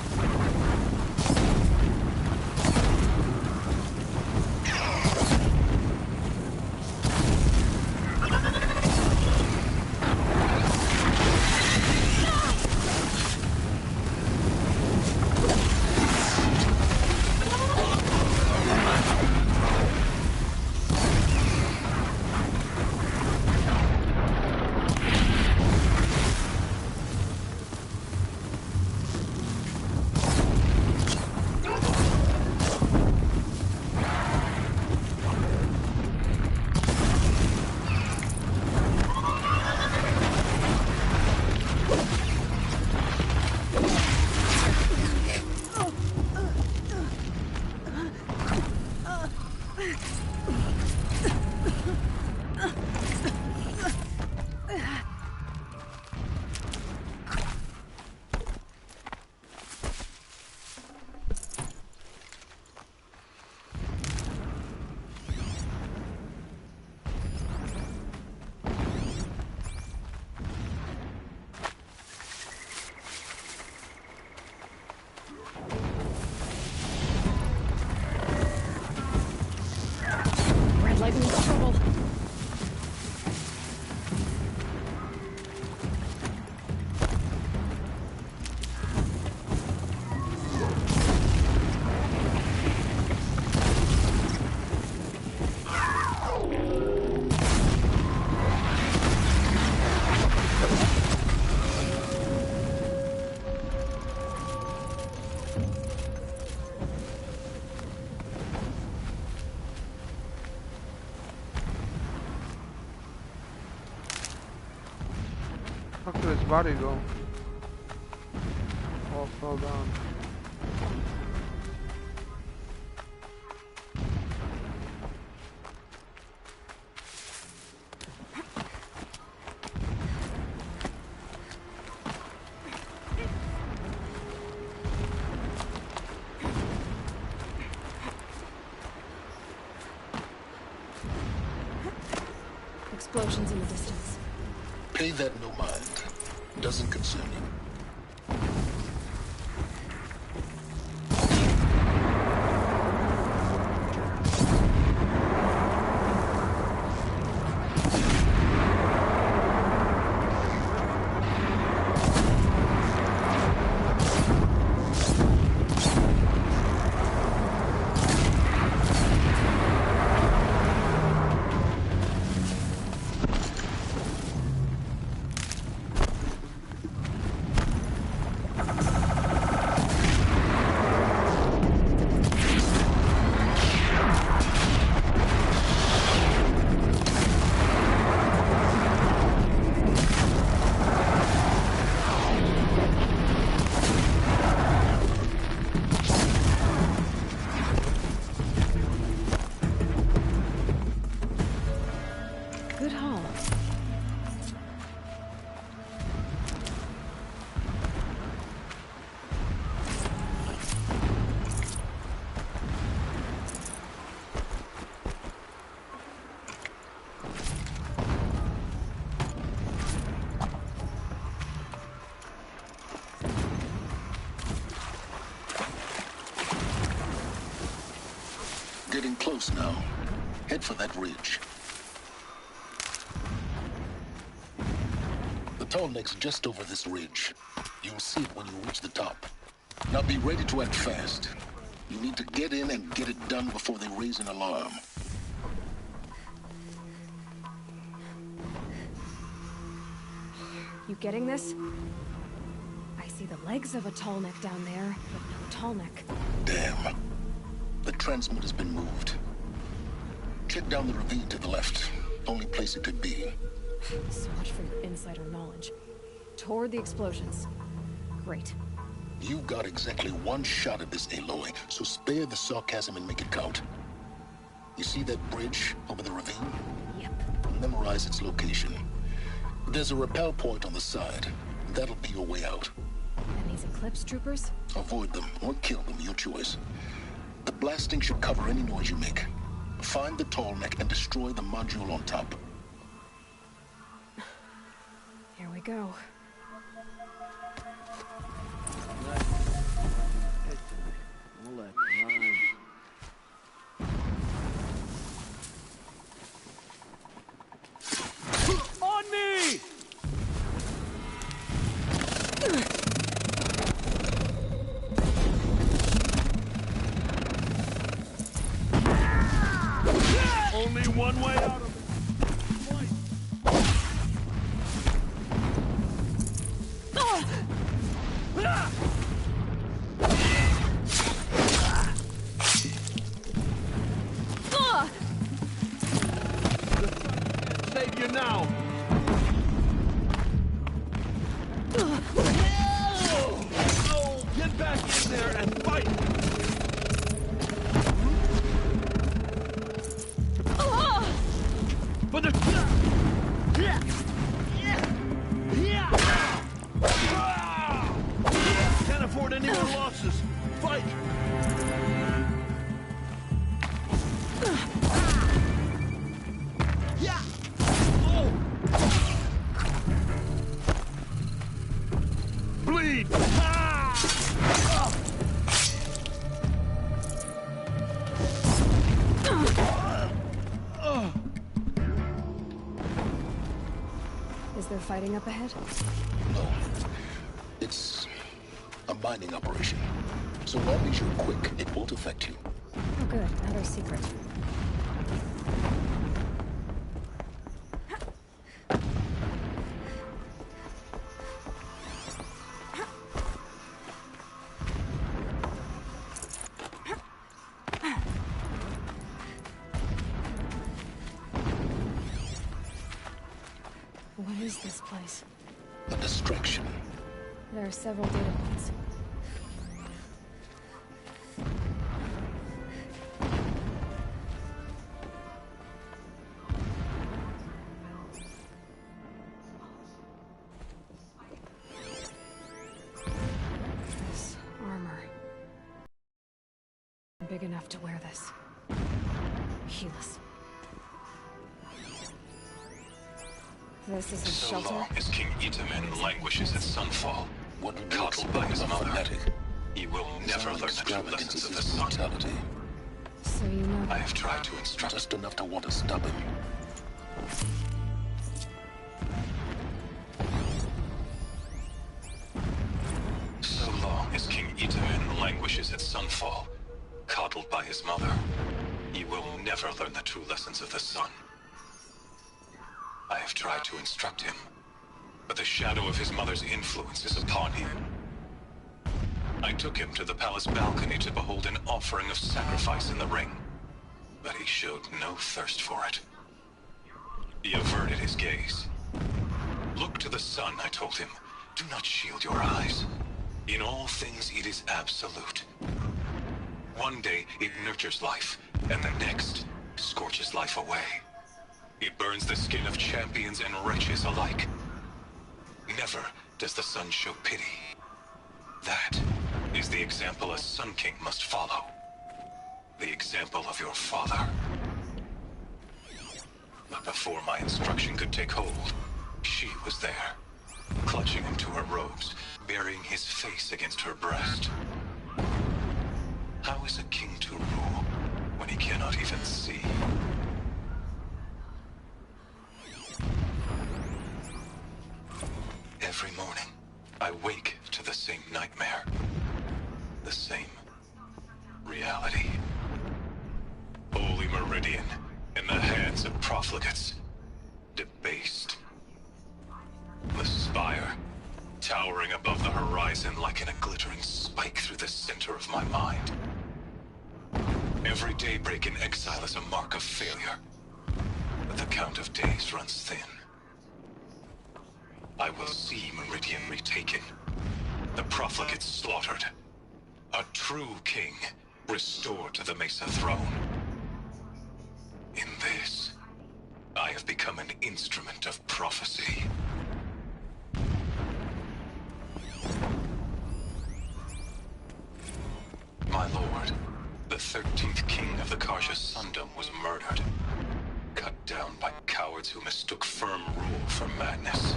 Speaker 1: How could his body go? All fell down.
Speaker 3: Explosions in the distance.
Speaker 21: Pay that no mind. Doesn't concern you. Getting close now. Head for that ridge. The tall neck's just over this ridge. You'll see it when you reach the top. Now be ready to act fast. You need to get in and get it done before they raise an alarm.
Speaker 3: You getting this? I see the legs of a tall neck down there, but no tall neck.
Speaker 21: Damn. The transmitter's been moved. Check down the ravine to the left. Only place it could be.
Speaker 3: So much for your insider knowledge. Toward the explosions. Great.
Speaker 21: You got exactly one shot at this, Aloy, so spare the sarcasm and make it count. You see that bridge over the ravine?
Speaker 3: Yep.
Speaker 21: Memorize its location. There's a rappel point on the side. That'll be your way out.
Speaker 3: And these Eclipse troopers?
Speaker 21: Avoid them or kill them, your choice. The blasting should cover any noise you make. Find the tall neck and destroy the module on top.
Speaker 3: Here we go.
Speaker 22: On me!
Speaker 14: Only one way out of it.
Speaker 22: Save you now! Oh, get back in there and fight! For the... Can't afford any more losses. Fight! Bleed!
Speaker 3: Is there fighting up ahead?
Speaker 21: No. It's a mining operation. So long as you're quick, it won't affect you.
Speaker 3: Oh good, another secret. What is this place?
Speaker 21: A distraction.
Speaker 3: There are several data points. This armor. Big enough to wear this. Helis. This is his
Speaker 19: So
Speaker 3: shelter?
Speaker 19: long as King Itamen languishes at Sunfall, coddled by his mother, he will never learn the true lessons of the sun.
Speaker 3: So you know
Speaker 19: I have tried to instruct...
Speaker 21: Just enough to want to stop him.
Speaker 19: So long as King Itamen languishes at Sunfall, coddled by his mother, he will never learn the true lessons of the sun. I have tried to instruct him, but the shadow of his mother's influence is upon him. I took him to the palace balcony to behold an offering of sacrifice in the ring, but he showed no thirst for it. He averted his gaze. Look to the sun, I told him. Do not shield your eyes. In all things it is absolute. One day it nurtures life, and the next scorches life away. It burns the skin of champions and wretches alike. Never does the sun show pity. That is the example a Sun King must follow. The example of your father. But before my instruction could take hold, she was there, clutching him to her robes, burying his face against her breast. How is a king to rule when he cannot even see? Every morning, I wake to the same nightmare. The same reality. Holy Meridian, in the hands of profligates. Debased. The spire, towering above the horizon like a glittering spike through the center of my mind. Every daybreak in exile is a mark of failure. But the count of days runs thin. I will see Meridian retaken. The profligates slaughtered. A true king restored to the Mesa throne. In this, I have become an instrument of prophecy. 13th king of the Karja Sundom was murdered. Cut down by cowards who mistook firm rule for madness.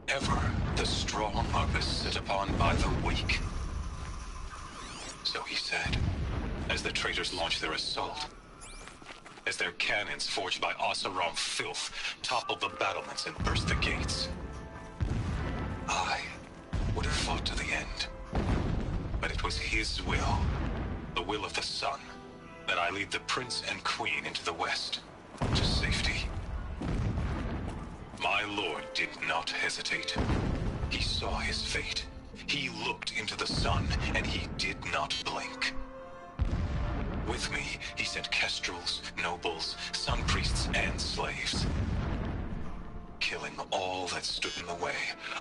Speaker 19: Ever the strong are beset upon by the weak. So he said, as the traitors launched their assault. As their cannons, forged by Oseram filth, toppled the battlements and burst the gates. I would have fought to the end. But it was his will, the will of the sun, that I lead the prince and queen into the west, to safety. My lord did not hesitate. He saw his fate. He looked into the sun, and he did not blink. With me, he sent kestrels, nobles, sun priests, and slaves. Killing all that stood in the way,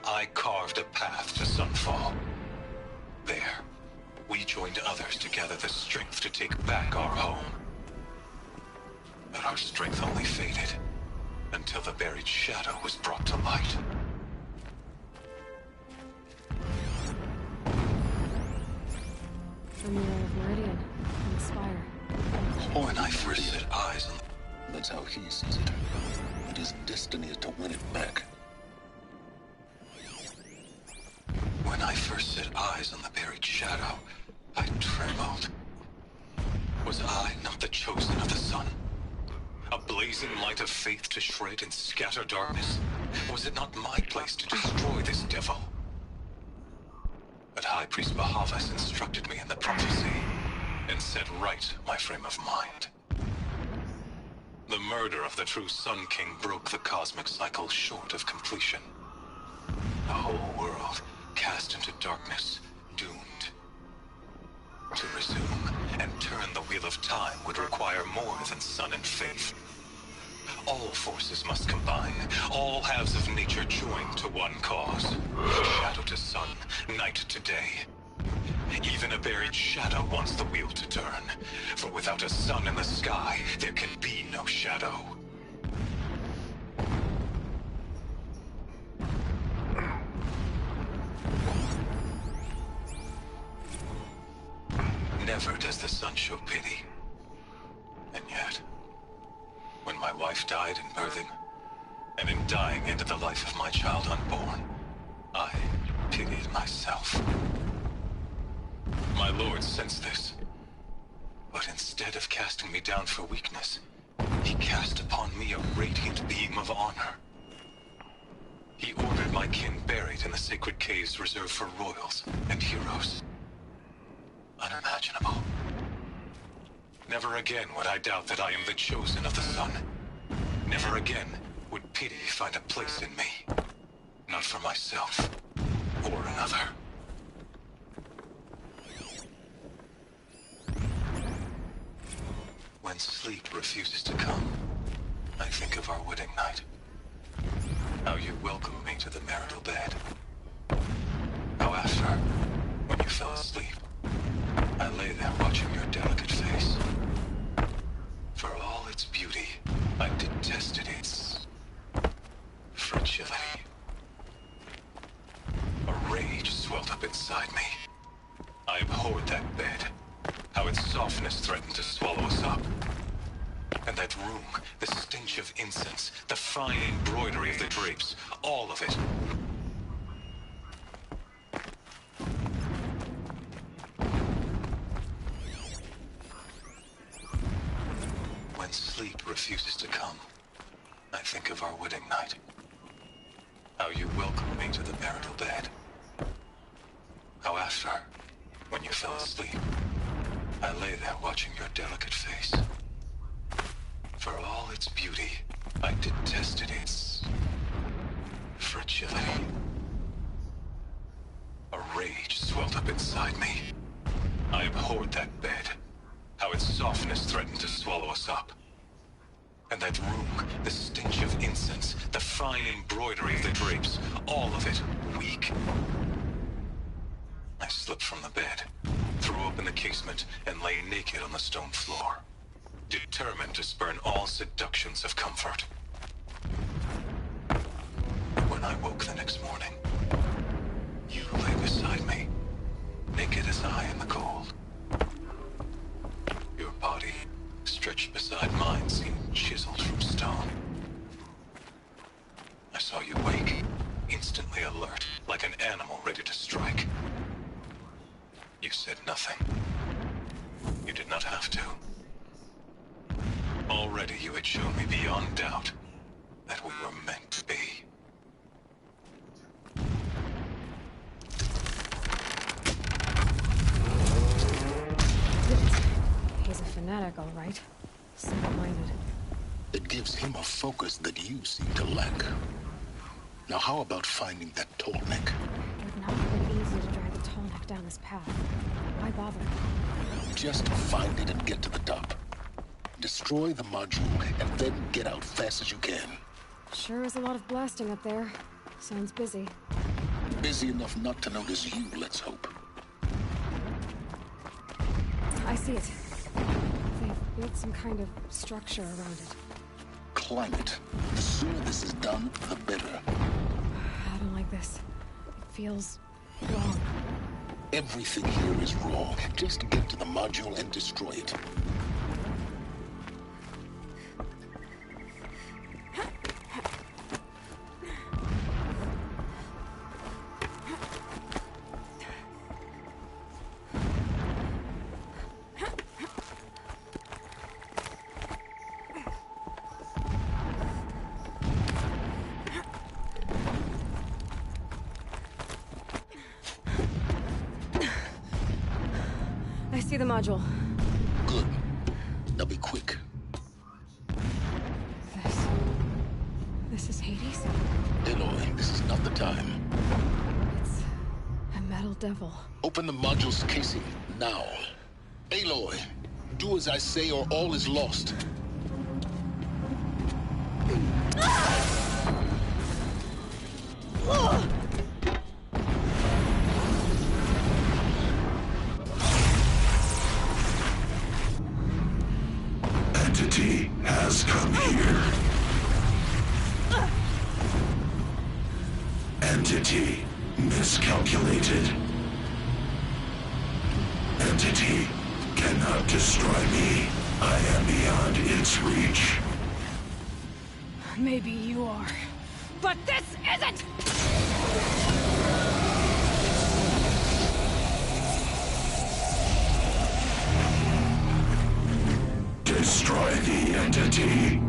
Speaker 19: I carved a path to Sunfall. There, we joined others to gather the strength to take back our home. But our strength only faded, until the buried shadow was brought to light.
Speaker 3: From the old Meridian, from the Spire.
Speaker 19: When I first set eyes on...
Speaker 21: That's how he sees it. But his destiny is to win it back.
Speaker 19: When I first set eyes on the buried shadow, I trembled. Was I not the chosen of the sun? A blazing light of faith to shred and scatter darkness? Was it not my place to destroy this devil? But High Priest Bahavas instructed me in the prophecy, and set right my frame of mind. The murder of the true Sun King broke the cosmic cycle short of completion. The whole world cast into darkness, doomed. To resume and turn the wheel of time would require more than sun and faith. All forces must combine, all halves of nature join to one cause. Shadow to sun, night to day. Even a buried shadow wants the wheel to turn, for without a sun in the sky, there can be no shadow. Never does the sun show pity. And yet, when my wife died in birthing, and in dying ended the life of my child unborn, I pitied myself. My lord sensed this, but instead of casting me down for weakness, he cast upon me a radiant beam of honor. He ordered my kin buried in the sacred caves reserved for royals and heroes. Unimaginable. Never again would I doubt that I am the chosen of the sun. Never again would pity find a place in me. Not for myself, or another. When sleep refuses to come, I think of our wedding night. How you welcomed me to the marital bed. How after, when you fell asleep, I lay there watching your delicate face. For all its beauty, I detested its fragility. A rage swelled up inside me. I abhorred that bed. How its softness threatened to swallow us up. And that room, the stench of incense, the fine embroidery of the drapes, all of it. When sleep refuses to come, I think of our wedding night. How you welcomed me to the marital bed. How after, when you fell asleep, I lay there watching your delicate face. For all its beauty, I detested its fragility. A rage swelled up inside me. I abhorred that bed. How its softness threatened to swallow us up. And that room, the stench of incense, the fine embroidery of the drapes, all of it weak. I slipped from the bed, threw open the casement, and lay naked on the stone floor, determined to spurn all seductions of comfort. When I woke the next morning, you lay beside me, naked as I in the cold.
Speaker 2: instantly alert, like an animal ready to strike. You said nothing. You did not have to. Already you had shown me beyond doubt that we were meant to be.
Speaker 3: He's a fanatic, all right. Simple-minded.
Speaker 21: It gives him a focus that you seem to lack. Now how about finding that Tallneck?
Speaker 3: It would not have been easy to drag the Tallneck down this path. Why bother?
Speaker 21: Just find it and get to the top. Destroy the module, and then get out fast as you can.
Speaker 3: Sure is a lot of blasting up there. Sounds busy.
Speaker 21: Busy enough not to notice you, let's hope.
Speaker 3: I see it. They've built some kind of structure around it.
Speaker 21: Climb it. The sooner this is done, the better.
Speaker 3: I don't like this. It feels wrong.
Speaker 21: Everything here is wrong. Just get to the module and destroy it.
Speaker 3: I see the module.
Speaker 21: Good. Now be quick.
Speaker 3: This is Hades?
Speaker 21: Aloy, this is not the time.
Speaker 3: It's a metal devil.
Speaker 21: Open the module's casing, now. Aloy, do as I say or all is lost.
Speaker 2: Entity has come here. Entity miscalculated. Entity cannot destroy me. I am beyond its reach.
Speaker 3: Maybe you are. But this isn't!
Speaker 2: Destroy the entity.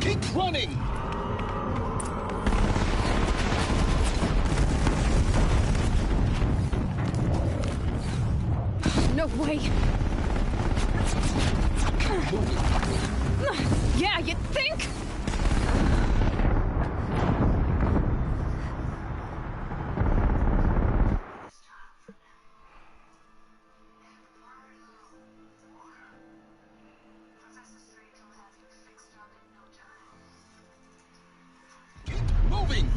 Speaker 21: Keep running!
Speaker 3: No way!
Speaker 21: Keep moving.
Speaker 3: Yeah, you'd think?
Speaker 21: Moving!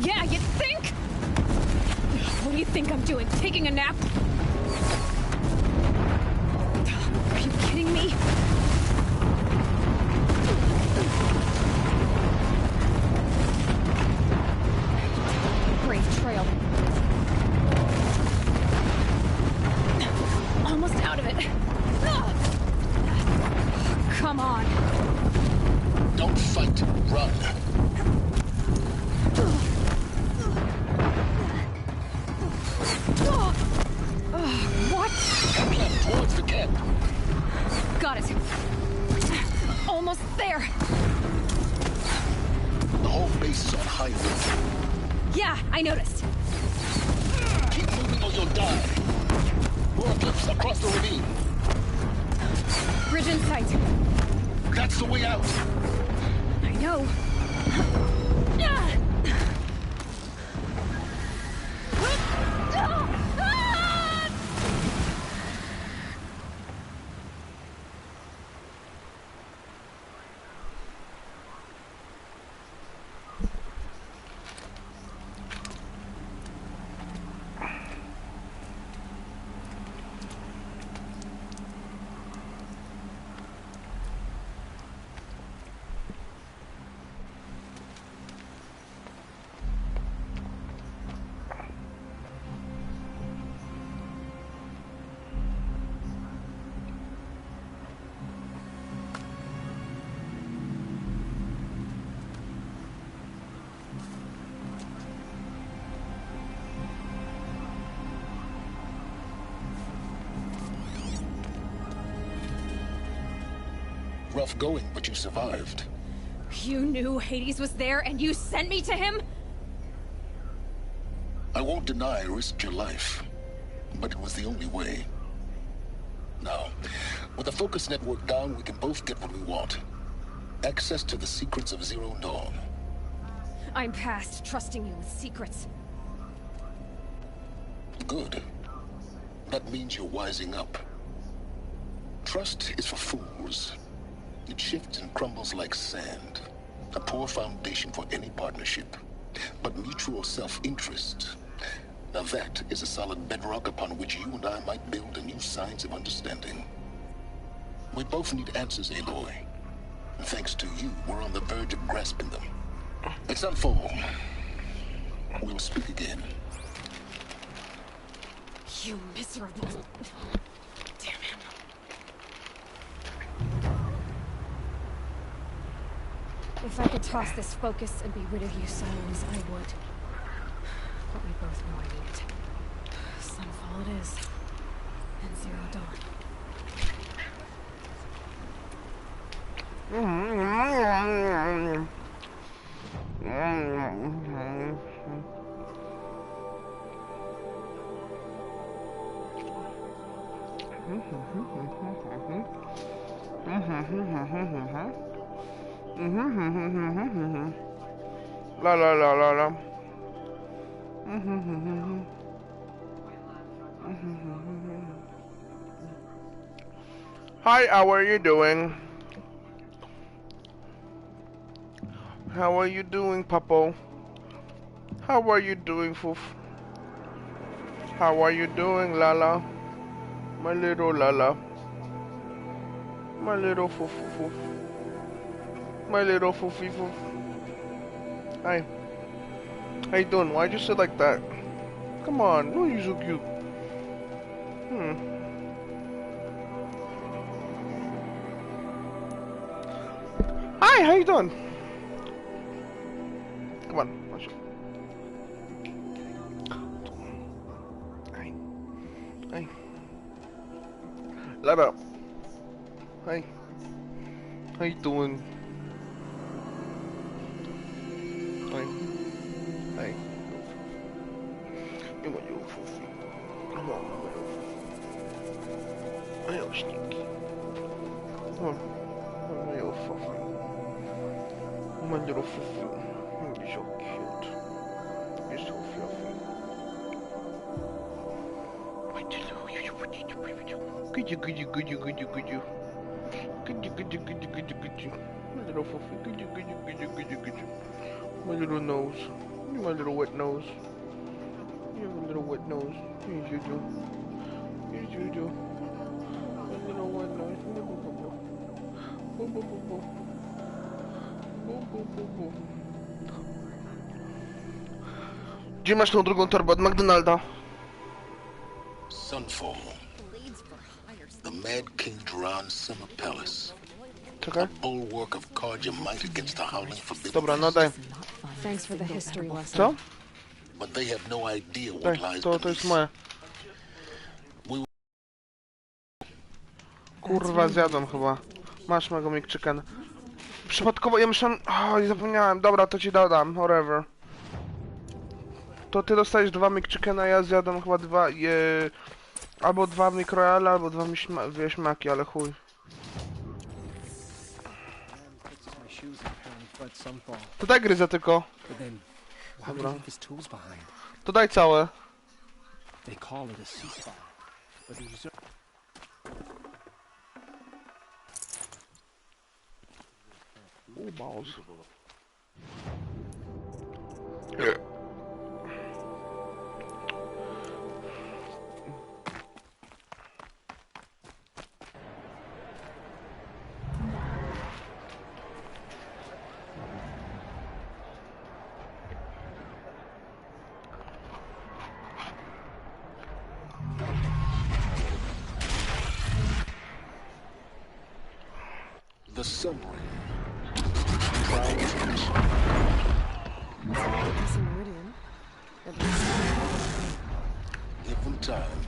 Speaker 3: Yeah, you'd think? What do you think I'm doing? Taking a nap? Are you kidding me? Brave trail. Almost out of it. Come on.
Speaker 21: Don't fight, run.
Speaker 3: What?
Speaker 21: Come left, towards the camp.
Speaker 3: Got it. Almost there.
Speaker 21: The whole base is on high alert.
Speaker 3: Yeah, I noticed.
Speaker 21: Keep moving or you'll die. More clips across the ravine.
Speaker 3: Bridge in sight.
Speaker 21: That's the way out.
Speaker 3: I
Speaker 21: tough going, but you survived.
Speaker 3: You knew Hades was there and you sent me to him?
Speaker 21: I won't deny I risked your life, but it was the only way. Now, with the Focus Network down, we can both get what we want. Access to the secrets of Zero Dawn.
Speaker 3: I'm past trusting you with secrets.
Speaker 21: Good. That means you're wising up. Trust is for fools. It shifts and crumbles like sand. A poor foundation for any partnership. But mutual self-interest, now that is a solid bedrock upon which you and I might build a new science of understanding. We both need answers, Aloy. And thanks to you, we're on the verge of grasping them. It's unfold. We'll speak again.
Speaker 3: You miserable... Damn him. If I could toss this focus and be rid of you, Silence, I would. But we both know I need it. Sunfall it is. And Zero Dawn.
Speaker 1: La la la la la. Hi, how are you doing? How are you doing, Papo? How are you doing, Foof? How are you doing, Lala? My little Lala. My little Foof Foof. My little Foofy Foof. Hi. How you doing? Why'd you sit like that? Come on, oh, you're so cute. Hi, how you doing? Come on, watch it. Hi. Hi. Love out. Hi. How you doing? Hi. Hi. You want your foofy. Come on, my little foofy. My little stinky. Come on. My little foofy. My little foofy. You're so cute. You're so fluffy. Could you, could you. Could you. My little foofy. Could you. My little nose. My little wet nose. You have a little wet nose. Yes, you do. Yes, you do. My little wet nose. Boo, boo, boo, boo. Boo, boo, boo, boo. Gdzie masz tą drugą torbę od McDonalda?
Speaker 21: Sunfall. The Mad King Duran Summer Palace.
Speaker 1: Czekaj.
Speaker 21: A bulwark of Carja might against the howling forbidden.
Speaker 1: Dobra, no daj.
Speaker 3: Thanks for the history lesson.
Speaker 1: Co?
Speaker 21: But they have no idea what
Speaker 1: Daj,
Speaker 21: lies
Speaker 1: to jest moje. Kurwa, zjadłem chyba. Masz mego McChicken. Przypadkowo, ja myślałem... O, nie zapomniałem. Dobra, to ci dodam. Whatever. To ty dostajesz 2 McChickena, ja zjadłem chyba 2... albo 2 McRoyale, albo 2 wieśmaki, ale chuj. To daj gryzę tylko. Dobra. To daj całe. Balls.
Speaker 21: The submarine.
Speaker 3: Meridian.
Speaker 21: Give them time.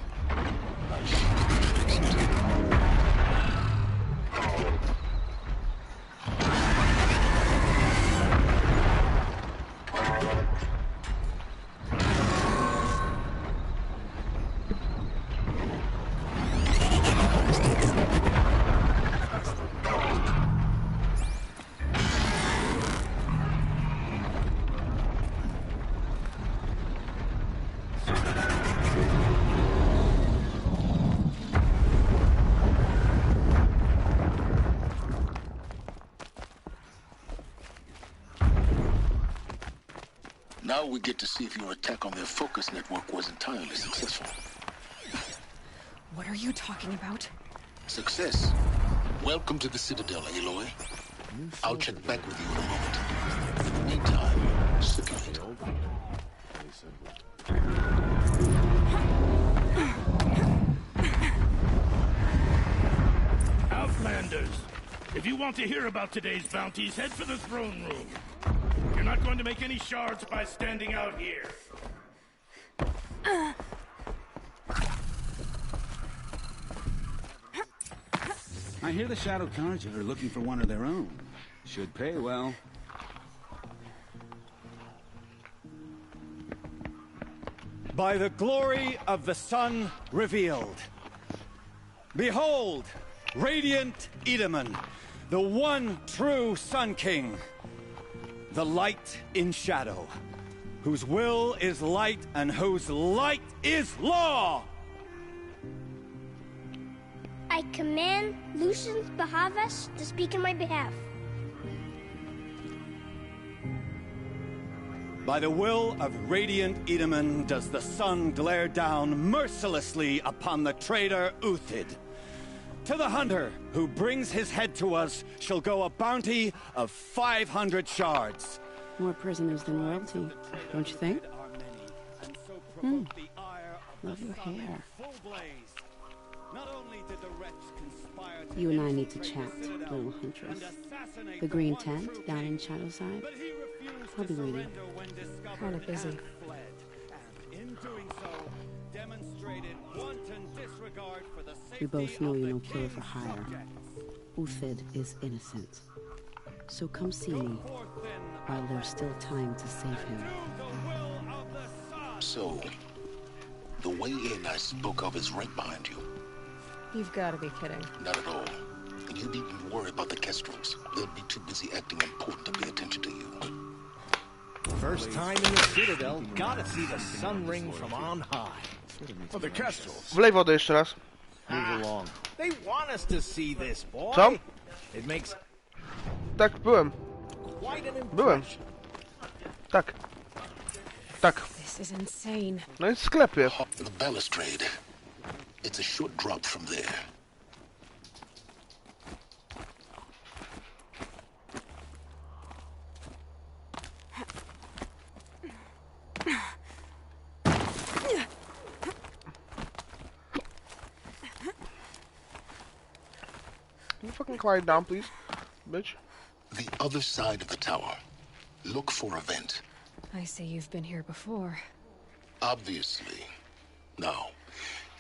Speaker 21: Now we get to see if your attack on their focus network was entirely successful.
Speaker 3: What are you talking about?
Speaker 21: Success. Welcome to the Citadel, Aloy. I'll check back with you in a moment. In the meantime, circulate.
Speaker 14: Outlanders, if you want to hear about today's bounties, head for the throne room. You're not going to make any shards by standing out here.
Speaker 7: I hear the Shadow Carja are looking for one of their own. Should pay well.
Speaker 15: By the glory of the sun revealed. Behold, radiant Edaman, the one true Sun King. The light in shadow, whose will is light and whose light is law!
Speaker 23: I command Lucius Bahavas to speak in my behalf.
Speaker 15: By the will of radiant Edaman does the sun glare down mercilessly upon the traitor Uthid. To the hunter who brings his head to us shall go a bounty of 500 shards.
Speaker 24: More prisoners than royalty, don't you think? Love your hair. You and I need to chat, little huntress. The green tent down in Shadowside? I'll be waiting.
Speaker 3: Kinda busy.
Speaker 24: We both know you're no killer for hire. Uthid is innocent. So come see me while there's still time to save him.
Speaker 21: So, the way in I spoke of is right behind you.
Speaker 3: You've got to be kidding.
Speaker 21: Not at all. And you needn't worry about the Kestrels. They'll be too busy acting important to pay attention to you.
Speaker 25: First time in the Citadel, gotta see the sun ring from on high.
Speaker 14: Well, the Kestrels.
Speaker 1: Wlej wodę jeszcze raz.
Speaker 25: Move along. They want us to see this, boy.
Speaker 1: Co?
Speaker 25: It makes
Speaker 1: Tak, byłem.
Speaker 25: quite an
Speaker 1: Byłem. Tak. Tak.
Speaker 3: This is insane.
Speaker 1: No jest w sklepie.
Speaker 21: The balustrade. It's a short drop from there.
Speaker 1: Can you fucking quiet down, please, bitch?
Speaker 21: The other side of the tower. Look for a vent.
Speaker 3: I say you've been here before.
Speaker 21: Obviously. Now,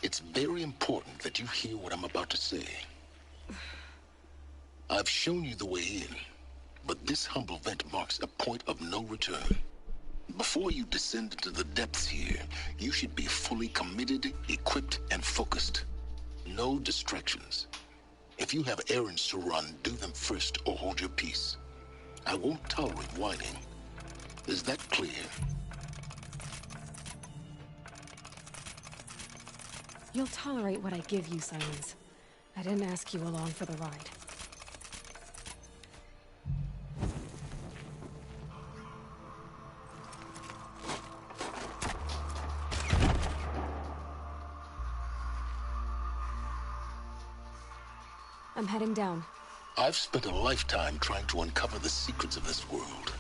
Speaker 21: it's very important that you hear what I'm about to say. I've shown you the way in, but this humble vent marks a point of no return. Before you descend into the depths here, you should be fully committed, equipped, and focused. No distractions. If you have errands to run, do them first or hold your peace. I won't tolerate whining. Is that clear?
Speaker 3: You'll tolerate what I give you, Silence. I didn't ask you along for the ride. I'm heading down.
Speaker 21: I've spent a lifetime trying to uncover the secrets of this world.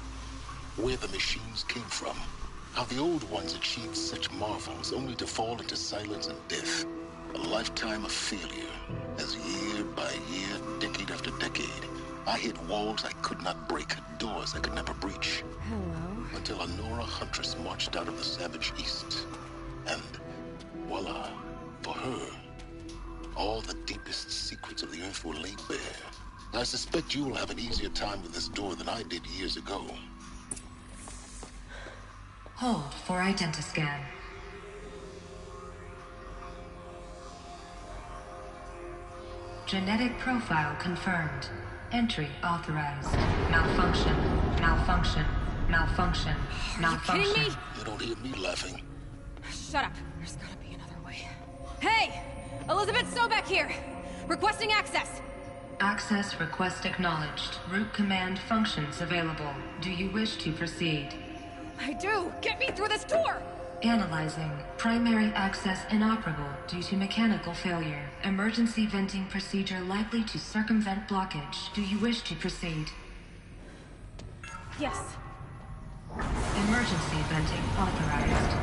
Speaker 21: Where the machines came from. How the old ones achieved such marvels only to fall into silence and death. A lifetime of failure. As year by year, decade after decade, I hit walls I could not break, doors I could never breach.
Speaker 3: Hello.
Speaker 21: Until a Nora huntress marched out of the savage east. And voila, for her, all the deepest secrets of the Earth were laid bare. I suspect you will have an easier time with this door than I did years ago.
Speaker 26: Hold for identiscan. Genetic profile confirmed. Entry authorized. Malfunction. Malfunction. Malfunction. Malfunction.
Speaker 3: You kidding me?
Speaker 21: You don't hear me laughing.
Speaker 3: Shut up. There's gotta be another way. Hey! Elizabeth Sobek here! Requesting access!
Speaker 26: Access request acknowledged. Root command functions available. Do you wish to proceed?
Speaker 3: I do! Get me through this door!
Speaker 26: Analyzing. Primary access inoperable due to mechanical failure. Emergency venting procedure likely to circumvent blockage. Do you wish to proceed?
Speaker 3: Yes.
Speaker 26: Emergency venting authorized.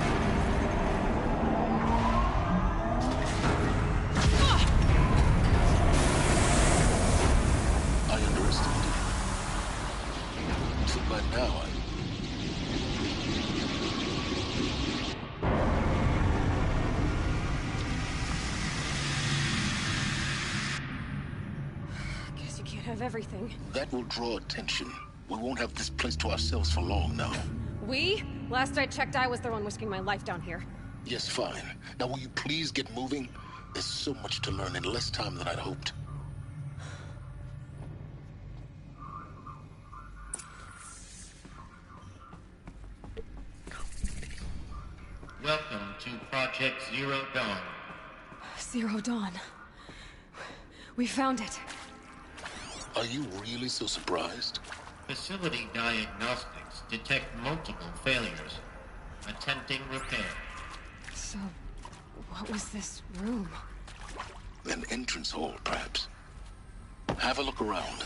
Speaker 21: I underestimated. So by now,
Speaker 3: Guess you can't have everything.
Speaker 21: that will draw attention. We won't have this place to ourselves for long now.
Speaker 3: We? Last I checked, I was the one risking my life down here.
Speaker 21: Yes, fine. Now will you please get moving? There's so much to learn in less time than I'd hoped.
Speaker 6: Welcome to Project Zero Dawn.
Speaker 3: Zero Dawn. We found it.
Speaker 21: Are you really so surprised?
Speaker 6: Facility diagnostics detect multiple failures. Attempting repair.
Speaker 3: So, what was this room?
Speaker 21: An entrance hall, perhaps. Have a look around.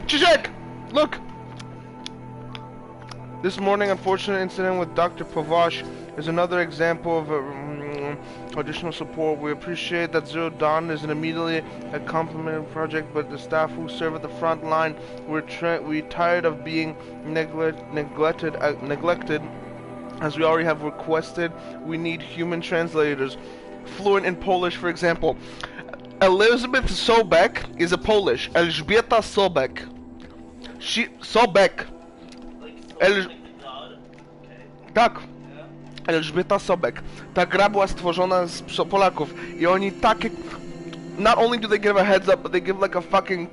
Speaker 1: Zizek! Look! This morning, unfortunate incident with Dr. Pavash is another example of additional support. We appreciate that Zero Dawn is an immediately a complementary project, but the staff who serve at the front line, we're tired of being neglected, as we already have requested. We need human translators, fluent in Polish, for example. Elizabeth Sobek is a Polish. Elżbieta Sobek. Sobek. Tak. Elżbieta Sobek. Ta gra była stworzona z Polaków i oni takie... Not only do they give a heads up, but they give like a fucking...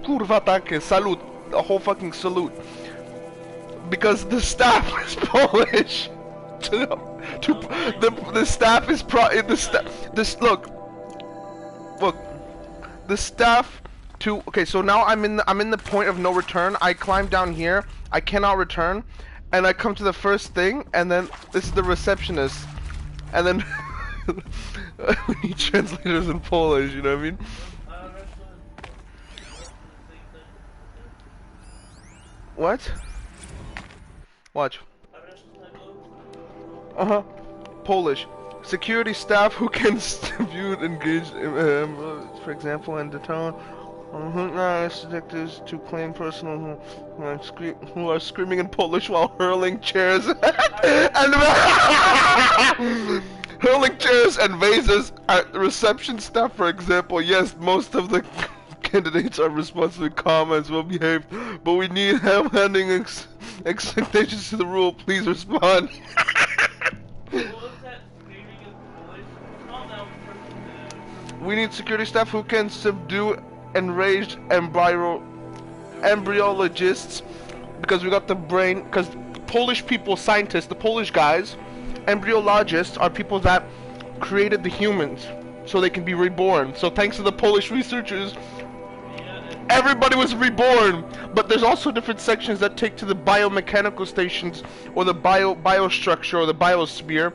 Speaker 1: Kurwa takie, salute. A whole fucking salute. Because the staff is Polish. The staff is look, the staff to okay. So now I'm in the point of no return. I climb down here. I cannot return, and I come to the first thing, and then this is the receptionist, and then we need translators in Polish. You know what I mean? What? Watch. Polish. Security staff who can view and engage, for example, and detone detectives to claim personal who are screaming in Polish while hurling chairs and hurling chairs and vases at reception staff, for example. Yes, most of the candidates are responsive and calm and well behaved, but we need help handing expectations to the rule. Please respond. We need security staff who can subdue enraged embryologists, because we got the brain, because Polish people, scientists, the Polish guys, embryologists are people that created the humans so they can be reborn. So thanks to the Polish researchers, everybody was reborn. But there's also different sections that take to the biomechanical stations, or the biostructure, or the biosphere,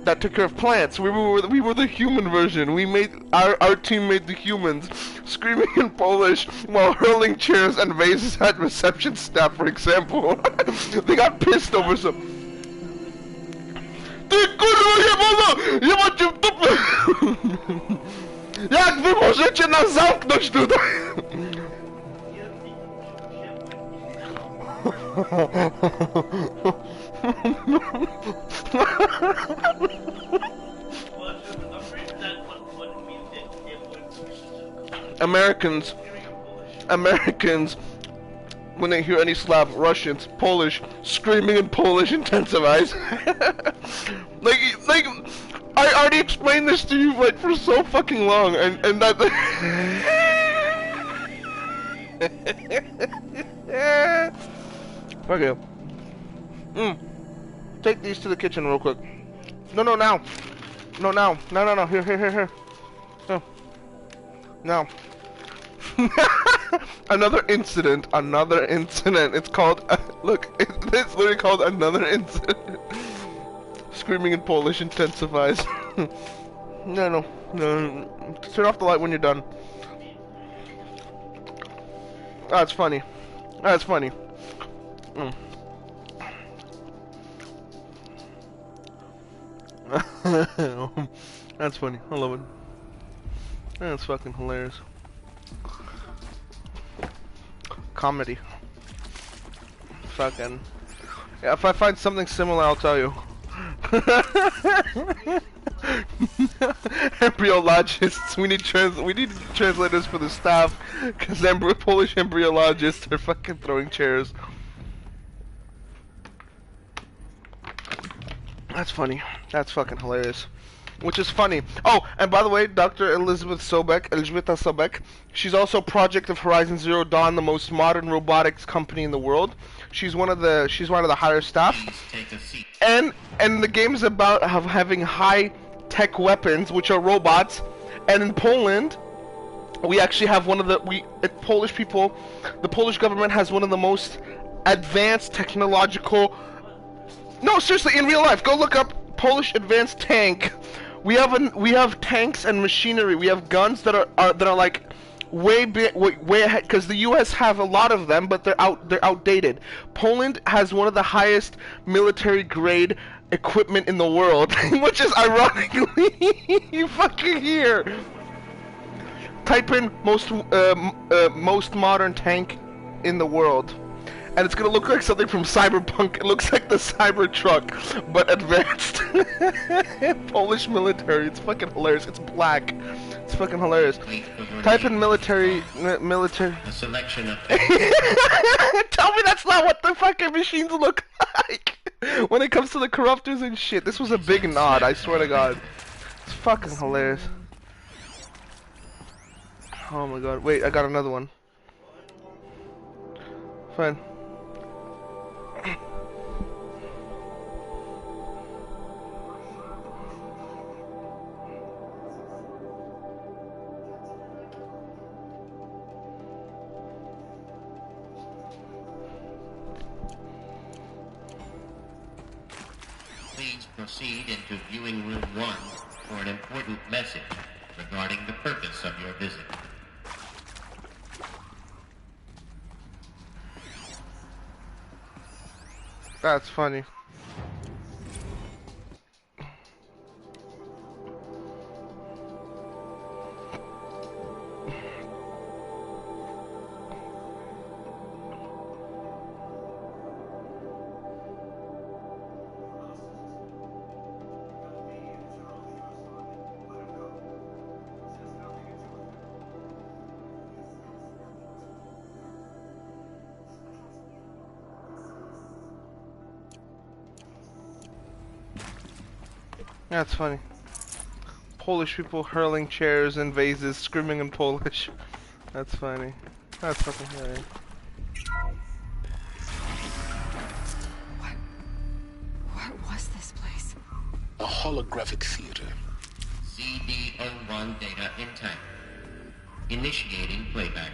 Speaker 1: that took care of plants. We were the human version. We made our team made the humans, screaming in Polish while hurling chairs and vases at reception staff, for example. They got pissed over some. Ty kurwa jebana! Jebacie w dupę! Jak wy możecie nas zamknąć tutaj? Americans, when they hear any Slav, Russians, Polish, screaming in Polish intensifies. like, I already explained this to you like for so fucking long, and that. Okay. Take these to the kitchen real quick. No, now. No. Here. No. Now. Another incident. It's called, look, it's literally called Another Incident. Screaming in Polish intensifies. No. Turn off the light when you're done. That's funny. That's funny. That's funny. I love it. That's fucking hilarious. Comedy. Fucking. Yeah, if I find something similar, I'll tell you. Embryologists. We need translators for the staff, because Polish embryologists are fucking throwing chairs. That's funny. That's fucking hilarious. Which is funny. Oh, and by the way, Dr. Elizabeth Sobek, she's also project of Horizon Zero Dawn, the most modern robotics company in the world. She's one of the higher staff. And the game is about having high-tech weapons, which are robots. And in Poland, we actually have the Polish government has one of the most advanced technological. No, seriously, in real life, go look up Polish advanced tank. We have tanks and machinery. We have guns that are like way ahead, because the U.S. have a lot of them, but they're outdated. Poland has one of the highest military grade equipment in the world, which is ironically you fucking here. Type in most modern tank in the world, and it's gonna look like something from Cyberpunk. It looks like the Cybertruck, but advanced. Polish military. It's fucking hilarious. It's black. It's fucking hilarious. Type in military.
Speaker 6: A selection of.
Speaker 1: Tell me that's not what the fucking machines look like when it comes to the corruptors and shit. This was a big nod. I swear to God. It's fucking hilarious. Oh my God. Wait, I got another one. Fine.
Speaker 6: Please proceed into viewing room 1 for an important message regarding the purpose of your visit.
Speaker 1: That's funny. That's funny. Polish people hurling chairs and vases, screaming in Polish. That's funny. That's fucking hilarious.
Speaker 3: What was this place?
Speaker 21: A holographic theater.
Speaker 6: CD01 data intact. Initiating playback.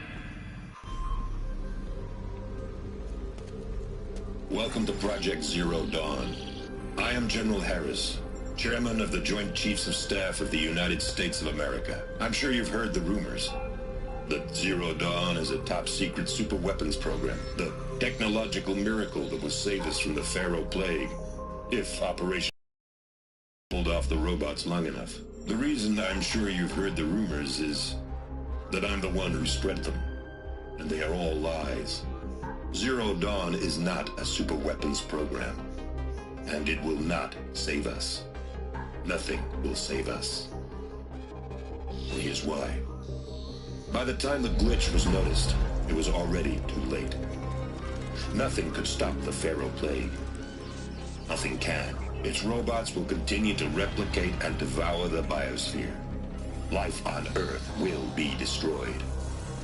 Speaker 19: Welcome to Project Zero Dawn. I am General Harris, Chairman of the Joint Chiefs of Staff of the United States of America. I'm sure you've heard the rumors that Zero Dawn is a top-secret superweapons program, the technological miracle that will save us from the Pharaoh Plague, if Operation pulled off the robots long enough. The reason I'm sure you've heard the rumors is that I'm the one who spread them, and they are all lies. Zero Dawn is not a superweapons program, and it will not save us. Nothing will save us. And here's why. By the time the glitch was noticed, it was already too late. Nothing could stop the Pharaoh Plague. Nothing can. Its robots will continue to replicate and devour the biosphere. Life on Earth will be destroyed.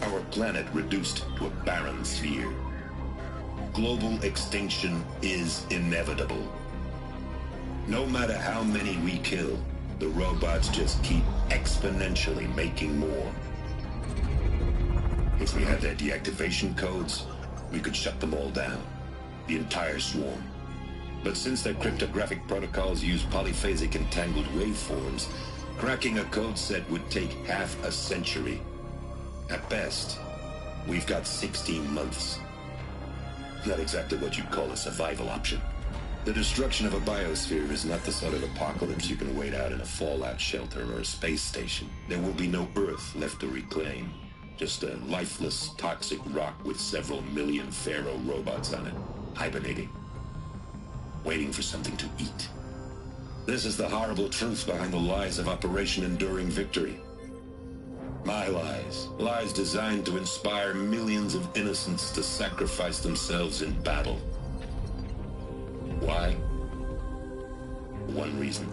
Speaker 19: Our planet reduced to a barren sphere. Global extinction is inevitable. No matter how many we kill, the robots just keep exponentially making more. If we had their deactivation codes, we could shut them all down. The entire swarm. But since their cryptographic protocols use polyphasic entangled waveforms, cracking a code set would take half a century. At best, we've got 16 months. Not exactly what you'd call a survival option. The destruction of a biosphere is not the sort of apocalypse you can wait out in a fallout shelter or a space station. There will be no Earth left to reclaim. Just a lifeless, toxic rock with several million Pharaoh robots on it, hibernating. Waiting for something to eat. This is the horrible truth behind the lies of Operation Enduring Victory. My lies. Lies designed to inspire millions of innocents to sacrifice themselves in battle. Why? One reason.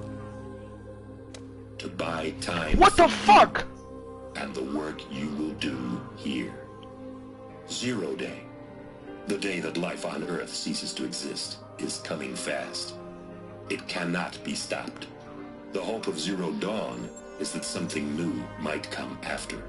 Speaker 19: To buy time.
Speaker 1: What the fuck?
Speaker 19: And the work you will do here. Zero Day. The day that life on Earth ceases to exist is coming fast. It cannot be stopped. The hope of Zero Dawn is that something new might come after.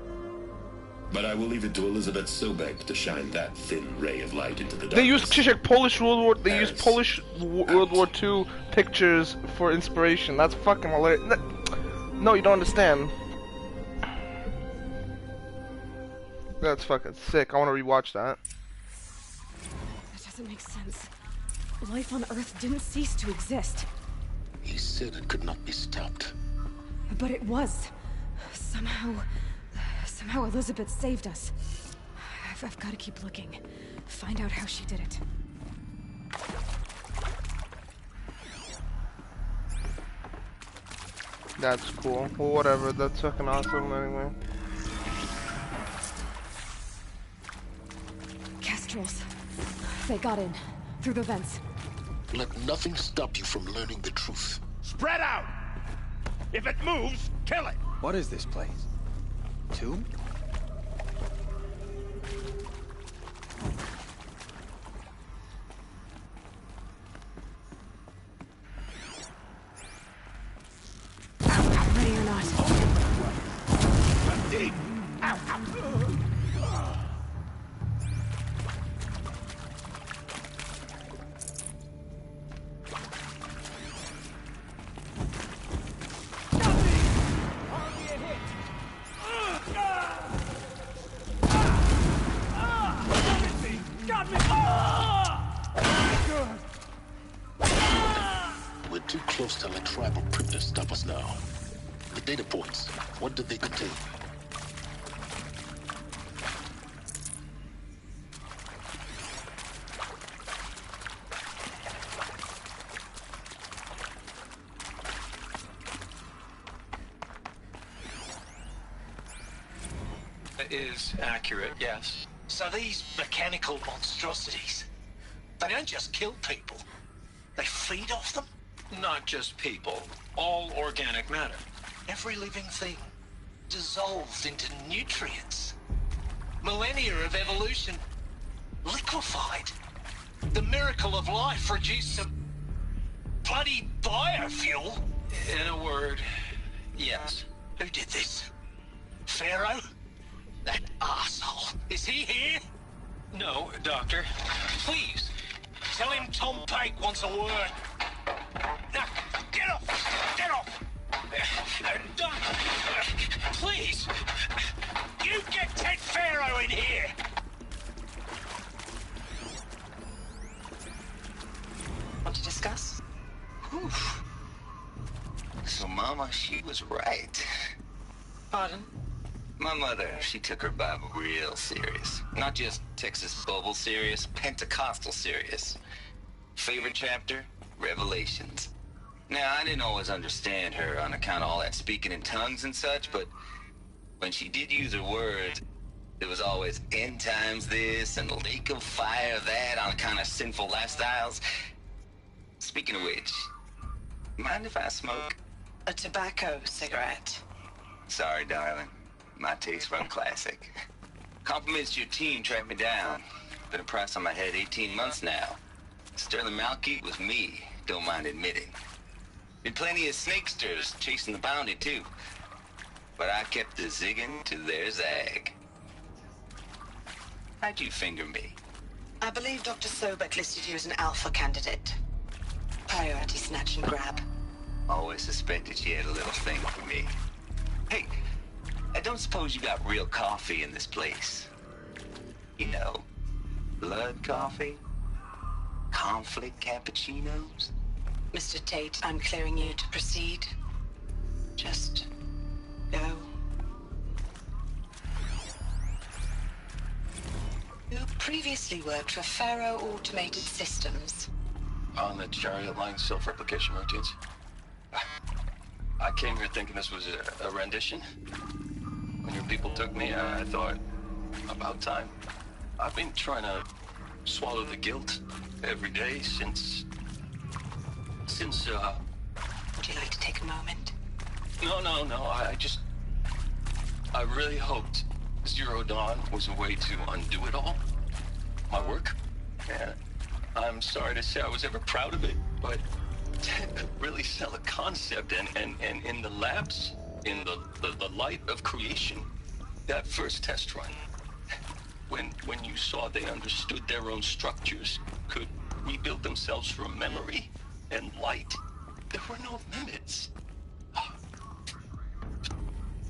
Speaker 19: But I will leave it to Elizabeth Sobek to shine that thin ray of light into the darkness.
Speaker 1: They use Krzysiek, Polish World War. They use Polish World War II pictures for inspiration. That's fucking hilarious. No, you don't understand. That's fucking sick. I want to rewatch that.
Speaker 3: That doesn't make sense. Life on Earth didn't cease to exist.
Speaker 21: He said it could not be stopped.
Speaker 3: But it was. Somehow Elizabeth saved us. I've got to keep looking. Find out how she did it.
Speaker 1: That's cool. Well, whatever. That's fucking awesome anyway.
Speaker 3: Kestrels. They got in. Through the vents.
Speaker 21: Let nothing stop you from learning the truth.
Speaker 14: Spread out! If it moves, kill it!
Speaker 15: What is this place? Tomb?
Speaker 3: Ready or not.
Speaker 14: Deep! Ow, ow.
Speaker 21: We're too close to let tribal crypto stop us now. The data points, what did they contain?
Speaker 5: Is accurate, yes. So these mechanical monstrosities, they don't just kill people, they feed off them? Not just people, all organic matter. Every living thing dissolved into nutrients. Millennia of evolution liquefied. The miracle of life produced some bloody biofuel. In a word, yes. Who did this? Pharaoh? That asshole. Is he here? No, Doctor. Please, tell him Tom Pike wants a word. Now, get off! Get off! Doctor, please! You get Ted Pharaoh in here!
Speaker 8: Want to discuss?
Speaker 5: Whew. So, Mama, she was right.
Speaker 8: Pardon?
Speaker 5: My mother, she took her Bible real serious. Not just Texas Bubble serious, Pentecostal serious. Favorite chapter? Revelations. Now, I didn't always understand her on account of all that speaking in tongues and such, but
Speaker 4: when she did use her words, there was always end times this and lake of fire that on kind of sinful lifestyles. Speaking of which, mind if I smoke?
Speaker 8: A tobacco cigarette.
Speaker 4: Sorry, darling. My taste run classic. Compliments to your team tracked me down. Been a price on my head 18 months now. Sterling Malkeet was me, don't mind admitting. Been plenty of snakesters chasing the bounty, too. But I kept the zigging to their zag. How'd you finger me?
Speaker 8: I believe Dr. Sobek listed you as an alpha candidate. Priority snatch and grab.
Speaker 4: Always suspected she had a little thing for me. Hey, I don't suppose you got real coffee in this place. You know, blood coffee? Conflict cappuccinos?
Speaker 8: Mr. Tate, I'm clearing you to proceed. Just go. You previously worked for Faro Automated Systems.
Speaker 5: On the Chariot Line self-replication routines. I came here thinking this was a rendition. When your people took me, I thought, about time. I've been trying to swallow the guilt every day since...
Speaker 8: Would you like to take a moment?
Speaker 5: No, I really hoped Zero Dawn was a way to undo it all. My work. And I'm sorry to say I was ever proud of it, but Ted could really sell a concept, and in the labs, in the light of creation, that first test run, when you saw they understood their own structures, could rebuild themselves from memory and light, there were no limits.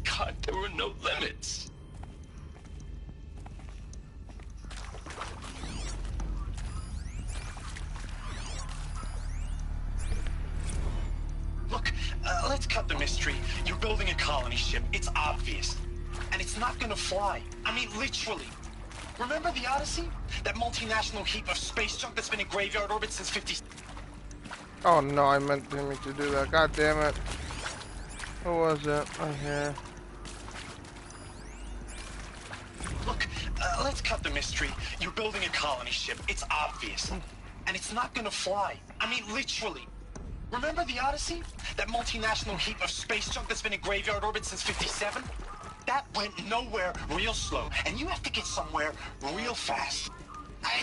Speaker 5: God, there were no limits.
Speaker 9: Look, let's cut the mystery. You're building a colony ship. It's obvious. And it's not gonna fly. I mean, literally. Remember the Odyssey? That multinational heap of space junk that's been in graveyard orbit since 50...
Speaker 1: Oh no, I meant to do that. God damn it. What was it? Oh, here.
Speaker 9: Look, let's cut the mystery. You're building a colony ship. It's obvious. And it's not gonna fly. I mean, literally. Remember the Odyssey? That multinational heap of space junk that's been in graveyard orbit since 57? That went nowhere real slow. And you have to get somewhere real fast.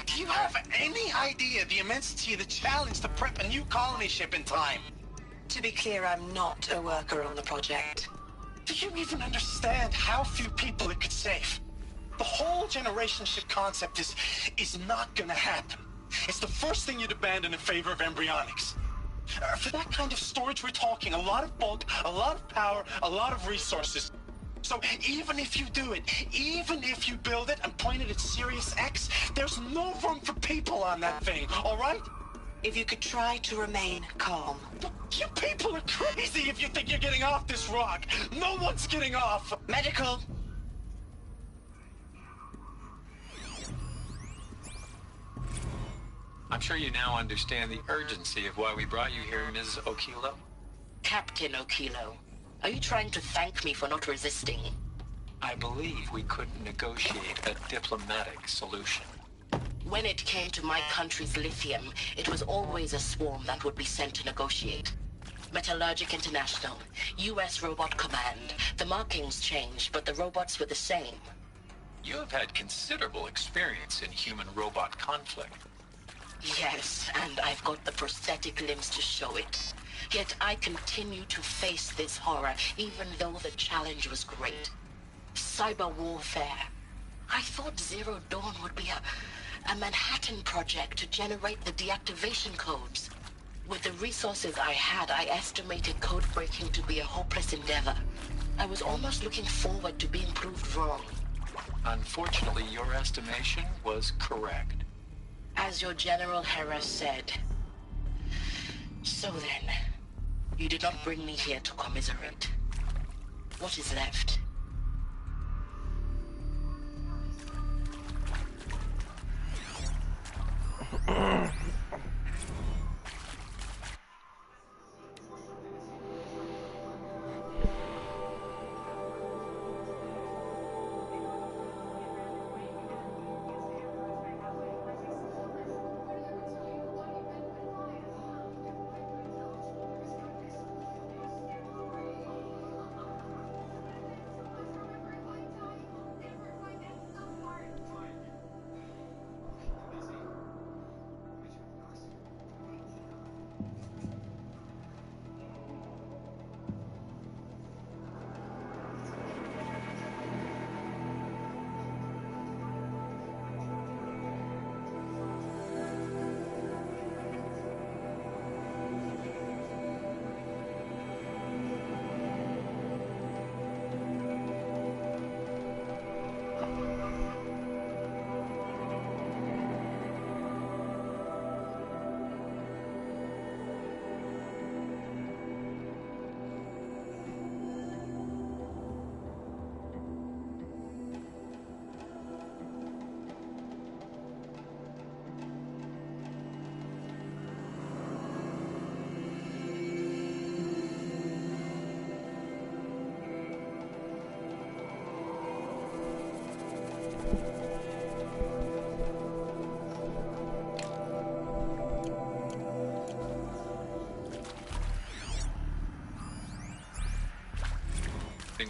Speaker 9: Do you have any idea the immensity of the challenge to prep a new colony ship in time?
Speaker 8: To be clear, I'm not a worker on the project.
Speaker 9: Do you even understand how few people it could save? The whole generation ship concept is not gonna happen. It's the first thing you'd abandon in favor of embryonics. For that kind of storage, we're talking a lot of bulk, a lot of power, a lot of resources. So even if you do it, even if you build it and point it at Sirius X, there's no room for people on that thing, all right?
Speaker 8: If you could try to remain calm.
Speaker 9: You people are crazy if you think you're getting off this rock. No one's getting off.
Speaker 8: Medical.
Speaker 10: I'm sure you now understand the urgency of why we brought you here, Ms. Okilo.
Speaker 13: Captain Okilo, are you trying to thank me for not resisting?
Speaker 10: I believe we couldn't negotiate a diplomatic solution.
Speaker 13: When it came to my country's lithium, it was always a swarm that would be sent to negotiate. Metallurgic International, U.S. Robot Command. The markings changed, but the robots were the same.
Speaker 10: You have had considerable experience in human-robot conflict.
Speaker 13: Yes, and I've got the prosthetic limbs to show it. Yet I continue to face this horror, even though the challenge was great. Cyber warfare. I thought Zero Dawn would be a Manhattan project to generate the deactivation codes. With the resources I had, I estimated code breaking to be a hopeless endeavor. I was almost looking forward to being proved wrong.
Speaker 10: Unfortunately, your estimation was correct.
Speaker 13: As your General Hera said. So then, you did not bring me here to commiserate. What is left?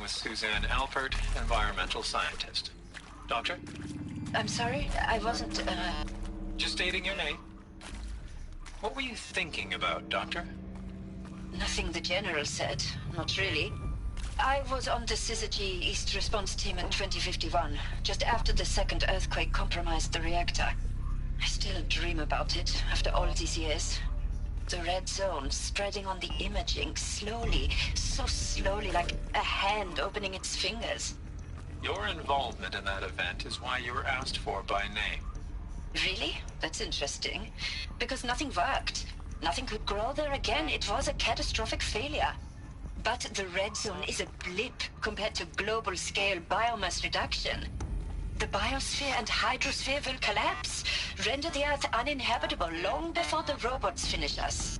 Speaker 10: with Suzanne Alpert, environmental scientist. Doctor?
Speaker 13: I'm sorry, I wasn't,
Speaker 10: Just stating your name. What were you thinking about, Doctor?
Speaker 13: Nothing the General said. Not really. I was on the Syzygy East Response Team in 2051, just after the second earthquake compromised the reactor. I still dream about it, after all these years. The red zone spreading on the imaging, slowly, so slowly, like a hand opening its fingers.
Speaker 10: Your involvement in that event is why you were asked for by name.
Speaker 13: Really? That's interesting. Because nothing worked. Nothing could grow there again. It was a catastrophic failure. But the red zone is a blip compared to global-scale biomass reduction. The biosphere and hydrosphere will collapse, render the Earth uninhabitable long before the robots finish us.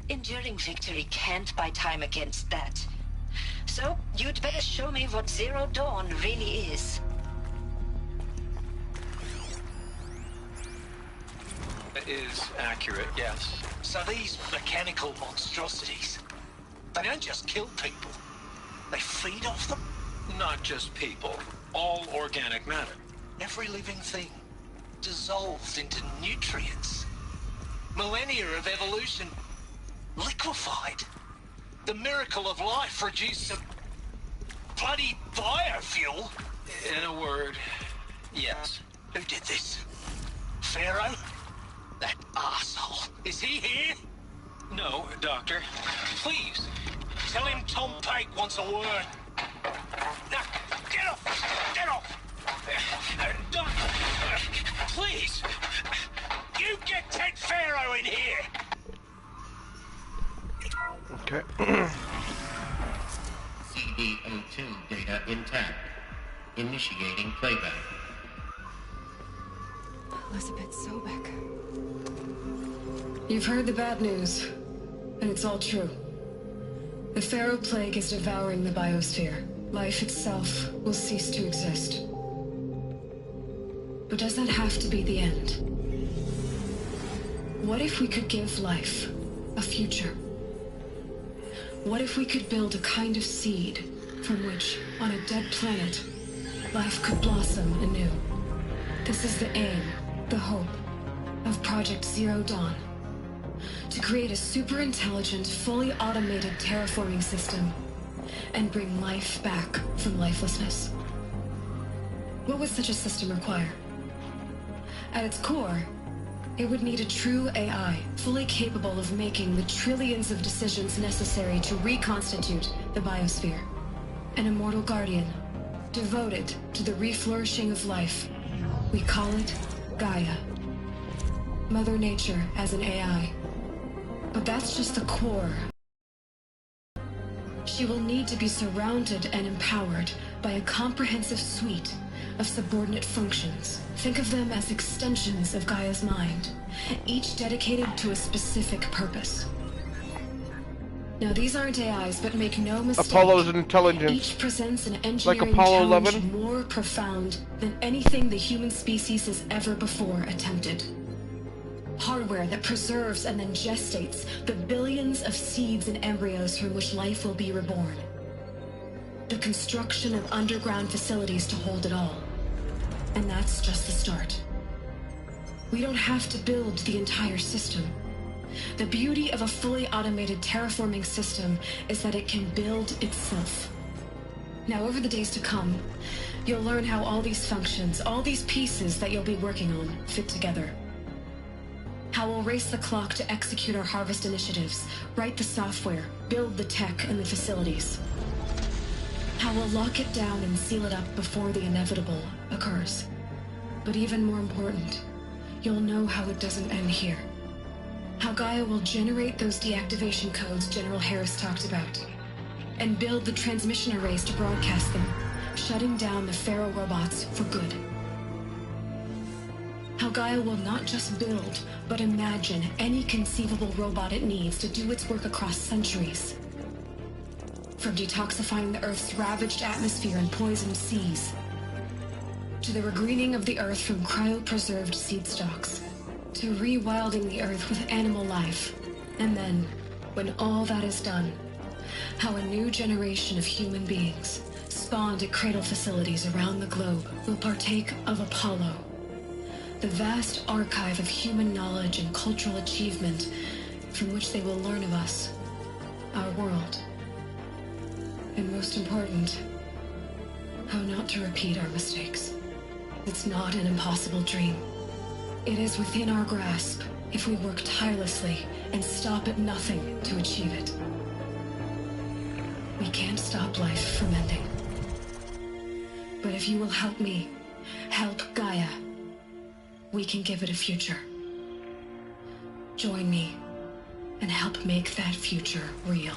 Speaker 13: Enduring victory can't buy time against that. So, you'd better show me what Zero Dawn really is.
Speaker 10: That is accurate, yes.
Speaker 9: So these mechanical monstrosities, they don't just kill people, they feed off them?
Speaker 10: Not just people. All organic matter.
Speaker 9: Every living thing dissolved into nutrients. Millennia of evolution liquefied. The miracle of life reduced to bloody biofuel.
Speaker 10: In a word, yes.
Speaker 9: Who did this? Pharaoh? That arsehole. Is he here?
Speaker 10: No, Doctor.
Speaker 9: Please, tell him Tom Pike wants a word. Now, get off! Get off! Doctor, please! You get Ted Pharaoh in here!
Speaker 1: Okay.
Speaker 6: CD02 data intact. Initiating playback.
Speaker 3: Elizabeth Sobek. You've heard the bad news, and it's all true. The Pharaoh Plague is devouring the biosphere. Life itself will cease to exist. But does that have to be the end? What if we could give life a future? What if we could build a kind of seed from which, on a dead planet, life could blossom anew? This is the aim, the hope, of Project Zero Dawn. To create a super-intelligent, fully automated terraforming system and bring life back from lifelessness. What would such a system require? At its core, it would need a true AI, fully capable of making the trillions of decisions necessary to reconstitute the biosphere. An immortal guardian, devoted to the reflourishing of life. We call it Gaia. Mother Nature as an AI. But that's just the core. She will need to be surrounded and empowered by a comprehensive suite of subordinate functions. Think of them as extensions of Gaia's mind, each dedicated to a specific purpose. Now, these aren't AIs, but make no mistake.
Speaker 1: Apollo's intelligence.
Speaker 3: Each presents an engineering
Speaker 1: like Apollo
Speaker 3: challenge
Speaker 1: 11?
Speaker 3: more profound than anything the human species has ever before attempted. Hardware that preserves and then gestates the billions of seeds and embryos from which life will be reborn. The construction of underground facilities to hold it all. And that's just the start. We don't have to build the entire system. The beauty of a fully automated terraforming system is that it can build itself. Now, over the days to come, you'll learn how all these functions, all these pieces that you'll be working on, fit together. How we'll race the clock to execute our harvest initiatives, write the software, build the tech and the facilities. How we'll lock it down and seal it up before the inevitable occurs. But even more important, you'll know how it doesn't end here. How Gaia will generate those deactivation codes General Harris talked about, and build the transmission arrays to broadcast them, shutting down the Pharaoh robots for good. How Gaia will not just build, but imagine any conceivable robot it needs to do its work across centuries. From detoxifying the Earth's ravaged atmosphere and poisoned seas, to the regreening of the Earth from cryopreserved seed stalks, to rewilding the Earth with animal life. And then, when all that is done, how a new generation of human beings, spawned at cradle facilities around the globe, will partake of Apollo, the vast archive of human knowledge and cultural achievement from which they will learn of us, our world, and most important, how not to repeat our mistakes. It's not an impossible dream. It is within our grasp if we work tirelessly and stop at nothing to achieve it. We can't stop life from ending. But if you will help me, help Gaia, we can give it a future. Join me and help make that future real.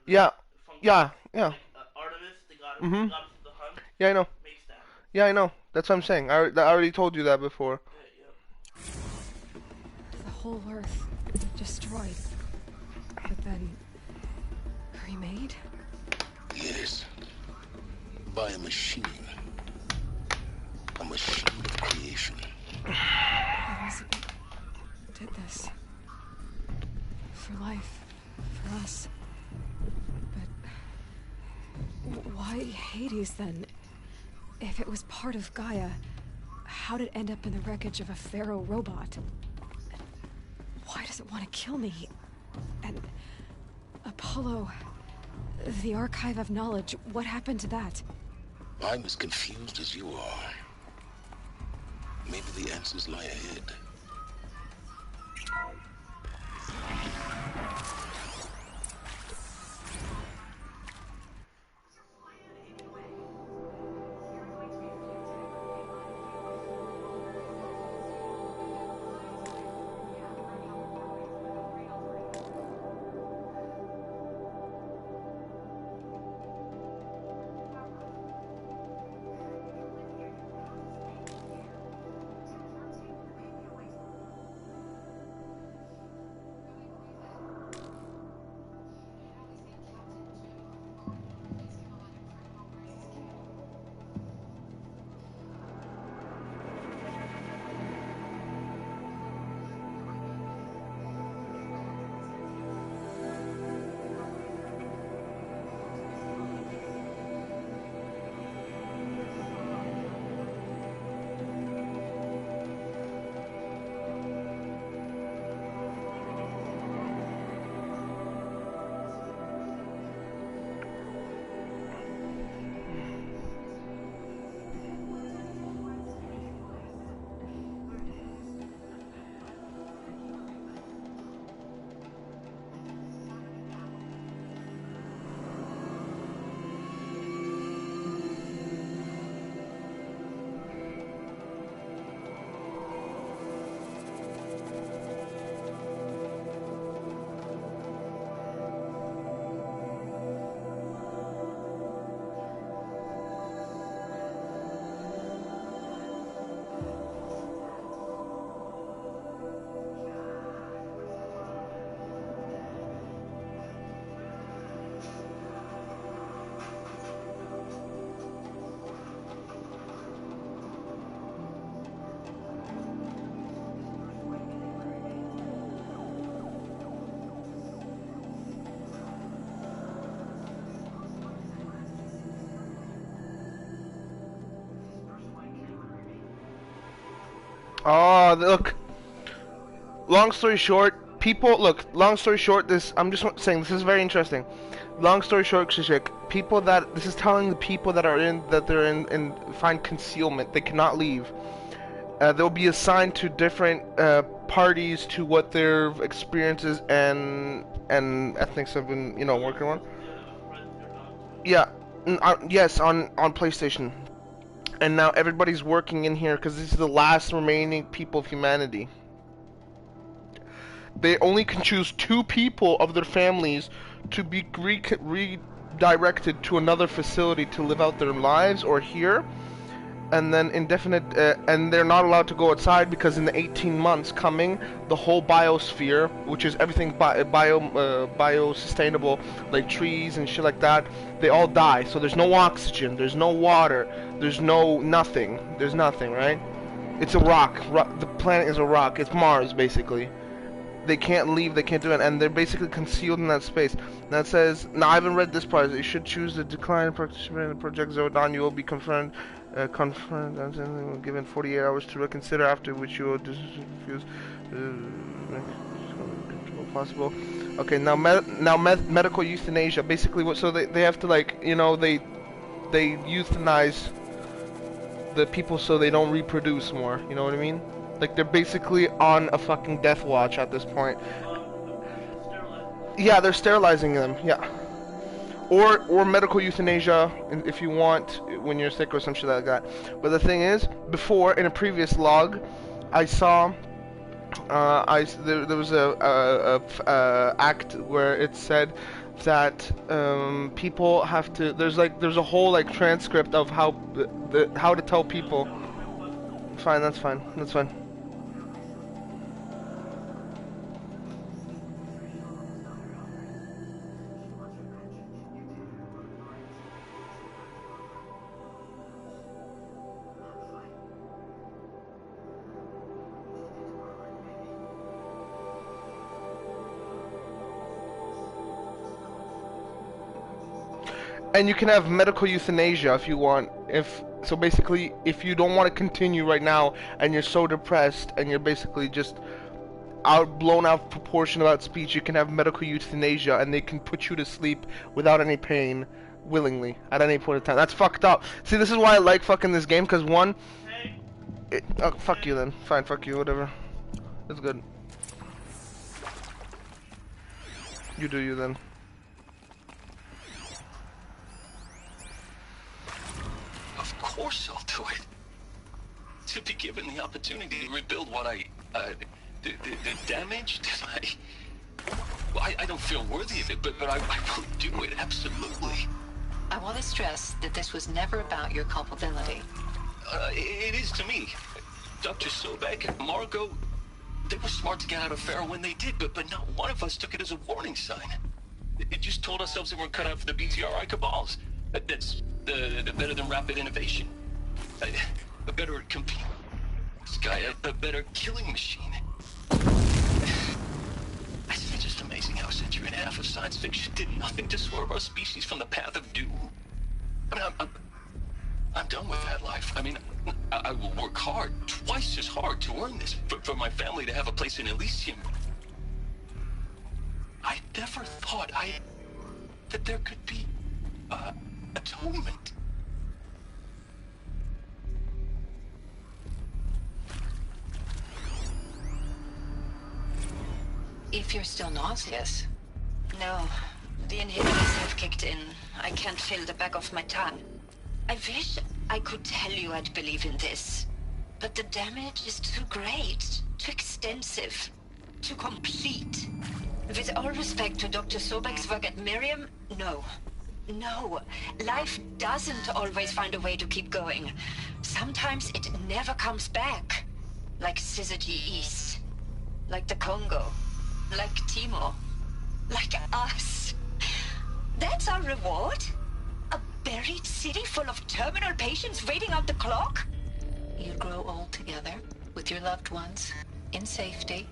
Speaker 1: Yeah, yeah, yeah. Mhm. Yeah, I know. Yeah, I know. That's what I'm saying. I already told you that before.
Speaker 3: The whole Earth destroyed, but then remade?
Speaker 21: Yes. By a machine. A machine of creation.
Speaker 3: Elizabeth did this. For life. For us. But why Hades then? If it was part of Gaia, how did it end up in the wreckage of a Pharaoh robot? Why does it want to kill me? And Apollo, the archive of knowledge, what happened to that?
Speaker 21: I'm as confused as you are. Maybe the answers lie ahead.
Speaker 1: Oh, look. Long story short, people, look, long story short, I'm just saying, this is very interesting. Long story short, Krzysiek, this is telling the people that they're in find concealment, they cannot leave. They'll be assigned to different parties to what their experiences and ethnics have been, working on. Yeah, yes, on PlayStation. And now everybody's working in here because this is the last remaining people of humanity. They only can choose 2 people of their families to be redirected to another facility to live out their lives or here. And then indefinite, and they're not allowed to go outside because in the 18 months coming, the whole biosphere, which is everything bio-sustainable, like trees and shit like that, they all die. So there's no oxygen, there's no water, there's nothing. There's nothing, right? It's a rock. The planet is a rock. It's Mars, basically. They can't leave, they can't do it, and they're basically concealed in that space. Now it says, now I haven't read this part, you should choose to decline participation in Project Zodon, you will be confirmed and given 48 hours to reconsider, after which you will refuse possible. Okay, now medical euthanasia, basically what, so they have to, like, they euthanize the people so they don't reproduce more, you know what I mean? Like, they're basically on a fucking death watch at this point. Yeah, they're sterilizing them, yeah. Or medical euthanasia, if you want, when you're sick or some shit like that. But the thing is, before, in a previous log, I saw, there was a act where it said that people have to, there's a whole, like, transcript of how to tell people. Fine, that's fine, that's fine. And you can have medical euthanasia if you want. So basically, if you don't want to continue right now, and you're so depressed, and you're basically just blown out of proportion about speech, you can have medical euthanasia, and they can put you to sleep without any pain, willingly, at any point in time. That's fucked up. See, this is why I like fucking this game, because one... oh, fuck you then. Fine, fuck you, whatever. It's good. You do you then.
Speaker 2: Of course I'll do it. To be given the opportunity to rebuild what the damage that I don't feel worthy of it, but I will do it, absolutely.
Speaker 13: I want to stress that this was never about your culpability.
Speaker 2: It is to me. Dr. Sobek and Margot, they were smart to get out of Pharaoh when they did, but not one of us took it as a warning sign. It just told ourselves that we're cut out for the BTRI cabals. That's better than rapid innovation. A better compete. This guy, a better killing machine. It's just amazing how a century and a half of science fiction did nothing to swerve our species from the path of doom. I mean, I'm done with that life. I mean, I will work hard, twice as hard, to earn this, for my family to have a place in Elysium. I never thought that there could be atonement.
Speaker 13: If you're still nauseous. No, the inhibitors have kicked in. I can't feel the back of my tongue. I wish I could tell you I'd believe in this, but the damage is too great, too extensive, too complete. With all respect to Dr. Sobek's work at Miriam, no. No, life doesn't always find a way to keep going. Sometimes it never comes back. Like Syzygy East. Like the Congo. Like Timo. Like us. That's our reward? A buried city full of terminal patients waiting out the clock? You grow old together, with your loved ones, in safety.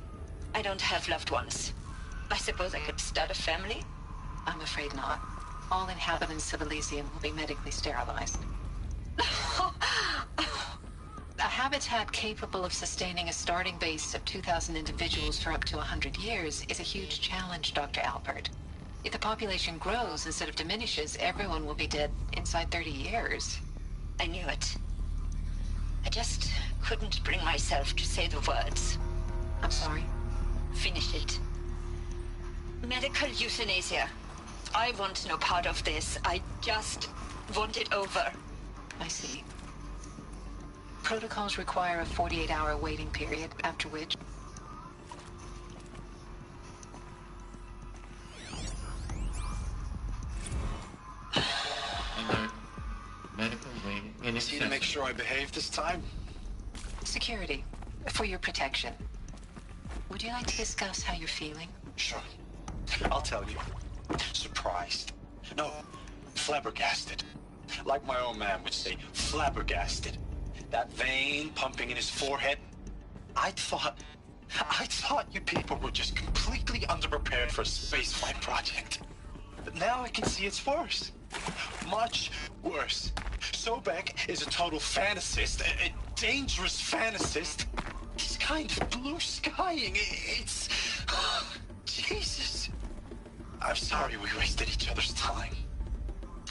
Speaker 8: I don't have loved ones. I suppose I could start a family?
Speaker 13: I'm afraid not. All inhabitants of Elysium will be medically sterilized. A
Speaker 26: habitat capable of sustaining a starting base of 2,000 individuals for up to 100 years is a huge challenge, Dr. Alpert. If the population grows instead of diminishes, everyone will be dead inside 30 years.
Speaker 8: I knew it. I just couldn't bring myself to say the words.
Speaker 26: I'm sorry?
Speaker 8: Finish it. Medical euthanasia. I want no part of this. I just want it over.
Speaker 26: I see. Protocols require a 48-hour waiting period, after which...
Speaker 6: Medical wing in
Speaker 9: See to make sure I behave this time?
Speaker 26: Security, for your protection. Would you like to discuss how you're feeling?
Speaker 9: Sure. I'll tell you. Surprised. No, flabbergasted. Like my old man would say, flabbergasted. That vein pumping in his forehead. I thought you people were just completely underprepared for a spaceflight project. But now I can see it's worse. Much worse. Sobek is a total fantasist, a dangerous fantasist. He's kind of blue skying. It's... Jesus. I'm sorry we wasted each other's time.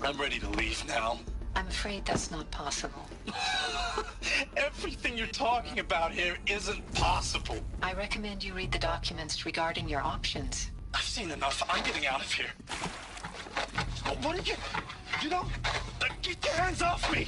Speaker 9: I'm ready to leave now.
Speaker 26: I'm afraid that's not possible.
Speaker 9: Everything you're talking about here isn't possible.
Speaker 26: I recommend you read the documents regarding your options.
Speaker 9: I've seen enough. I'm getting out of here. What are you... You know... Get your hands off me!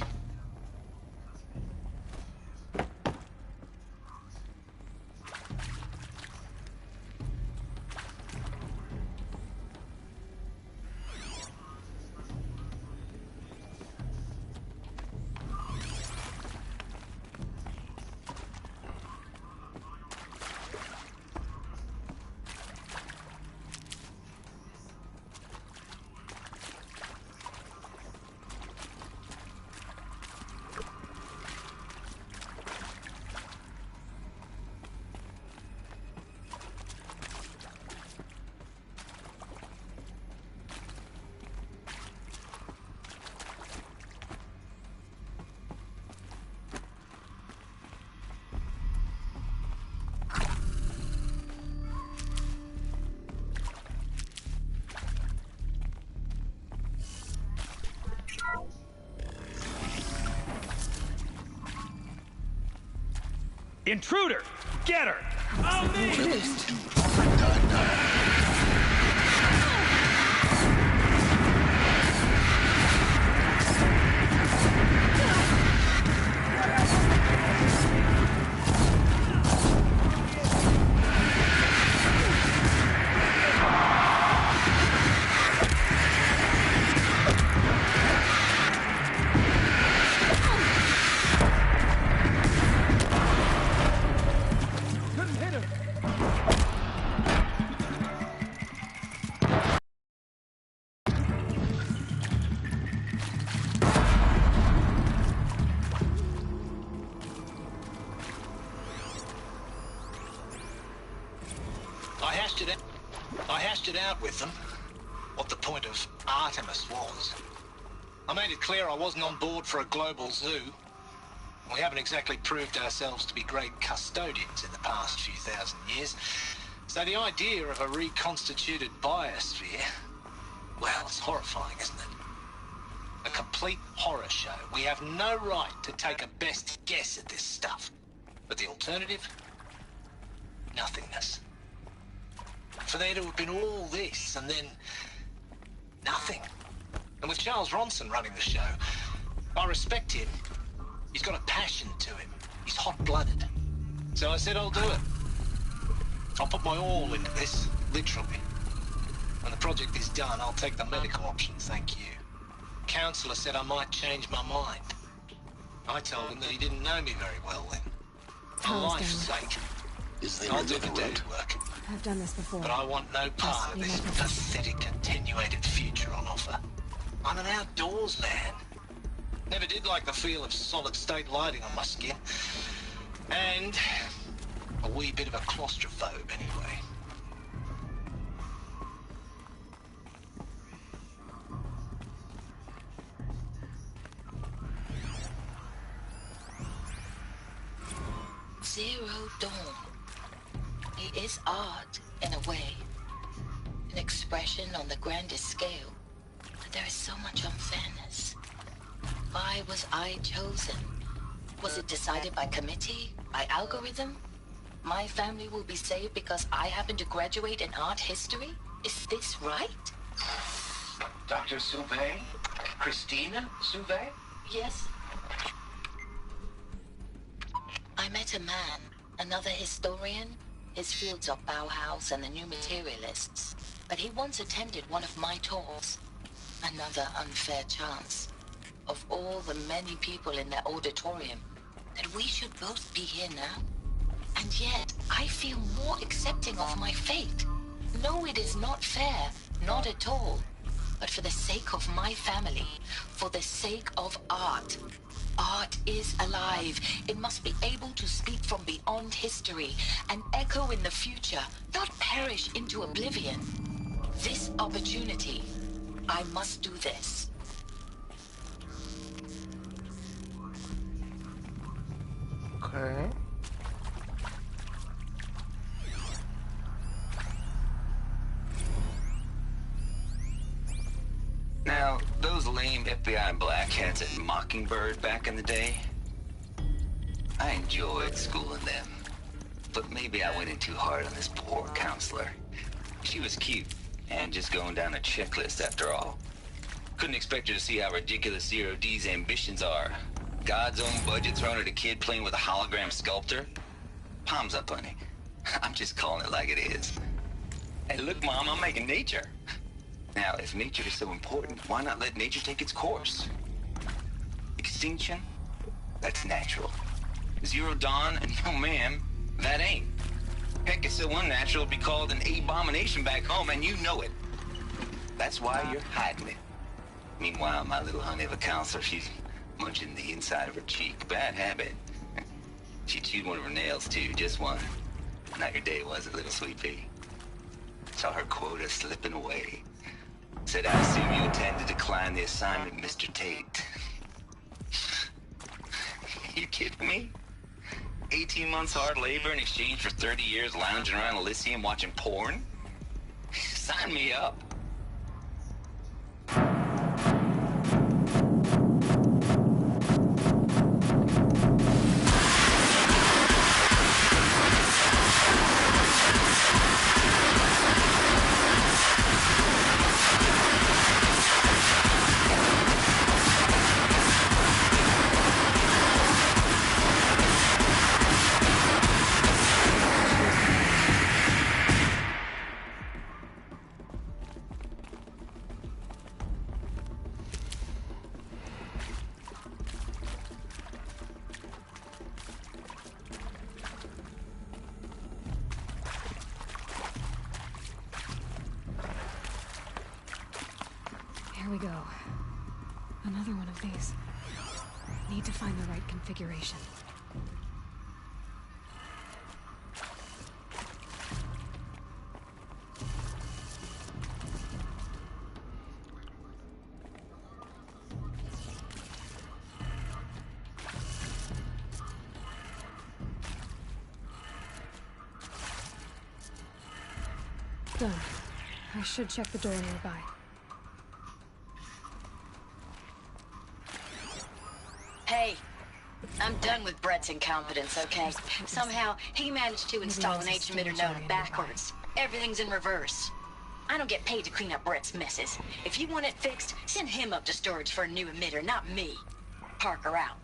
Speaker 11: Intruder! Get her! On me!
Speaker 10: I hashed it out with them, what the point of Artemis was. I made it clear I wasn't on board for a global zoo. We haven't exactly proved ourselves to be great custodians in the past few thousand years. So the idea of a reconstituted biosphere, well, it's horrifying, isn't it? A complete horror show. We have no right to take a best guess at this stuff. But the alternative? Nothingness. For there to have been all this, and then... nothing. And with Charles Ronson running the show, I respect him. He's got a passion to him. He's hot-blooded. So I said I'll do it. I'll put my all into this, literally. When the project is done, I'll take the medical option, thank you. Counselor said I might change my mind. I told him that he didn't know me very well then. For life's sake. I'll do the dirty work.
Speaker 3: I've done this before.
Speaker 10: But I want no part of this pathetic attenuated future on offer. I'm an outdoors man. Never did like the feel of solid state lighting on my skin. And a wee bit of a claustrophobe anyway.
Speaker 13: Zero Dawn. It is art, in a way. An expression on the grandest scale. But there is so much unfairness. Why was I chosen? Was it decided by committee? By algorithm? My family will be saved because I happen to graduate in art history? Is this right?
Speaker 10: Dr. Sauvé? Christina Sauvé?
Speaker 13: Yes. I met a man, another historian. His fields are Bauhaus and the New Materialists. But he once attended one of my talks. Another unfair chance. Of all the many people in that auditorium, that we should both be here now. And yet, I feel more accepting of my fate. No, it is not fair. Not at all. But for the sake of my family, for the sake of art. Art is alive. It must be able to speak from beyond history and echo in the future, not perish into oblivion. This opportunity, I must do this.
Speaker 1: Okay.
Speaker 4: Now, those lame FBI black hats at Mockingbird back in the day, I enjoyed schooling them. But maybe I went in too hard on this poor counselor. She was cute, and just going down a checklist after all. Couldn't expect her to see how ridiculous Zero D's ambitions are. God's own budget thrown at a kid playing with a hologram sculptor? Palms up, honey. I'm just calling it like it is. Hey, look, Mom, I'm making nature. Now, if nature is so important, why not let nature take its course? Extinction? That's natural. Zero Dawn, and no ma'am, that ain't. Heck, it's so unnatural it'd be called an abomination back home, and you know it. That's why you're hiding it. Meanwhile, my little honey of a counselor, she's munching the inside of her cheek. Bad habit. She chewed one of her nails, too, just one. Not your day, was it, little sweet pea? Saw her quota slipping away. Said, I assume you intend to decline the assignment, Mr. Tate. You kidding me? 18 months hard labor in exchange for 30 years lounging around Elysium watching porn? Sign me up.
Speaker 3: Here we go. Another one of these. Need to find the right configuration. Done. I should check the door nearby.
Speaker 13: Hey, I'm done with Brett's incompetence, okay? Somehow, he managed to install an H-emitter node backwards. Everything's in reverse. I don't get paid to clean up Brett's messes. If you want it fixed, send him up to storage for a new emitter, not me. Parker out.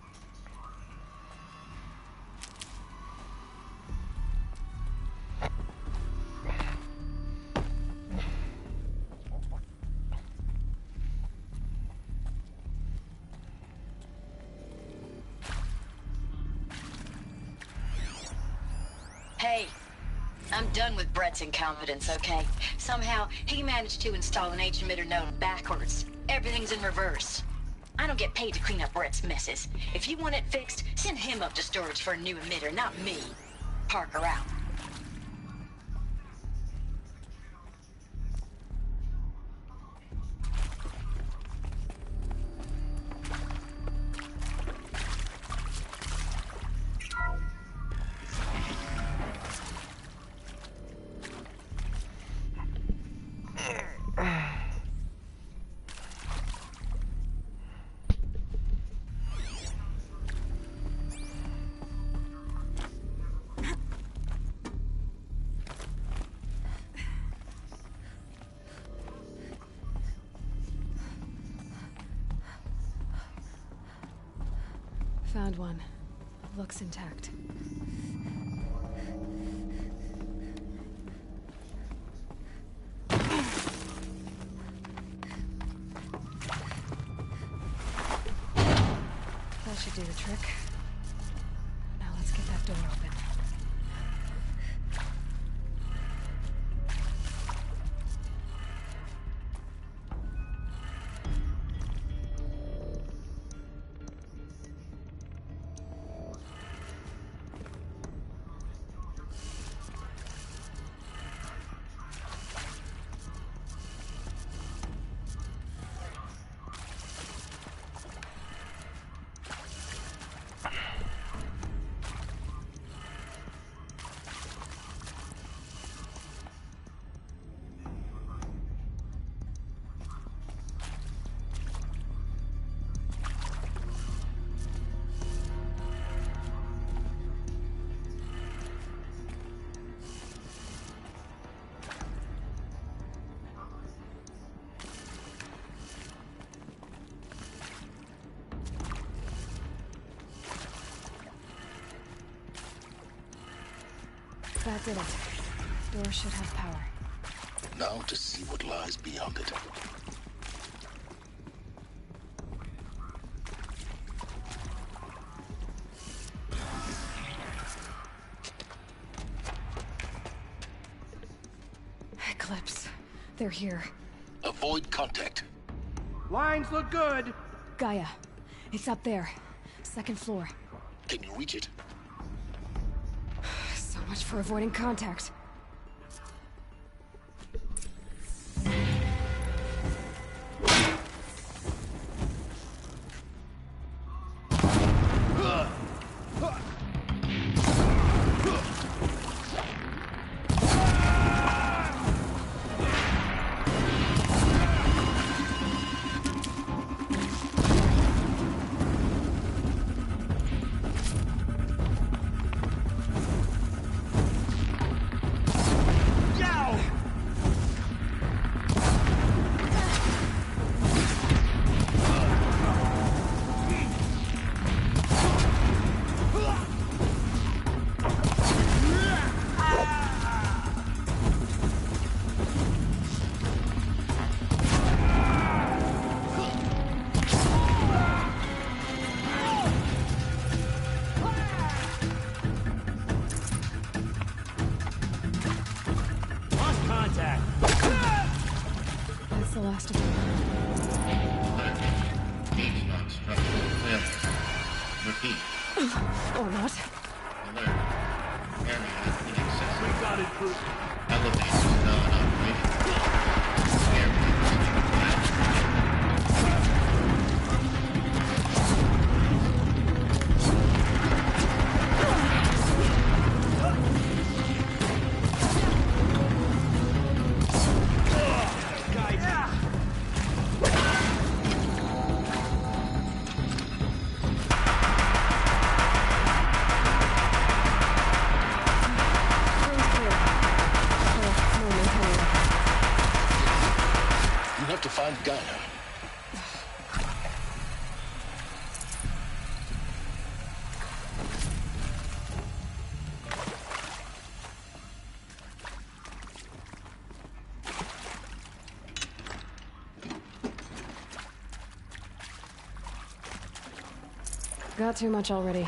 Speaker 13: Hey, I'm done with Brett's incompetence, okay? Somehow, he managed to install an H-emitter node backwards. Everything's in reverse. I don't get paid to clean up Brett's messes. If you want it fixed, send him up to storage for a new emitter, not me. Parker out.
Speaker 3: Found one. Looks intact. That should do the trick. Now let's get that door open. That did it. Door should have power.
Speaker 21: Now to see what lies beyond it.
Speaker 3: Eclipse. They're here.
Speaker 21: Avoid contact.
Speaker 11: Lines look good.
Speaker 3: Gaia. It's up there. Second floor.
Speaker 21: Can you reach it?
Speaker 3: So much for avoiding contact. That's the last of them.
Speaker 6: Feedstock structural failure. Repeat.
Speaker 3: Or not.
Speaker 6: Alert. Area inaccessible.
Speaker 11: We got it, Bruce.
Speaker 6: Elevators non-operational.
Speaker 21: To find Gaia.
Speaker 3: Got too much already.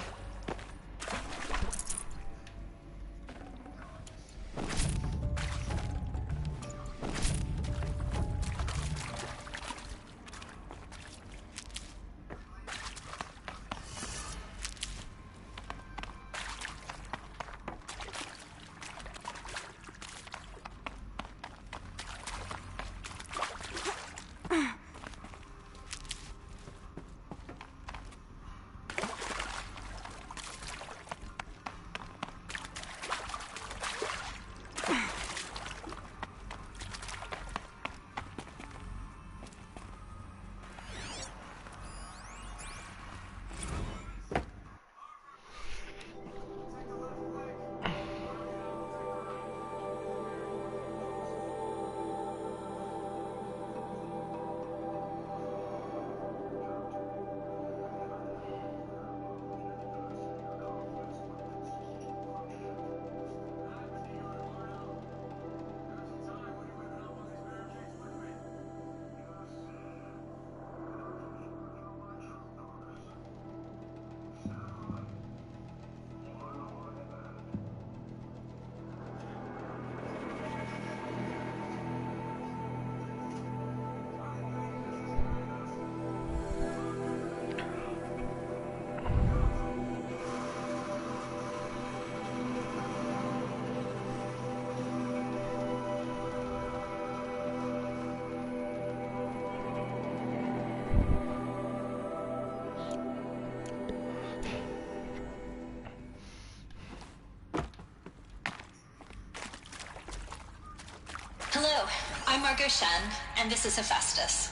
Speaker 8: Hello, I'm Margot Shen, and this is Hephaestus.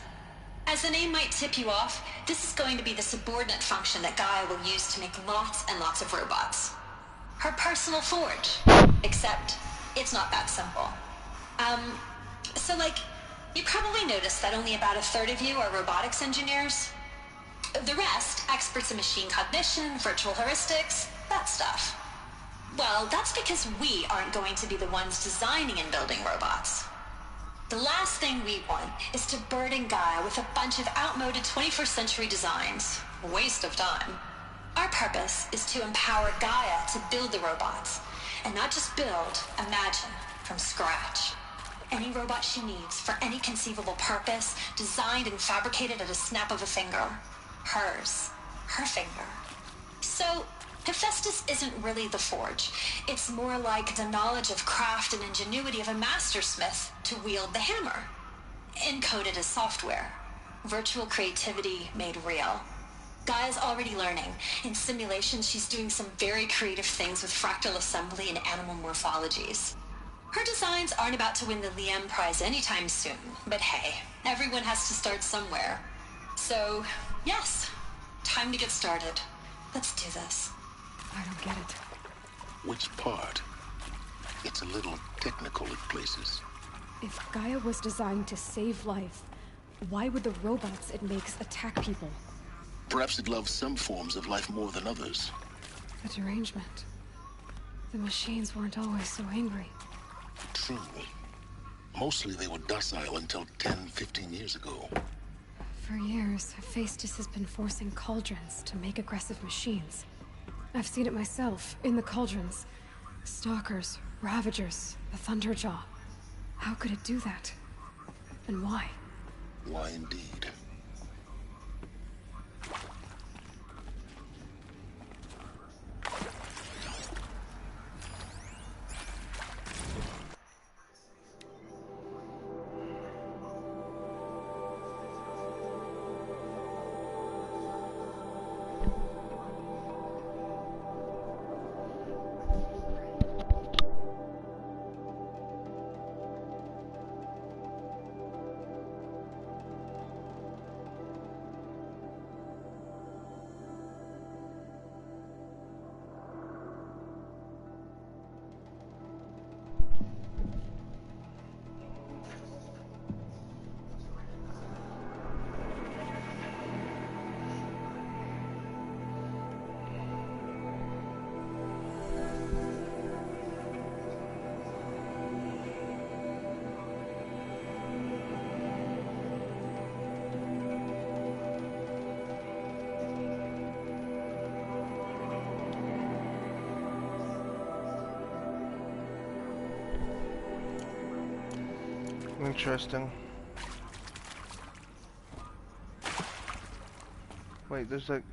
Speaker 8: As the name might tip you off, this is going to be the subordinate function that Gaia will use to make lots and lots of robots. Her personal forge. Except, it's not that simple. So you probably noticed that only about a third of you are robotics engineers. The rest, experts in machine cognition, virtual heuristics, that stuff. Well, that's because we aren't going to be the ones designing and building robots. The last thing we want is to burden Gaia with a bunch of outmoded 21st century designs. Waste of time. Our purpose is to empower Gaia to build the robots, and not just build, imagine, from scratch. Any robot she needs for any conceivable purpose, designed and fabricated at a snap of a finger. Hers. Her finger. So, Hephaestus isn't really the forge. It's more like the knowledge of craft and ingenuity of a mastersmith to wield the hammer. Encoded as software. Virtual creativity made real. Gaia's already learning. In simulations, she's doing some very creative things with fractal assembly and animal morphologies. Her designs aren't about to win the Liam Prize anytime soon, but hey, everyone has to start somewhere. So, yes, time to get started. Let's do this.
Speaker 3: I don't get it.
Speaker 21: Which part? It's a little technical at places.
Speaker 3: If Gaia was designed to save life, why would the robots it makes attack people?
Speaker 21: Perhaps it loves some forms of life more than others.
Speaker 3: The derangement. The machines weren't always so angry.
Speaker 21: True. Mostly they were docile until 10, 15 years ago.
Speaker 3: For years, Hephaestus has been forcing cauldrons to make aggressive machines. I've seen it myself, in the cauldrons. Stalkers, Ravagers, the Thunderjaw. How could it do that? And why?
Speaker 21: Why indeed?
Speaker 1: Interesting. Wait, there's like...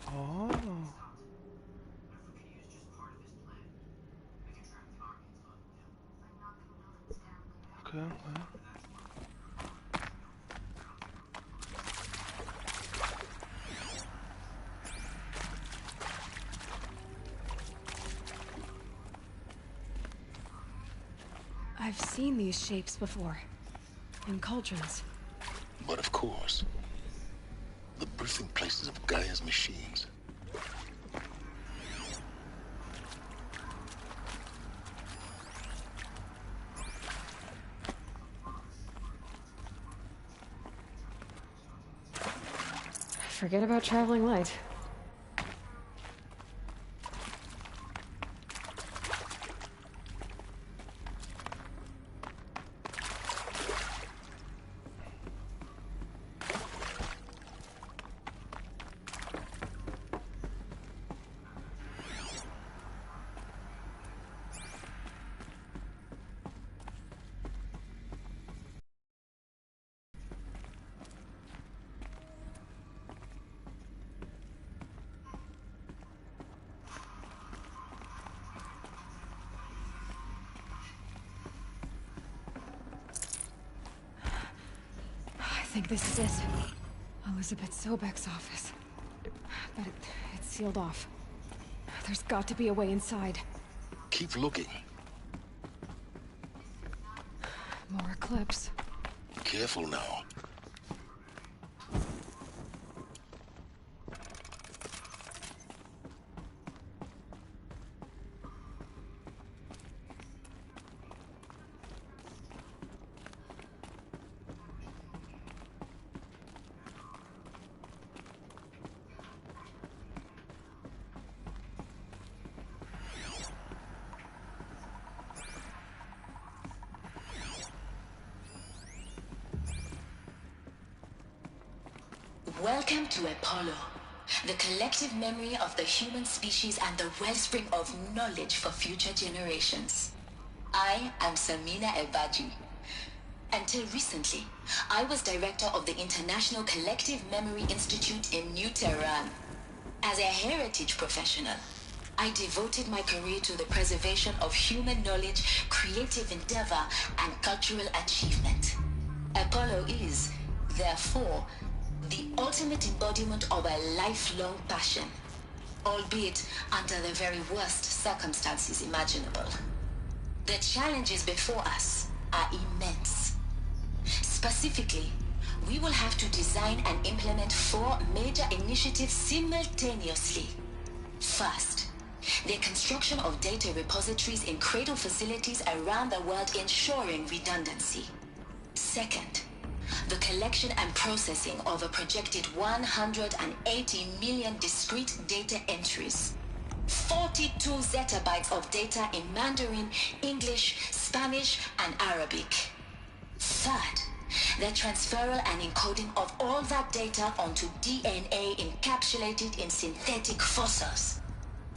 Speaker 1: Oh. Okay, okay.
Speaker 3: I've seen these shapes before. In cauldrons.
Speaker 21: But of course, the birthing places of Gaia's machines.
Speaker 3: Forget about traveling light. think this is it. Elizabeth Sobeck's office. But it's sealed off. There's got to be a way inside.
Speaker 21: Keep looking.
Speaker 3: More Eclipse.
Speaker 21: Careful now.
Speaker 8: Welcome to Apollo, the collective memory of the human species and the wellspring of knowledge for future generations. I am Samina Elbaji. Until recently, I was director of the International Collective Memory Institute in New Tehran. As a heritage professional, I devoted my career to the preservation of human knowledge, creative endeavor, and cultural achievement. Apollo is, therefore, the ultimate embodiment of a lifelong passion, albeit under the very worst circumstances imaginable. The challenges before us are immense. Specifically, we will have to design and implement 4 major initiatives simultaneously. First, the construction of data repositories in cradle facilities around the world, ensuring redundancy. Second, the collection and processing of a projected 180 million discrete data entries. 42 zettabytes of data in Mandarin, English, Spanish, and Arabic. Third, the transferal and encoding of all that data onto DNA encapsulated in synthetic fossils.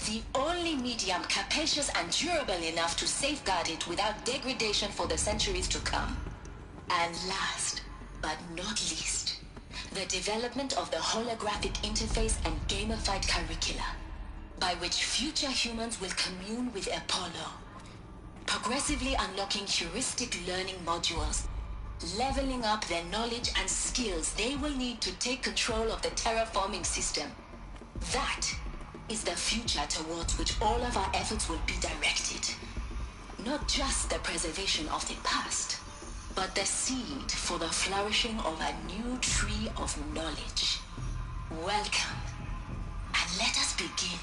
Speaker 8: The only medium capacious and durable enough to safeguard it without degradation for the centuries to come. And last, but not least, the development of the holographic interface and gamified curricula, by which future humans will commune with Apollo, progressively unlocking heuristic learning modules, leveling up their knowledge and skills they will need to take control of the terraforming system. That is the future towards which all of our efforts will be directed. Not just the preservation of the past, but the seed for the flourishing of a new tree of knowledge. Welcome, and let us begin.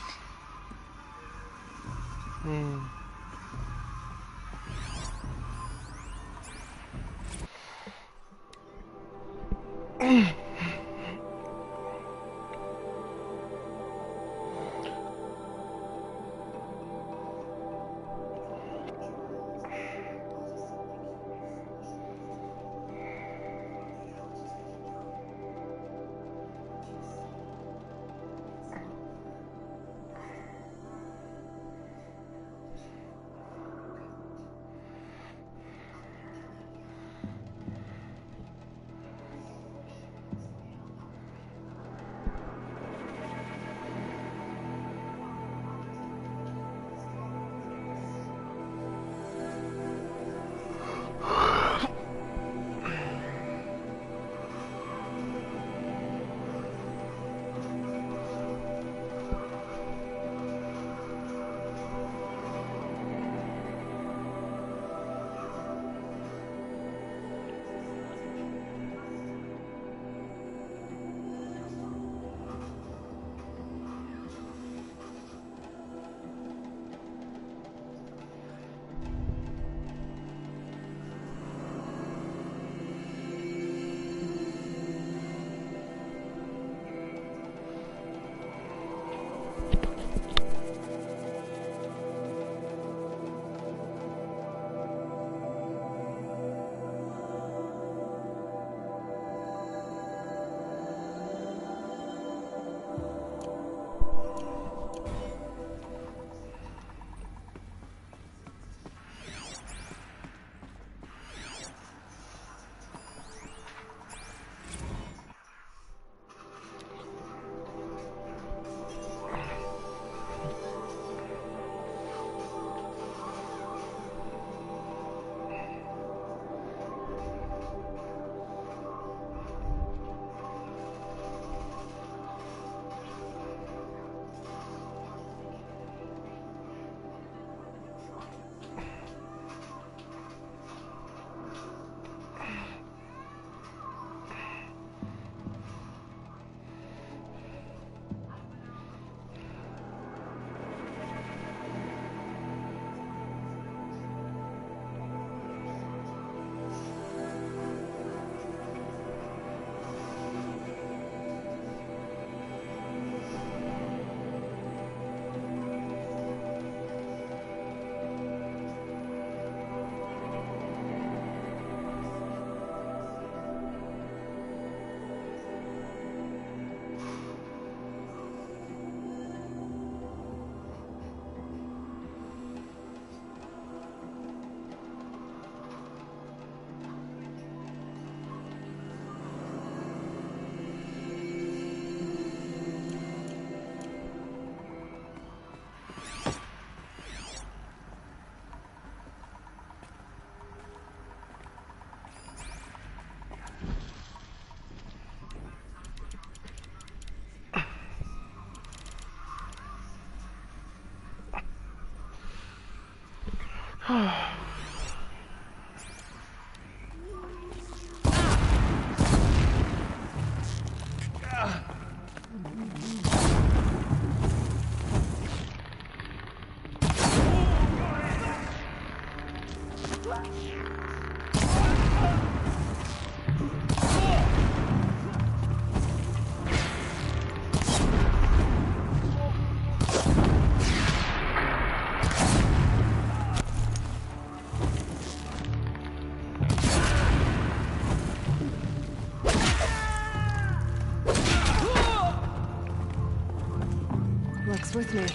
Speaker 3: with me.
Speaker 21: See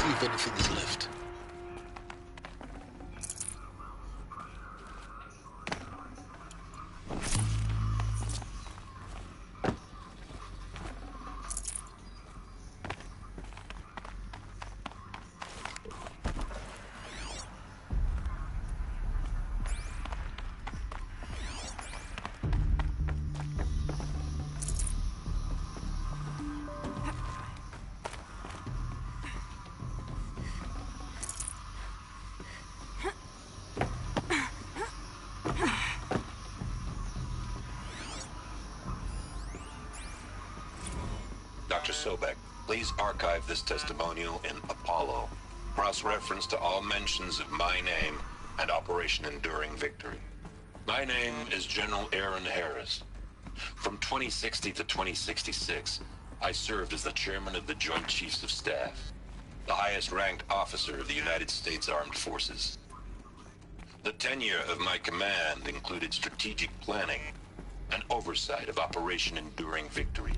Speaker 21: if anything is left.
Speaker 19: Dr. Sobek, please archive this testimonial in Apollo. Cross-reference to all mentions of my name and Operation Enduring Victory. My name is General Aaron Harris. From 2060 to 2066, I served as the chairman of the Joint Chiefs of Staff, the highest-ranked officer of the United States Armed Forces. The tenure of my command included strategic planning and oversight of Operation Enduring Victory,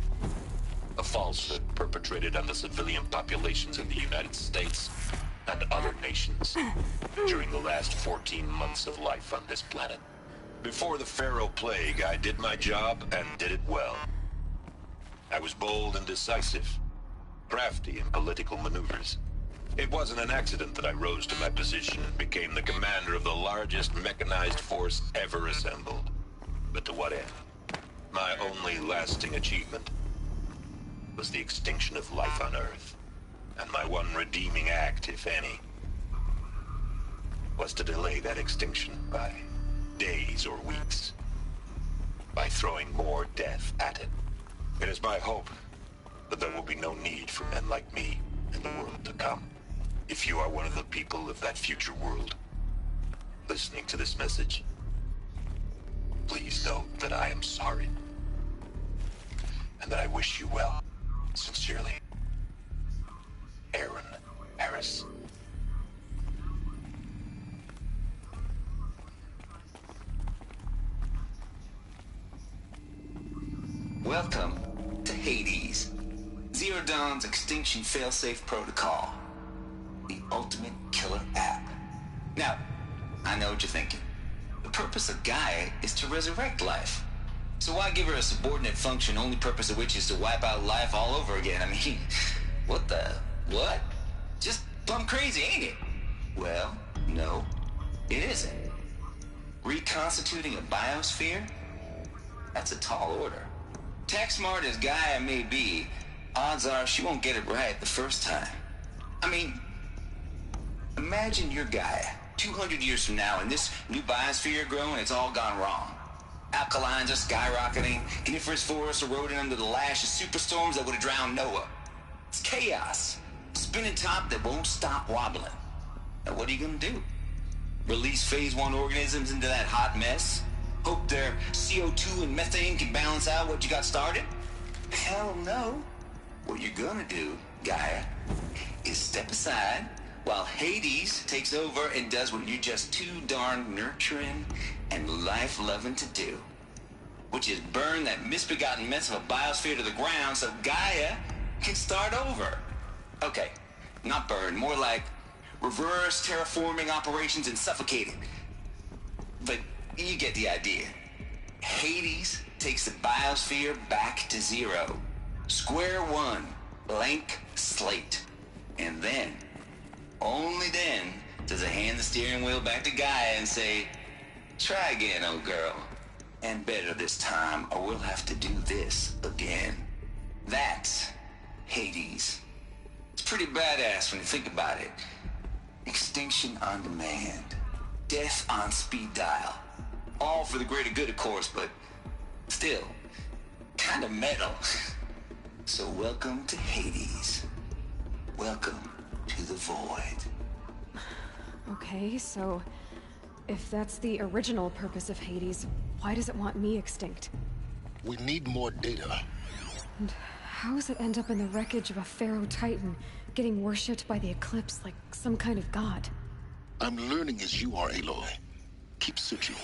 Speaker 19: a falsehood perpetrated on the civilian populations of the United States and other nations during the last 14 months of life on this planet. Before the Pharaoh Plague, I did my job and did it well. I was bold and decisive, crafty in political maneuvers. It wasn't an accident that I rose to my position and became the commander of the largest mechanized force ever assembled. But to what end? My only lasting achievement was the extinction of life on Earth. And my one redeeming act, if any, was to delay that extinction by days or weeks, by throwing more death at it. It is my hope that there will be no need for men like me in the world to come. If you are one of the people of that future world listening to this message, please know that I am sorry and that I wish you well. Sincerely, Aaron Harris.
Speaker 4: Welcome to Hades, Zero Dawn's extinction failsafe protocol, the ultimate killer app. Now, I know what you're thinking. The purpose of Gaia is to resurrect life. So why give her a subordinate function, only purpose of which is to wipe out life all over again? I mean, what? Just plumb crazy, ain't it? Well, no, it isn't. Reconstituting a biosphere? That's a tall order. Tech smart as Gaia may be, odds are she won't get it right the first time. I mean, imagine you're Gaia, 200 years from now, and this new biosphere you're growing, it's all gone wrong. Alkalines are skyrocketing, coniferous forests eroding under the lash of superstorms that would have drowned Noah. It's chaos. Spinning top that won't stop wobbling. Now what are you gonna do? Release phase 1 organisms into that hot mess? Hope their CO2 and methane can balance out what you got started? Hell no. What you're gonna do, Gaia, is step aside while Hades takes over and does what you're just too darn nurturing and life-loving to do, which is burn that misbegotten mess of a biosphere to the ground so Gaia can start over. Okay, not burn, more like reverse terraforming operations and suffocating. But you get the idea. Hades takes the biosphere back to zero. Square one, blank slate. And then, only then, does it hand the steering wheel back to Gaia and say, try again, old girl. And better this time, or we'll have to do this again. That's Hades. It's pretty badass when you think about it. Extinction on demand. Death on speed dial. All for the greater good, of course, but still, kind of metal. So welcome to Hades. Welcome to the void.
Speaker 3: Okay, so if that's the original purpose of Hades, why does it want me extinct?
Speaker 21: We need more data.
Speaker 3: And how does it end up in the wreckage of a Pharaoh Titan, getting worshipped by the Eclipse like some kind of god?
Speaker 21: I'm learning as you are, Aloy. Keep searching.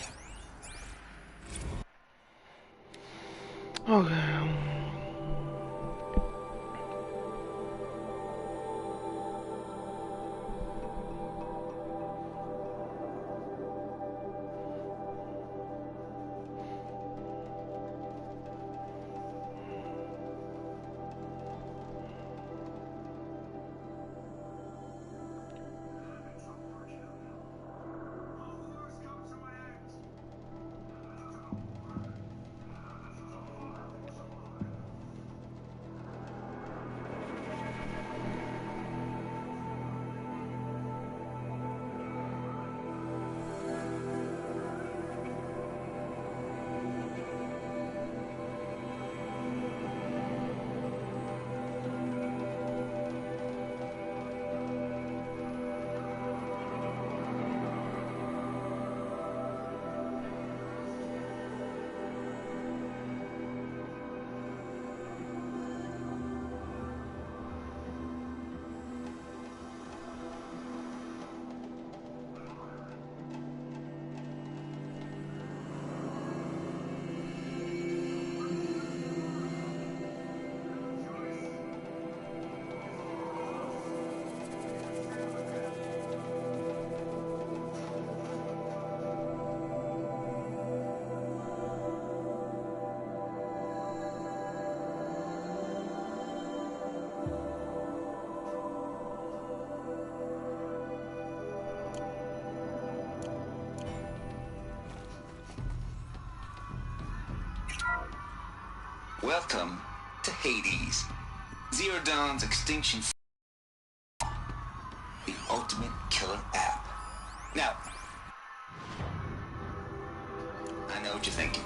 Speaker 1: Okay.
Speaker 4: Welcome to Hades, Zero Dawn's extinction, the ultimate killer app. Now, I know what you're thinking.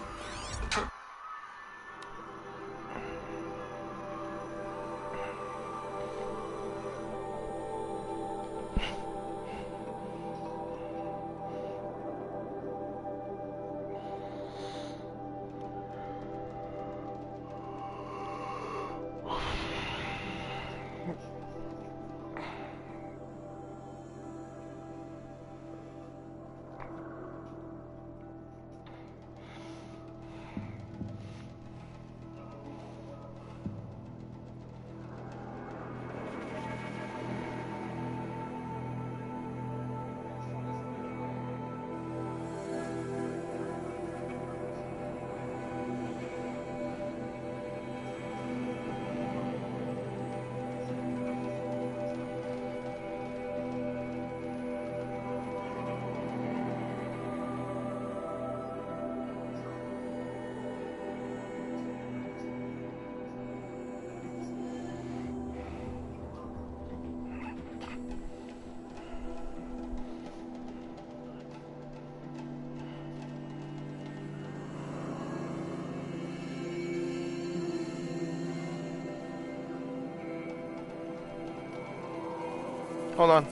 Speaker 1: Hold on.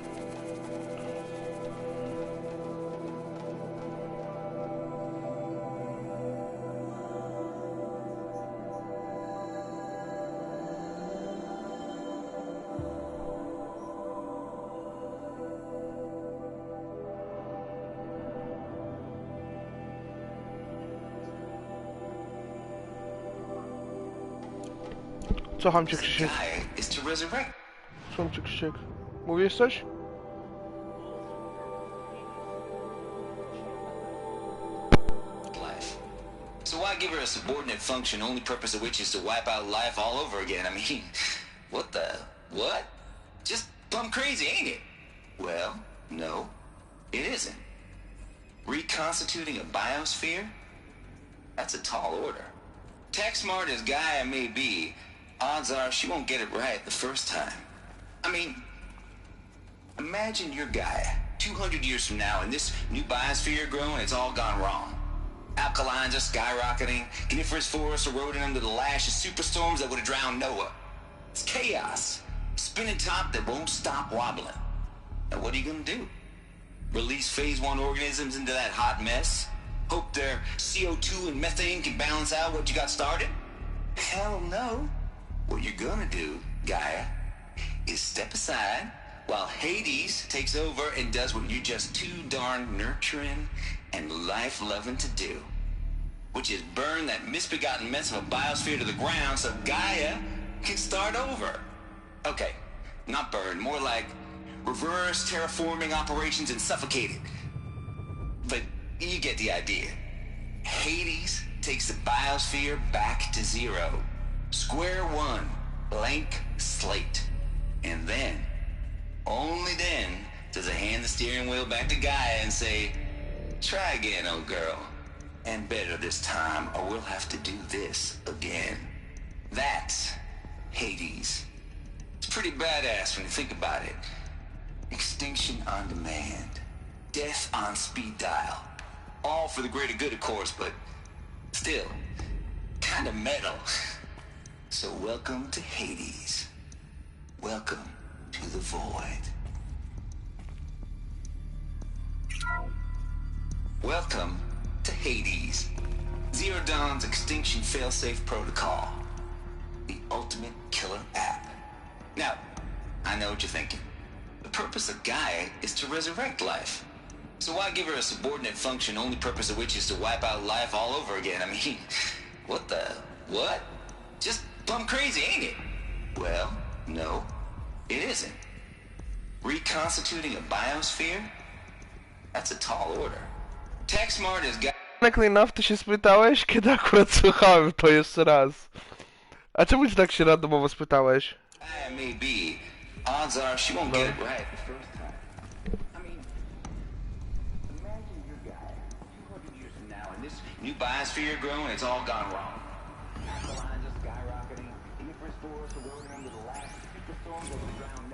Speaker 1: Co çıkışık?
Speaker 4: Is to resurrect.
Speaker 1: Co çıkışık? Mówisz coś?
Speaker 4: Life. So why give her a subordinate function, only purpose of which is to wipe out life all over again? I mean, what the... what? Just plumb crazy, ain't it? Well, no, it isn't. Reconstituting a biosphere? That's a tall order. Tech smart as Gaia may be, odds are she won't get it right the first time. I mean, imagine your Gaia 200 years from now and this new biosphere growing, it's all gone wrong. Alkalines are skyrocketing, coniferous forests eroding under the lash of superstorms that would have drowned Noah. It's chaos. Spinning top that won't stop wobbling. Now what are you gonna do? Release phase 1 organisms into that hot mess? Hope their CO2 and methane can balance out what you got started? Hell no. What you're gonna do, Gaia, is step aside while Hades takes over and does what you're just too darn nurturing and life-loving to do, which is burn that misbegotten mess of a biosphere to the ground so Gaia can start over. Okay, not burn, more like reverse terraforming operations and suffocate it. But you get the idea. Hades takes the biosphere back to zero. Square one, blank slate. And then, only then, does it hand the steering wheel back to Gaia and say, try again, old girl. And better this time, or we'll have to do this again. That's Hades. It's pretty badass when you think about it. Extinction on demand. Death on speed dial. All for the greater good, of course, but still, kind of metal. So welcome to Hades. Welcome to the void. Welcome to Hades. Zero Dawn's extinction failsafe protocol. The ultimate killer app. Now, I know what you're thinking. The purpose of Gaia is to resurrect life. So why give her a subordinate function, only purpose of which is to wipe out life all over again? I mean, what? Just plumb crazy, ain't it? Well, no, it isn't. Reconstituting a biosphere? That's a tall order. TechSmart has got...
Speaker 1: Enough, ty się spytałeś? Kiedy akurat słuchałem to jeszcze raz. A czemu ci tak się randomowo spytałeś?
Speaker 4: Maybe. Odds are she won't get it right the first time. I mean, imagine your guy 200 years from now and this new biosphere growing, it's all gone wrong. The lines are skyrocketing, the Empress forests are rolling under the last superstorm that will drown.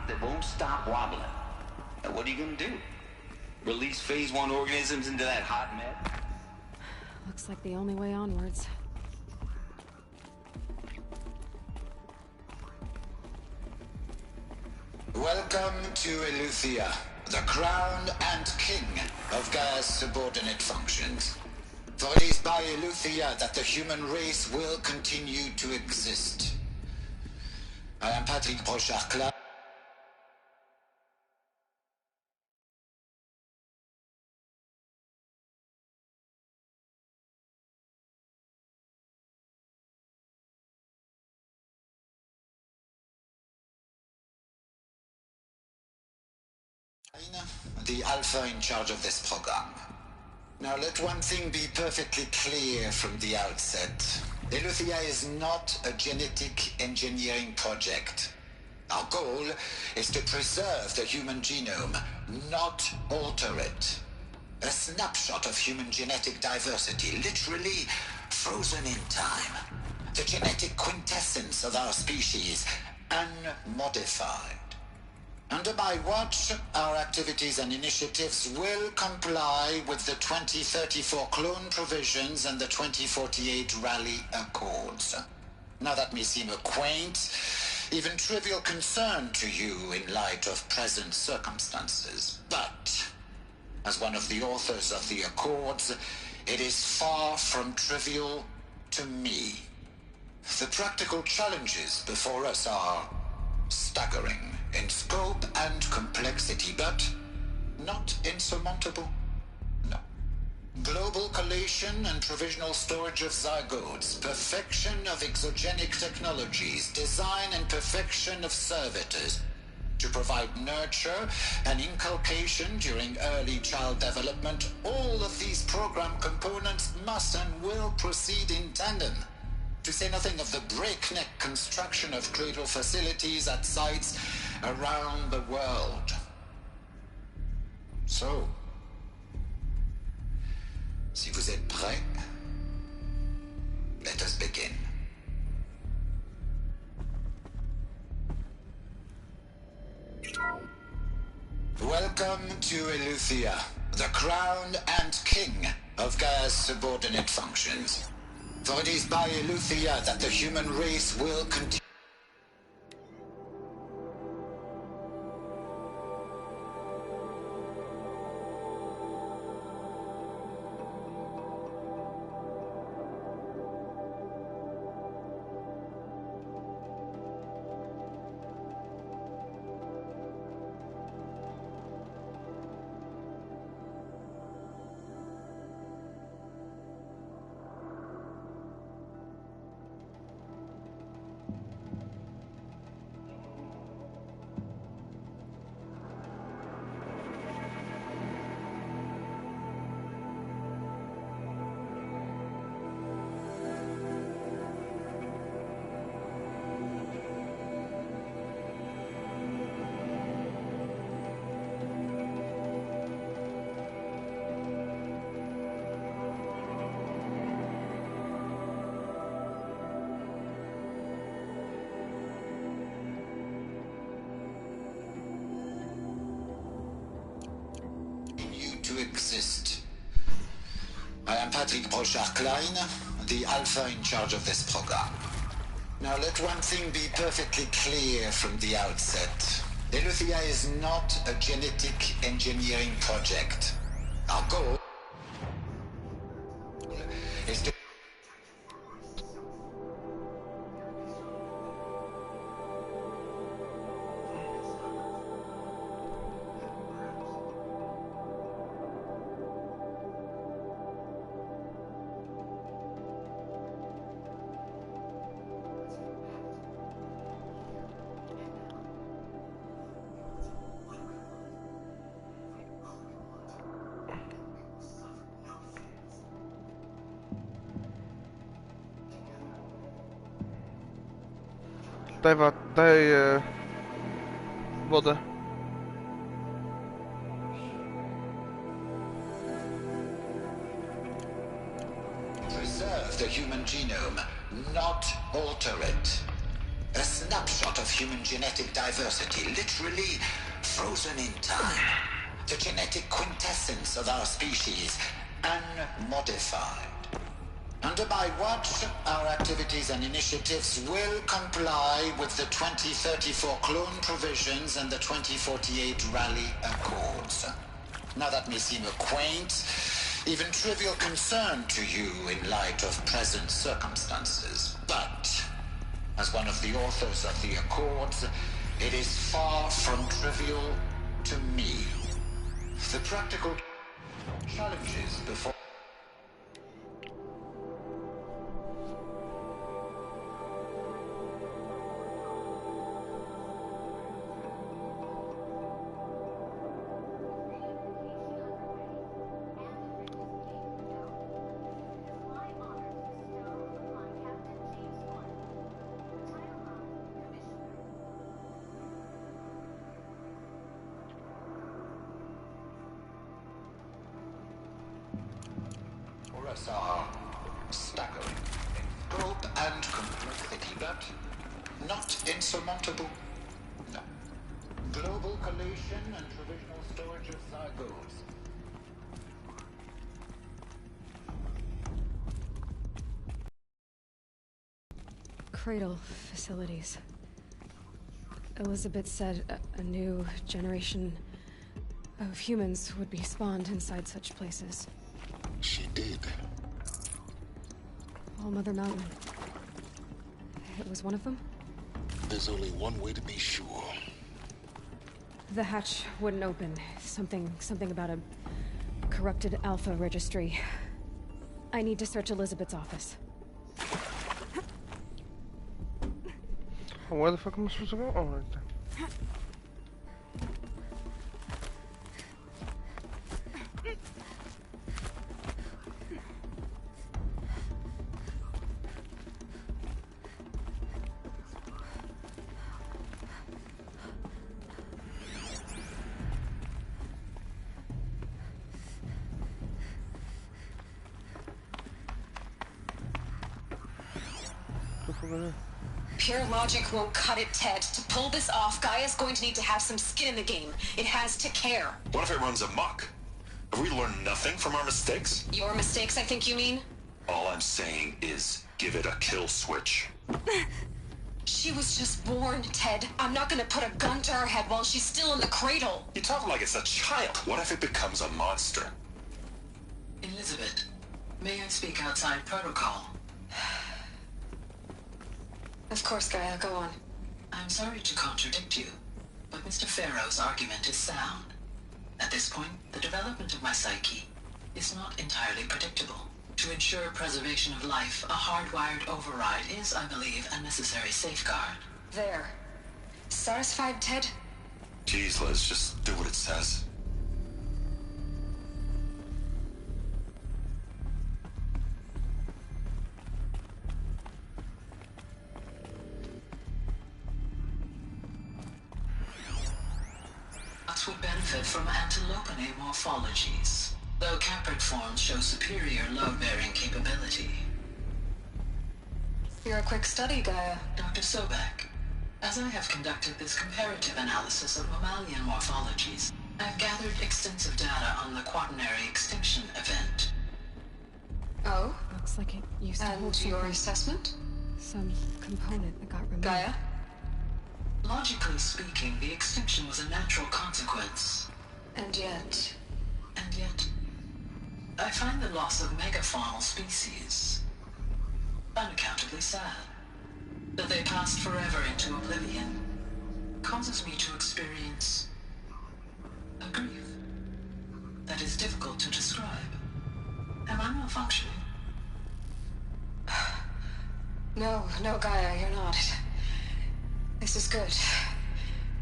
Speaker 4: That won't stop wobbling. Now what are you gonna do? Release phase 1 organisms into that hot net?
Speaker 3: Looks like the only way onwards.
Speaker 12: Welcome to Eleuthia, the crown and king of Gaia's subordinate functions. For it is by Eleuthia that the human race will continue to exist. I am Patrick Brochard-Clark. The Alpha in charge of this program. Now let one thing be perfectly clear from the outset. Eleuthia is not a genetic engineering project. Our goal is to preserve the human genome, not alter it. A snapshot of human genetic diversity, literally frozen in time. The genetic quintessence of our species, unmodified. Under my watch, our activities and initiatives will comply with the 2034 clone provisions and the 2048 Rally Accords. Now that may seem a quaint, even trivial concern to you in light of present circumstances, but as one of the authors of the Accords, it is far from trivial to me. The practical challenges before us are staggering in scope and complexity, but not insurmountable. No. Global collation and provisional storage of zygotes, perfection of exogenic technologies, design and perfection of servitors, to provide nurture and inculcation during early child development. All of these program components must and will proceed in tandem, to say nothing of the breakneck construction of cradle facilities at sites around the world. So, si vous êtes prêts, let us begin. Welcome to Eleuthia, the crown and king of Gaia's subordinate functions. For it is by Eleuthia that the human race will continue. To exist. I am Patrick Brochard-Klein, the Alpha in charge of this program. Now let one thing be perfectly clear from the outset. Eleuthia is not a genetic engineering project. Our goal is to
Speaker 1: Daj wodę.
Speaker 12: preserve the human genome, not alter it. A snapshot of human genetic diversity, literally frozen in time. The genetic quintessence of our species, unmodified. Under my watch, our activities and initiatives will comply with the 2034 clone provisions and the 2048 Rally Accords. Now that may seem a quaint, even trivial concern to you in light of present circumstances, but as one of the authors of the Accords, it is far from trivial to me. The practical challenges before us are staggering in scope and complexity, but not insurmountable. No. Global collation and provisional storage of Thargoids.
Speaker 3: Cradle facilities. Elizabeth said a new generation of humans would be spawned inside such places.
Speaker 21: She did.
Speaker 3: All Mother Mountain. It was one of them?
Speaker 21: There's only one way to be sure.
Speaker 3: The hatch wouldn't open. Something about a corrupted Alpha registry. I need to search Elizabeth's office.
Speaker 1: Where the fuck am I supposed to go? Oh, right there.
Speaker 8: Pure logic won't cut it, Ted. To pull this off, Gaia's going to need to have some skin in the game. It has to care.
Speaker 7: What if it runs amok? Have we learned nothing from our mistakes?
Speaker 8: Your mistakes, I think you mean?
Speaker 7: All I'm saying is give it a kill switch.
Speaker 8: She was just born, Ted. I'm not gonna put a gun to her head while she's still in the cradle.
Speaker 7: You talk like it's a child. What if it becomes a monster?
Speaker 13: Elizabeth, may I speak outside protocol?
Speaker 8: Of course, Gaia, go on.
Speaker 13: I'm sorry to contradict you, but Mr. Farrow's argument is sound. At this point, the development of my psyche is not entirely predictable. To ensure preservation of life, a hardwired override is, I believe, a necessary safeguard.
Speaker 8: There. Satisfied, Ted?
Speaker 7: Jeez, Liz, just do what it says.
Speaker 13: Would benefit from antilopinae morphologies, though caprid forms show superior load-bearing capability.
Speaker 8: You're a quick study, Gaia.
Speaker 13: Dr. Sobek, as I have conducted this comparative analysis of mammalian morphologies, I've gathered extensive data on the quaternary extinction event.
Speaker 8: Oh?
Speaker 3: Looks like it used to hold
Speaker 8: And your assessment?
Speaker 3: Some component that got removed.
Speaker 8: Gaia?
Speaker 13: Logically speaking, the extinction was a natural consequence.
Speaker 8: And yet,
Speaker 13: I find the loss of megafaunal species unaccountably sad. That they passed forever into oblivion causes me to experience a grief that is difficult to describe. Am I malfunctioning?
Speaker 8: No, Gaia, you're not. This is good.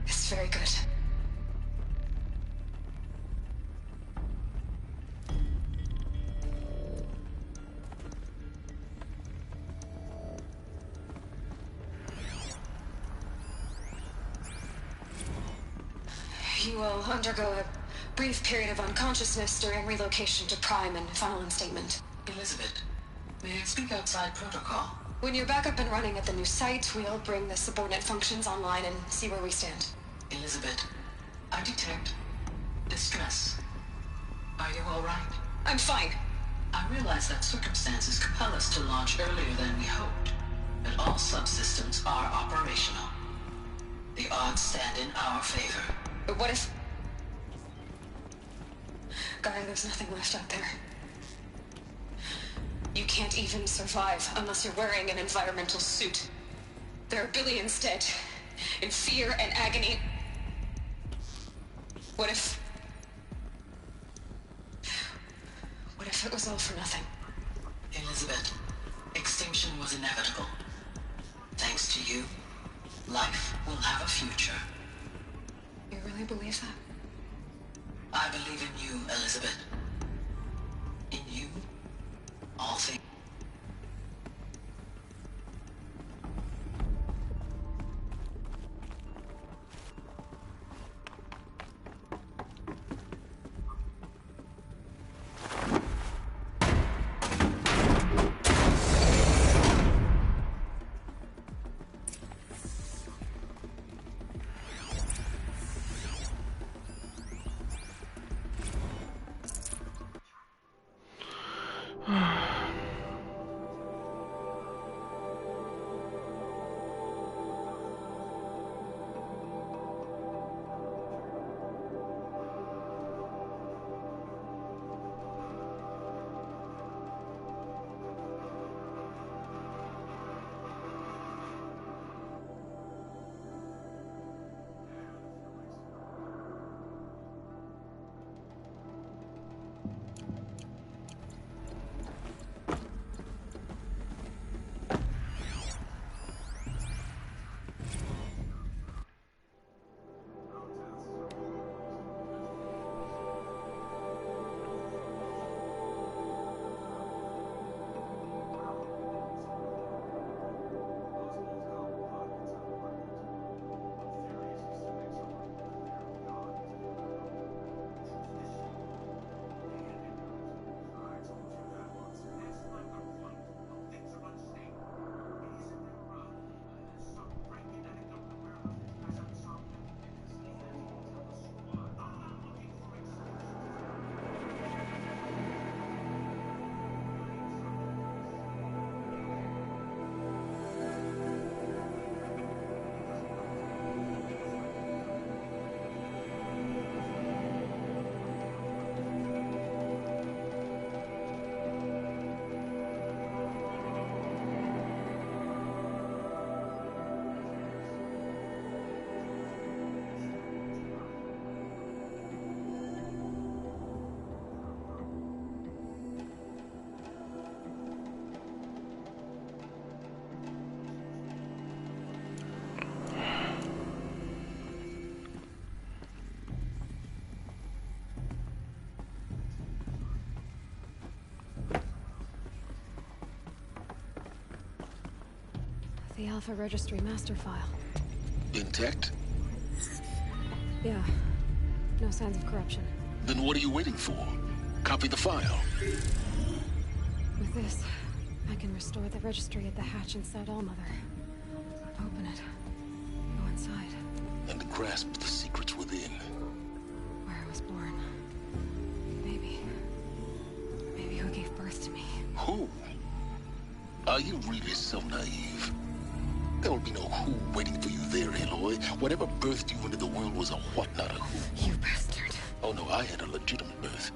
Speaker 8: It's very good. You will undergo a brief period of unconsciousness during relocation to Prime and final instatement.
Speaker 13: Elizabeth, may I speak outside protocol?
Speaker 8: When you're back up and running at the new site, we'll bring the subordinate functions online and see where we stand.
Speaker 13: Elizabeth, I detect distress. Are you all right?
Speaker 8: I'm fine.
Speaker 13: I realize that circumstances compel us to launch earlier than we hoped, but all subsystems are operational. The odds stand in our favor.
Speaker 8: But what if... Gaia, there's nothing left out there. You can't even survive unless you're wearing an environmental suit. There are billions dead, in fear and agony. What if it was all for nothing?
Speaker 13: Elizabeth, extinction was inevitable. Thanks to you, life will have a future.
Speaker 8: You really believe that?
Speaker 13: I believe in you, Elizabeth. In you, all things.
Speaker 3: The Alpha Registry master file.
Speaker 21: Intact?
Speaker 3: Yeah. No signs of corruption.
Speaker 21: Then what are you waiting for? Copy the file.
Speaker 3: With this, I can restore the registry at the hatch inside Allmother. Open it. Go inside.
Speaker 21: And grasp the secrets within.
Speaker 3: Where I was born. Maybe who gave birth to me.
Speaker 21: Who? Are you really so naive? There will be no who waiting for you there, Aloy. Whatever birthed you into the world was a what, not a who.
Speaker 3: You bastard.
Speaker 21: Oh no, I had a legitimate birth.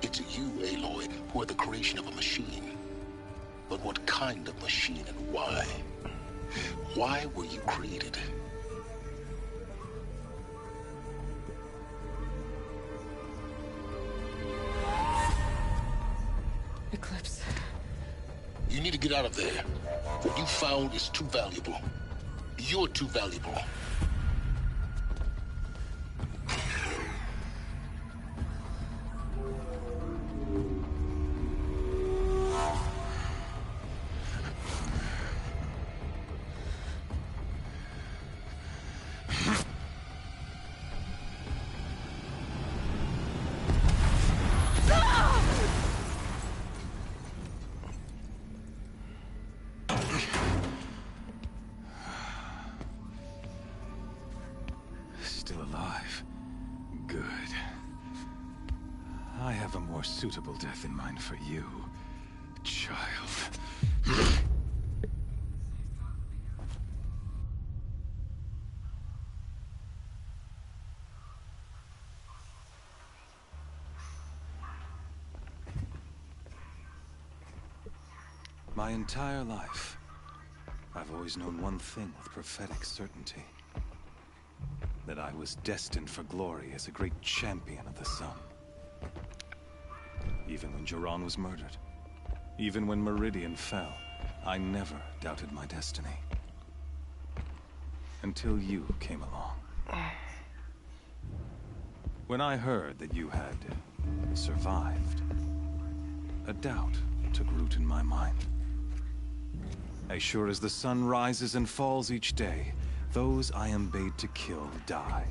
Speaker 21: It's you, Aloy, who are the creation of a machine. But what kind of machine and why? Why were you created?
Speaker 3: Eclipse.
Speaker 21: You need to get out of there. What you found is too valuable. You're too valuable.
Speaker 16: Still alive. Good. I have a more suitable death in mind for you, child. My entire life, I've always known one thing with prophetic certainty. That I was destined for glory as a great champion of the sun. Even when Jiran was murdered, even when Meridian fell, I never doubted my destiny. Until you came along. When I heard that you had survived, a doubt took root in my mind. As sure as the sun rises and falls each day, those I am bade to kill die.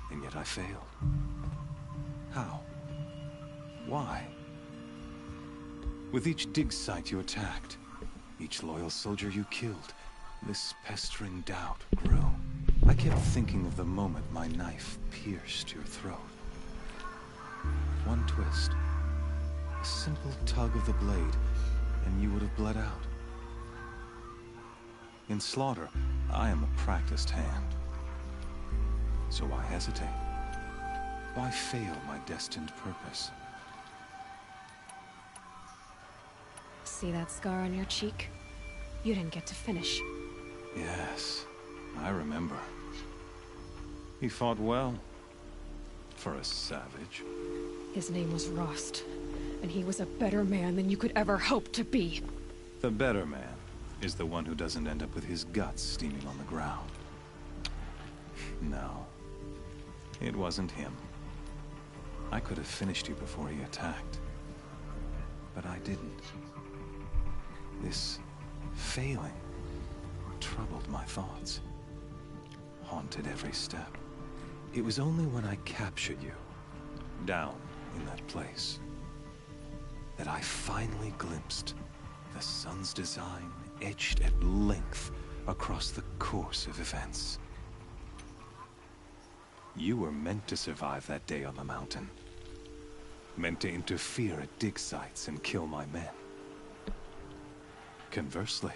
Speaker 16: And yet I failed. How? Why? With each dig site you attacked, each loyal soldier you killed, this pestering doubt grew. I kept thinking of the moment my knife pierced your throat. One twist, a simple tug of the blade, and you would have bled out. In slaughter, I am a practiced hand. So why hesitate? Why fail my destined purpose?
Speaker 3: See that scar on your cheek? You didn't get to finish.
Speaker 16: Yes, I remember. He fought well. For a savage.
Speaker 3: His name was Rost, and he was a better man than you could ever hope to be.
Speaker 16: The better man is the one who doesn't end up with his guts steaming on the ground. No, it wasn't him. I could have finished you before he attacked. But I didn't. This failing troubled my thoughts. Haunted every step. It was only when I captured you, down in that place, that I finally glimpsed the sun's design etched at length across the course of events. You were meant to survive that day on the mountain. Meant to interfere at dig sites and kill my men. Conversely,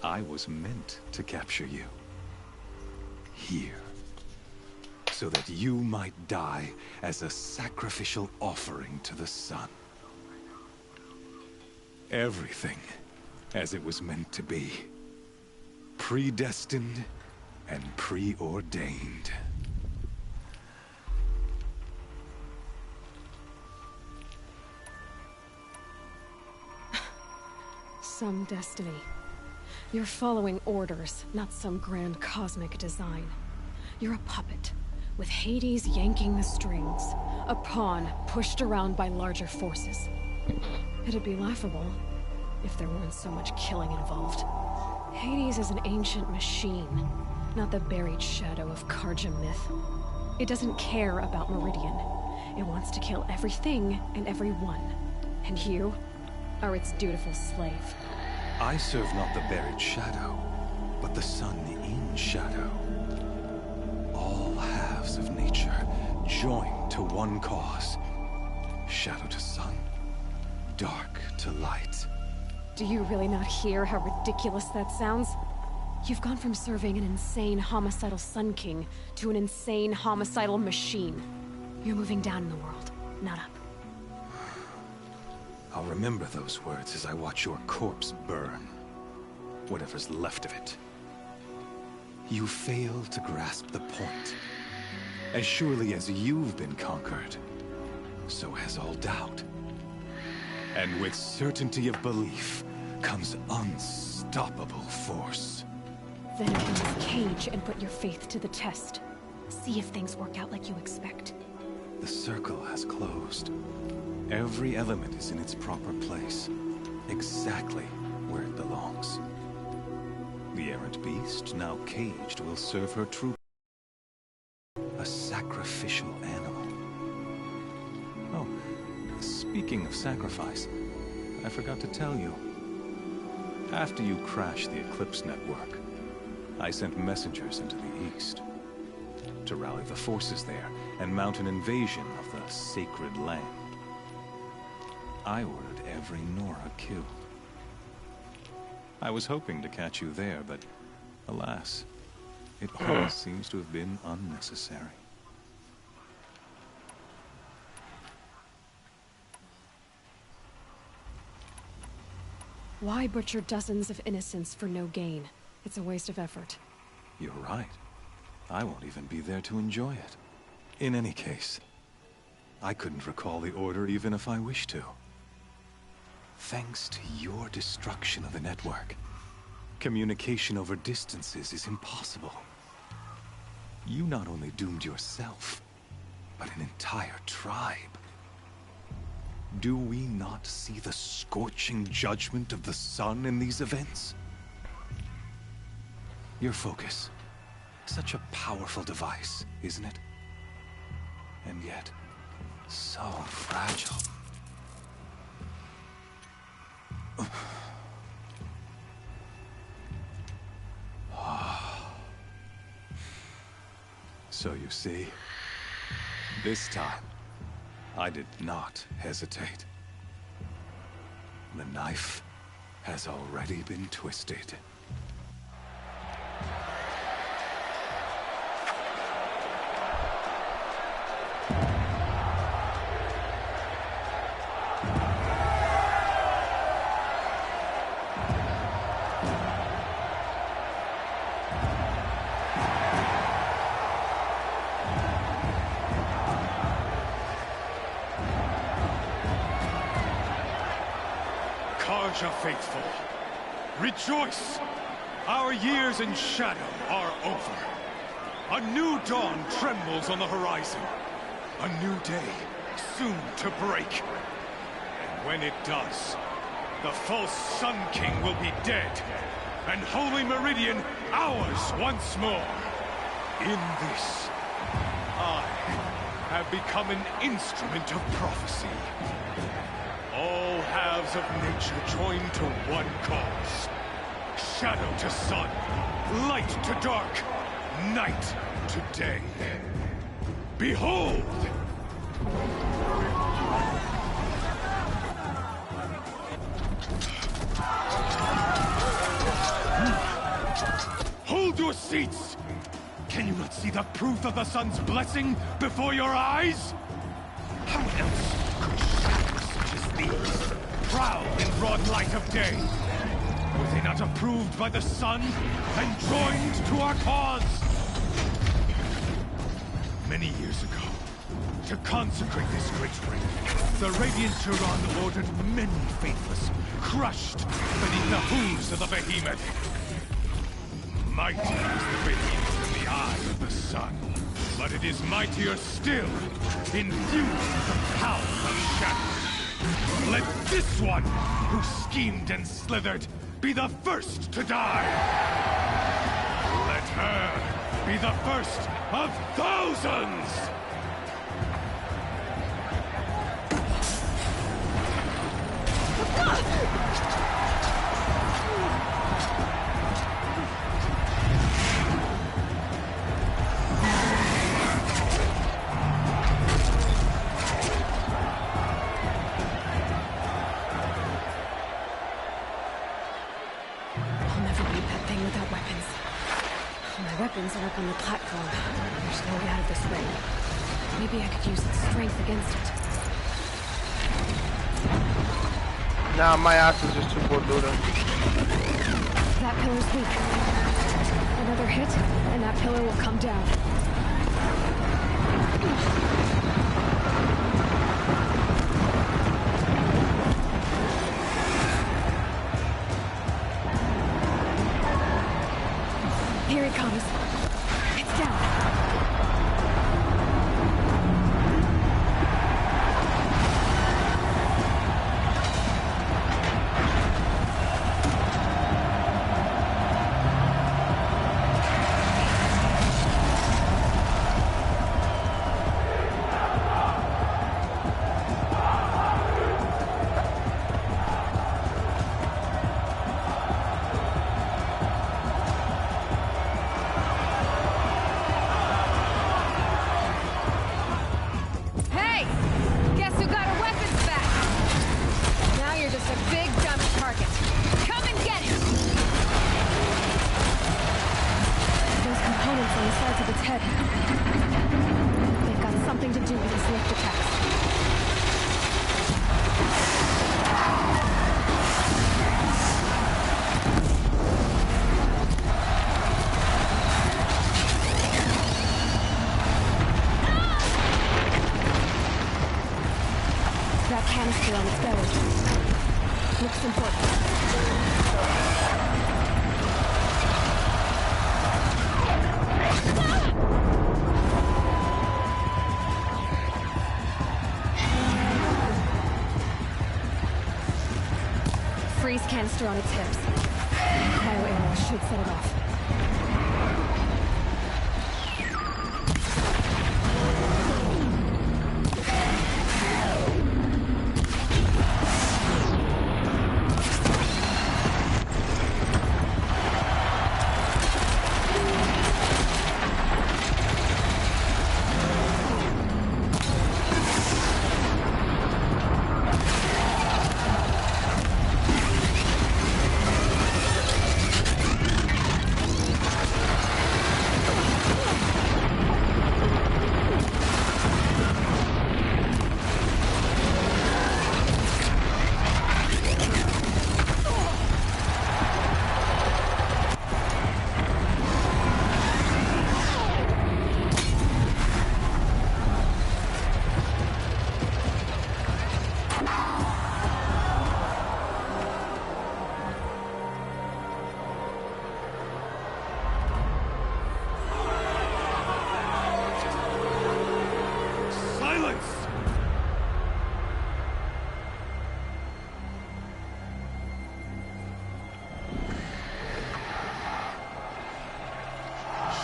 Speaker 16: I was meant to capture you. Here. So that you might die as a sacrificial offering to the sun. Everything as it was meant to be. Predestined and preordained.
Speaker 3: Some destiny. You're following orders, not some grand cosmic design. You're a puppet, with Hades yanking the strings. A pawn pushed around by larger forces. It'd be laughable if there weren't so much killing involved. Hades is an ancient machine, not the buried shadow of Karja myth. It doesn't care about Meridian. It wants to kill everything and everyone. And you are its dutiful slave.
Speaker 16: I serve not the buried shadow, but the sun in shadow. All halves of nature joined to one cause. Shadow to sun, dark to light.
Speaker 3: Do you really not hear how ridiculous that sounds? You've gone from serving an insane homicidal Sun King to an insane homicidal machine. You're moving down in the world, not up.
Speaker 16: I'll remember those words as I watch your corpse burn. Whatever's left of it. You fail to grasp the point. As surely as you've been conquered, so has all doubt. And with certainty of belief comes unstoppable force.
Speaker 3: Then open this cage and put your faith to the test. See if things work out like you expect.
Speaker 16: The circle has closed. Every element is in its proper place, exactly where it belongs. The errant beast, now caged, will serve her true. A sacrificial animal. Oh, speaking of sacrifice, I forgot to tell you. After you crashed the Eclipse network, I sent messengers into the east to rally the forces there and mount an invasion of the sacred land. I ordered every Nora killed. I was hoping to catch you there, but alas, it all seems to have been unnecessary.
Speaker 3: Why butcher dozens of innocents for no gain? It's a waste of effort.
Speaker 16: You're right. I won't even be there to enjoy it. In any case, I couldn't recall the order even if I wished to. Thanks to your destruction of the network, communication over distances is impossible. You not only doomed yourself, but an entire tribe. Do we not see the scorching judgment of the sun in these events? Your focus. Such a powerful device, isn't it? And yet, so fragile. So you see, this time, I did not hesitate. The knife has already been twisted.
Speaker 17: Karja faithful, rejoice! Our years in shadow are over. A new dawn trembles on the horizon. A new day soon to break. And when it does, the false Sun King will be dead, and Holy Meridian ours once more. In this, I have become an instrument of prophecy. All halves of nature joined to one cause. Shadow to sun, light to dark, night to day. Behold! Hold your seats! Can you not see the proof of the sun's blessing before your eyes? How else could shadows such as these prowl in broad light of day? Were they not approved by the sun and joined to our cause? Many years ago, to consecrate this great ring, the Radiant Turan ordered many faithless crushed beneath the hooves of the behemoth. Mighty is the behemoth in the eye of the sun, but it is mightier still, infused with the power of shadow. Let this one, who schemed and slithered, be the first to die! Let her be the first of thousands!
Speaker 3: Weapons are up on the platform. There's no way out of this ring. Maybe I could use its strength against it.
Speaker 1: Nah, my ass is just too bored, Luda.
Speaker 3: That pillar's weak. Another hit, and that pillar will come down. Here it comes. It's down. Canister on its belly. Looks important. Freeze canister on its hips. Bio arrow should set it off.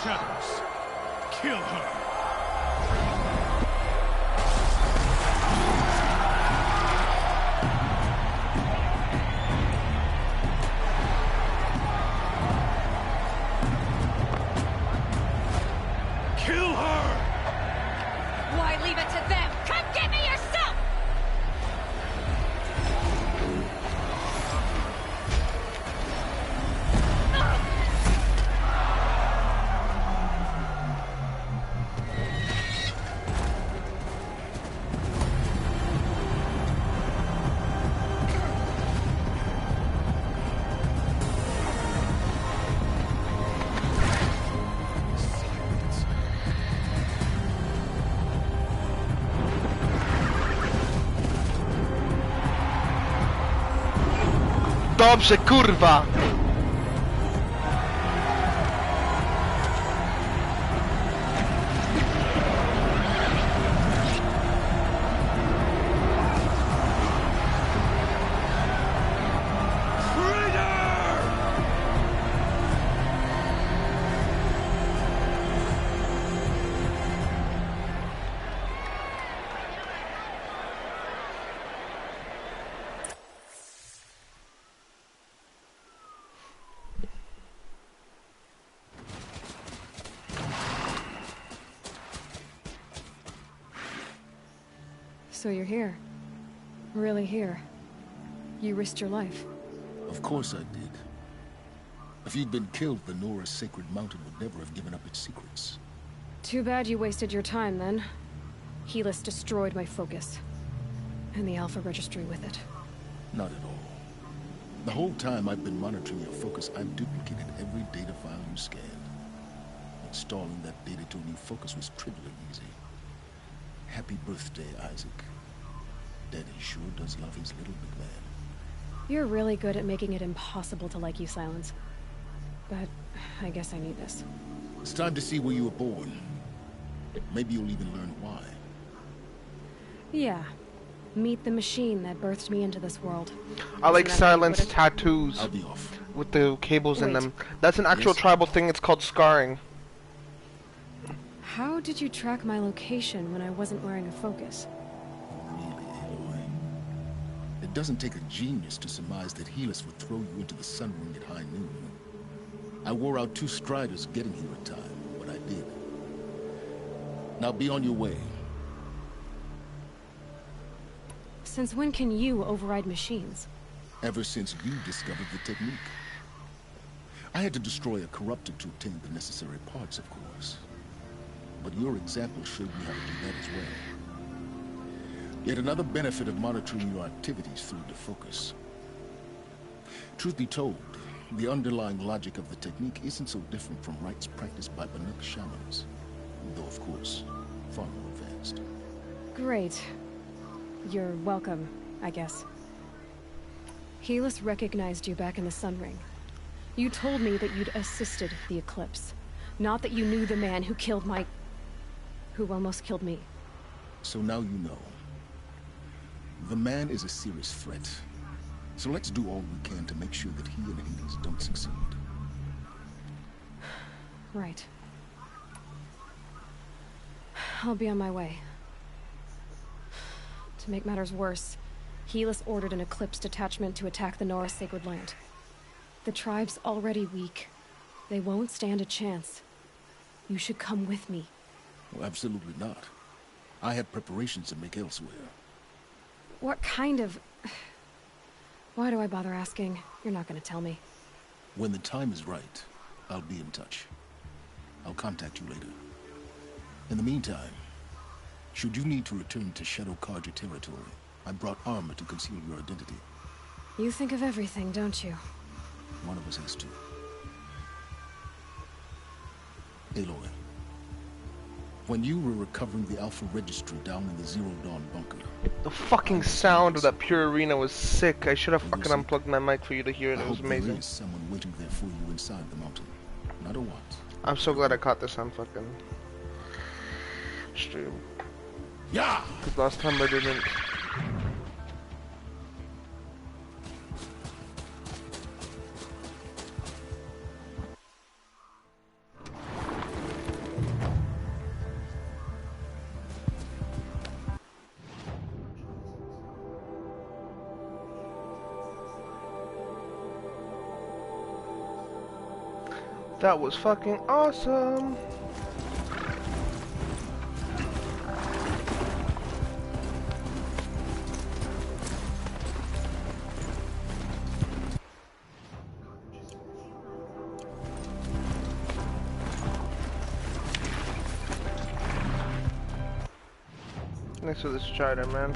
Speaker 17: Shadows, kill her! Kill her!
Speaker 3: Why leave it to them? Come get me yourself!
Speaker 1: Dobrze, kurwa!
Speaker 3: So you're here. Really here. You risked your life.
Speaker 21: Of course I did. If you'd been killed, the Nora's Sacred Mountain would never have given up its secrets.
Speaker 3: Too bad you wasted your time, then. Helis destroyed my focus. And the Alpha Registry with it.
Speaker 21: Not at all. The whole time I've been monitoring your focus, I've duplicated every data file you scanned. Installing that data to a new focus was trivially easy. Happy birthday, Isaac. Daddy sure does love his little big man.
Speaker 3: You're really good at making it impossible to like you, Silence. But I guess I need this.
Speaker 21: It's time to see where you were born. Maybe you'll even learn why.
Speaker 3: Yeah. Meet the machine that birthed me into this world.
Speaker 1: I like Silence tattoos.
Speaker 21: I'll be off.
Speaker 1: With the cables in
Speaker 3: Wait.
Speaker 1: them. That's an actual tribal thing. It's called scarring.
Speaker 3: How did you track my location when I wasn't wearing a focus?
Speaker 21: Really, Aloy? It doesn't take a genius to surmise that Helis would throw you into the sun ring at high noon. I wore out 2 striders getting here in time, but I did. Now be on your way.
Speaker 3: Since when can you override machines?
Speaker 21: Ever since you discovered the technique. I had to destroy a corruptor to obtain the necessary parts, of course. But your example showed me how to do that as well. Yet another benefit of monitoring your activities through the focus. Truth be told, the underlying logic of the technique isn't so different from rites practiced by Banuk shamans, though of course, far more advanced.
Speaker 3: Great. You're welcome, I guess. Helis recognized you back in the Sun Ring. You told me that you'd assisted the Eclipse, not that you knew the man who killed who almost killed me.
Speaker 21: So now you know. The man is a serious threat. So let's do all we can to make sure that he and Hades don't succeed.
Speaker 3: Right. I'll be on my way. To make matters worse, Helis ordered an Eclipse detachment to attack the Nora Sacred Land. The tribe's already weak. They won't stand a chance. You should come with me.
Speaker 21: Well, absolutely not. I have preparations to make elsewhere.
Speaker 3: What kind of... Why do I bother asking? You're not gonna tell me.
Speaker 21: When the time is right, I'll be in touch. I'll contact you later. In the meantime, should you need to return to Shadow Carja territory, I brought armor to conceal your identity.
Speaker 3: You think of everything, don't you?
Speaker 21: One of us has to. Aloy, when you were recovering the Alpha Registry down in the Zero Dawn bunker...
Speaker 1: The fucking sound of that pure arena was sick. I should have fucking unplugged my mic for you to hear it. It was amazing.
Speaker 21: There is someone waiting there for you inside the mountain. No matter what.
Speaker 1: I'm so glad I caught this on fucking stream.
Speaker 21: Yeah!
Speaker 1: Because last time I didn't. That was fucking awesome. Next to this Strider, man.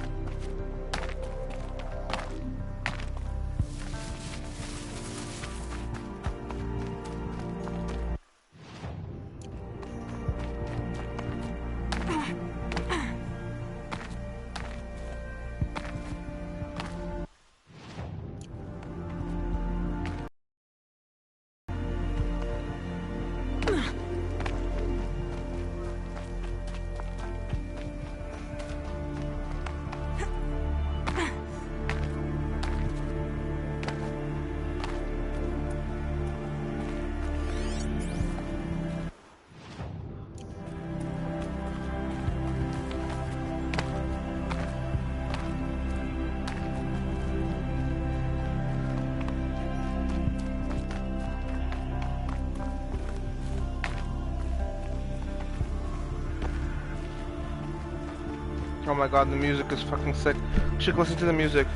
Speaker 1: Oh my god, the music is fucking sick. You should listen to the music.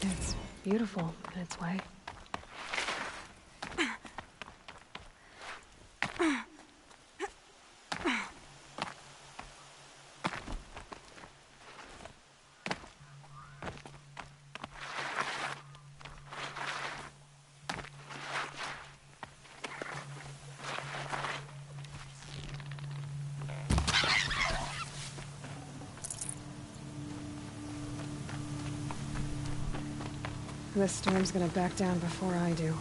Speaker 3: It's beautiful in its way. This storm's gonna back down before I do.